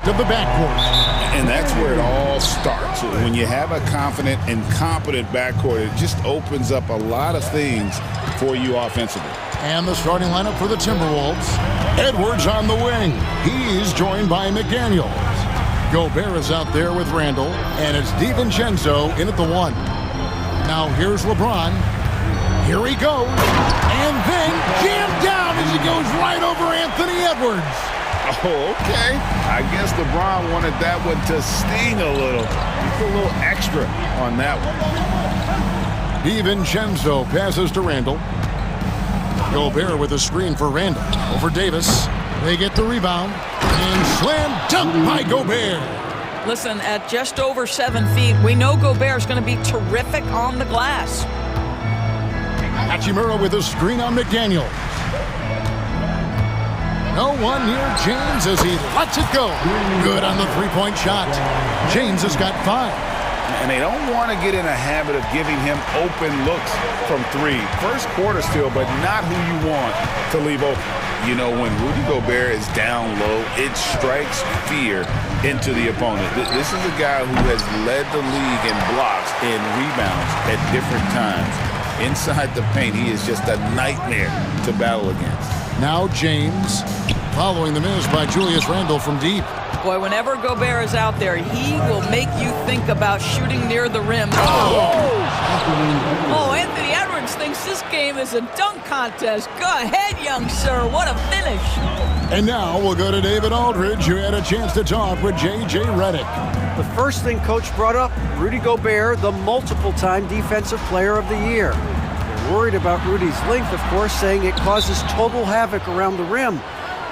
of the backcourt. And that's where it all starts. When you have a confident and competent backcourt, it just opens up a lot of things for you offensively. And the starting lineup for the Timberwolves. Edwards on the wing. He's joined by McDaniels. Gobert is out there with Randall, and it's DiVincenzo in at the 1. Now here's LeBron. Here he goes. And then jammed down as he goes right over Anthony Edwards. Oh, okay. I guess LeBron wanted that one to sting a little. He put a little extra on that one. DiVincenzo passes to Randall. Gobert with a screen for Randall. Over Davis. They get the rebound. And slam dunk by Gobert. Listen, at just over 7 feet, we know Gobert's going to be terrific on the glass. Hachimura with a screen on McDaniels. No one near James as he lets it go. Good on the three-point shot. James has got 5. And they don't want to get in a habit of giving him open looks from 3. First quarter still, but not who you want to leave open. You know, when Rudy Gobert is down low, it strikes fear into the opponent. This is a guy who has led the league in blocks and rebounds at different times. Inside the paint, he is just a nightmare to battle against. Now James, following the miss by Julius Randle from deep. Boy, whenever Gobert is out there, he will make you think about shooting near the rim. Oh, Anthony Edwards thinks this game is a dunk contest. Go ahead, young sir. What a finish. And now we'll go to David Aldridge, who had a chance to talk with J.J. Redick. The first thing Coach brought up, Rudy Gobert, the multiple-time Defensive Player of the Year. They're worried about Rudy's length, of course, saying it causes total havoc around the rim.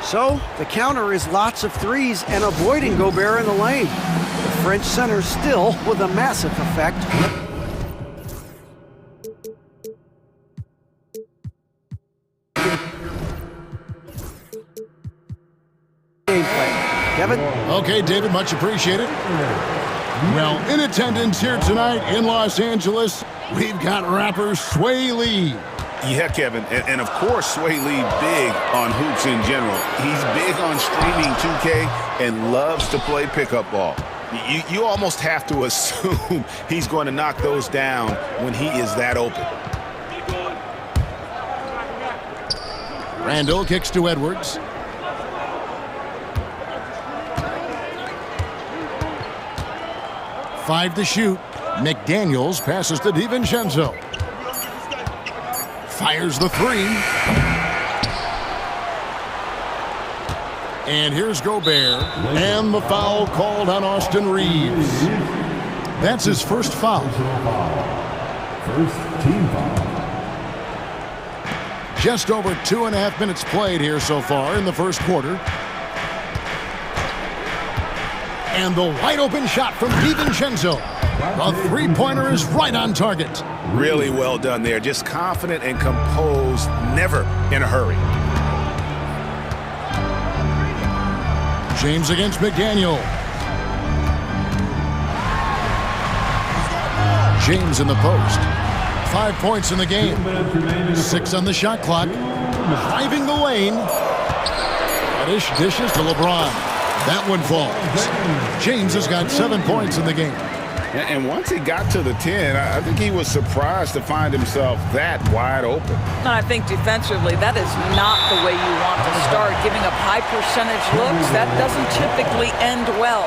So the counter is lots of threes and avoiding Gobert in the lane. The French center still with a massive effect. Gameplay. Kevin? Okay, David, much appreciated. Well, in attendance here tonight in Los Angeles, we've got rapper Sway Lee. Yeah, Kevin, and of course Sway Lee big on hoops in general. He's big on streaming 2K and loves to play pickup ball. You almost have to assume he's going to knock those down when he is that open. Randall kicks to Edwards. Five to shoot. McDaniels passes to DiVincenzo. Fires the 3. And here's Gobert. And the foul called on Austin Reeves. That's his first foul. First team foul. Just over 2.5 minutes played here so far in the first quarter. And the wide open shot from DiVincenzo. A three-pointer is right on target. Really well done there. Just confident and composed, never in a hurry. James against McDaniel. James in the post. 5 points in the game. 6 on the shot clock. Driving the lane. Reddish dishes to LeBron. That one falls. James has got 7 points in the game. And once he got to the 10, I think he was surprised to find himself that wide open. And I think defensively, that is not the way you want to start. Giving up high percentage looks, that doesn't typically end well.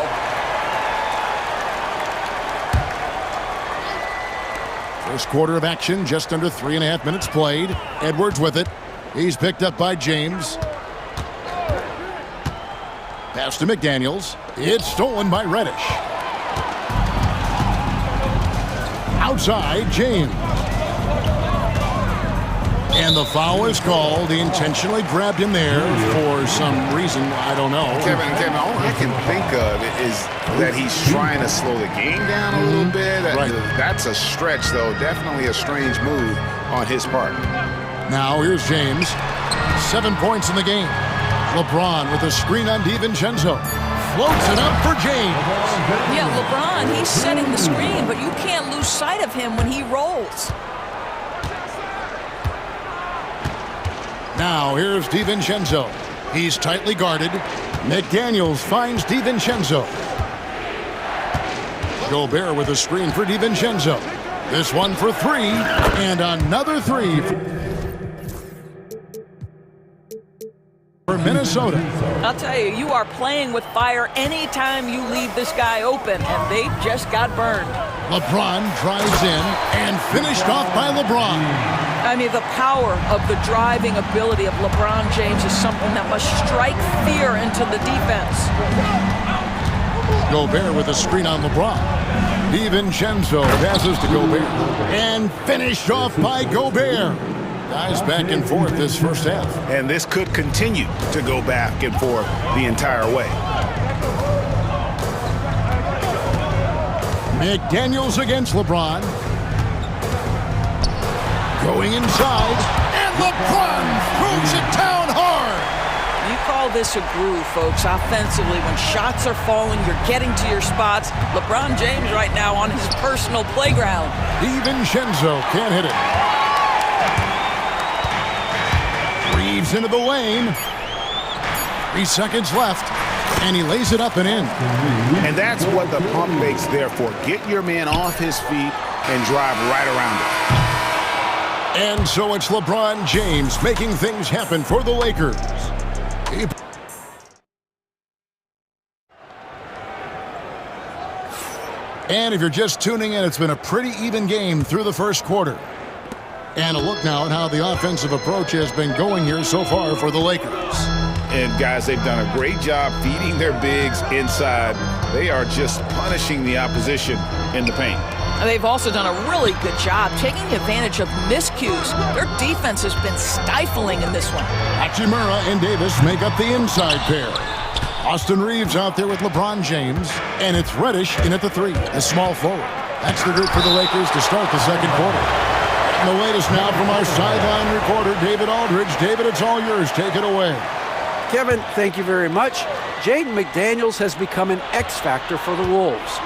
First quarter of action, just under 3.5 minutes played. Edwards with it. He's picked up by James. Pass to McDaniels. It's stolen by Reddish. Outside, James. And the foul is called. He intentionally grabbed him there for some reason. I don't know. Kevin, all I can think of is that he's trying to slow the game down a little bit. That's a stretch, though. Definitely a strange move on his part. Now here's James. 7 points in the game. LeBron with a screen on DiVincenzo. Floats it up for James. Yeah, LeBron, he's setting the screen, but you can't lose sight of him when he rolls. Now here's DiVincenzo. He's tightly guarded. McDaniels finds DiVincenzo. Gobert with a screen for DiVincenzo. This one for three, and another three for Minnesota. I'll tell you, you are playing with fire anytime you leave this guy open, and they just got burned. LeBron drives in and finished off by LeBron. I mean, the power of the driving ability of LeBron James is something that must strike fear into the defense. Gobert with a screen on LeBron. DiVincenzo passes to Gobert and finished off by Gobert. Guys back and forth this first half. And this could continue to go back and forth the entire way. McDaniels against LeBron. Going inside, and LeBron throws it down hard. You call this a groove, folks. Offensively, when shots are falling, you're getting to your spots. LeBron James right now on his personal playground. DiVincenzo can't hit it. Reeves into the lane. 3 seconds left, and he lays it up and in. And that's what the pump fake's there for. Get your man off his feet and drive right around it. And so it's LeBron James making things happen for the Lakers. And if you're just tuning in, it's been a pretty even game through the first quarter. And a look now at how the offensive approach has been going here so far for the Lakers. And guys, they've done a great job feeding their bigs inside. They are just punishing the opposition in the paint. And they've also done a really good job taking advantage of miscues. Their defense has been stifling in this one. Hachimura and Davis make up the inside pair. Austin Reeves out there with LeBron James, and it's Reddish in at the three, the small forward. That's the group for the Lakers to start the second quarter. And the latest now from our sideline reporter, David Aldridge. David, it's all yours. Take it away. Kevin, thank you very much. Jaden McDaniels has become an X factor for the Wolves.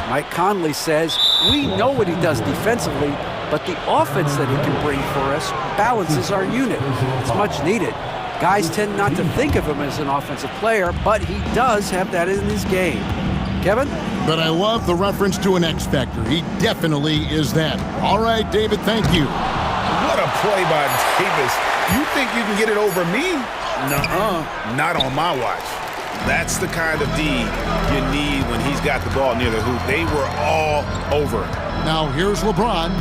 Mike Conley says, we know what he does defensively, but the offense that he can bring for us balances our unit. It's much needed. Guys tend not to think of him as an offensive player, but he does have that in his game. Kevin? But I love the reference to an X factor. He definitely is that. All right, David, thank you. What a play by Davis. You think you can get it over me? Nuh-uh. Not on my watch. That's the kind of D you need when he's got the ball near the hoop. They were all over. Now here's LeBron.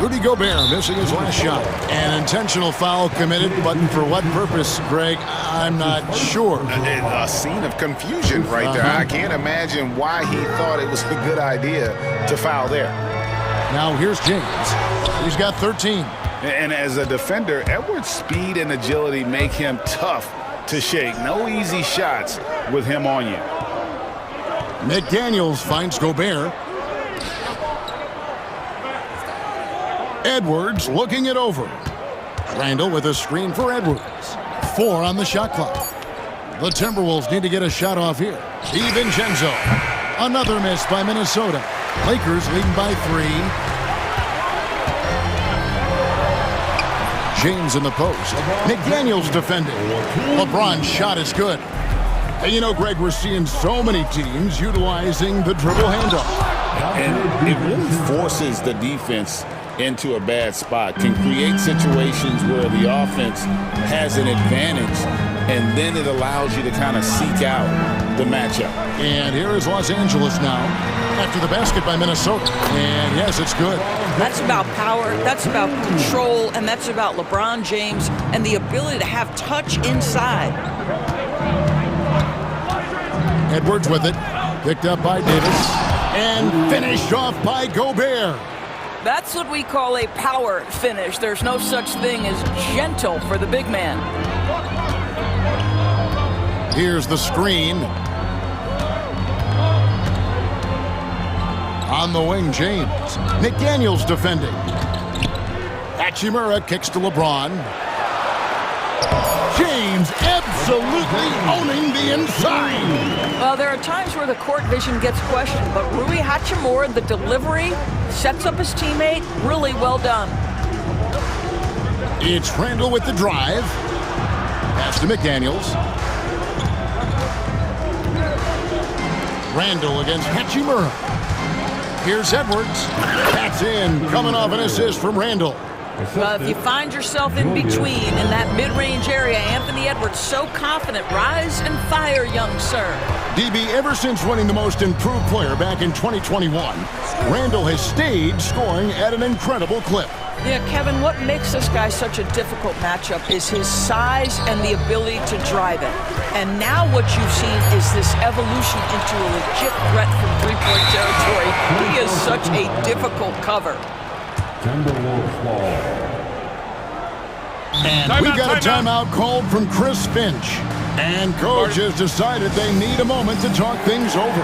Rudy Gobert missing his last shot. An intentional foul committed, but for what purpose, Greg? I'm not sure. A scene of confusion right there. I can't imagine why he thought it was a good idea to foul there. Now here's James. He's got 13. And as a defender, Edwards' speed and agility make him tough to shake. No easy shots with him on you. McDaniels finds Gobert. Edwards looking it over. Randall with a screen for Edwards. 4 on the shot clock. The Timberwolves need to get a shot off here. DiVincenzo. Another miss by Minnesota. Lakers leading by 3. James in the post. McDaniels defending. LeBron's shot is good. And you know, Greg, we're seeing so many teams utilizing the dribble handoff. And it really forces the defense into a bad spot, can create situations where the offense has an advantage, and then it allows you to kind of seek out the matchup. And here is Los Angeles now after the basket by Minnesota. And yes, it's good. That's about power, that's about control, and that's about LeBron James and the ability to have touch inside. Edwards with it, picked up by Davis, and finished off by Gobert. That's what we call a power finish. There's no such thing as gentle for the big man. Here's the screen. On the wing, James. McDaniels defending. Hachimura kicks to LeBron. James absolutely owning the inside. Well, there are times where the court vision gets questioned, but Rui Hachimura, the delivery, sets up his teammate. Really well done. It's Randall with the drive. Pass to McDaniels. Randall against Hachimura. Here's Edwards. That's in, coming off an assist from Randall. Well, if you find yourself in between in that mid-range area, Anthony Edwards, so confident. Rise and fire, young sir. DB, ever since winning the most improved player back in 2021, Randall has stayed scoring at an incredible clip. Yeah, Kevin, what makes this guy such a difficult matchup is his size and the ability to drive it. And now what you've seen is this evolution into a legit threat from three-point territory. He is such a difficult cover. And we got a timeout called from Chris Finch. And coach has decided they need a moment to talk things over.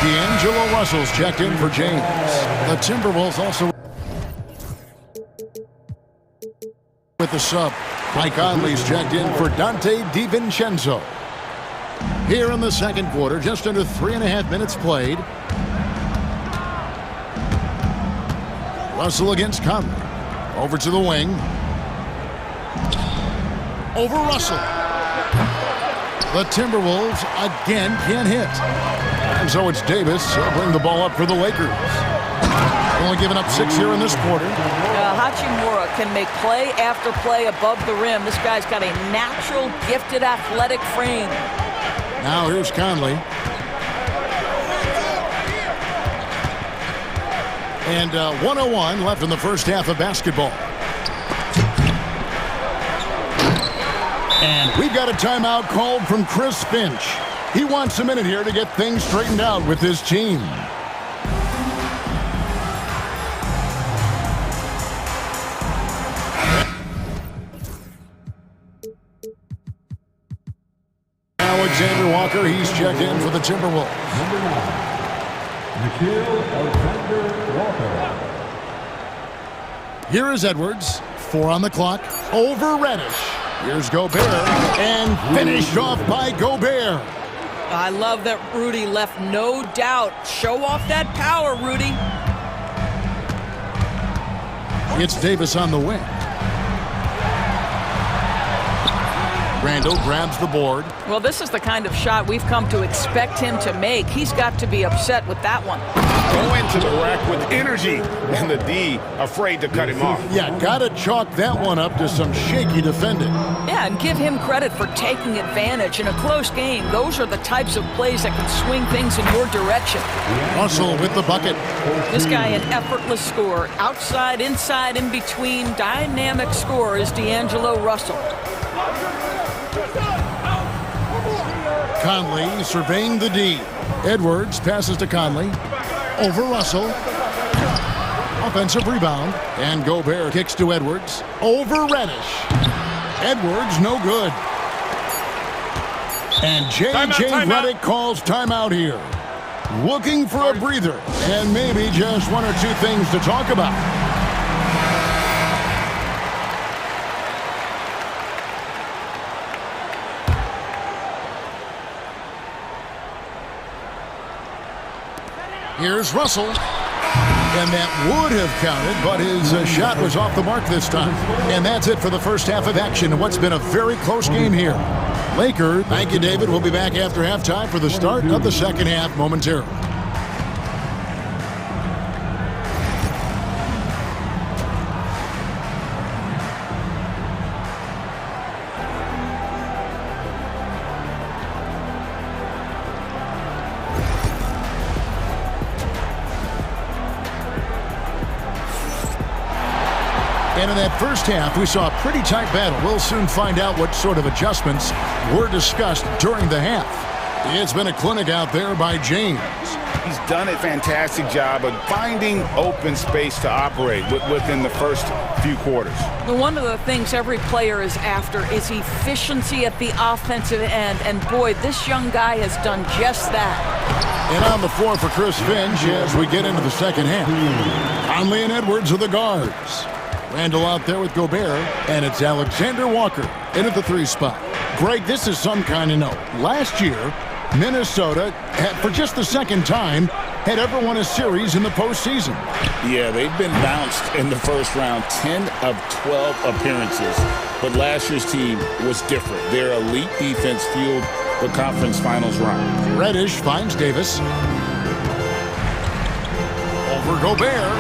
D'Angelo Russell's checked in for James. The Timberwolves also with the sub. Mike Conley's checked in for Dante DiVincenzo. Here in the second quarter, just under 3.5 minutes played. Russell against Conley. Over to the wing. Over Russell. The Timberwolves again can't hit. And so it's Davis. He'll bring the ball up for the Lakers. Only giving up 6 here in this quarter. Hachimura can make play after play above the rim. This guy's got a natural, gifted, athletic frame. Now here's Conley. And 1:01 left in the first half of basketball. And we've got a timeout called from Chris Finch. He wants a minute here to get things straightened out with his team. Alexander Walker, he's checked in for the Timberwolves. Here is Edwards. 4 on the clock. Over Reddish. Here's Gobert. And finished off by Gobert. I love that Rudy left no doubt. Show off that power, Rudy. It's Davis on the wing. Randall grabs the board. Well, this is the kind of shot we've come to expect him to make. He's got to be upset with that one. Go into the rack with energy, and the D afraid to cut him off. Yeah, gotta chalk that one up to some shaky defending. Yeah, and give him credit for taking advantage in a close game. Those are the types of plays that can swing things in your direction. Russell with the bucket. This guy an effortless scorer. Outside, inside, in between. Dynamic scorer is D'Angelo Russell. Conley surveying the D. Edwards passes to Conley. Over Russell. Offensive rebound. And Gobert kicks to Edwards. Over Reddish. Edwards no good. And J.J. Redick calls timeout here. Looking for a breather. And maybe just 1 or 2 things to talk about. Here's Russell. And that would have counted, but his shot was off the mark this time. And that's it for the first half of action in what's been a very close game here. Laker, thank you, David. We'll be back after halftime for the start of the second half momentarily. And in that first half, we saw a pretty tight battle. We'll soon find out what sort of adjustments were discussed during the half. It's been a clinic out there by James. He's done a fantastic job of finding open space to operate within the first few quarters. One of the things every player is after is efficiency at the offensive end. And boy, this young guy has done just that. And on the floor for Chris Finch as we get into the second half. Conley and Edwards are the guards. Randall out there with Gobert, and it's Alexander Walker in at the 3 spot. Greg, this is some kind of note. Last year, Minnesota, for just the second time, had ever won a series in the postseason. Yeah, they've been bounced in the first round, 10 of 12 appearances. But last year's team was different. Their elite defense fueled the conference finals run. Reddish finds Davis. Over Gobert.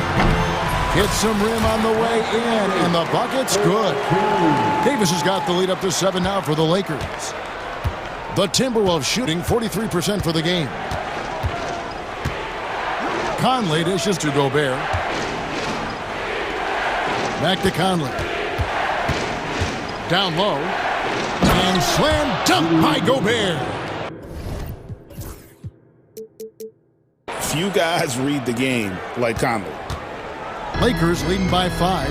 Hits some rim on the way in, and the bucket's good. Davis has got the lead up to 7 now for the Lakers. The Timberwolves shooting 43% for the game. Conley dishes to Gobert. Back to Conley. Down low. And slam dunk by Gobert. Few guys read the game like Conley. Lakers leading by 5.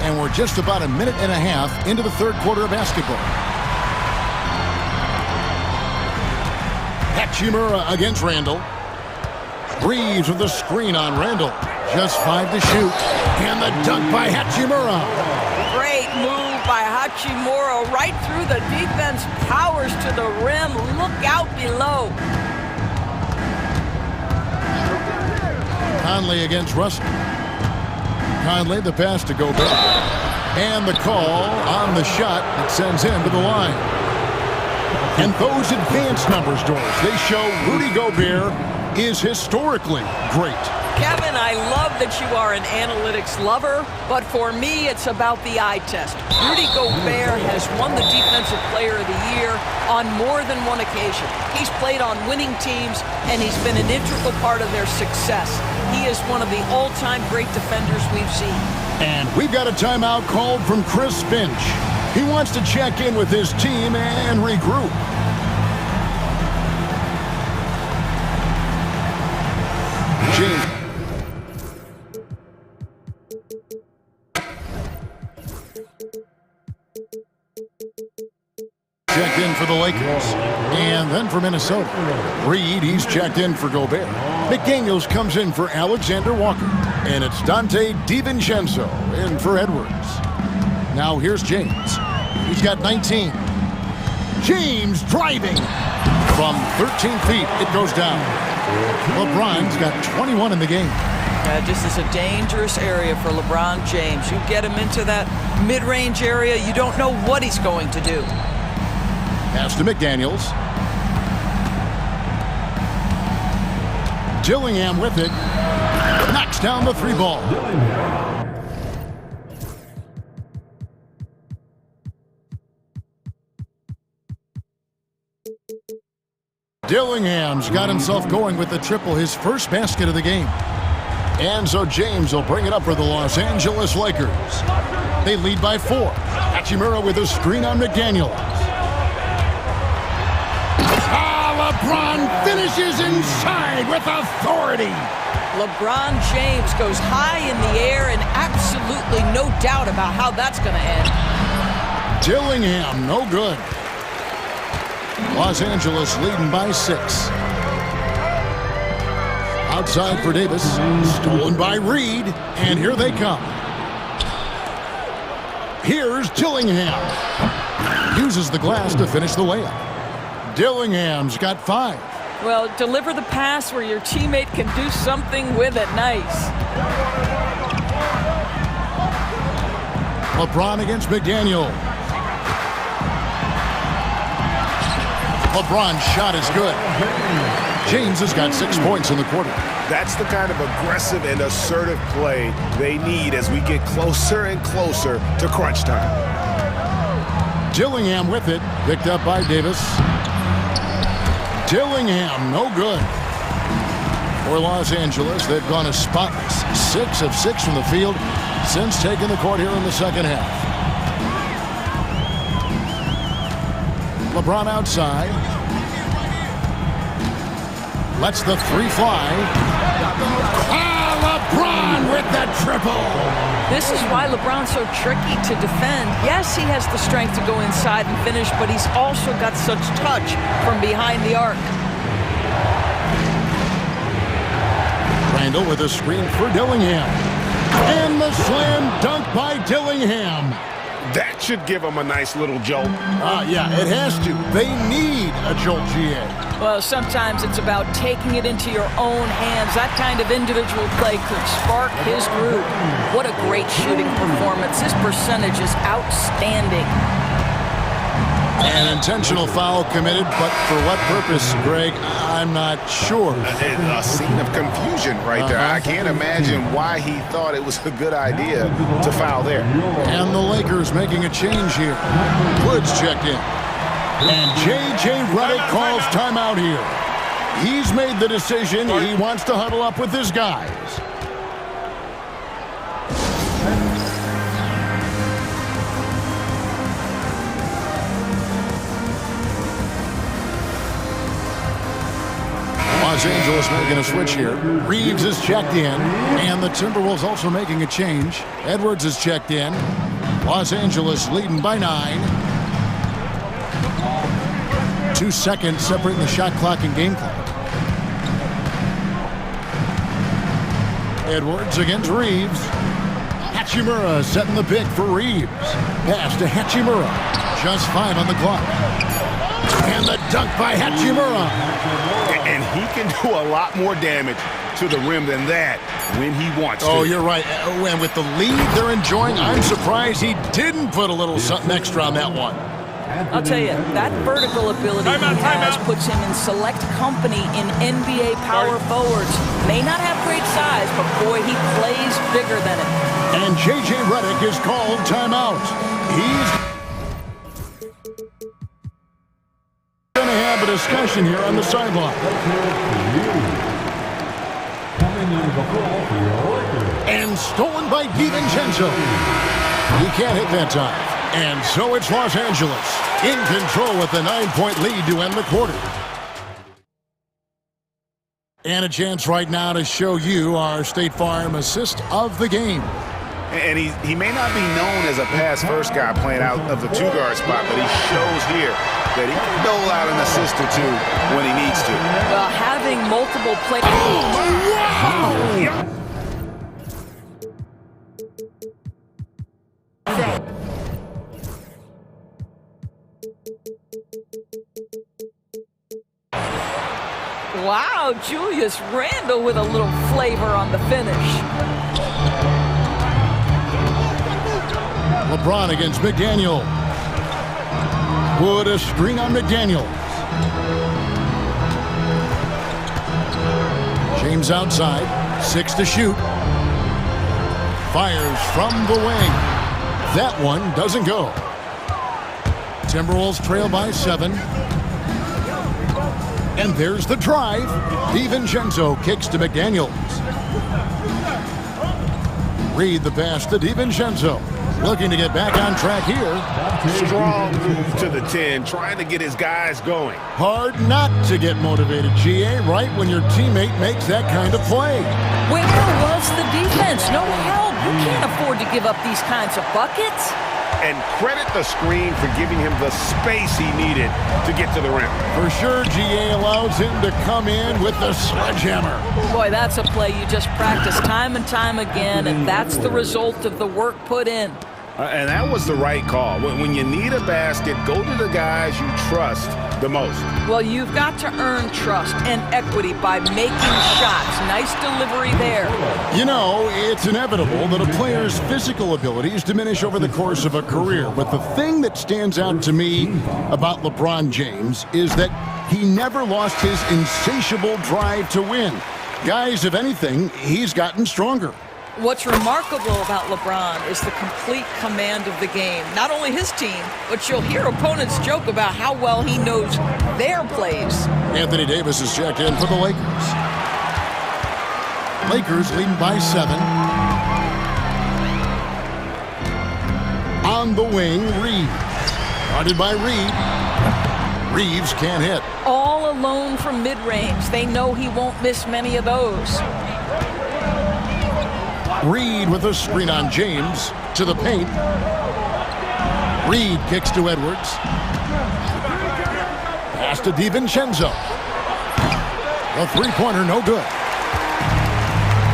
And we're just about a minute and a half into the third quarter of basketball. Hachimura against Randall. Reeves with the screen on Randall. Just 5 to shoot. And the dunk by Hachimura. Great move by Hachimura right through the defense. Powers to the rim. Look out below. Conley against Russell. Conley the pass to Gobert. And the call on the shot that sends him to the line. And those advanced numbers, Doris, they show Rudy Gobert is historically great. Kevin, I love that you are an analytics lover, but for me, it's about the eye test. Rudy Gobert has won the Defensive Player of the Year on more than one occasion. He's played on winning teams, and he's been an integral part of their success. He is one of the all-time great defenders we've seen. And we've got a timeout called from Chris Finch. He wants to check in with his team and regroup. James. Checked in for the Lakers. And then for Minnesota. Reed, he's checked in for Gobert. McDaniels comes in for Alexander Walker. And it's Dante DiVincenzo in for Edwards. Now here's James. He's got 19. James driving. From 13 feet, it goes down. LeBron's got 21 in the game. This is a dangerous area for LeBron James. You get him into that mid-range area, you don't know what he's going to do. Pass to McDaniels. Dillingham with it. Knocks down the 3 ball. Dillingham's got himself going with the triple, his first basket of the game. And so James will bring it up for the Los Angeles Lakers. They lead by 4. Hachimura with a screen on McDaniels. LeBron finishes inside with authority. LeBron James goes high in the air and absolutely no doubt about how that's going to end. Dillingham, no good. Los Angeles leading by 6. Outside for Davis. Stolen by Reed. And here they come. Here's Dillingham. Uses the glass to finish the layup. Dillingham's got 5. Well, deliver the pass where your teammate can do something with it. Nice. LeBron against McDaniel. LeBron's shot is good. James has got 6 points in the quarter. That's the kind of aggressive and assertive play they need as we get closer and closer to crunch time. Dillingham with it. Picked up by Davis. Dillingham, no good. For Los Angeles, they've gone as spotless. 6 of 6 from the field since taking the court here in the second half. LeBron outside. Lets the 3 fly. LeBron with the triple. This is why LeBron's so tricky to defend. Yes, he has the strength to go inside and finish, but he's also got such touch from behind the arc. Randall with a screen for Dillingham. And the slam dunk by Dillingham. That should give them a nice little jolt. Yeah, it has to. They need a jolt, GA. Well, sometimes it's about taking it into your own hands. That kind of individual play could spark his group. What a great shooting performance. His percentage is outstanding. An intentional foul committed, but for what purpose, Greg? I'm not sure. A scene of confusion right there. I can't imagine why he thought it was a good idea to foul there. And the Lakers making a change here. Woods checked in. And J.J. Redick calls timeout here. He's made the decision. He wants to huddle up with his guys. Los Angeles making a switch here. Reeves is checked in, and the Timberwolves also making a change. Edwards is checked in. Los Angeles leading by 9. 2 seconds separating the shot clock and game clock. Edwards against Reeves. Hachimura setting the pick for Reeves. Pass to Hachimura. Just 5 on the clock. And the dunk by Hachimura. And he can do a lot more damage to the rim than that when he wants to. Oh, you're right. And with the lead they're enjoying, I'm surprised he didn't put a little something extra on that one. I'll tell you, that vertical ability he has puts him in select company in NBA power forwards. May not have great size, but boy, he plays bigger than it. And J.J. Redick is called timeout. He's going to have a discussion here on the sideline. And stolen by DiVincenzo. He can't hit that time. And so it's Los Angeles in control with a 9-point lead to end the quarter. And a chance right now to show you our State Farm assist of the game. And he may not be known as a pass-first guy playing out of the two-guard spot, but he shows here that he can dole out an assist or two when he needs to. Well, having multiple players... Oh, wow! Wow, Julius Randle with a little flavor on the finish. LeBron against McDaniel. Wood a screen on McDaniel. James outside. 6 to shoot. Fires from the wing. That one doesn't go. Timberwolves trail by 7. And there's the drive. DiVincenzo kicks to McDaniels. Reed the pass to DiVincenzo. Looking to get back on track here. Strong move to the 10, trying to get his guys going. Hard not to get motivated, GA, right when your teammate makes that kind of play. Where was the defense? No help. You can't afford to give up these kinds of buckets. And credit the screen for giving him the space he needed to get to the rim. For sure, GA allows him to come in with the sledgehammer. Boy, that's a play you just practice time and time again, and that's the result of the work put in. And that was the right call. When you need a basket, go to the guys you trust the most. Well, you've got to earn trust and equity by making shots. Nice delivery there. You know, it's inevitable that a player's physical abilities diminish over the course of a career. But the thing that stands out to me about LeBron James is that he never lost his insatiable drive to win. Guys, if anything, he's gotten stronger. What's remarkable about LeBron is the complete command of the game. Not only his team, but you'll hear opponents joke about how well he knows their plays. Anthony Davis is checked in for the Lakers. Lakers leading by 7. On the wing, Reed. Guarded by Reed. Reeves can't hit. All alone from mid-range. They know he won't miss many of those. Reed with a screen on James to the paint. Reed kicks to Edwards. Pass to DiVincenzo. A three-pointer, no good.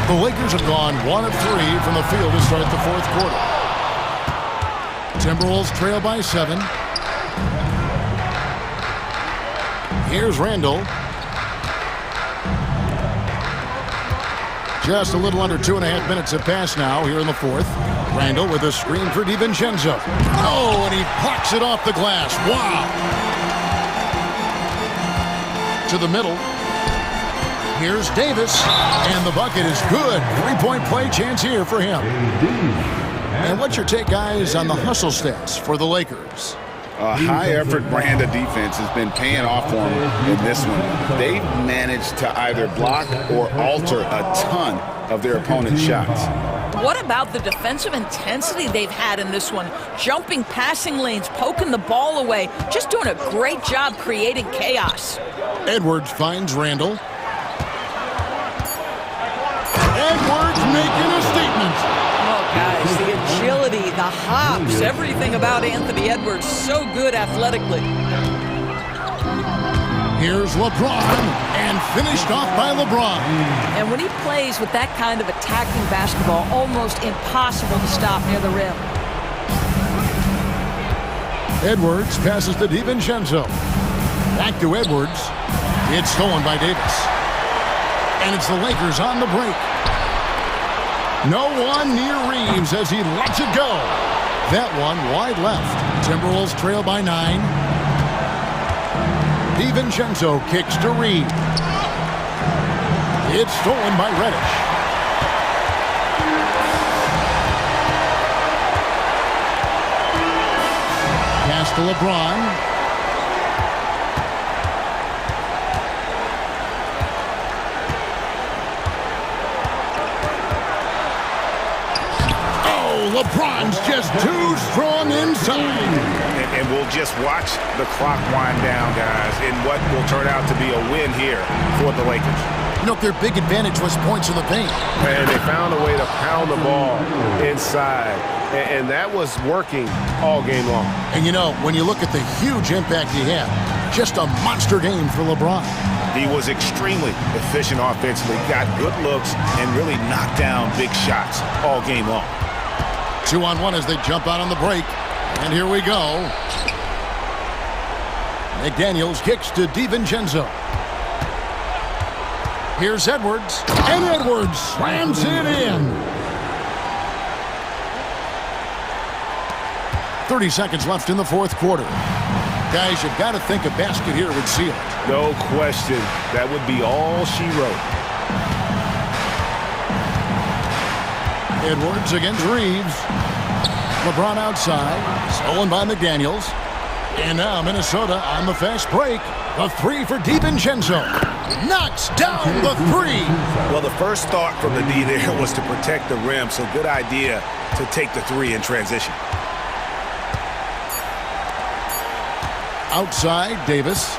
The Lakers have gone 1 of 3 from the field to start the fourth quarter. Timberwolves trail by 7. Here's Randall. Just a little under 2.5 minutes have passed now here in the fourth. Randall with a screen for DiVincenzo. Oh, and he pucks it off the glass. Wow. To the middle. Here's Davis, and the bucket is good. Three-point play chance here for him. And what's your take, guys, on the hustle stats for the Lakers? A high-effort brand of defense has been paying off for them in this one. They've managed to either block or alter a ton of their opponent's shots. What about the defensive intensity they've had in this one? Jumping passing lanes, poking the ball away, just doing a great job creating chaos. Edwards finds Randall. Edwards making a statement. Oh, guys, the agility, the hops, everything about Anthony Edwards, so good athletically. Here's LeBron, and finished off by LeBron. And when he plays with that kind of attacking basketball, almost impossible to stop near the rim. Edwards passes to DiVincenzo. Back to Edwards. It's stolen by Davis. And it's the Lakers on the break. No one near Reeves as he lets it go. That one wide left. Timberwolves trail by 9. DiVincenzo kicks to Reeves. It's stolen by Reddish. Pass to LeBron. LeBron's just too strong inside. And we'll just watch the clock wind down, guys, in what will turn out to be a win here for the Lakers. You know, their big advantage was points in the paint. And they found a way to pound the ball inside. And that was working all game long. And, you know, when you look at the huge impact he had, just a monster game for LeBron. He was extremely efficient offensively, got good looks, and really knocked down big shots all game long. 2-on-1 as they jump out on the break. And here we go. McDaniels kicks to DiVincenzo. Here's Edwards. And Edwards slams it in. 30 seconds left in the fourth quarter. Guys, you've got to think a basket here would seal it. No question. That would be all she wrote. Edwards against Reeves. LeBron outside. Stolen by McDaniels. And now Minnesota on the fast break. A three for DiVincenzo. Knocks down the three. Well, the first thought from the D there was to protect the rim, so good idea to take the three in transition. Outside, Davis.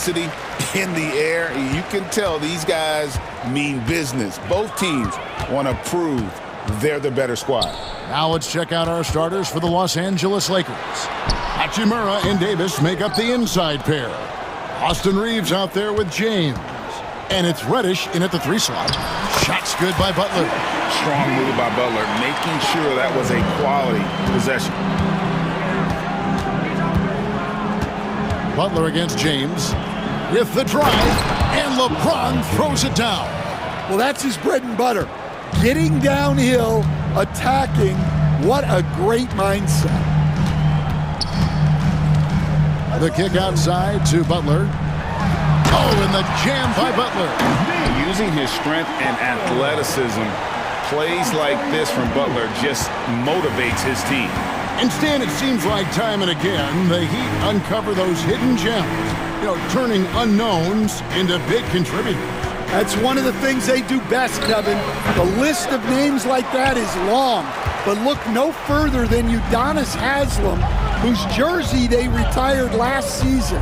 intensity in the air. You can tell these guys mean business. Both teams want to prove they're the better squad. Now let's check out our starters for the Los Angeles Lakers. Hachimura and Davis make up the inside pair. Austin Reeves out there with James. And it's Reddish in at the 3 slot. Shot's good by Butler. Strong move by Butler, making sure that was a quality possession. Butler against James with the drive, and LeBron throws it down. Well, that's his bread and butter. Getting downhill, attacking. What a great mindset. The kick outside to Butler. Oh, and the jam by Butler. Using his strength and athleticism, plays like this from Butler just motivates his team. And Stan, it seems like time and again, the Heat uncover those hidden gems, turning unknowns into big contributors. That's one of the things they do best, Kevin. The list of names like that is long, but look no further than Udonis Haslem, whose jersey they retired last season.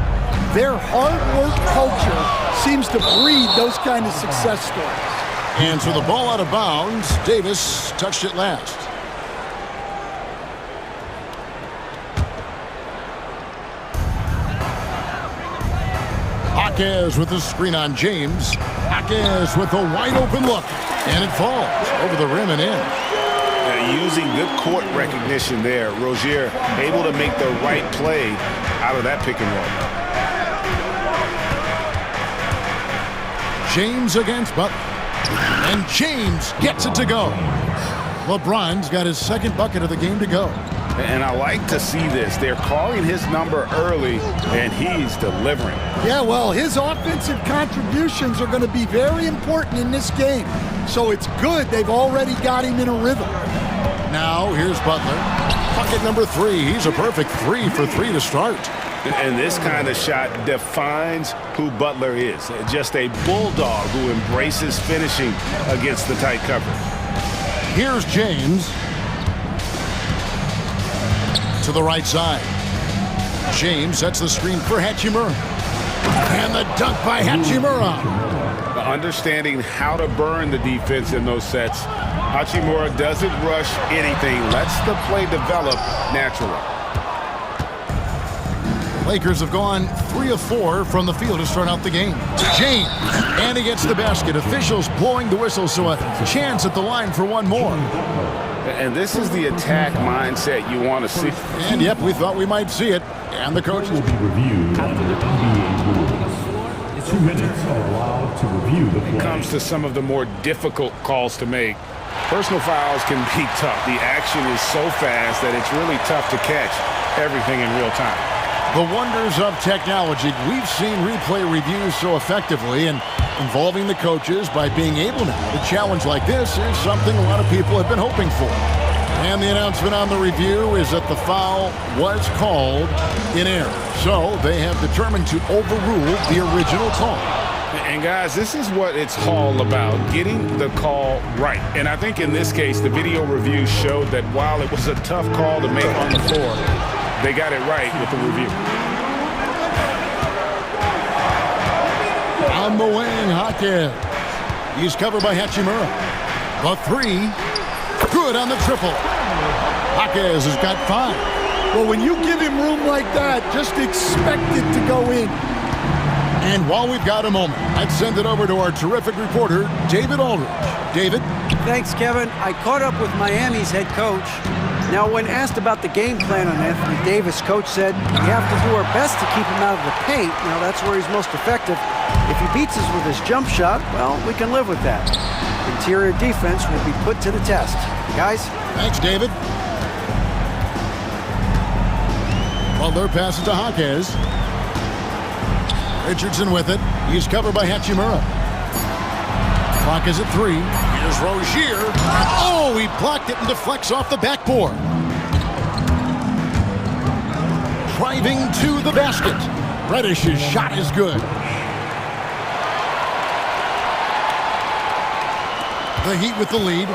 Their hard work culture seems to breed those kind of success stories. And so the ball out of bounds. Davis touched it last. Jaquez with the screen on James. Jaquez with a wide open look. And it falls over the rim and in. Using good court recognition there. Rozier able to make the right play out of that pick and roll. James against Butler. And James gets it to go. LeBron's got his second bucket of the game to go. And I like to see this. They're calling his number early, and he's delivering. Yeah, well, his offensive contributions are going to be very important in this game. So it's good they've already got him in a rhythm. Now, here's Butler. Bucket number 3. He's a perfect 3 for 3 to start. And this kind of shot defines who Butler is. Just a bulldog who embraces finishing against the tight cover. Here's James. To the right side. James sets the screen for Hachimura. And the dunk by Hachimura. Understanding how to burn the defense in those sets. Hachimura doesn't rush anything. Lets the play develop naturally. Lakers have gone 3 of 4 from the field to start out the game. James, and he gets the basket. Officials blowing the whistle, so a chance at the line for one more. And this is the attack mindset you want to see. And yep, we thought we might see it. And the coach will be reviewed under the NBA rules. 2 minutes are allowed to review the play. It comes to some of the more difficult calls to make. Personal fouls can be tough. The action is so fast that it's really tough to catch everything in real time. The wonders of technology. We've seen replay reviews so effectively, and involving the coaches by being able now to challenge like this is something a lot of people have been hoping for. And the announcement on the review is that the foul was called in error. So they have determined to overrule the original call. And guys, this is what it's all about, getting the call right. And I think in this case, the video review showed that while it was a tough call to make on the floor, they got it right with the review. On the wing, Jaquez. He's covered by Hachimura. The 3, good on the triple. Jaquez has got 5. Well, when you give him room like that, just expect it to go in. And while we've got a moment, let's send it over to our terrific reporter, David Aldridge. David? Thanks, Kevin. I caught up with Miami's head coach. Now, when asked about the game plan on Anthony Davis, coach said, we have to do our best to keep him out of the paint. Now, that's where he's most effective. If he beats us with his jump shot, well, we can live with that. Interior defense will be put to the test. Guys? Thanks, David. Butler passes to Jaquez. Richardson with it. He's covered by Hachimura. Clock is at 3. Here's Rozier. Oh, he blocked it and deflects off the backboard. Driving to the basket. Reddish's shot is good. The Heat with the lead.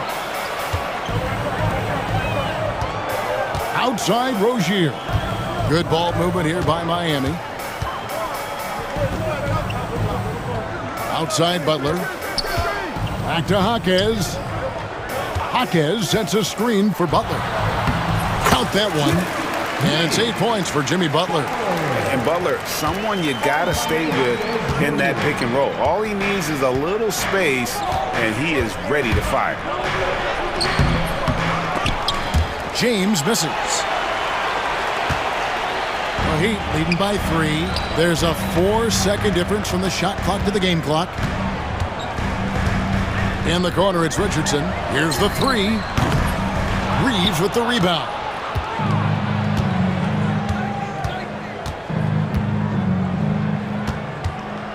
Outside Rozier. Good ball movement here by Miami. Outside Butler. Back to Jaquez. Jaquez sets a screen for Butler. Count that one. And it's 8 points for Jimmy Butler. And Butler, someone you got to stay with in that pick and roll. All he needs is a little space, and he is ready to fire. James misses. The Heat leading by 3. There's a 4-second difference from the shot clock to the game clock. In the corner, it's Richardson. Here's the 3. Reeves with the rebound.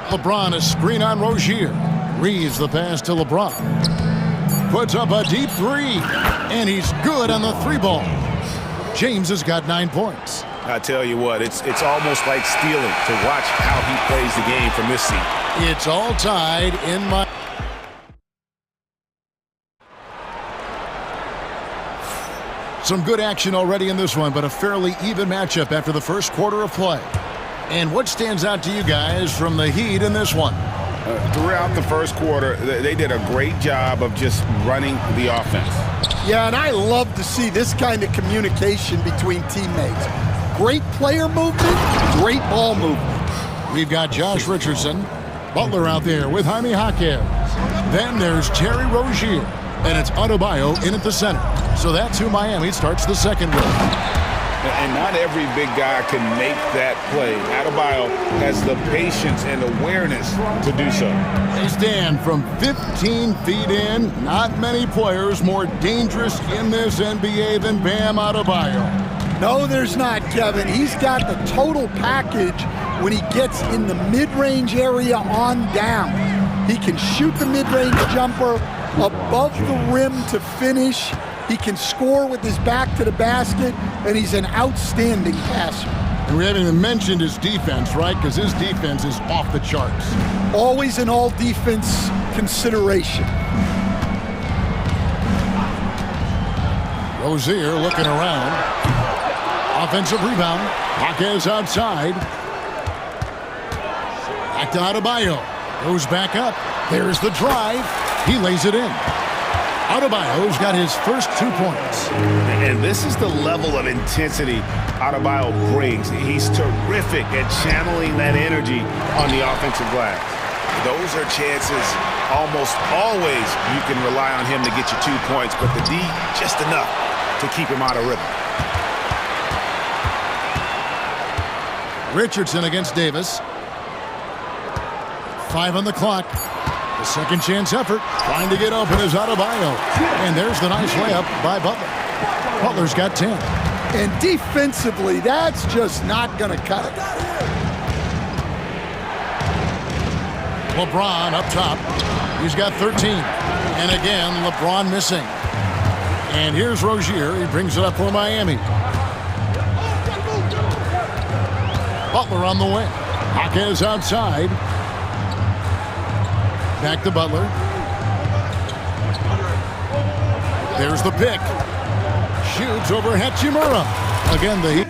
LeBron, a screen on Rozier. Reeves the pass to LeBron. Puts up a deep 3. And he's good on the 3 ball. James has got 9 points. I tell you what, it's almost like stealing to watch how he plays the game from this seat. It's all tied in my... Some good action already in this one, but a fairly even matchup after the first quarter of play. And what stands out to you guys from the Heat in this one? Throughout the first quarter, they did a great job of just running the offense. Yeah, and I love to see this kind of communication between teammates. Great player movement, great ball movement. We've got Josh Richardson, Butler out there with Jaime Jaquez. Then there's Terry Rozier, and it's Adebayo in at the center. So that's who Miami starts the second with. And not every big guy can make that play. Adebayo has the patience and awareness to do so. They stand from 15 feet in. Not many players more dangerous in this NBA than Bam Adebayo. No, there's not, Kevin. He's got the total package when he gets in the mid-range area on down. He can shoot the mid-range jumper above the rim to finish. He can score with his back to the basket, and he's an outstanding passer. And we haven't even mentioned his defense, right? Because his defense is off the charts. Always an all-defense consideration. Rozier looking around. Offensive rebound. Jaquez outside. Back to Adebayo. Goes back up. There's the drive. He lays it in. Adebayo's got his first 2 points. And this is the level of intensity Adebayo brings. He's terrific at channeling that energy on the offensive glass. Those are chances almost always you can rely on him to get you 2 points, but the D just enough to keep him out of rhythm. Richardson against Davis. 5 on the clock. The second chance effort. Trying to get open is Adebayo. And there's the nice layup by Butler. Butler's got 10. And defensively, that's just not going to cut it. LeBron up top. He's got 13. And again, LeBron missing. And here's Rozier. He brings it up for Miami. Butler on the wing. Jaquez outside. Back to Butler. There's the pick. Shoots over Hachimura. Again, the Heat.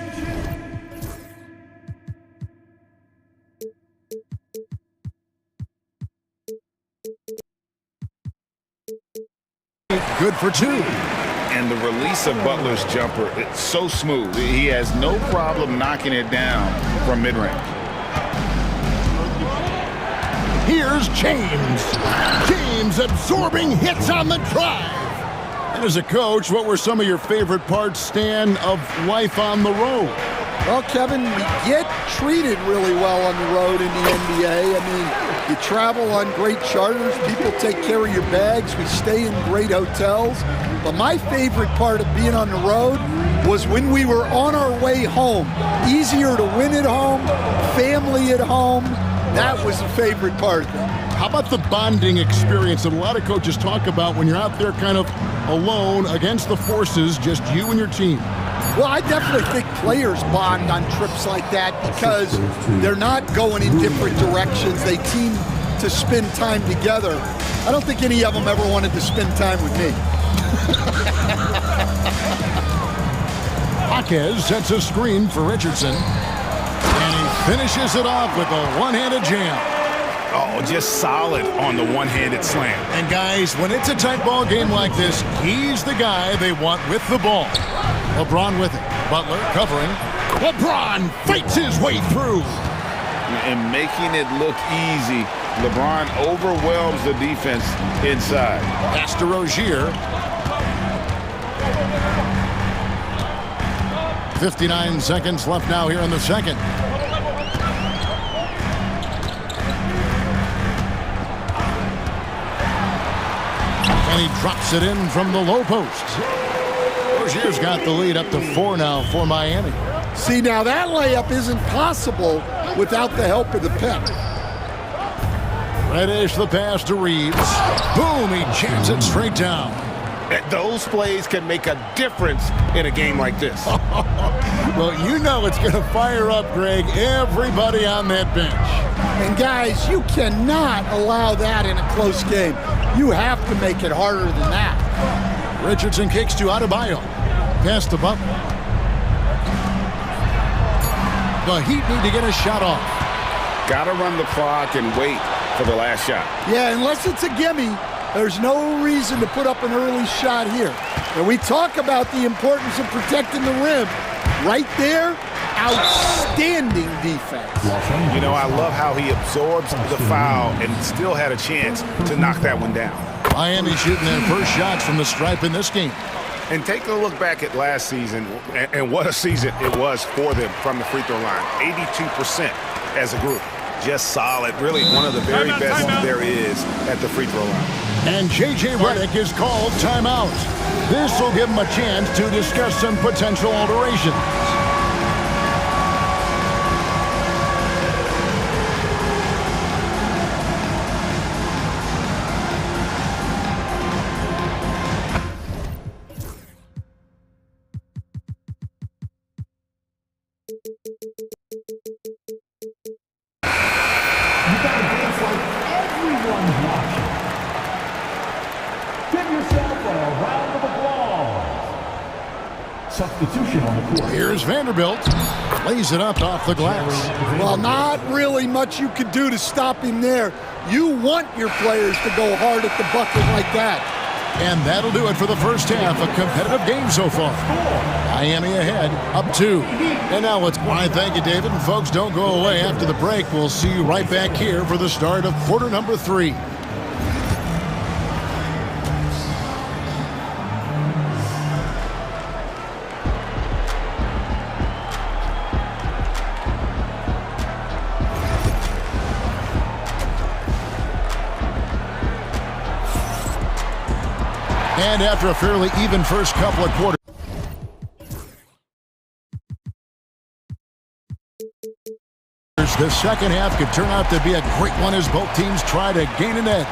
Good for 2. And the release of Butler's jumper, it's so smooth. He has no problem knocking it down from mid-range. Here's James. James absorbing hits on the drive. And as a coach, what were some of your favorite parts, Stan, of life on the road? Well, Kevin, we get treated really well on the road in the NBA. I mean, you travel on great charters. People take care of your bags. We stay in great hotels. But my favorite part of being on the road was when we were on our way home. Easier to win at home, family at home. That was the favorite part. How about the bonding experience that a lot of coaches talk about when you're out there kind of alone against the forces, just you and your team? Well, I definitely think players bond on trips like that because they're not going in different directions. They team to spend time together. I don't think any of them ever wanted to spend time with me. Jaquez sets a screen for Richardson. And he finishes it off with a one-handed jam. Oh, just solid on the one-handed slam. And guys, when it's a tight ball game like this, he's the guy they want with the ball. LeBron with it. Butler covering. LeBron fights his way through. And making it look easy, LeBron overwhelms the defense inside. Pass to Rozier. 59 seconds left now here in the second. And he drops it in from the low post. Rozier's got the lead up to 4 now for Miami. See, now that layup isn't possible without the help of the pick. Reddish the pass to Reeves. Boom, he jams it straight down. Those plays can make a difference in a game like this. Well, you know it's going to fire up, Greg, everybody on that bench. And guys, you cannot allow that in a close game. You have to make it harder than that. Richardson kicks to Adebayo. Pass to Butler. The Heat need to get a shot off. Got to run the clock and wait for the last shot. Yeah, unless it's a gimme, there's no reason to put up an early shot here. And we talk about the importance of protecting the rim. Right there, outstanding defense. You know, I love how he absorbs the foul and still had a chance to knock that one down. Miami shooting their first shots from the stripe in this game. And take a look back at last season, and what a season it was for them from the free throw line. 82% as a group. Just solid. Really one of the very best there is at the free throw line. And J.J. Redick is called timeout. This will give him a chance to discuss some potential alterations. Substitution on the court. Here's Vanderbilt. Lays it up off the glass. Well, not really much you can do to stop him there. You want your players to go hard at the bucket like that. And that'll do it for the first half. A competitive game so far. Miami ahead, up 2. And now let's thank you, David. And folks, don't go away after the break. We'll see you right back here for the start of quarter number 3. And after a fairly even first couple of quarters. The second half could turn out to be a great one as both teams try to gain an edge.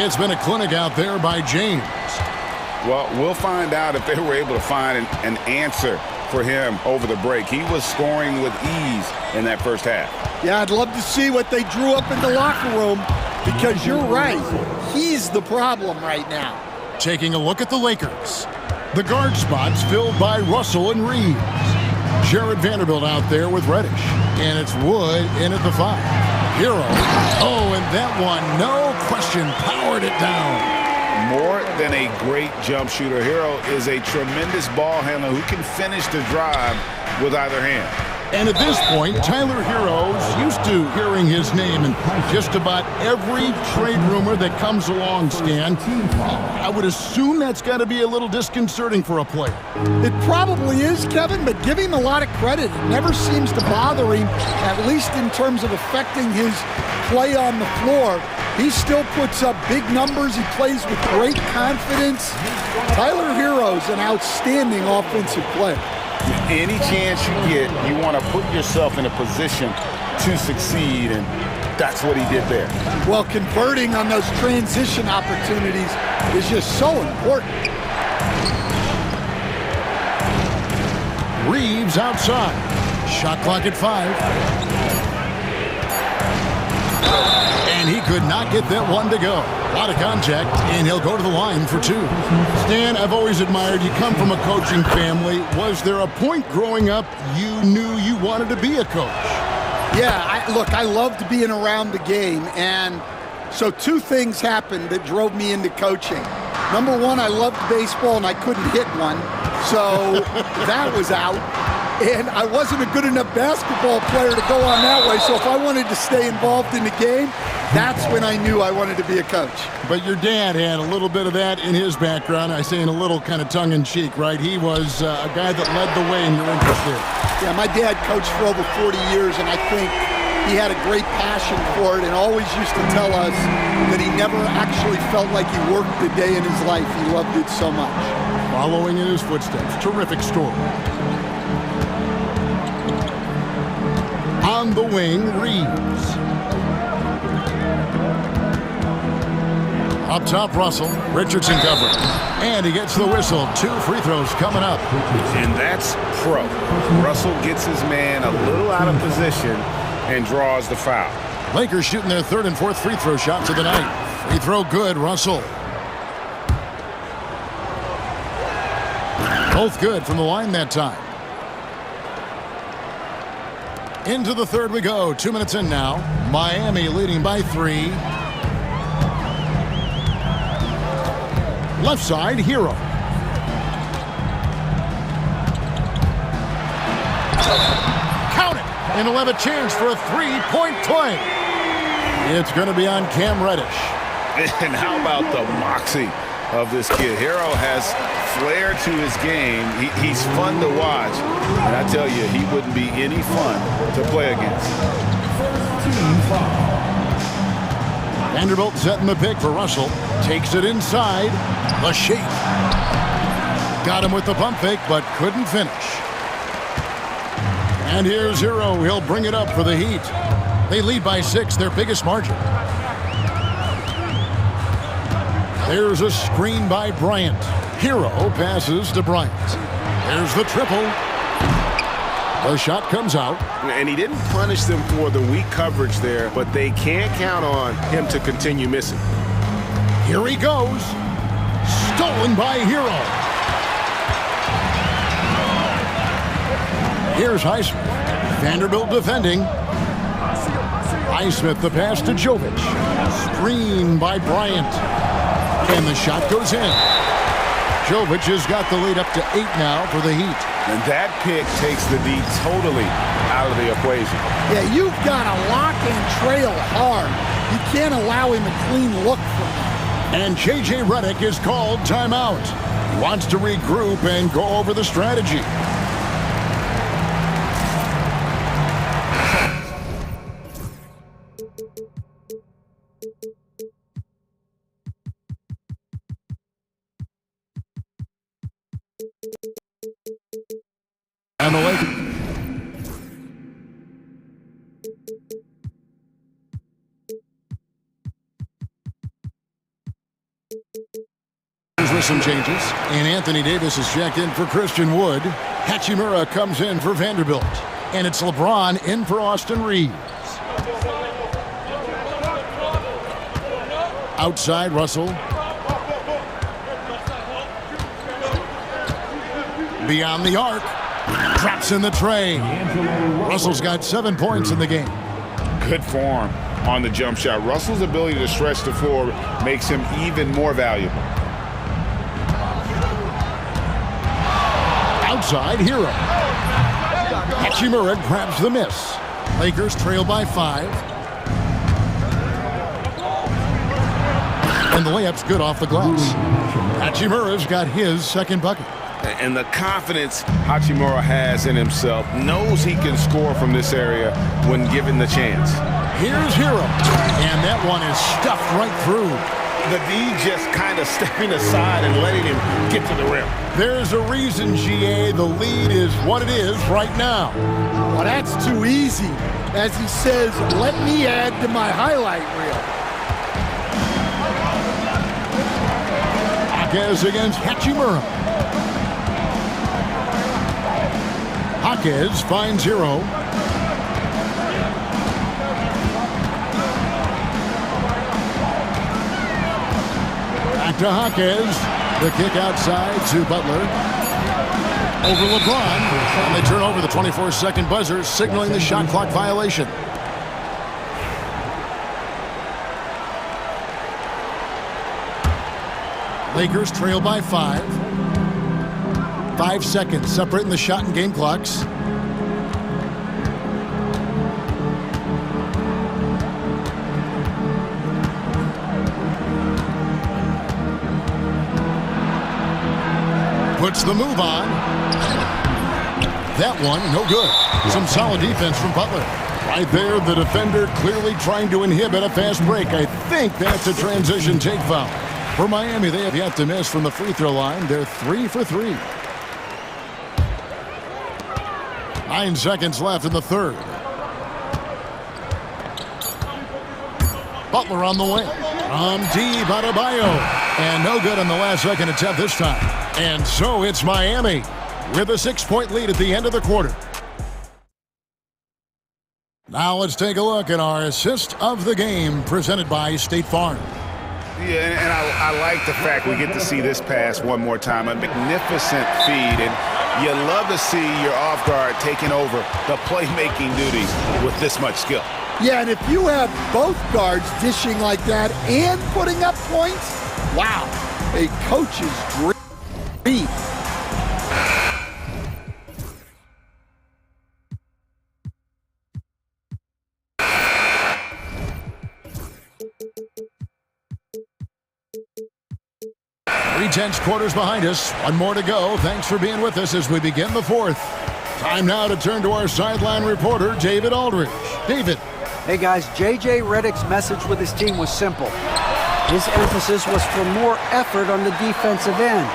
It's been a clinic out there by James. Well, we'll find out if they were able to find an answer for him over the break. He was scoring with ease in that first half. Yeah, I'd love to see what they drew up in the locker room because you're right. He's the problem right now. Taking a look at the Lakers. The guard spots filled by Russell and Reeves. Jared Vanderbilt out there with Reddish. And it's Wood in at the 5. Hero. Oh, and that one, no question, powered it down. More than a great jump shooter, Hero is a tremendous ball handler who can finish the drive with either hand. And at this point, Tyler Hero's used to hearing his name in just about every trade rumor that comes along, Stan. I would assume that's got to be a little disconcerting for a player. It probably is, Kevin, but give him a lot of credit. It never seems to bother him, at least in terms of affecting his play on the floor. He still puts up big numbers. He plays with great confidence. Tyler Hero's an outstanding offensive player. Any chance you get, you want to put yourself in a position to succeed, and that's what he did there. Well, converting on those transition opportunities is just so important. Reeves outside. Shot clock at 5. And he could not get that one to go. A lot of contact, and he'll go to the line for 2. Stan, I've always admired you come from a coaching family. Was there a point growing up you knew you wanted to be a coach? Yeah, look, I loved being around the game, and so two things happened that drove me into coaching. Number one, I loved baseball, and I couldn't hit one, so that was out. And I wasn't a good enough basketball player to go on that way, so if I wanted to stay involved in the game, that's when I knew I wanted to be a coach. But your dad had a little bit of that in his background. I say in a little kind of tongue-in-cheek, right? He was a guy that led the way in your interest there. Yeah, my dad coached for over 40 years, and I think he had a great passion for it and always used to tell us that he never actually felt like he worked a day in his life. He loved it so much. Following in his footsteps. Terrific story. On the wing, Reeves. Up top, Russell. Richardson covered. And he gets the whistle. 2 free throws coming up. And that's pro. Russell gets his man a little out of position and draws the foul. Lakers shooting their 3rd and 4th free throw shots of the night. Free throw good, Russell. Both good from the line that time. Into the 3rd we go. 2 minutes in now. Miami leading by 3. Left side, Hero. Count it! And he'll have a chance for a 3-point play. It's going to be on Cam Reddish. And how about the moxie of this kid? Hero has flair to his game. He's fun to watch. And I tell you, he wouldn't be any fun to play against. Vanderbilt setting the pick for Russell. Takes it inside. The shape. Got him with the pump fake, but couldn't finish. And here's Hero. He'll bring it up for the Heat. They lead by 6, their biggest margin. There's a screen by Bryant. Hero passes to Bryant. There's the triple. The shot comes out. And he didn't punish them for the weak coverage there, but they can't count on him to continue missing. Here he goes. Stolen by Hero. Here's Highsmith. Vanderbilt defending. Highsmith the pass to Jovic. Screen by Bryant. And the shot goes in. Jovic has got the lead up to 8 now for the Heat. And that pick takes the D totally out of the equation. Yeah, you've got to lock and trail hard. You can't allow him a clean look from him. And J.J. Redick is called timeout. He wants to regroup and go over the strategy. And the Lakers. With some changes, and Anthony Davis is checked in for Christian Wood. Hachimura comes in for Vanderbilt, and it's LeBron in for Austin Reeves. Outside, Russell. Beyond the arc. Drops in the tray. Russell's got 7 points in the game. Good form on the jump shot. Russell's ability to stretch the floor makes him even more valuable. Outside, Hero. Hachimura grabs the miss. Lakers trail by 5. And the layup's good off the glass. Hachimura's got his second bucket. And the confidence Hachimura has in himself, knows he can score from this area when given the chance. Here's Hero. And that one is stuffed right through. The D just kind of stepping aside and letting him get to the rim. There's a reason, GA, the lead is what it is right now. Well, that's too easy. As he says, let me add to my highlight reel. Jaquez against Hachimura. Jaquez finds Hero. Back to Jaquez. The kick outside to Butler. over LeBron. And they turn over the 24-second buzzer, signaling the shot clock violation. Lakers trail by 5. 5 seconds separating the shot and game clocks. Puts the move on. That one, no good. Some solid defense from Butler. Right there, the defender clearly trying to inhibit a fast break. I think that's a transition take foul. For Miami, they have yet to miss from the free throw line. They're 3 for 3. 9 seconds left in the third. Butler on the wing. From deep, Adebayo. And no good on the last second attempt this time. And so it's Miami with a 6-point lead at the end of the quarter. Now let's take a look at our assist of the game presented by State Farm. Yeah, and I like the fact we get to see this pass one more time. A magnificent feed, and you love to see your off guard taking over the playmaking duties with this much skill. Yeah, and if you have both guards dishing like that and putting up points, wow, a coach's dream. Tense quarters behind us. One more to go. Thanks for being with us as we begin the fourth. Time now to turn to our sideline reporter, David Aldridge. David. Hey guys, J.J. Redick's message with his team was simple. His emphasis was for more effort on the defensive end.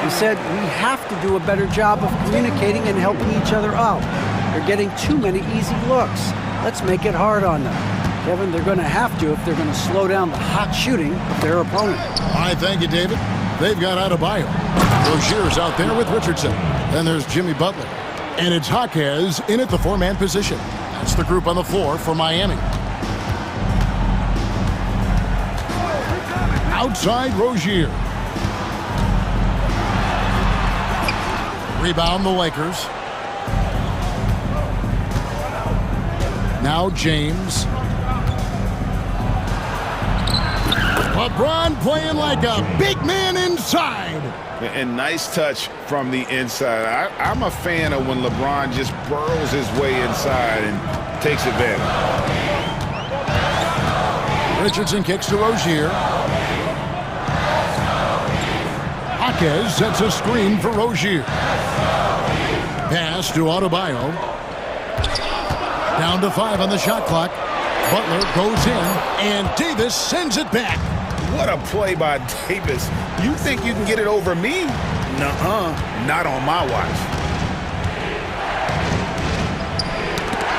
He said we have to do a better job of communicating and helping each other out. They're getting too many easy looks. Let's make it hard on them. Kevin, they're going to have to if they're going to slow down the hot shooting of their opponent. All right, thank you, David. They've got Adebayo. Rozier's out there with Richardson. Then there's Jimmy Butler. And it's Jaquez in at the 4-man position. That's the group on the floor for Miami. Outside Rozier. Rebound the Lakers. Now James. LeBron playing like a big man inside. And nice touch from the inside. I'm a fan of when LeBron just burrows his way inside and takes advantage. Richardson kicks to Rozier. Jaquez sets a screen for Rozier. Pass to Adebayo. Down to 5 on the shot clock. Butler goes in, and Davis sends it back. What a play by Davis. You think you can get it over me? Nuh-uh. Not on my watch.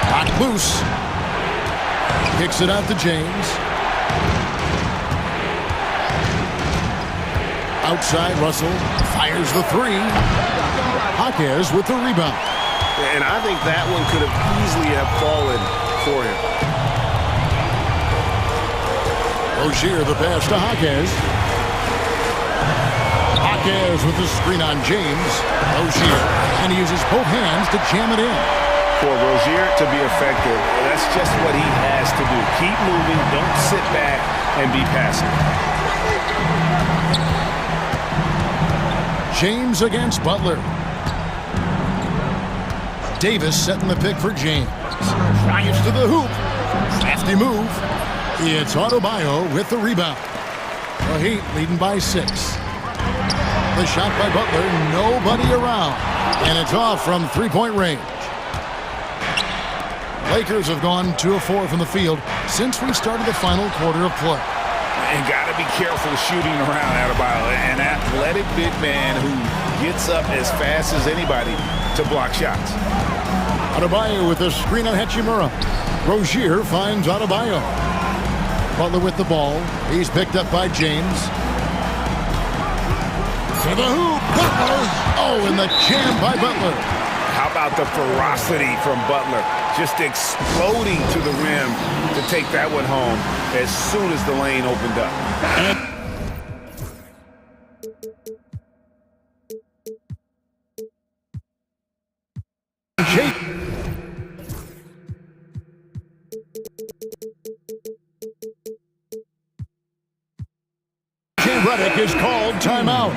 Knocked loose. Kicks it out to James. Outside, Russell fires the 3. Jaquez with the rebound. And I think that one could have easily have fallen for him. Rozier the pass to Jaquez. Jaquez with the screen on James. Rozier, and he uses both hands to jam it in. For Rozier to be effective, that's just what he has to do. Keep moving, don't sit back and be passive. James against Butler. Davis setting the pick for James. Drives to the hoop. Crafty move. It's Adebayo with the rebound. The Heat leading by 6. The shot by Butler, nobody around. And it's off from 3-point range. Lakers have gone 2 of 4 from the field since we started the final quarter of play. And got to be careful shooting around Adebayo. An athletic big man who gets up as fast as anybody to block shots. Adebayo with the screen on Hachimura. Rozier finds Adebayo. Butler with the ball. He's picked up by James. To the hoop. Butler. Oh, and the jam by Butler. How about the ferocity from Butler? Just exploding to the rim to take that one home as soon as the lane opened up. has called timeout.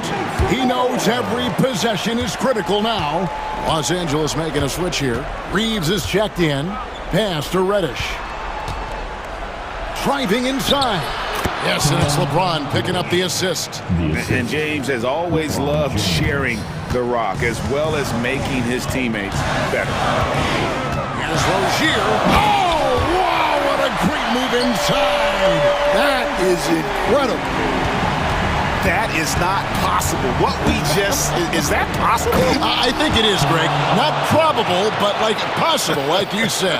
He knows every possession is critical now. Los Angeles making a switch here. Reeves is checked in. Pass to Reddish. Driving inside. Yes, and it's LeBron picking up the assist. And James has always loved sharing the rock as well as making his teammates better. Here's Rozier. Oh, wow, what a great move inside. That is incredible. That is not possible. What we just, is that possible? I think it is, Greg. Not probable, but like possible, like you said.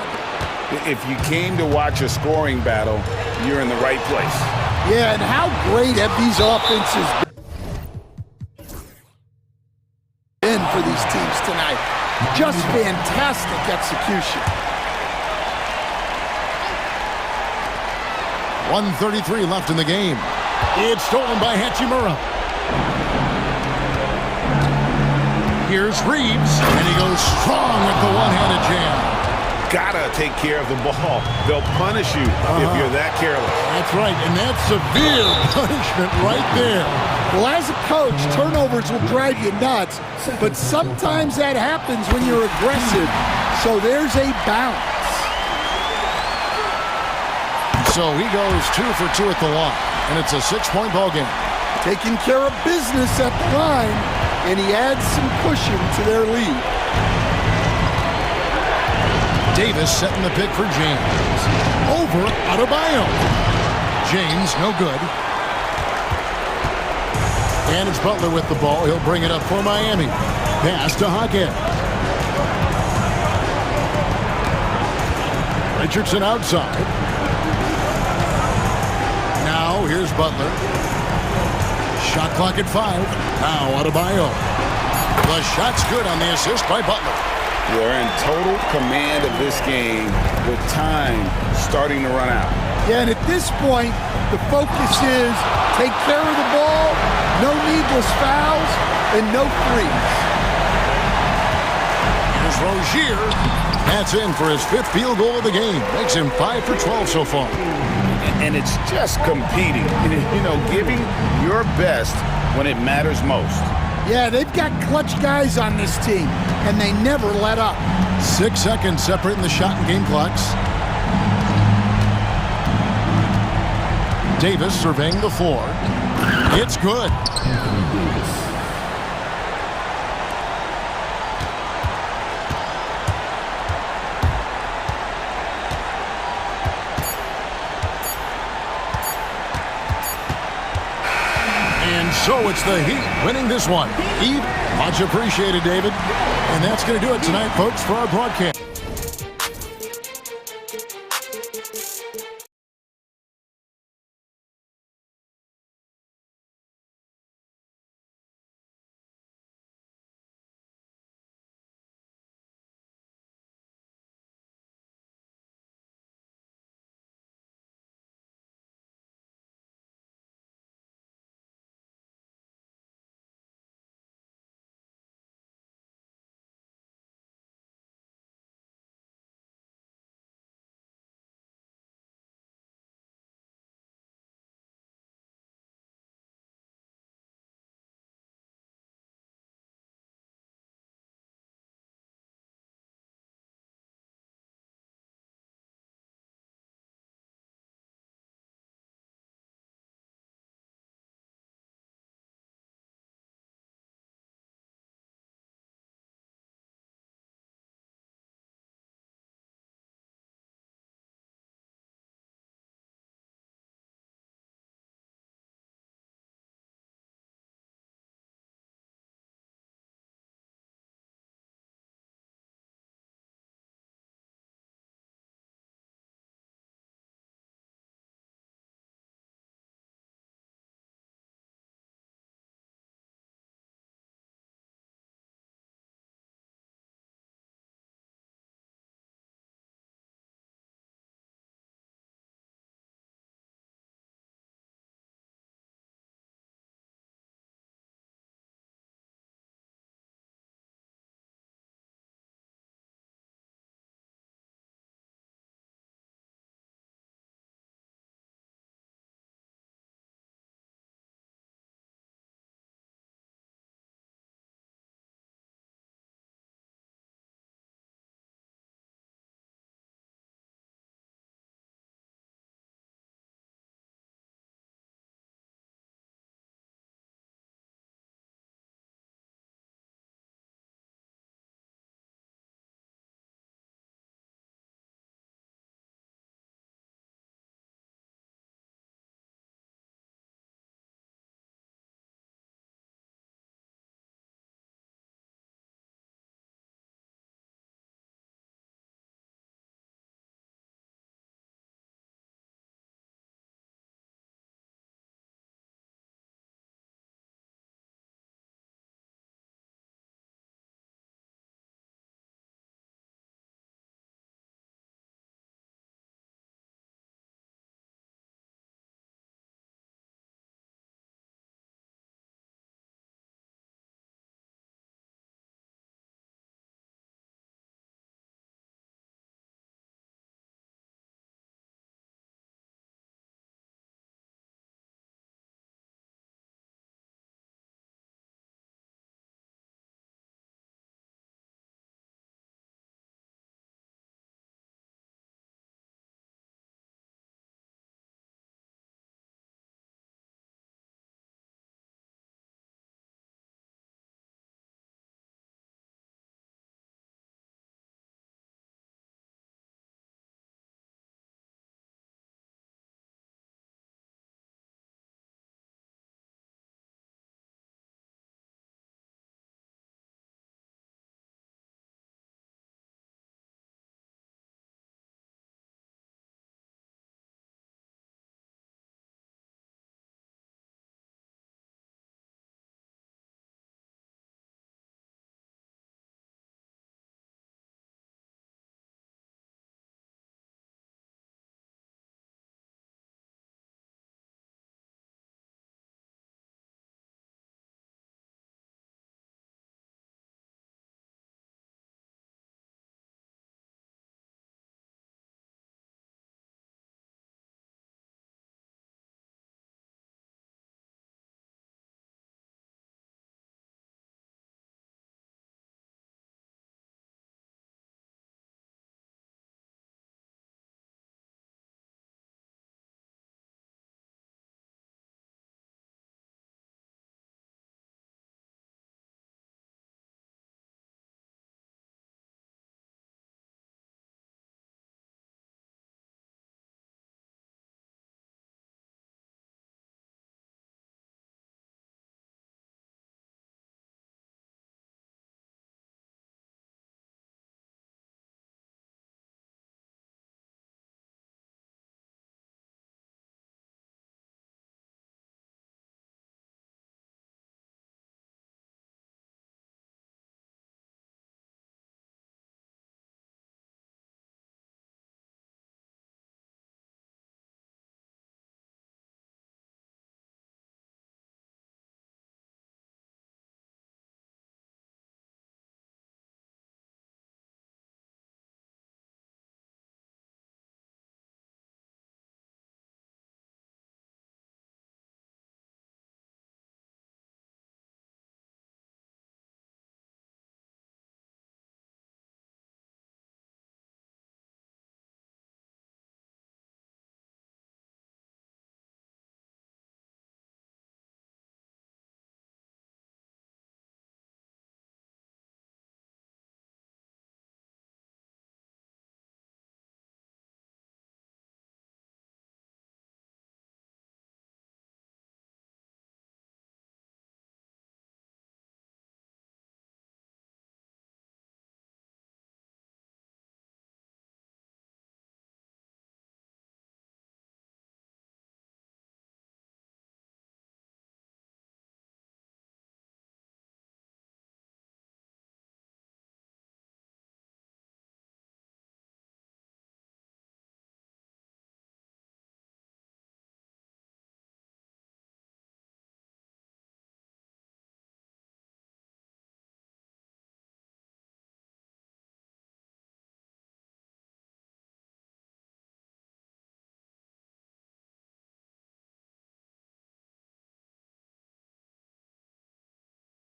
If you came to watch a scoring battle, you're in the right place. Yeah, and how great have these offenses been for these teams tonight? Just fantastic execution. 1:33 left in the game. It's stolen by Hachimura. Here's Reeves, and he goes strong with the one-handed jam. Gotta take care of the ball. They'll punish you if you're that careless. That's right, and that's severe punishment right there. Well, as a coach, turnovers will drive you nuts, but sometimes that happens when you're aggressive. So there's a balance. So he goes 2 for 2 at the line, and it's a 6-point ball game. Taking care of business at the line, and he adds some cushion to their lead. Davis setting the pick for James. Over Adebayo. James, no good. And it's Butler with the ball. He'll bring it up for Miami. Pass to Hockey. Richardson outside. Now here's Butler. Shot clock at 5. Now Adebayo. The shot's good on the assist by Butler. They're in total command of this game with time starting to run out. Yeah, and at this point, the focus is take care of the ball, no needless fouls, and no threes. Here's Rozier. That's in for his 5th field goal of the game. Makes him 5 for 12 so far. And it's just competing, you know, giving your best when it matters most. Yeah, they've got clutch guys on this team, and they never let up. 6 seconds separating the shot and game clocks. Davis surveying the floor. It's good. So it's the Heat winning this one. Heat, much appreciated, David. And that's going to do it tonight, folks, for our broadcast.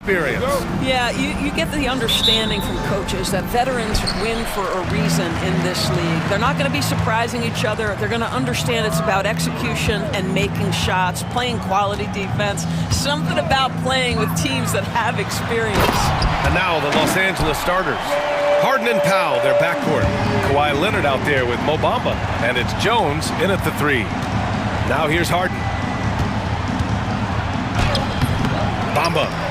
experience. Yeah, you get the understanding from coaches that veterans win for a reason in this league. They're not going to be surprising each other. They're going to understand it's about execution and making shots, playing quality defense, something about playing with teams that have experience. And now the Los Angeles starters. Harden and Powell, their backcourt. Kawhi Leonard out there with Mo Bamba. And it's Jones in at the 3. Now here's Harden. Bamba.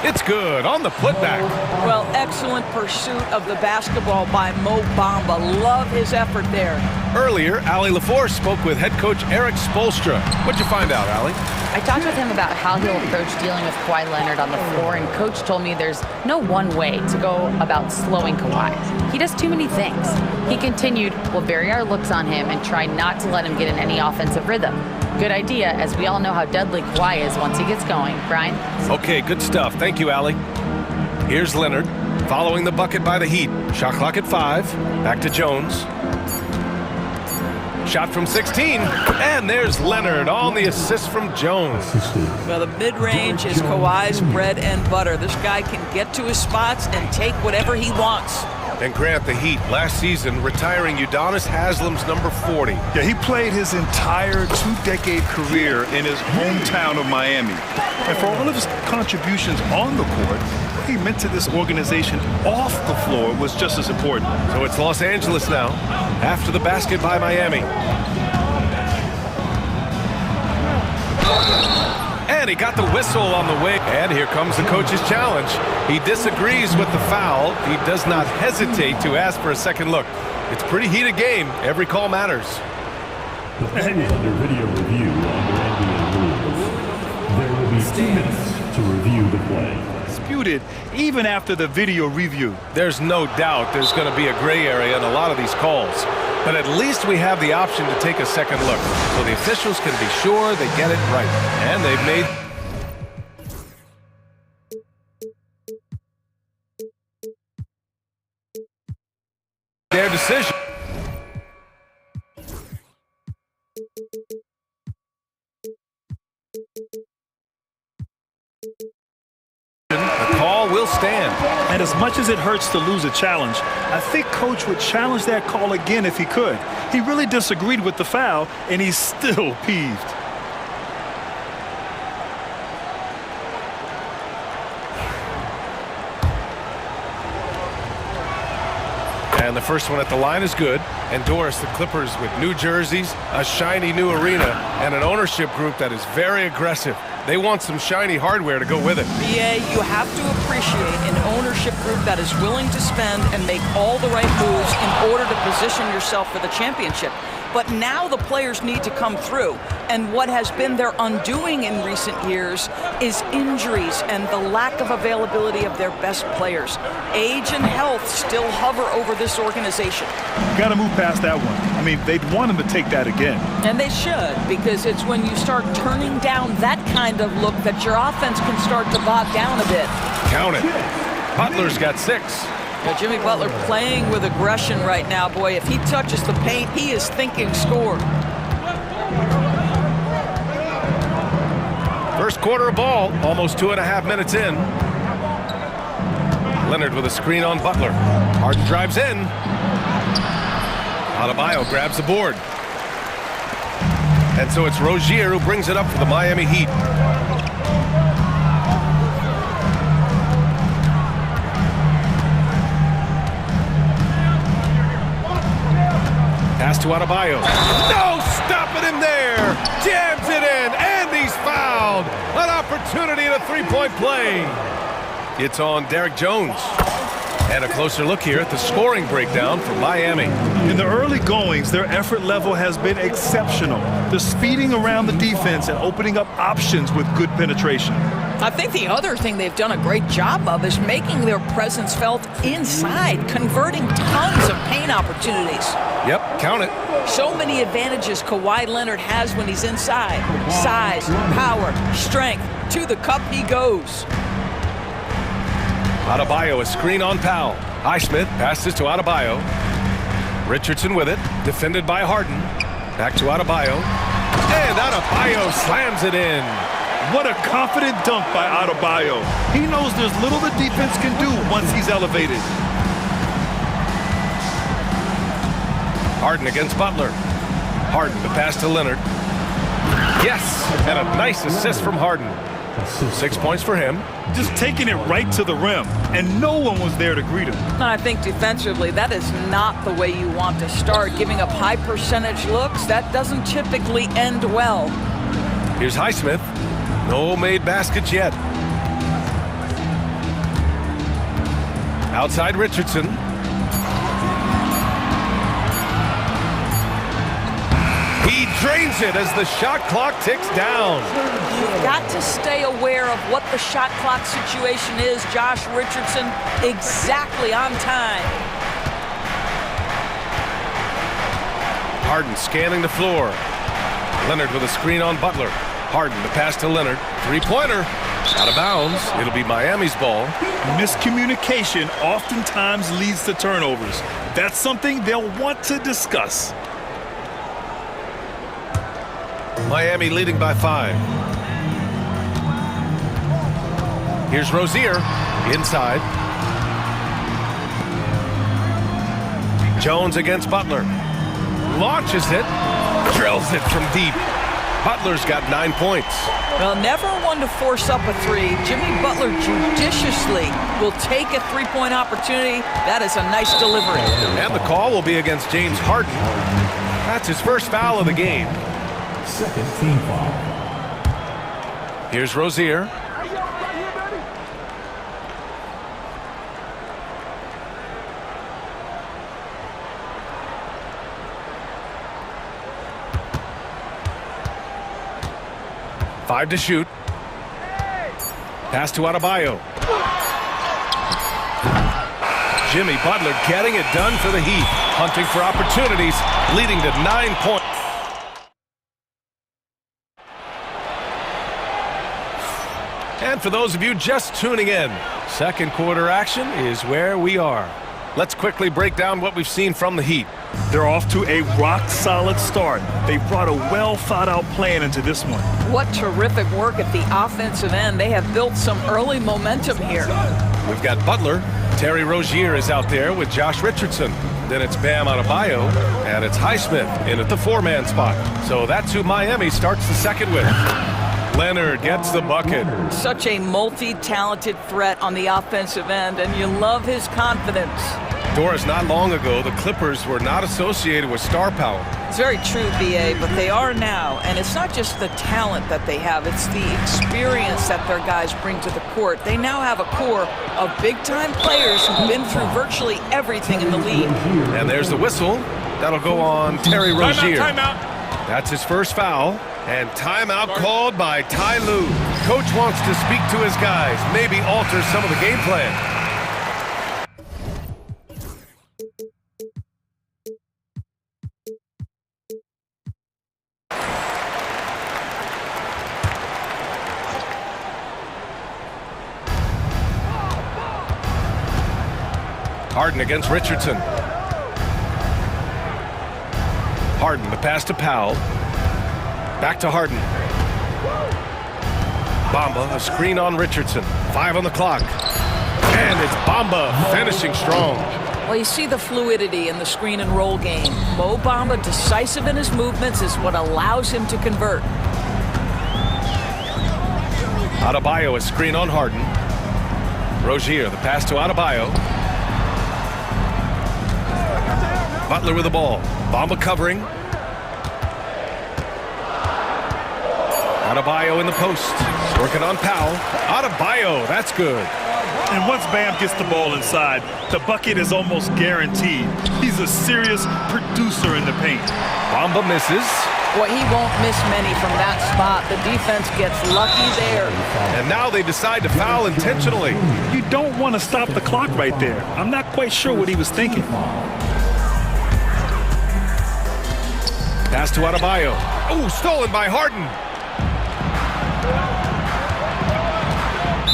It's good on the putback. Well, excellent pursuit of the basketball by Mo Bamba. Love his effort there. Earlier, Allie LaForce spoke with head coach Eric Spoelstra. What'd you find out, Allie? I talked with him about how he'll approach dealing with Kawhi Leonard on the floor, and Coach told me there's no one way to go about slowing Kawhi. He does too many things. He continued, we'll vary our looks on him and try not to let him get in any offensive rhythm. Good idea, as we all know how deadly Kawhi is once he gets going. Brian? Okay, good stuff. Thank you, Allie. Here's Leonard, following the bucket by the Heat. Shot clock at 5. Back to Jones. Shot from 16, and there's Leonard on the assist from Jones. Well, the mid-range is Kawhi's bread and butter. This guy can get to his spots and take whatever he wants. And Grant, the Heat, last season, retiring Udonis Haslam's number 40. Yeah, he played his entire 2-decade career in his hometown of Miami. And for all of his contributions on the court, what he meant to this organization off the floor was just as important. So it's Los Angeles now, after the basket by Miami. And he got the whistle on the way. And here comes the coach's challenge. He disagrees with the foul. He does not hesitate to ask for a second look. It's a pretty heated game. Every call matters. The play is under video review under NBA rules. There will be 2 minutes to review the play. Disputed even after the video review. There's no doubt there's going to be a gray area in a lot of these calls. But at least we have the option to take a second look, so the officials can be sure they get it right. And they've made their decision. The call will stand. And as much as it hurts to lose a challenge, I think Coach would challenge that call again if he could. He really disagreed with the foul, and he's still peeved. And the first one at the line is good. And Doris, the Clippers with new jerseys, a shiny new arena, and an ownership group that is very aggressive. They want some shiny hardware to go with it. Yeah, you have to appreciate an ownership group that is willing to spend and make all the right moves in order to position yourself for the championship. But now the players need to come through. And what has been their undoing in recent years is injuries and the lack of availability of their best players. Age and health still hover over this organization. Got to move past that one. I mean, they'd want him to take that again. And they should, because it's when you start turning down that kind of look that your offense can start to bog down a bit. Count it. Butler's got 6. Yeah, Jimmy Butler playing with aggression right now. Boy, if he touches the paint, he is thinking score. First quarter of ball, almost 2.5 minutes in. Leonard with a screen on Butler. Harden drives in. Adebayo grabs the board. And so it's Rozier who brings it up for the Miami Heat. Pass to Adebayo. No stopping him there. Jams it in, and he's fouled. An opportunity in a three-point play. It's on Derek Jones. And a closer look here at the scoring breakdown for Miami. In the early goings, their effort level has been exceptional. They're speeding around the defense and opening up options with good penetration. I think the other thing they've done a great job of is making their presence felt inside, converting tons of paint opportunities. Yep, count it. So many advantages Kawhi Leonard has when he's inside. Size, power, strength. To the cup he goes. Adebayo, a screen on Powell. Highsmith passes to Adebayo. Richardson with it, defended by Harden. Back to Adebayo. And Adebayo slams it in. What a confident dunk by Adebayo. He knows there's little the defense can do once he's elevated. Harden against Butler. Harden to pass to Leonard. Yes, and a nice assist from Harden. 6 points for him. Just taking it right to the rim, and no one was there to greet him. And I think defensively, that is not the way you want to start. Giving up high percentage looks, that doesn't typically end well. Here's Highsmith. No made baskets yet. Outside Richardson. He drains it as the shot clock ticks down. You've got to stay aware of what the shot clock situation is. Josh Richardson exactly on time. Harden scanning the floor. Leonard with a screen on Butler. Harden to pass to Leonard. Three-pointer. Out of bounds. It'll be Miami's ball. Miscommunication oftentimes leads to turnovers. That's something they'll want to discuss. Miami leading by 5. Here's Rozier. Inside. Jones against Butler. Launches it. Drills it from deep. Butler's got 9 points. Well, never one to force up a three. Jimmy Butler judiciously will take a three-point opportunity. That is a nice delivery. And the call will be against James Harden. That's his first foul of the game. Second team foul. Here's Rozier. Five to shoot. Pass to Adebayo. Jimmy Butler getting it done for the Heat. Hunting for opportunities, leading to 9 points. And for those of you just tuning in, second quarter action is where we are. Let's quickly break down what we've seen from the Heat. They're off to a rock-solid start. They brought a well-thought-out plan into this one. What terrific work at the offensive end. They have built some early momentum here. We've got Butler. Terry Rozier is out there with Josh Richardson. Then it's Bam Adebayo, and it's Highsmith in at the four-man spot. So that's who Miami starts the second with. Leonard gets the bucket. Such a multi-talented threat on the offensive end, and you love his confidence. Doris, not long ago, the Clippers were not associated with star power. It's very true, B.A., but they are now. And it's not just the talent that they have, it's the experience that their guys bring to the court. They now have a core of big-time players who've been through virtually everything in the league. And there's the whistle. That'll go on Terry Rozier. Timeout. That's his first foul. And timeout called by Ty Lue. Coach wants to speak to his guys, maybe alter some of the game plan. Harden against Richardson. Harden, the pass to Powell. Back to Harden. Bamba, a screen on Richardson. 5 on the clock. And it's Bamba finishing strong. Well, you see the fluidity in the screen and roll game. Mo Bamba, decisive in his movements, is what allows him to convert. Adebayo, a screen on Harden. Rozier, the pass to Adebayo. Butler with the ball. Bamba covering. Adebayo in the post. Working on Powell. Adebayo, that's good. And once Bam gets the ball inside, the bucket is almost guaranteed. He's a serious producer in the paint. Bamba misses. Well, he won't miss many from that spot. The defense gets lucky there. And now they decide to foul intentionally. You don't want to stop the clock right there. I'm not quite sure what he was thinking. Pass to Adebayo. Oh, stolen by Harden.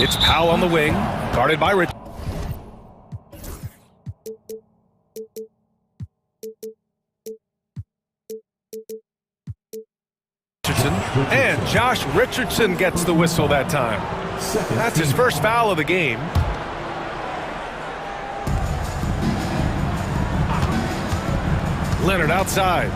It's Powell on the wing, guarded by Richardson. Richardson. And Josh Richardson gets the whistle that time. That's his first foul of the game. Leonard outside.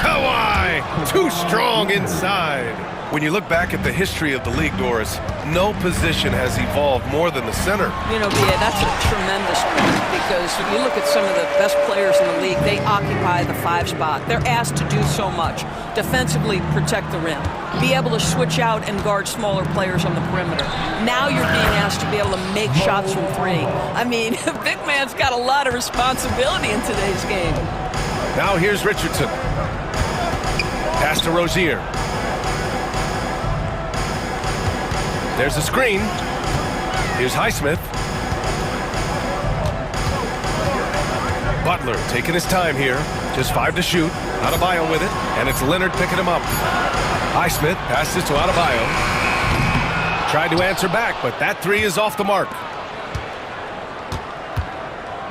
Kawhi! Too strong inside. When you look back at the history of the league, Doris, no position has evolved more than the center. You know, B.A., that's a tremendous point because if you look at some of the best players in the league, they occupy the 5 spot. They're asked to do so much. Defensively, protect the rim. Be able to switch out and guard smaller players on the perimeter. Now you're being asked to be able to make shots from 3. I mean, big man's got a lot of responsibility in today's game. Now here's Richardson. Pass to Rozier. There's a screen. Here's Highsmith. Butler taking his time here. Just 5 to shoot. Adebayo with it. And it's Leonard picking him up. Highsmith passes to Adebayo. Tried to answer back, but that 3 is off the mark.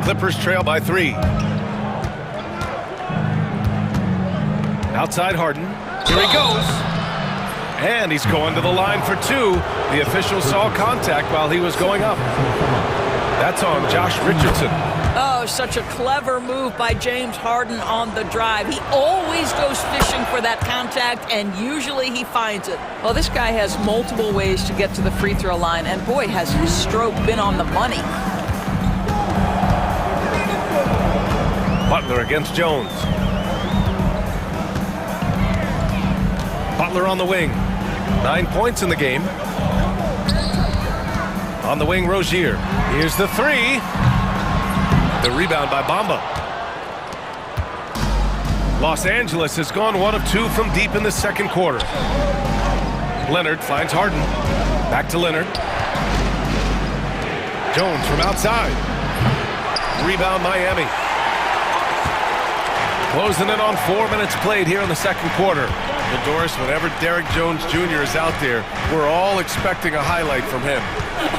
Clippers trail by 3. Outside Harden. Here he goes. And he's going to the line for 2. The official saw contact while he was going up. That's on Josh Richardson. Oh, such a clever move by James Harden on the drive. He always goes fishing for that contact, and usually he finds it. Well, this guy has multiple ways to get to the free throw line, and boy, has his stroke been on the money. Butler against Jones. Butler on the wing. 9 points in the game. On the wing, Rozier. Here's the 3. The rebound by Bamba. Los Angeles has gone 1 of 2 from deep in the second quarter. Leonard finds Harden. Back to Leonard. Jones from outside. Rebound Miami. Closing in on 4 minutes played here in the second quarter. Well, Doris, whenever Derrick Jones Jr. is out there, we're all expecting a highlight from him.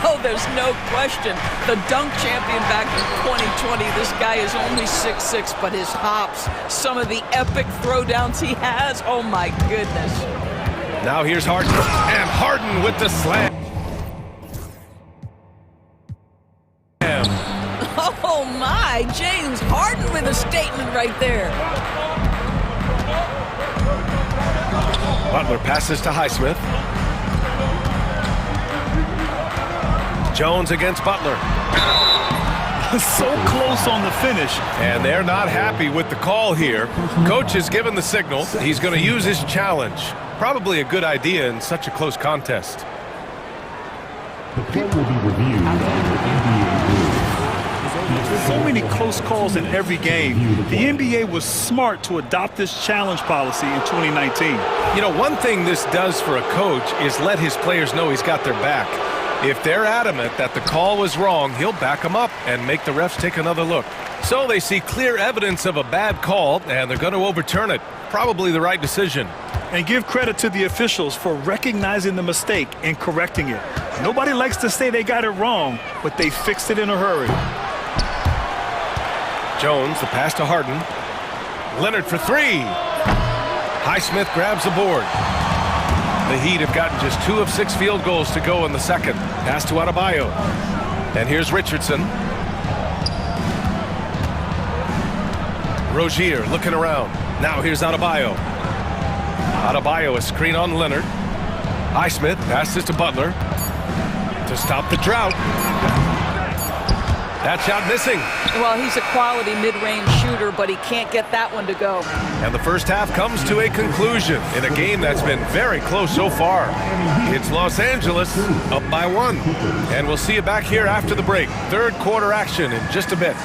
Oh, there's no question. The dunk champion back in 2020, this guy is only 6'6", but his hops, some of the epic throwdowns he has, oh my goodness. Now here's Harden, and Harden with the slam. Oh my, James Harden with a statement right there. Butler passes to Highsmith. Jones against Butler. So close on the finish. And they're not happy with the call here. Coach has given the signal. He's going to use his challenge. Probably a good idea in such a close contest. The play will be reviewed on the NBA rules. So many close calls in every game. The NBA was smart to adopt this challenge policy in 2019. You know, one thing this does for a coach is let his players know he's got their back. If they're adamant that the call was wrong, he'll back them up and make the refs take another look. So they see clear evidence of a bad call, and they're going to overturn it. Probably the right decision. And give credit to the officials for recognizing the mistake and correcting it. Nobody likes to say they got it wrong, but they fixed it in a hurry. Jones, the pass to Harden. Leonard for 3. Highsmith grabs the board. The Heat have gotten just 2 of 6 field goals to go in the second. Pass to Adebayo. And here's Richardson. Rozier looking around. Now here's Adebayo. Adebayo, a screen on Leonard. Highsmith passes to Butler to stop the drought. That shot missing. Well, he's a quality mid-range shooter, but he can't get that one to go. And the first half comes to a conclusion in a game that's been very close so far. It's Los Angeles up by 1. And we'll see you back here after the break. Third quarter action in just a bit.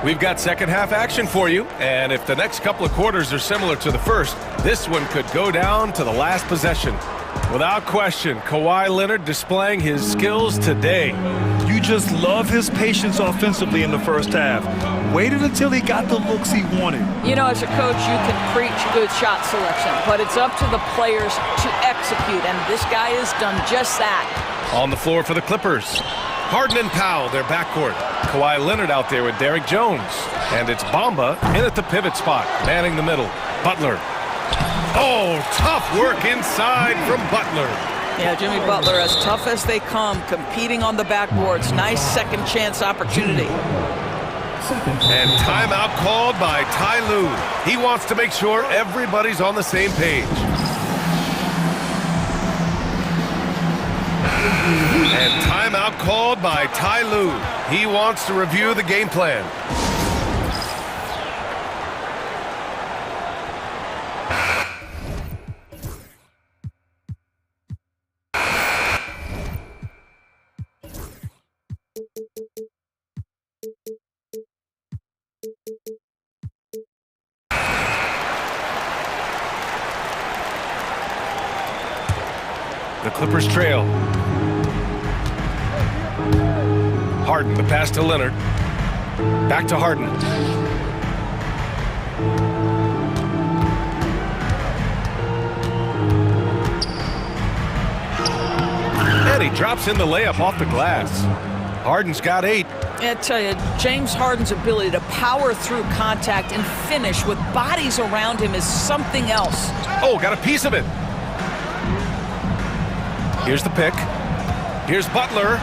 We've got second half action for you, and if the next couple of quarters are similar to the first, This one could go down to the last possession. Without question, Kawhi Leonard displaying his skills today. You just love his patience offensively in the first half. Waited until he got the looks he wanted. You know, as a coach, you can preach good shot selection, but it's up to the players to execute, and this guy has done just that. On the floor for the Clippers, Harden and Powell, their backcourt. Kawhi Leonard out there with Derrick Jones. And it's Bamba in at the pivot spot, manning the middle. Butler. Oh, tough work inside from Butler. Yeah, Jimmy Butler, as tough as they come, competing on the backboards. Nice second chance opportunity. And timeout called by Ty Lue. He wants to make sure everybody's on the same page. And timeout called by Ty Lue. He wants to review the game plan. The Clippers trail. Harden, the pass to Leonard. Back to Harden. And he drops in the layup off the glass. Harden's got 8. I tell you, James Harden's ability to power through contact and finish with bodies around him is something else. Oh, got a piece of it. Here's the pick. Here's Butler.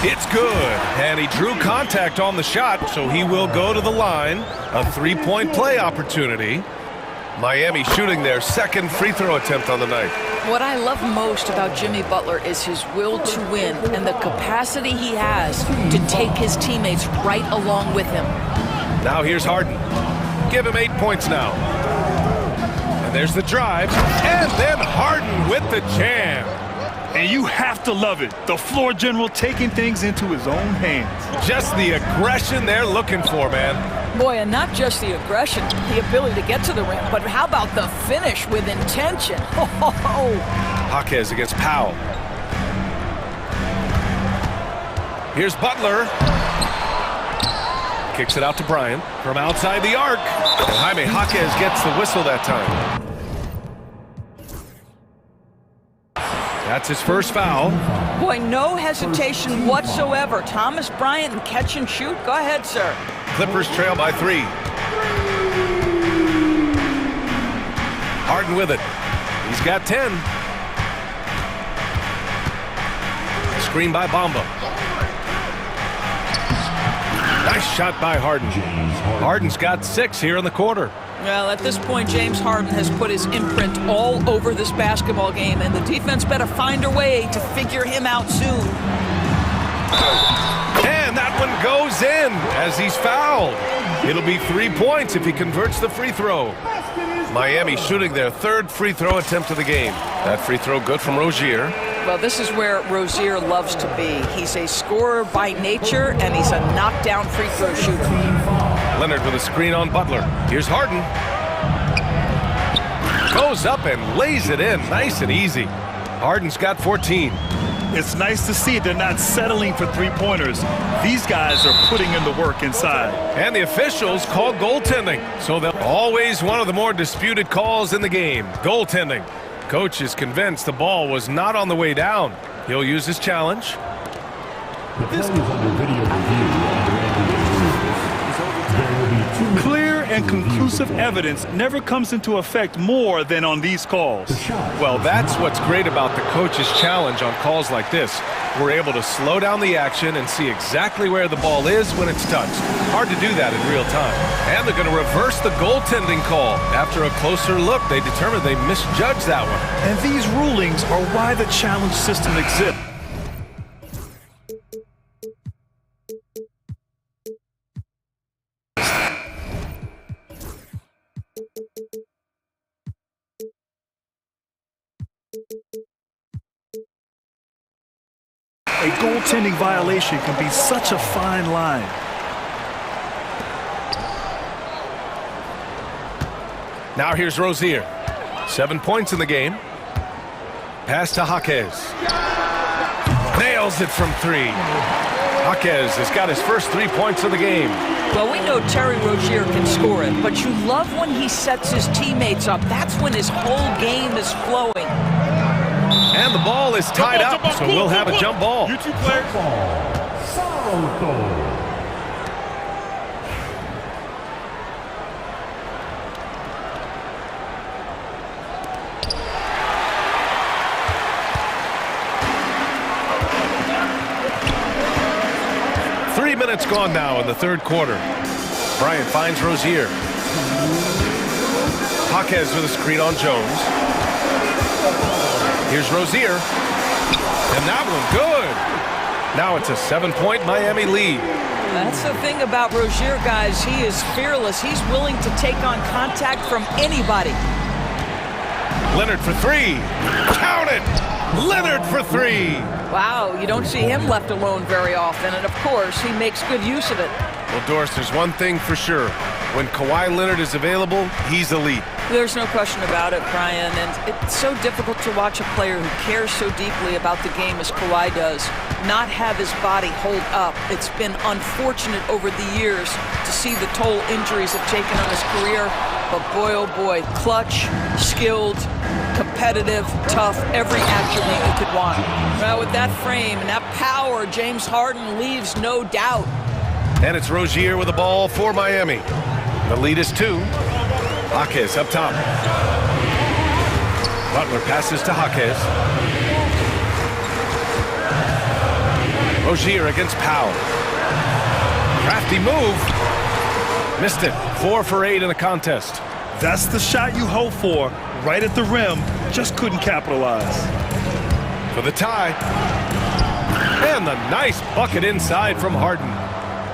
It's good. And he drew contact on the shot, so he will go to the line. A 3-point play opportunity. Miami shooting their second free throw attempt on the night. What I love most about Jimmy Butler is his will to win and the capacity he has to take his teammates right along with him. Now here's Harden. Give him 8 points now. And there's the drive. And then Harden with the jam. And you have to love it. The floor general taking things into his own hands. Just the aggression they're looking for, man. Boy, and not just the aggression, the ability to get to the rim, but how about the finish with intention? Jaquez against Powell. Here's Butler. Kicks it out to Bryant from outside the arc. And Jaime Jaquez gets the whistle that time. That's his first foul. Boy, no hesitation whatsoever. Thomas Bryant and catch and shoot. Go ahead, sir. Clippers trail by 3. Harden with it. He's got 10. Screen by Bamba. Nice shot by Harden. Harden's got 6 here in the quarter. Well, at this point, James Harden has put his imprint all over this basketball game, and the defense better find a way to figure him out soon. And that one goes in as he's fouled. It'll be 3 points if he converts the free throw. Miami shooting their 3rd free throw attempt of the game. That free throw good from Rozier. Well, this is where Rozier loves to be. He's a scorer by nature, and he's a knockdown free throw shooter. Leonard with a screen on Butler. Here's Harden. Goes up and lays it in. Nice and easy. Harden's got 14. It's nice to see they're not settling for 3-pointers. These guys are putting in the work inside. And the officials call goaltending. So they're always one of the more disputed calls in the game. Goaltending. Coach is convinced the ball was not on the way down. He'll use his challenge. The play is under video review under There will be 2 Clear and conclusive evidence never comes into effect more than on these calls. Well, that's what's great about the coach's challenge on calls like this. We're able to slow down the action and see exactly where the ball is when it's touched. Hard to do that in real time. And they're going to reverse the goaltending call. After a closer look, they determined they misjudged that one. And these rulings are why the challenge system exists. A goaltending violation can be such a fine line. Now here's Rozier. 7 points in the game. Pass to Jaquez. Nails it from 3. Jaquez has got his first 3 points of the game. Well, we know Terry Rozier can score it, but you love when he sets his teammates up. That's when his whole game is flowing. And the ball is tied up, so we'll have a jump ball. You two players. 3 minutes gone now in the third quarter. Bryant finds Rozier. Jaquez with a screen on Jones. Here's Rozier. And that one good. Now it's a 7-point Miami lead. That's the thing about Rozier, guys. He is fearless. He's willing to take on contact from anybody. Leonard for 3. Count it! Leonard for 3. Wow, you don't see him left alone very often, and of course, he makes good use of it. Well, Doris, there's one thing for sure. When Kawhi Leonard is available, he's elite. There's no question about it, Brian, and it's so difficult to watch a player who cares so deeply about the game as Kawhi does not have his body hold up. It's been unfortunate over the years to see the toll injuries have taken on his career, but boy, oh boy, clutch, skilled, competitive, tough, every attribute you could want. Well, with that frame and that power, James Harden leaves no doubt. And it's Rozier with the ball for Miami. The lead is 2. Jaquez up top. Butler passes to Jaquez. Rozier against Powell. Crafty move. Missed it. 4 for 8 in the contest. That's the shot you hope for. Right at the rim. Just couldn't capitalize. For the tie. And the nice bucket inside from Harden.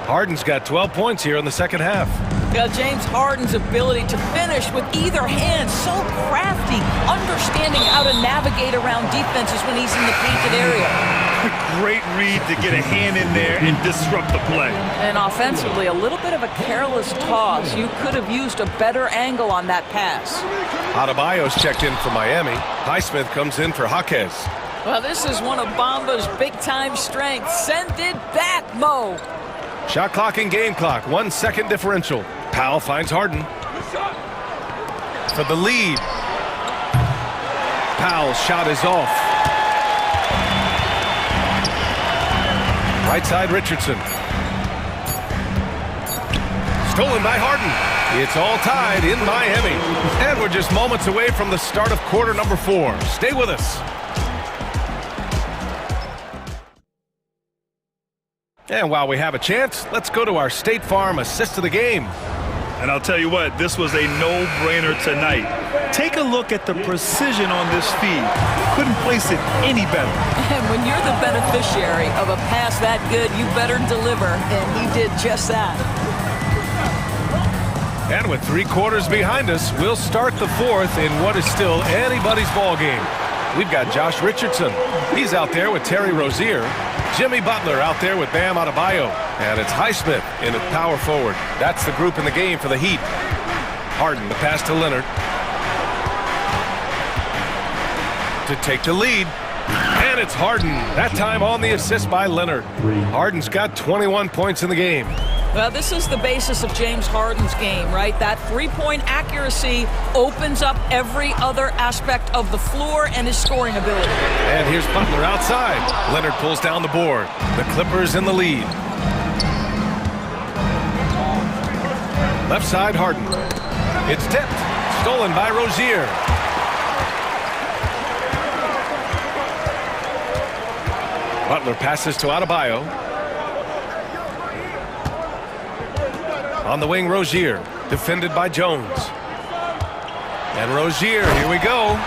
Harden's got 12 points here in the second half. Yeah, James Harden's ability to finish with either hand, so crafty, understanding how to navigate around defenses when he's in the painted area. Great read to get a hand in there and disrupt the play. And offensively, a little bit of a careless toss. You could have used a better angle on that pass. Adebayo's checked in for Miami. Highsmith comes in for Jaquez. Well, this is one of Bamba's big-time strengths. Send it back, Mo. Shot clock and game clock. 1 second differential. Powell finds Harden. For the lead. Powell's shot is off. Right side Richardson. Stolen by Harden. It's all tied in Miami. And we're just moments away from the start of quarter number 4. Stay with us. And while we have a chance, let's go to our State Farm assist of the game. And I'll tell you what, this was a no-brainer tonight. Take a look at the precision on this feed. Couldn't place it any better. And when you're the beneficiary of a pass that good, you better deliver, and he did just that. And with 3 quarters behind us, we'll start the 4th in what is still anybody's ball game. We've got Josh Richardson. He's out there with Terry Rozier. Jimmy Butler out there with Bam Adebayo. And it's Highsmith in at power forward. That's the group in the game for the Heat. Harden, the pass to Leonard. To take the lead. And it's Harden. That time on the assist by Leonard. Harden's got 21 points in the game. Well, this is the basis of James Harden's game, right? That three-point accuracy opens up every other aspect of the floor and his scoring ability. And here's Butler outside. Leonard pulls down the board. The Clippers in the lead. Left side, Harden. It's tipped. Stolen by Rozier. Butler passes to Adebayo. On the wing, Rozier, defended by Jones. And Rozier, here we go.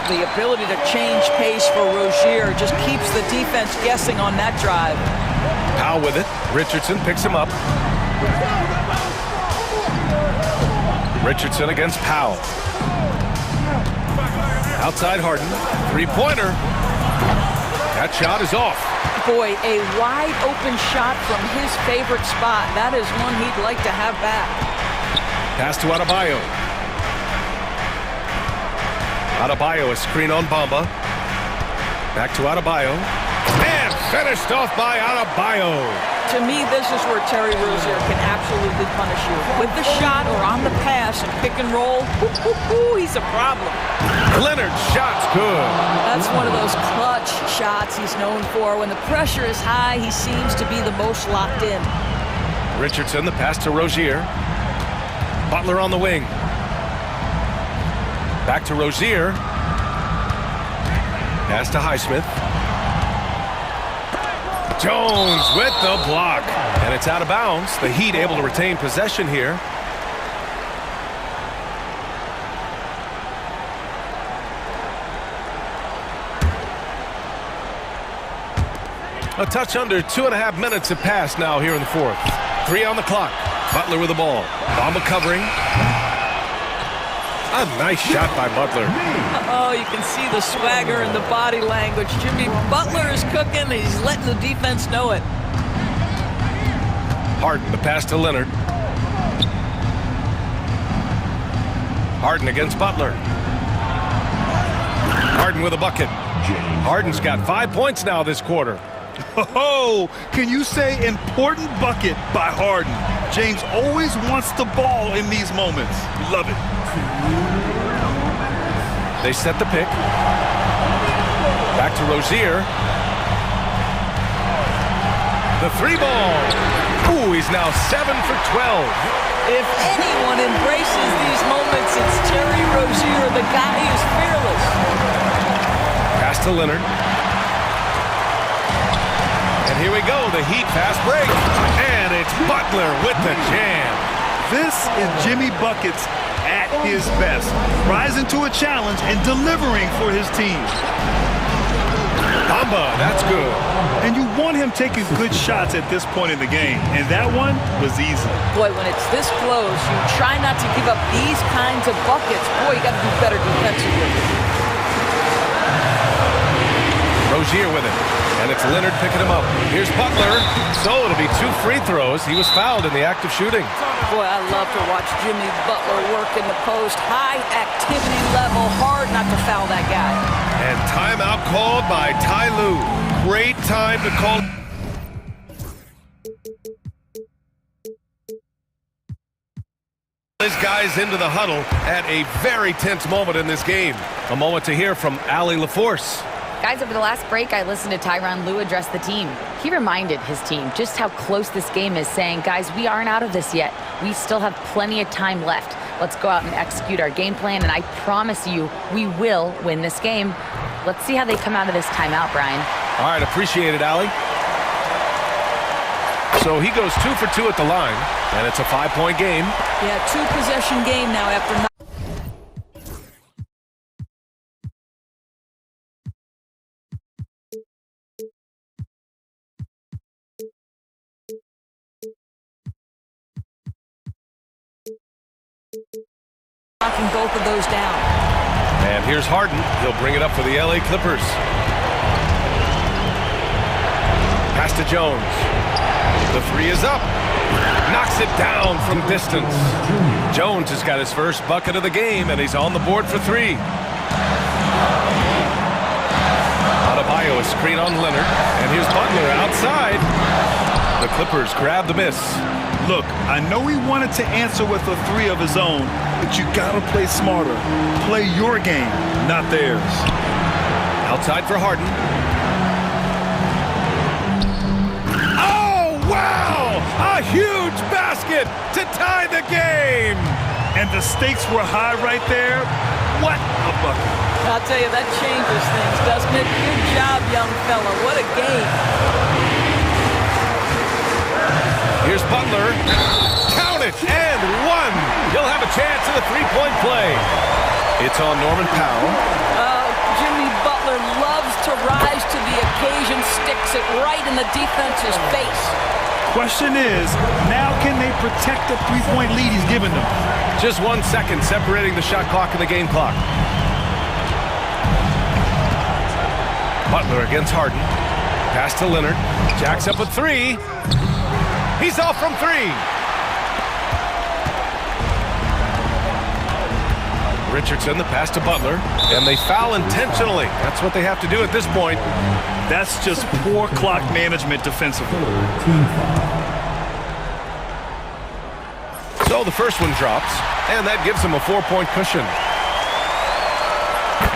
The ability to change pace for Rozier just keeps the defense guessing on that drive. Powell with it. Richardson picks him up. Richardson against Powell. Outside Harden. Three-pointer. That shot is off. Boy, a wide open shot from his favorite spot. That is one he'd like to have back. Pass to Adebayo. Adebayo, a screen on Bamba. Back to Adebayo. And finished off by Adebayo. To me, this is where Terry Rozier can absolutely punish you. With the shot or on the pass and pick and roll, he's a problem. Leonard's shot's good. That's one of those clutch shots he's known for. When the pressure is high, he seems to be the most locked in. Richardson, the pass to Rozier. Butler on the wing. Back to Rozier. Pass to Highsmith. Jones with the block. And it's out of bounds. The Heat able to retain possession here. A touch under 2.5 minutes have passed now here in the fourth. 3 on the clock. Butler with the ball. Bamba covering. A nice shot by Butler. Oh, you can see the swagger and the body language. Jimmy Butler is cooking. He's letting the defense know it. Harden, the pass to Leonard. Harden against Butler. Harden with a bucket. Harden's got 5 points now this quarter. Oh, can you say important bucket by Harden? James always wants the ball in these moments. Love it. They set the pick. Back to Rozier. The 3-ball. Ooh, he's now 7 for 12. If anyone embraces these moments, it's Terry Rozier. The guy is fearless. Pass to Leonard. And here we go, the Heat fast break. And it's Butler with the jam. This is Jimmy Buckets at his best, rising to a challenge and delivering for his team. Bamba, that's good. And you want him taking good shots at this point in the game, and that one was easy. Boy, when it's this close, you try not to give up these kinds of buckets. Boy, you got to do better defensively. Rozier with it. And it's Leonard picking him up. Here's Butler. So it'll be 2 free throws. He was fouled in the act of shooting. Boy, I love to watch Jimmy Butler work in the post. High activity level. Hard not to foul that guy. And timeout called by Ty Lue. Great time to call. His guys into the huddle at a very tense moment in this game. A moment to hear from Allie LaForce. Guys, over the last break, I listened to Tyronn Lue address the team. He reminded his team just how close this game is, saying, guys, we aren't out of this yet. We still have plenty of time left. Let's go out and execute our game plan, and I promise you, we will win this game. Let's see how they come out of this timeout, Brian. All right, appreciate it, Allie. So he goes 2 for 2 at the line, and it's a 5-point game. Yeah, 2-possession game now after 9. Knocking both of those down. And here's Harden. He'll bring it up for the LA Clippers. Pass to Jones. The 3 is up. Knocks it down from distance. Jones has got his first bucket of the game, and he's on the board for 3. Adebayo, a screen on Leonard. And here's Butler outside. The Clippers grab the miss. Look, I know he wanted to answer with a 3 of his own, but you gotta play smarter. Play your game, not theirs. Outside for Harden. Oh, wow! A huge basket to tie the game! And the stakes were high right there. What a bucket. I'll tell you, that changes things, doesn't it? Good job, young fella. What a game. Here's Butler. Count it, and 1. He'll have a chance in the 3-point play. It's on Norman Powell. Jimmy Butler loves to rise to the occasion, sticks it right in the defense's face. Question is, now can they protect the 3-point lead he's given them? Just 1 second separating the shot clock and the game clock. Butler against Harden. Pass to Leonard. Jacks up a 3. He's off from 3. Richardson, the pass to Butler, and they foul intentionally. That's what they have to do at this point. That's just poor clock management defensively. So the first one drops, and that gives them a 4-point cushion.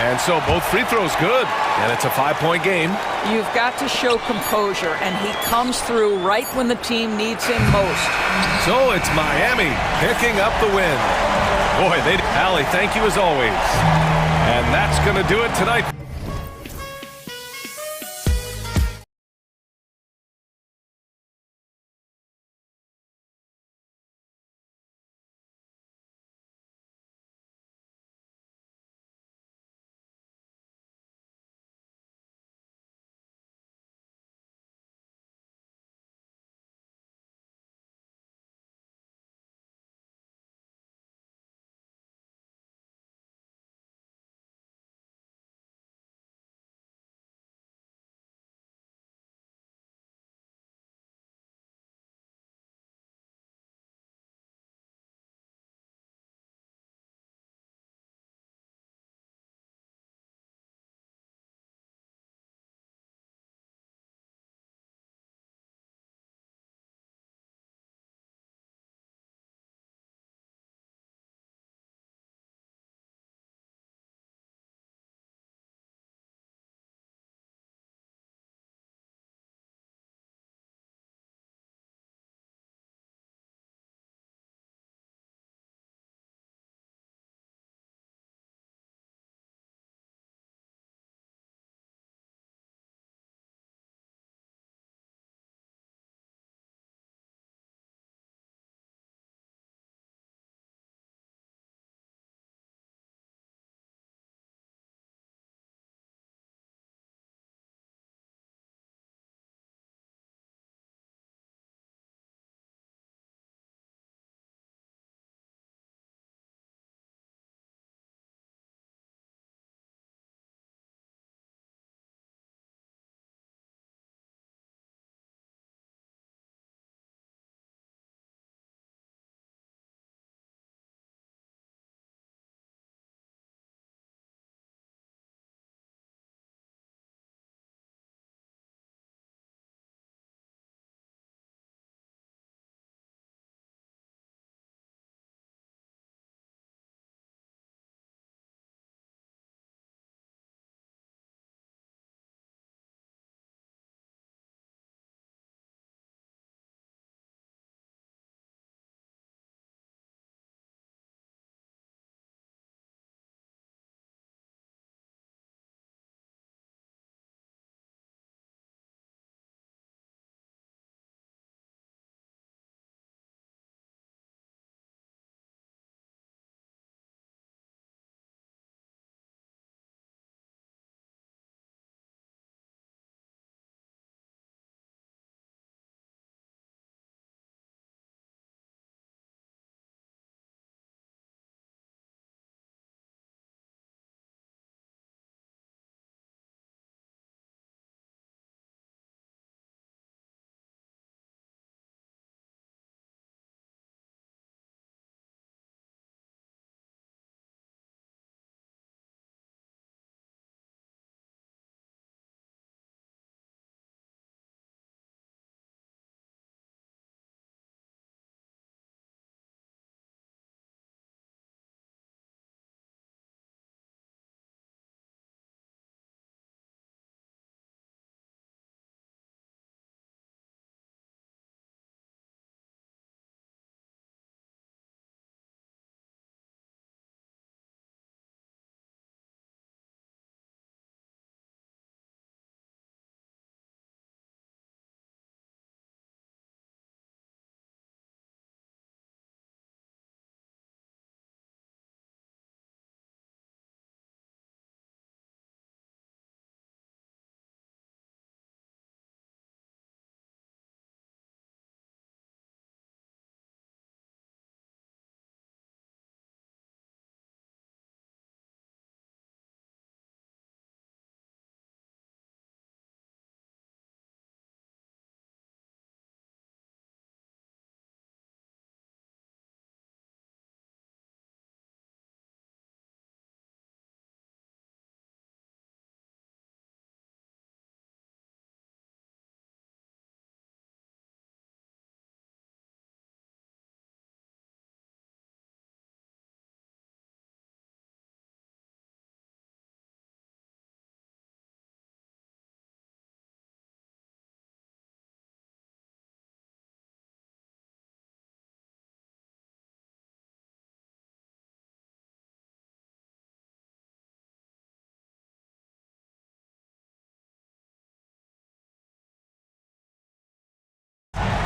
And so both free throws good, and it's a 5-point game. You've got to show composure, and he comes through right when the team needs him most. So it's Miami picking up the win. Boy, Allie, thank you as always. And that's going to do it tonight.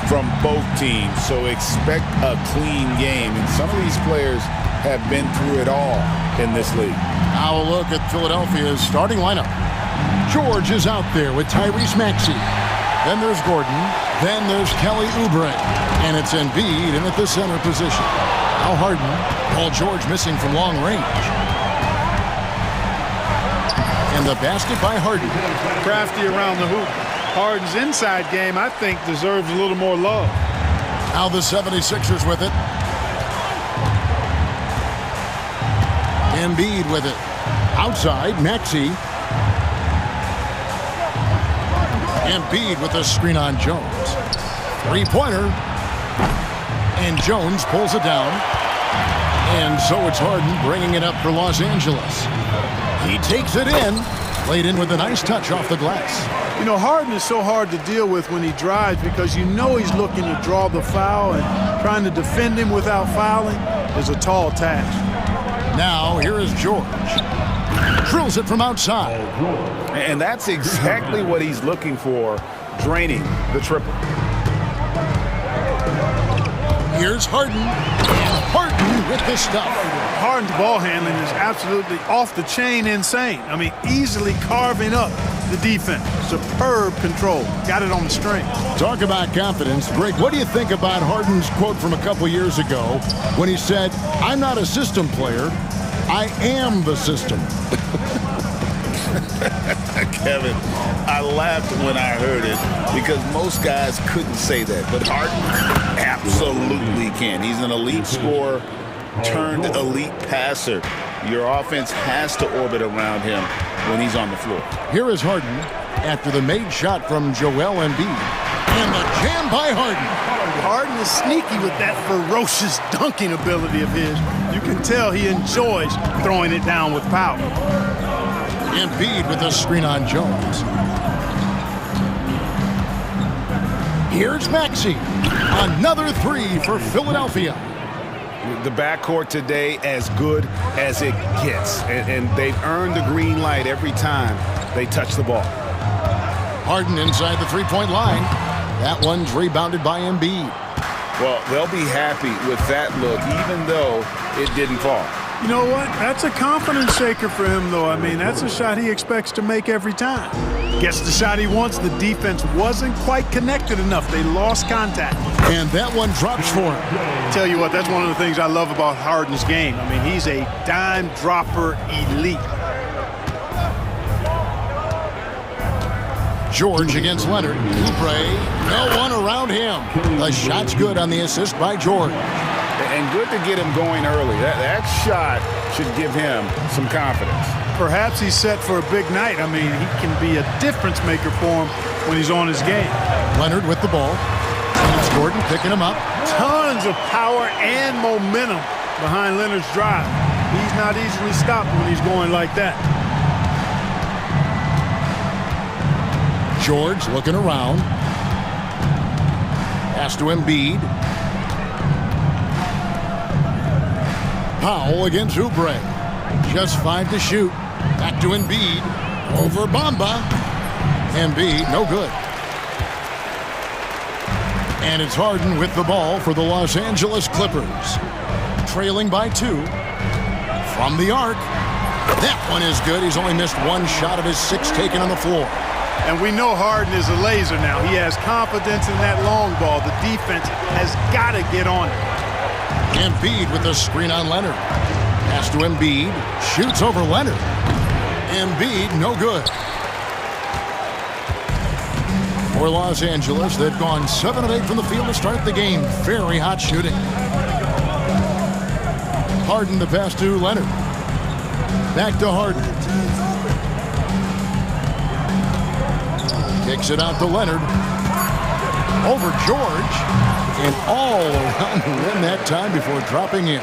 from both teams, so expect a clean game. And some of these players have been through it all in this league. Now a look at Philadelphia's starting lineup. George is out there with Tyrese Maxey. Then there's Gordon. Then there's Kelly Oubre. And it's Embiid in at the center position. Now Harden. Paul George missing from long range. And the basket by Harden. Crafty around the hoop. Harden's inside game, I think, deserves a little more love. Now the 76ers with it. Embiid with it. Outside, Maxey. Embiid with a screen on Jones. Three-pointer. And Jones pulls it down. And so it's Harden bringing it up for Los Angeles. He takes it in. Played in with a nice touch off the glass. You know, Harden is so hard to deal with when he drives because you know he's looking to draw the foul, and trying to defend him without fouling is a tall task. Now, here is George. Drills it from outside. And that's exactly what he's looking for, draining the triple. Here's Harden. And Harden with the stuff. Harden's ball handling is absolutely off the chain insane. I mean, easily carving up the defense. Superb control. Got it on the string. Talk about confidence. Greg, what do you think about Harden's quote from a couple years ago when he said, "I'm not a system player, I am the system"? Kevin, I laughed when I heard it because most guys couldn't say that, but Harden absolutely can. He's an elite scorer turned elite passer. Your offense has to orbit around him when he's on the floor. Here is Harden after the made shot from Joel Embiid. And the jam by Harden. Harden is sneaky with that ferocious dunking ability of his. You can tell he enjoys throwing it down with power. Embiid with a screen on Jones. Here's Maxey. Another three for Philadelphia. The backcourt today as good as it gets. And they've earned the green light every time they touch the ball. Harden inside the three-point line. That one's rebounded by Embiid. Well, they'll be happy with that look, even though it didn't fall. You know what? That's a confidence shaker for him, though. I mean, that's a shot he expects to make every time. Gets the shot he wants. The defense wasn't quite connected enough. They lost contact. And that one drops for him. Tell you what, that's one of the things I love about Harden's game. I mean, he's a dime dropper elite. George against Leonard. Oubre, no one around him. The shot's good on the assist by George. And good to get him going early. That shot should give him some confidence. Perhaps he's set for a big night. I mean, he can be a difference maker for him when he's on his game. Leonard with the ball. And it's Gordon picking him up. Tons of power and momentum behind Leonard's drive. He's not easily stopped when he's going like that. George looking around. Pass to Embiid. Powell against Oubre. Just 5 to shoot. Back to Embiid. Over Bamba. Embiid, no good. And it's Harden with the ball for the Los Angeles Clippers. Trailing by 2. From the arc. That one is good. He's only missed one shot of his 6 taken on the floor. And we know Harden is a laser now. He has confidence in that long ball. The defense has got to get on it. Embiid with the screen on Leonard. Pass to Embiid. Shoots over Leonard. Embiid, no good. For Los Angeles, they've gone 7 of 8 from the field to start the game. Very hot shooting. Harden the pass to Leonard. Back to Harden. Kicks it out to Leonard. Over George. And all around the rim that time before dropping in.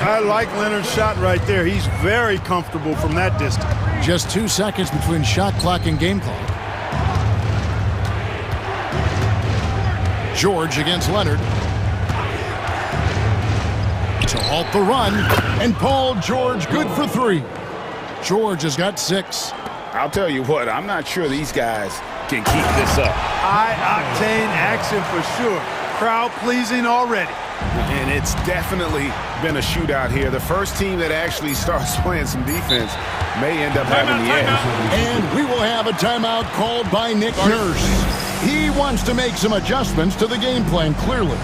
I like Leonard's shot right there. He's very comfortable from that distance. Just 2 seconds between shot clock and game clock. George against Leonard. To halt the run. And Paul George good for 3. George has got 6. I'll tell you what, I'm not sure these guys can keep this up. High-octane action for sure. crowd pleasing already. And it's definitely been a shootout here. The first team that actually starts playing some defense may end up having the edge. And we will have a timeout called by Nick Nurse. He wants to make some adjustments to the game plan, clearly.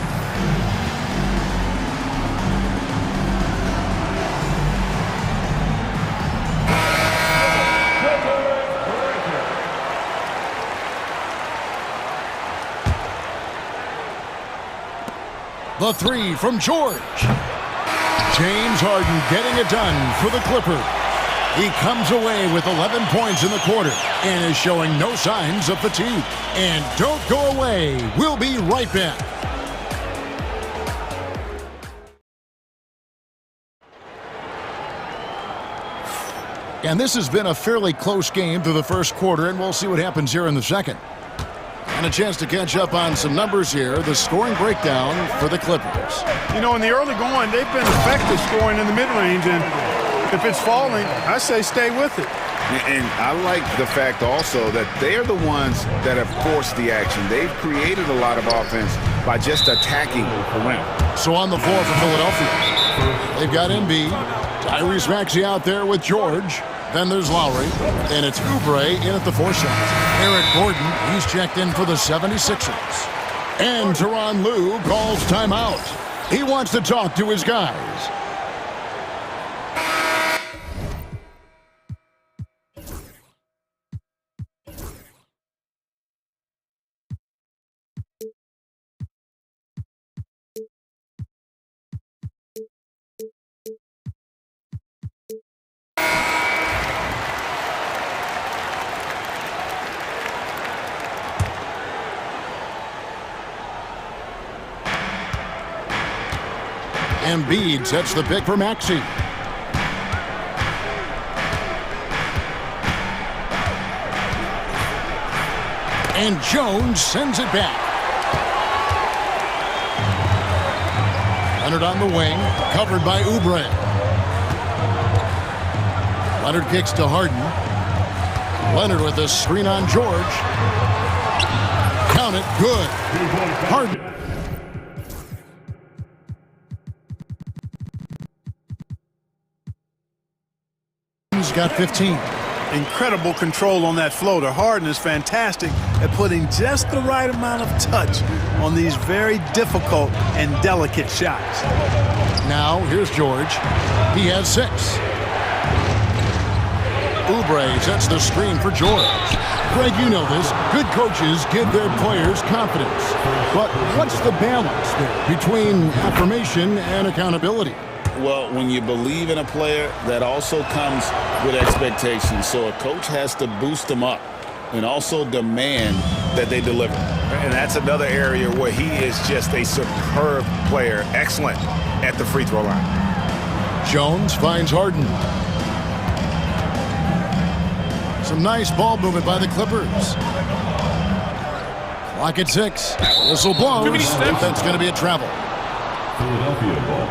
The three from George. James Harden getting it done for the Clippers. He comes away with 11 points in the quarter and is showing no signs of fatigue. And don't go away. We'll be right back. And this has been a fairly close game through the first quarter, and we'll see what happens here in the second. And a chance to catch up on some numbers here. The scoring breakdown for the Clippers. You know, in the early going, they've been effective scoring in the mid-range, and if it's falling, I say stay with it. And I like the fact also that they're the ones that have forced the action. They've created a lot of offense by just attacking around. So on the floor for Philadelphia, they've got Embiid, Tyrese Maxey out there with George. Then there's Lowry, and it's Oubre in at the 4 shots. Eric Gordon, he's checked in for the 76ers. And Tyronn Lue calls timeout. He wants to talk to his guys. Embiid sets the pick for Maxey. And Jones sends it back. Leonard on the wing, covered by Oubre. Leonard kicks to Harden. Leonard with a screen on George. Count it, good. Harden. He's got 15. Incredible control on that floater. Harden is fantastic at putting just the right amount of touch on these very difficult and delicate shots. Now, here's George. He has 6. Oubre sets the screen for George. Greg, you know this. Good coaches give their players confidence. But what's the balance there between affirmation and accountability? Well, when you believe in a player, that also comes with expectations. So a coach has to boost them up and also demand that they deliver. And that's another area where he is just a superb player, excellent at the free throw line. Jones finds Harden. Some nice ball movement by the Clippers. Clock at 6. Whistle blows. That's going to be a travel. Philadelphia ball.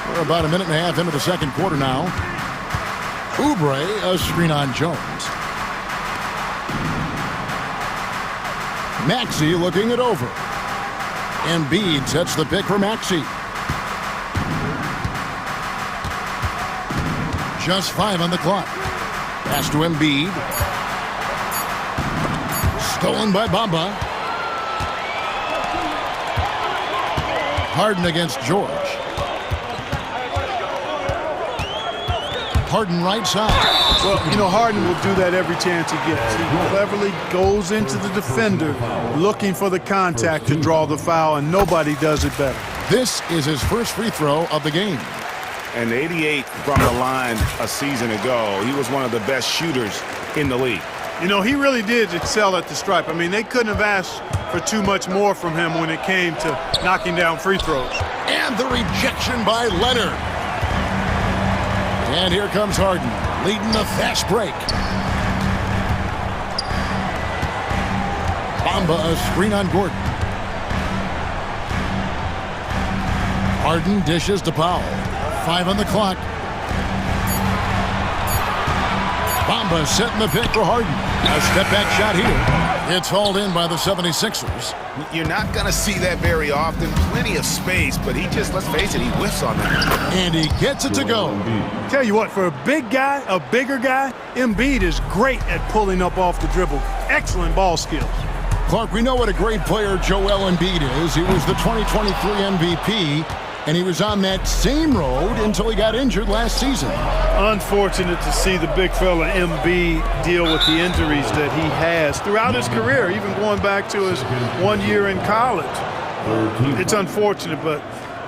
We're about a minute and a half into the second quarter now. Oubre, a screen on Jones. Maxey looking it over. Embiid sets the pick for Maxey. Just 5 on the clock. Pass to Embiid. Stolen by Bamba. Harden against George. Harden right side. Well, you know, Harden will do that every chance he gets. He cleverly goes into the defender looking for the contact to draw the foul, and nobody does it better. This is his first free throw of the game. And 88 from the line a season ago. He was one of the best shooters in the league. You know, he really did excel at the stripe. I mean, they couldn't have asked for too much more from him when it came to knocking down free throws. And the rejection by Leonard. And here comes Harden, leading the fast break. Bamba, a screen on Gordon. Harden dishes to Powell. 5 on the clock. Bamba setting the pick for Harden. A step-back shot here. It's hauled in by the 76ers. You're not going to see that very often. Plenty of space, but he just, let's face it, he whiffs on that. And he gets it to go. Tell you what, for a big guy, a bigger guy, Embiid is great at pulling up off the dribble. Excellent ball skills. Clark, we know what a great player Joel Embiid is. He was the 2023 MVP, and he was on that same road until he got injured last season. Unfortunate to see the big fella Embiid deal with the injuries that he has throughout his career, even going back to his 1 year in college. It's unfortunate, but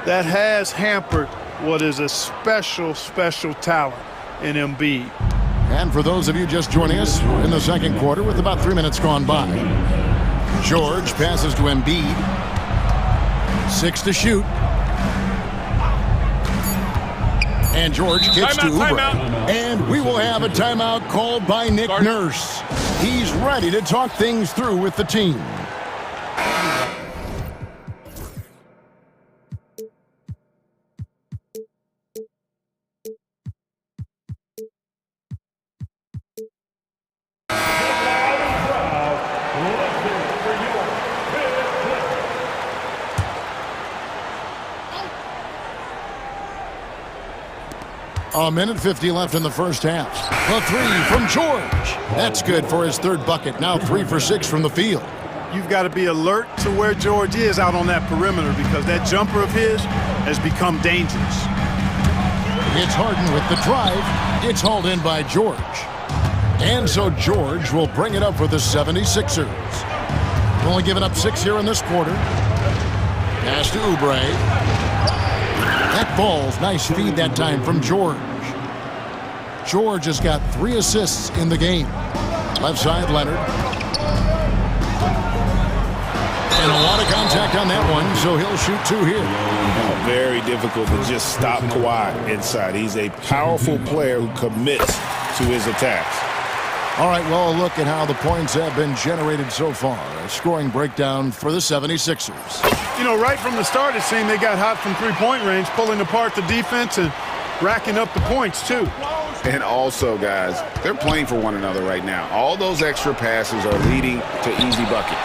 that has hampered what is a special, special talent in Embiid. And for those of you just joining us, we're in the second quarter with about 3 minutes gone by. George passes to Embiid. 6 to shoot. And George kicks to Oubre. And we will have a timeout called by Nick Nurse. He's ready to talk things through with the team. A minute 50 left in the first half. The three from George. That's good for his third bucket. Now 3 for 6 from the field. You've got to be alert to where George is out on that perimeter because that jumper of his has become dangerous. It's Harden with the drive. It's hauled in by George. And so George will bring it up for the 76ers. Only giving up 6 here in this quarter. Pass to Oubre. That ball's nice feed that time from George. George has got 3 assists in the game. Left side, Leonard. And a lot of contact on that one, so he'll shoot 2 here. Very difficult to just stop Kawhi inside. He's a powerful player who commits to his attacks. All right, well, a look at how the points have been generated so far. A scoring breakdown for the 76ers. You know, right from the start, it seemed they got hot from three-point range, pulling apart the defense and racking up the points, too. And also, guys, they're playing for one another right now. All those extra passes are leading to easy buckets.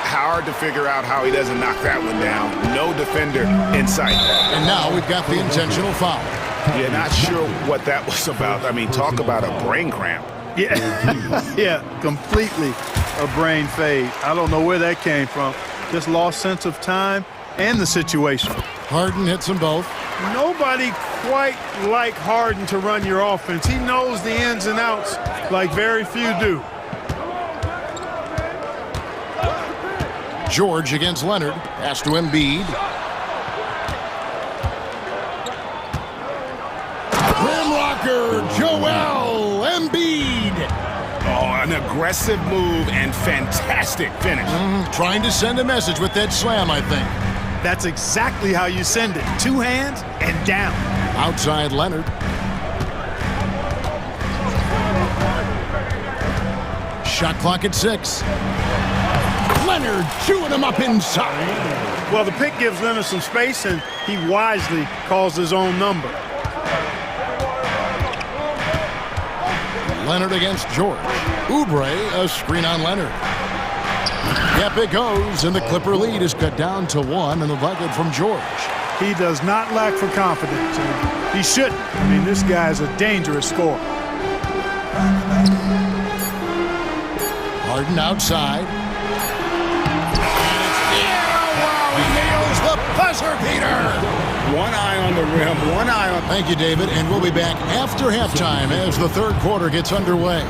Hard to figure out how he doesn't knock that one down. No defender in sight. And now we've got the intentional foul. Yeah, not sure what that was about. I mean, talk about a brain cramp. Yeah, yeah, completely a brain fade. I don't know where that came from. Just lost sense of time and the situation. Harden hits them both. Nobody quite like Harden to run your offense. He knows the ins and outs like very few do. George against Leonard. Pass to Embiid. Rim rocker, Joel Embiid. Oh, an aggressive move and fantastic finish. Trying to send a message with that slam, I think. That's exactly how you send it. 2 hands and down. Outside Leonard. Shot clock at 6. Leonard chewing him up inside. Well, the pick gives Leonard some space, and he wisely calls his own number. Leonard against George. Oubre, a screen on Leonard. Yep, it goes, and the Clipper lead is cut down to 1 in the bucket from George. He does not lack for confidence. He shouldn't. I mean, this guy's a dangerous scorer. Harden outside. He nails the buzzer beater. One eye on the rim, one eye on... Thank you, David, and we'll be back after halftime as the third quarter gets underway.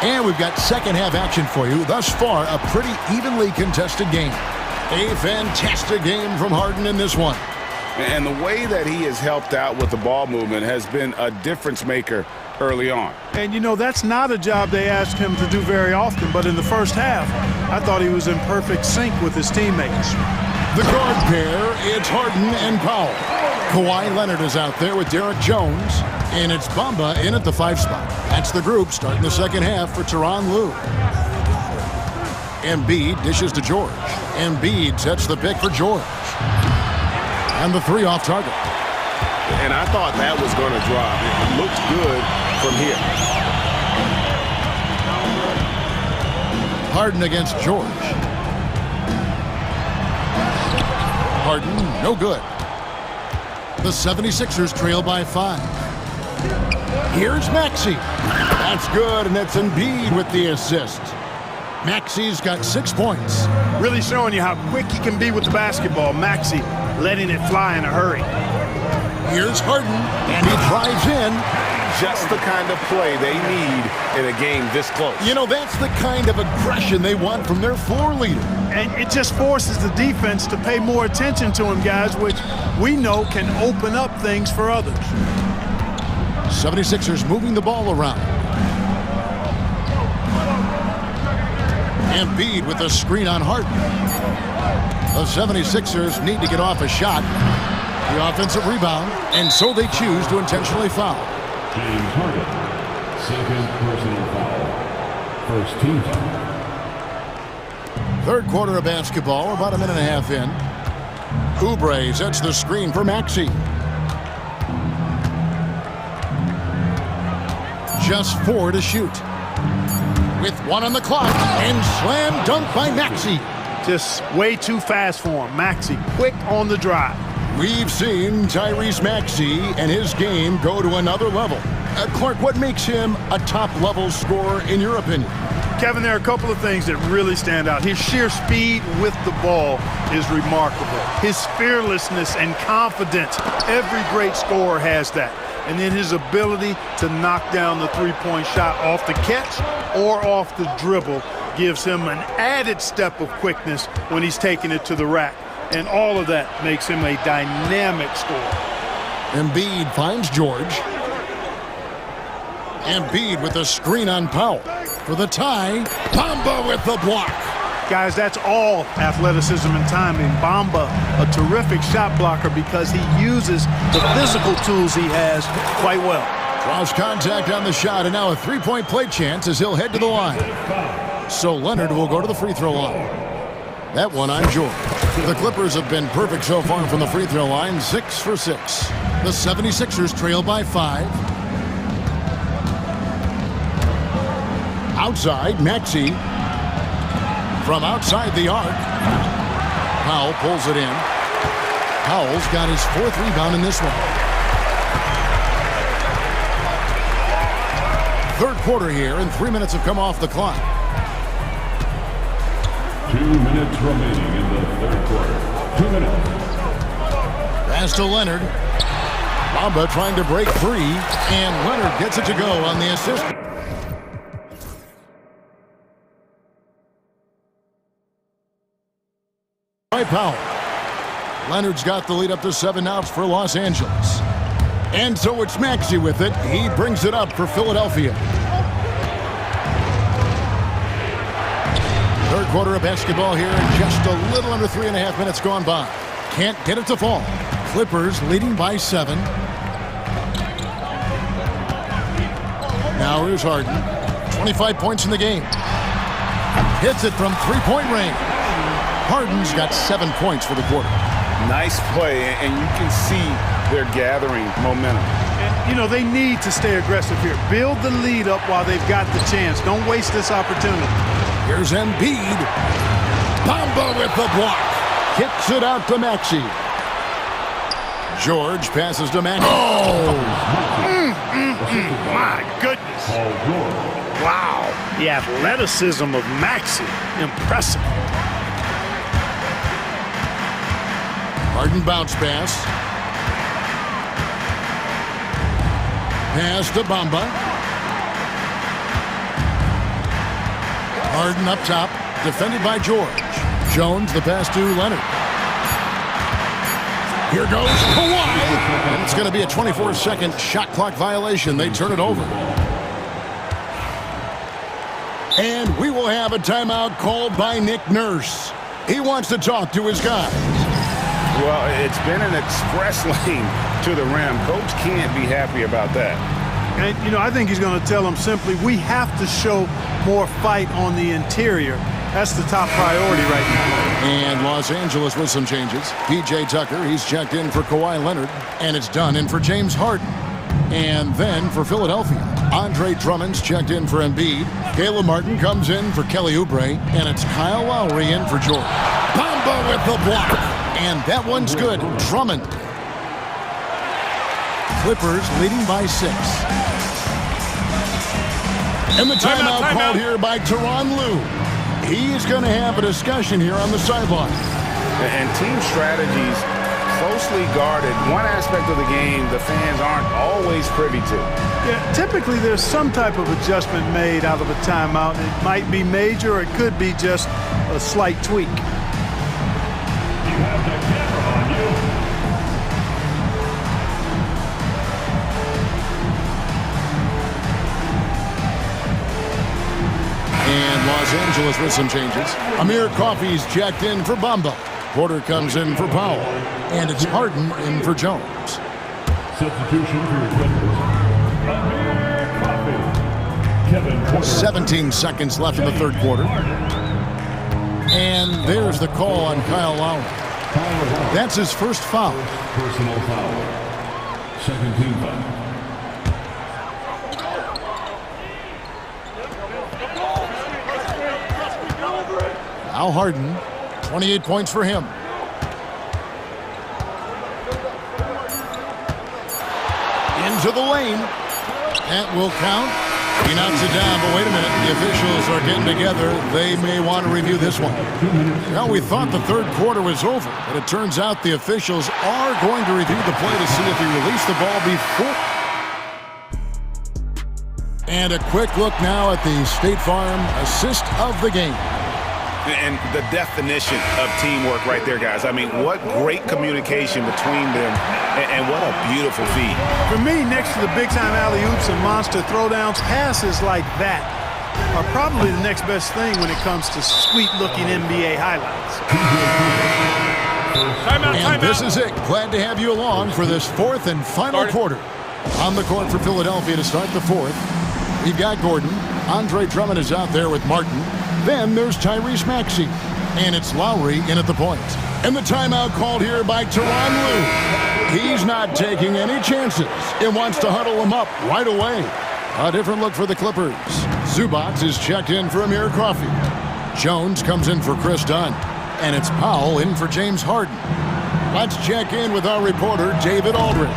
And we've got second half action for you. Thus far, a pretty evenly contested game. A fantastic game from Harden in this one. And the way that he has helped out with the ball movement has been a difference maker early on. And, you know, that's not a job they ask him to do very often. But in the first half, I thought he was in perfect sync with his teammates. The guard pair, it's Harden and Powell. Kawhi Leonard is out there with Derek Jones, and it's Bamba in at the 5 spot. That's the group starting the second half for Tyronn Lue. Embiid dishes to George. Embiid sets the pick for George. And the 3 off target. And I thought that was going to drop. It looked good from here. Harden against George. Harden, no good. The 76ers trail by 5. Here's Maxey. That's good, and it's Embiid with the assist. Maxey's got 6 points. Really showing you how quick he can be with the basketball. Maxey letting it fly in a hurry. Here's Harden, and he drives in. Just the kind of play they need in a game this close. You know, that's the kind of aggression they want from their floor leader. And it just forces the defense to pay more attention to him, guys, which we know can open up things for others. 76ers moving the ball around. Embiid with a screen on Harden. The 76ers need to get off a shot. The offensive rebound, and so they choose to intentionally foul. James Harden, second personal foul. First team foul. Third quarter of basketball, about a minute and a half in. Oubre sets the screen for Maxey. Just 4 to shoot. With 1 on the clock, and slam dunk by Maxey. Just way too fast for him. Maxey, quick on the drive. We've seen Tyrese Maxey and his game go to another level. Clark, what makes him a top-level scorer in your opinion? Kevin, there are a couple of things that really stand out. His sheer speed with the ball is remarkable. His fearlessness and confidence, every great scorer has that. And then his ability to knock down the three-point shot off the catch or off the dribble gives him an added step of quickness when he's taking it to the rack. And all of that makes him a dynamic scorer. Embiid finds George. Embiid with a screen on Powell. For the tie, Bamba with the block. Guys, that's all athleticism and timing. Bamba, a terrific shot blocker because he uses the physical tools he has quite well. Draws contact on the shot, and now a three-point play chance as he'll head to the line. So Leonard will go to the free throw line. That one on George. The Clippers have been perfect so far from the free throw line, 6 for 6. The 76ers trail by 5. Outside, Maxey. From outside the arc. Powell pulls it in. Powell's got his 4th rebound in this one. Third quarter here, and 3 minutes have come off the clock. 2 minutes remaining in the third quarter. 2 minutes. Pass to Leonard. Bamba trying to break free, and Leonard gets it to go on the assist. By Powell. Leonard's got the lead up to 7 outs for Los Angeles. And so it's Maxey with it. He brings it up for Philadelphia. Third quarter of basketball here, and just a little under 3.5 minutes gone by. Can't get it to fall. Clippers leading by 7. Now here's Harden. 25 points in the game. Hits it from three-point range. Harden's got 7 points for the quarter. Nice play, and you can see they're gathering momentum. And, you know, they need to stay aggressive here. Build the lead up while they've got the chance. Don't waste this opportunity. Here's Embiid. Bamba with the block. Kicks it out to Maxey. George passes to Maxey. Oh! My goodness. Wow. The athleticism of Maxey. Impressive. Harden bounce pass. Pass to Bamba. Harden up top, defended by George. Jones the pass to Leonard. Here goes Kawhi. And it's going to be a 24-second shot clock violation. They turn it over. And we will have a timeout called by Nick Nurse. He wants to talk to his guys. Well, it's been an express lane to the rim. Coach can't be happy about that. And, you know, I think he's going to tell them simply, we have to show more fight on the interior. That's the top priority right now. And Los Angeles with some changes. P.J. Tucker, he's checked in for Kawhi Leonard. And it's done in for James Harden. And then for Philadelphia, Andre Drummond's checked in for Embiid. Caleb Martin comes in for Kelly Oubre. And it's Kyle Lowry in for Jordan. Bamba with the block. And that one's good. Drummond. Clippers leading by 6. And the timeout called here by Tyronn Lue. He's going to have a discussion here on the sideline. And team strategies closely guarded. One aspect of the game the fans aren't always privy to. Yeah, typically there's some type of adjustment made out of a timeout. It might be major or it could be just a slight tweak. You have the camera on you. And Los Angeles with some changes. Amir Coffey's checked in for Bamba. Porter comes in for Powell. And it's Harden in for Jones. Substitution for your Clippers. Amir Coffey. Kevin Porter. 17 seconds left in the third quarter. And there's the call on Kyle Lowry. That's his first foul. Personal foul. Second team foul. Al Harden, 28 points for him. Into the lane. That will count. He knocks it down, but wait a minute. The officials are getting together. They may want to review this one. Well, we thought the third quarter was over, but it turns out the officials are going to review the play to see if he released the ball before. And a quick look now at the State Farm assist of the game. And the definition of teamwork right there, guys. I mean, what great communication between them, and what a beautiful feed. For me, next to the big-time alley-oops and monster throwdowns, passes like that are probably the next best thing when it comes to sweet-looking NBA highlights. And this is it. Glad to have you along for this fourth and final quarter. On the court for Philadelphia to start the fourth, we've got Gordon. Andre Drummond is out there with Martin. Then there's Tyrese Maxey. And it's Lowry in at the point. And the timeout called here by Tyronn Lue. He's not taking any chances. He wants to huddle him up right away. A different look for the Clippers. Zubac is checked in for Amir Coffey. Jones comes in for Chris Dunn. And it's Powell in for James Harden. Let's check in with our reporter, David Aldridge.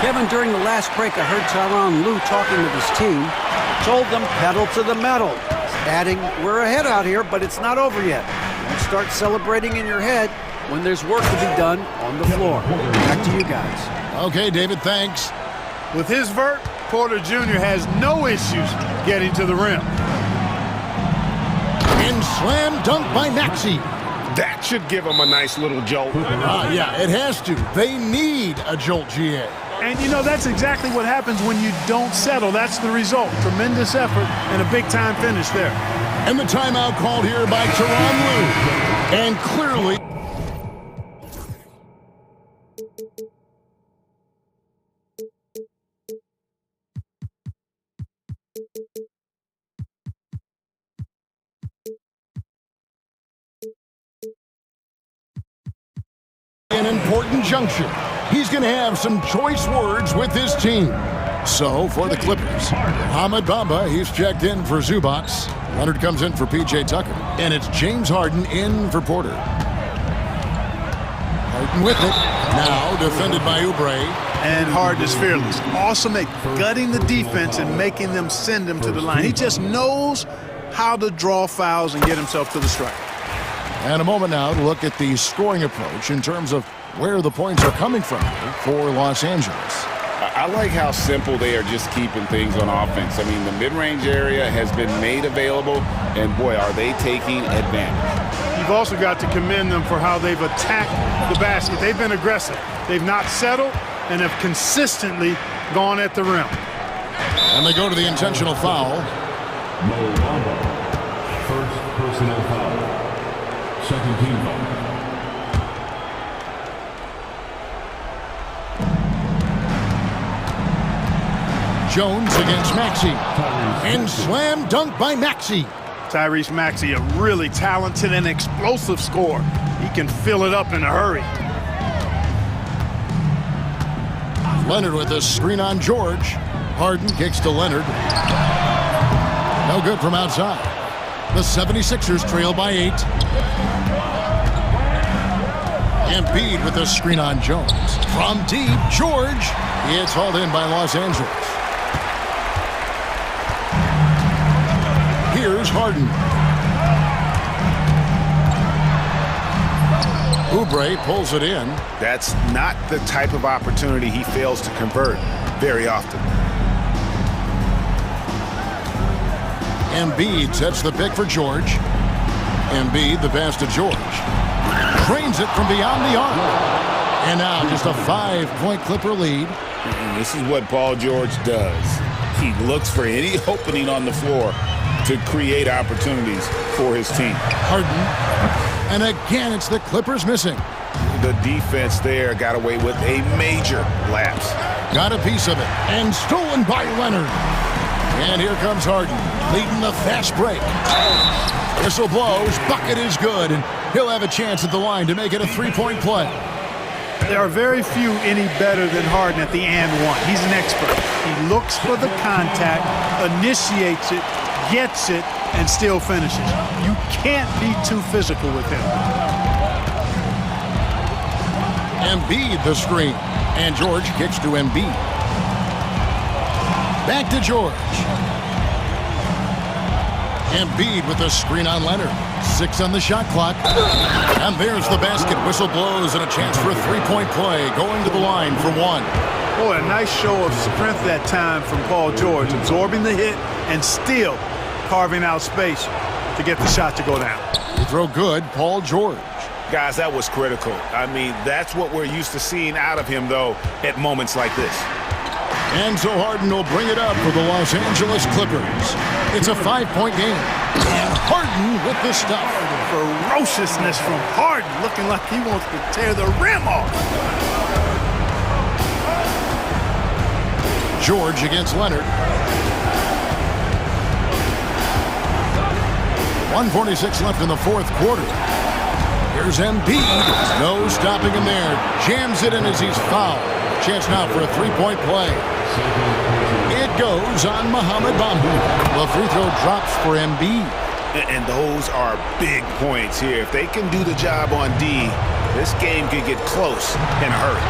Kevin, during the last break, I heard Tyronn Lue talking with his team. Told them pedal to the metal. Adding, we're ahead out here, but it's not over yet. Don't start celebrating in your head when there's work to be done on the floor. Back to you guys. Okay, David, thanks. With his vert, Porter Jr. has no issues getting to the rim. And slam dunk by Maxey. That should give him a nice little jolt. Yeah, it has to. They need a jolt, GA. And, you know, that's exactly what happens when you don't settle. That's the result. Tremendous effort and a big-time finish there. And the timeout called here by Tyronn Lue. And clearly... an important juncture. He's going to have some choice words with his team. So, for the Clippers, Ahmed Bamba, he's checked in for Zubac. Leonard comes in for P.J. Tucker. And it's James Harden in for Porter. Harden with it. Now defended by Oubre. And Harden is fearless. Awesome at gutting the defense and making them send him to the line. He just knows how to draw fouls and get himself to the stripe. And a moment now to look at the scoring approach in terms of where the points are coming from for Los Angeles. I like how simple they are just keeping things on offense. I mean, the mid-range area has been made available, and boy, are they taking advantage. You've also got to commend them for how they've attacked the basket. They've been aggressive. They've not settled and have consistently gone at the rim. And they go to the intentional foul. First personal foul. Second team foul. Jones against Maxey. And slam dunk by Maxey. Tyrese Maxey, a really talented and explosive scorer. He can fill it up in a hurry. Leonard with a screen on George. Harden kicks to Leonard. No good from outside. The 76ers trail by 8. Embiid with a screen on Jones. From deep, George. It's hauled in by Los Angeles. Here's Harden. Oubre pulls it in. That's not the type of opportunity he fails to convert very often. Embiid sets the pick for George. Embiid, the pass to George. Drains it from beyond the arc. And now just a 5-point Clipper lead. And this is what Paul George does. He looks for any opening on the floor to create opportunities for his team. Harden. And again, it's the Clippers missing. The defense there got away with a major lapse. Got a piece of it. And stolen by Leonard. And here comes Harden, leading the fast break. Whistle blows, bucket is good, and he'll have a chance at the line to make it a 3-point play. There are very few any better than Harden at the and one. He's an expert. He looks for the contact, initiates it, gets it, and still finishes. You can't be too physical with him. Embiid the screen, and George kicks to Embiid. Back to George. Embiid with the screen on Leonard. 6 on the shot clock. And there's the basket. Whistle blows and a chance for a 3-point play. Going to the line for 1. Boy, a nice show of strength that time from Paul George. Absorbing the hit and still carving out space to get the shot to go down. You throw good, Paul George. Guys, that was critical. I mean, that's what we're used to seeing out of him, though, at moments like this. And so Harden will bring it up for the Los Angeles Clippers. It's a 5-point game. And Harden with the stuff. Ferociousness from Harden, looking like he wants to tear the rim off. George against Leonard. 1:46 left in the fourth quarter. Here's Embiid. No stopping him there. Jams it in as he's fouled. Chance now for a 3-point play. It goes on Mohamed Bambu. The free throw drops for Embiid. And those are big points here. If they can do the job on D, this game could get close in a hurry.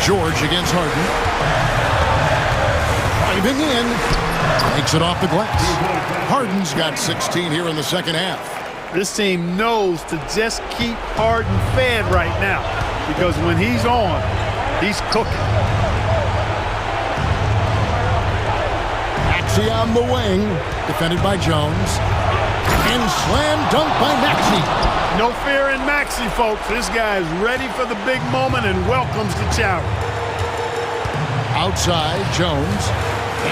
George against Harden. Driving in. Takes it off the glass. Harden's got 16 here in the second half. This team knows to just keep Harden fed right now, because when he's on, he's cooking. Maxey on the wing, defended by Jones. And slam dunk by Maxey. No fear in Maxey, folks. This guy is ready for the big moment and welcomes the challenge. Outside, Jones.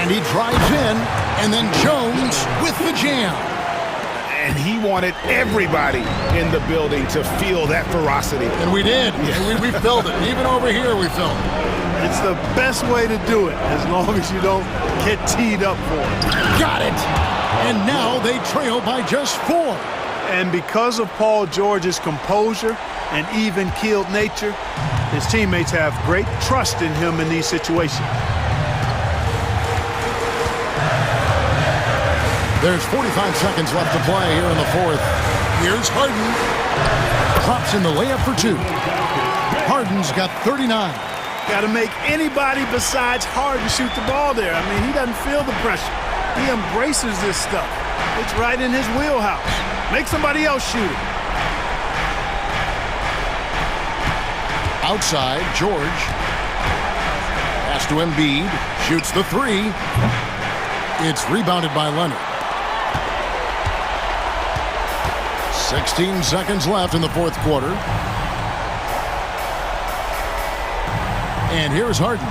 And he drives in, and then Jones with the jam. And he wanted everybody in the building to feel that ferocity. And we did. Yeah. We felt it. Even over here, we felt it. It's the best way to do it, as long as you don't get teed up for it. Got it. And now they trail by just 4. And because of Paul George's composure and even-keeled nature, his teammates have great trust in him in these situations. There's 45 seconds left to play here in the fourth. Here's Harden. Drops in the layup for 2. Harden's got 39. Got to make anybody besides Harden shoot the ball there. I mean, he doesn't feel the pressure. He embraces this stuff. It's right in his wheelhouse. Make somebody else shoot it. Outside, George. Pass to Embiid. Shoots the 3. It's rebounded by Leonard. 16 seconds left in the fourth quarter. And here's Harden.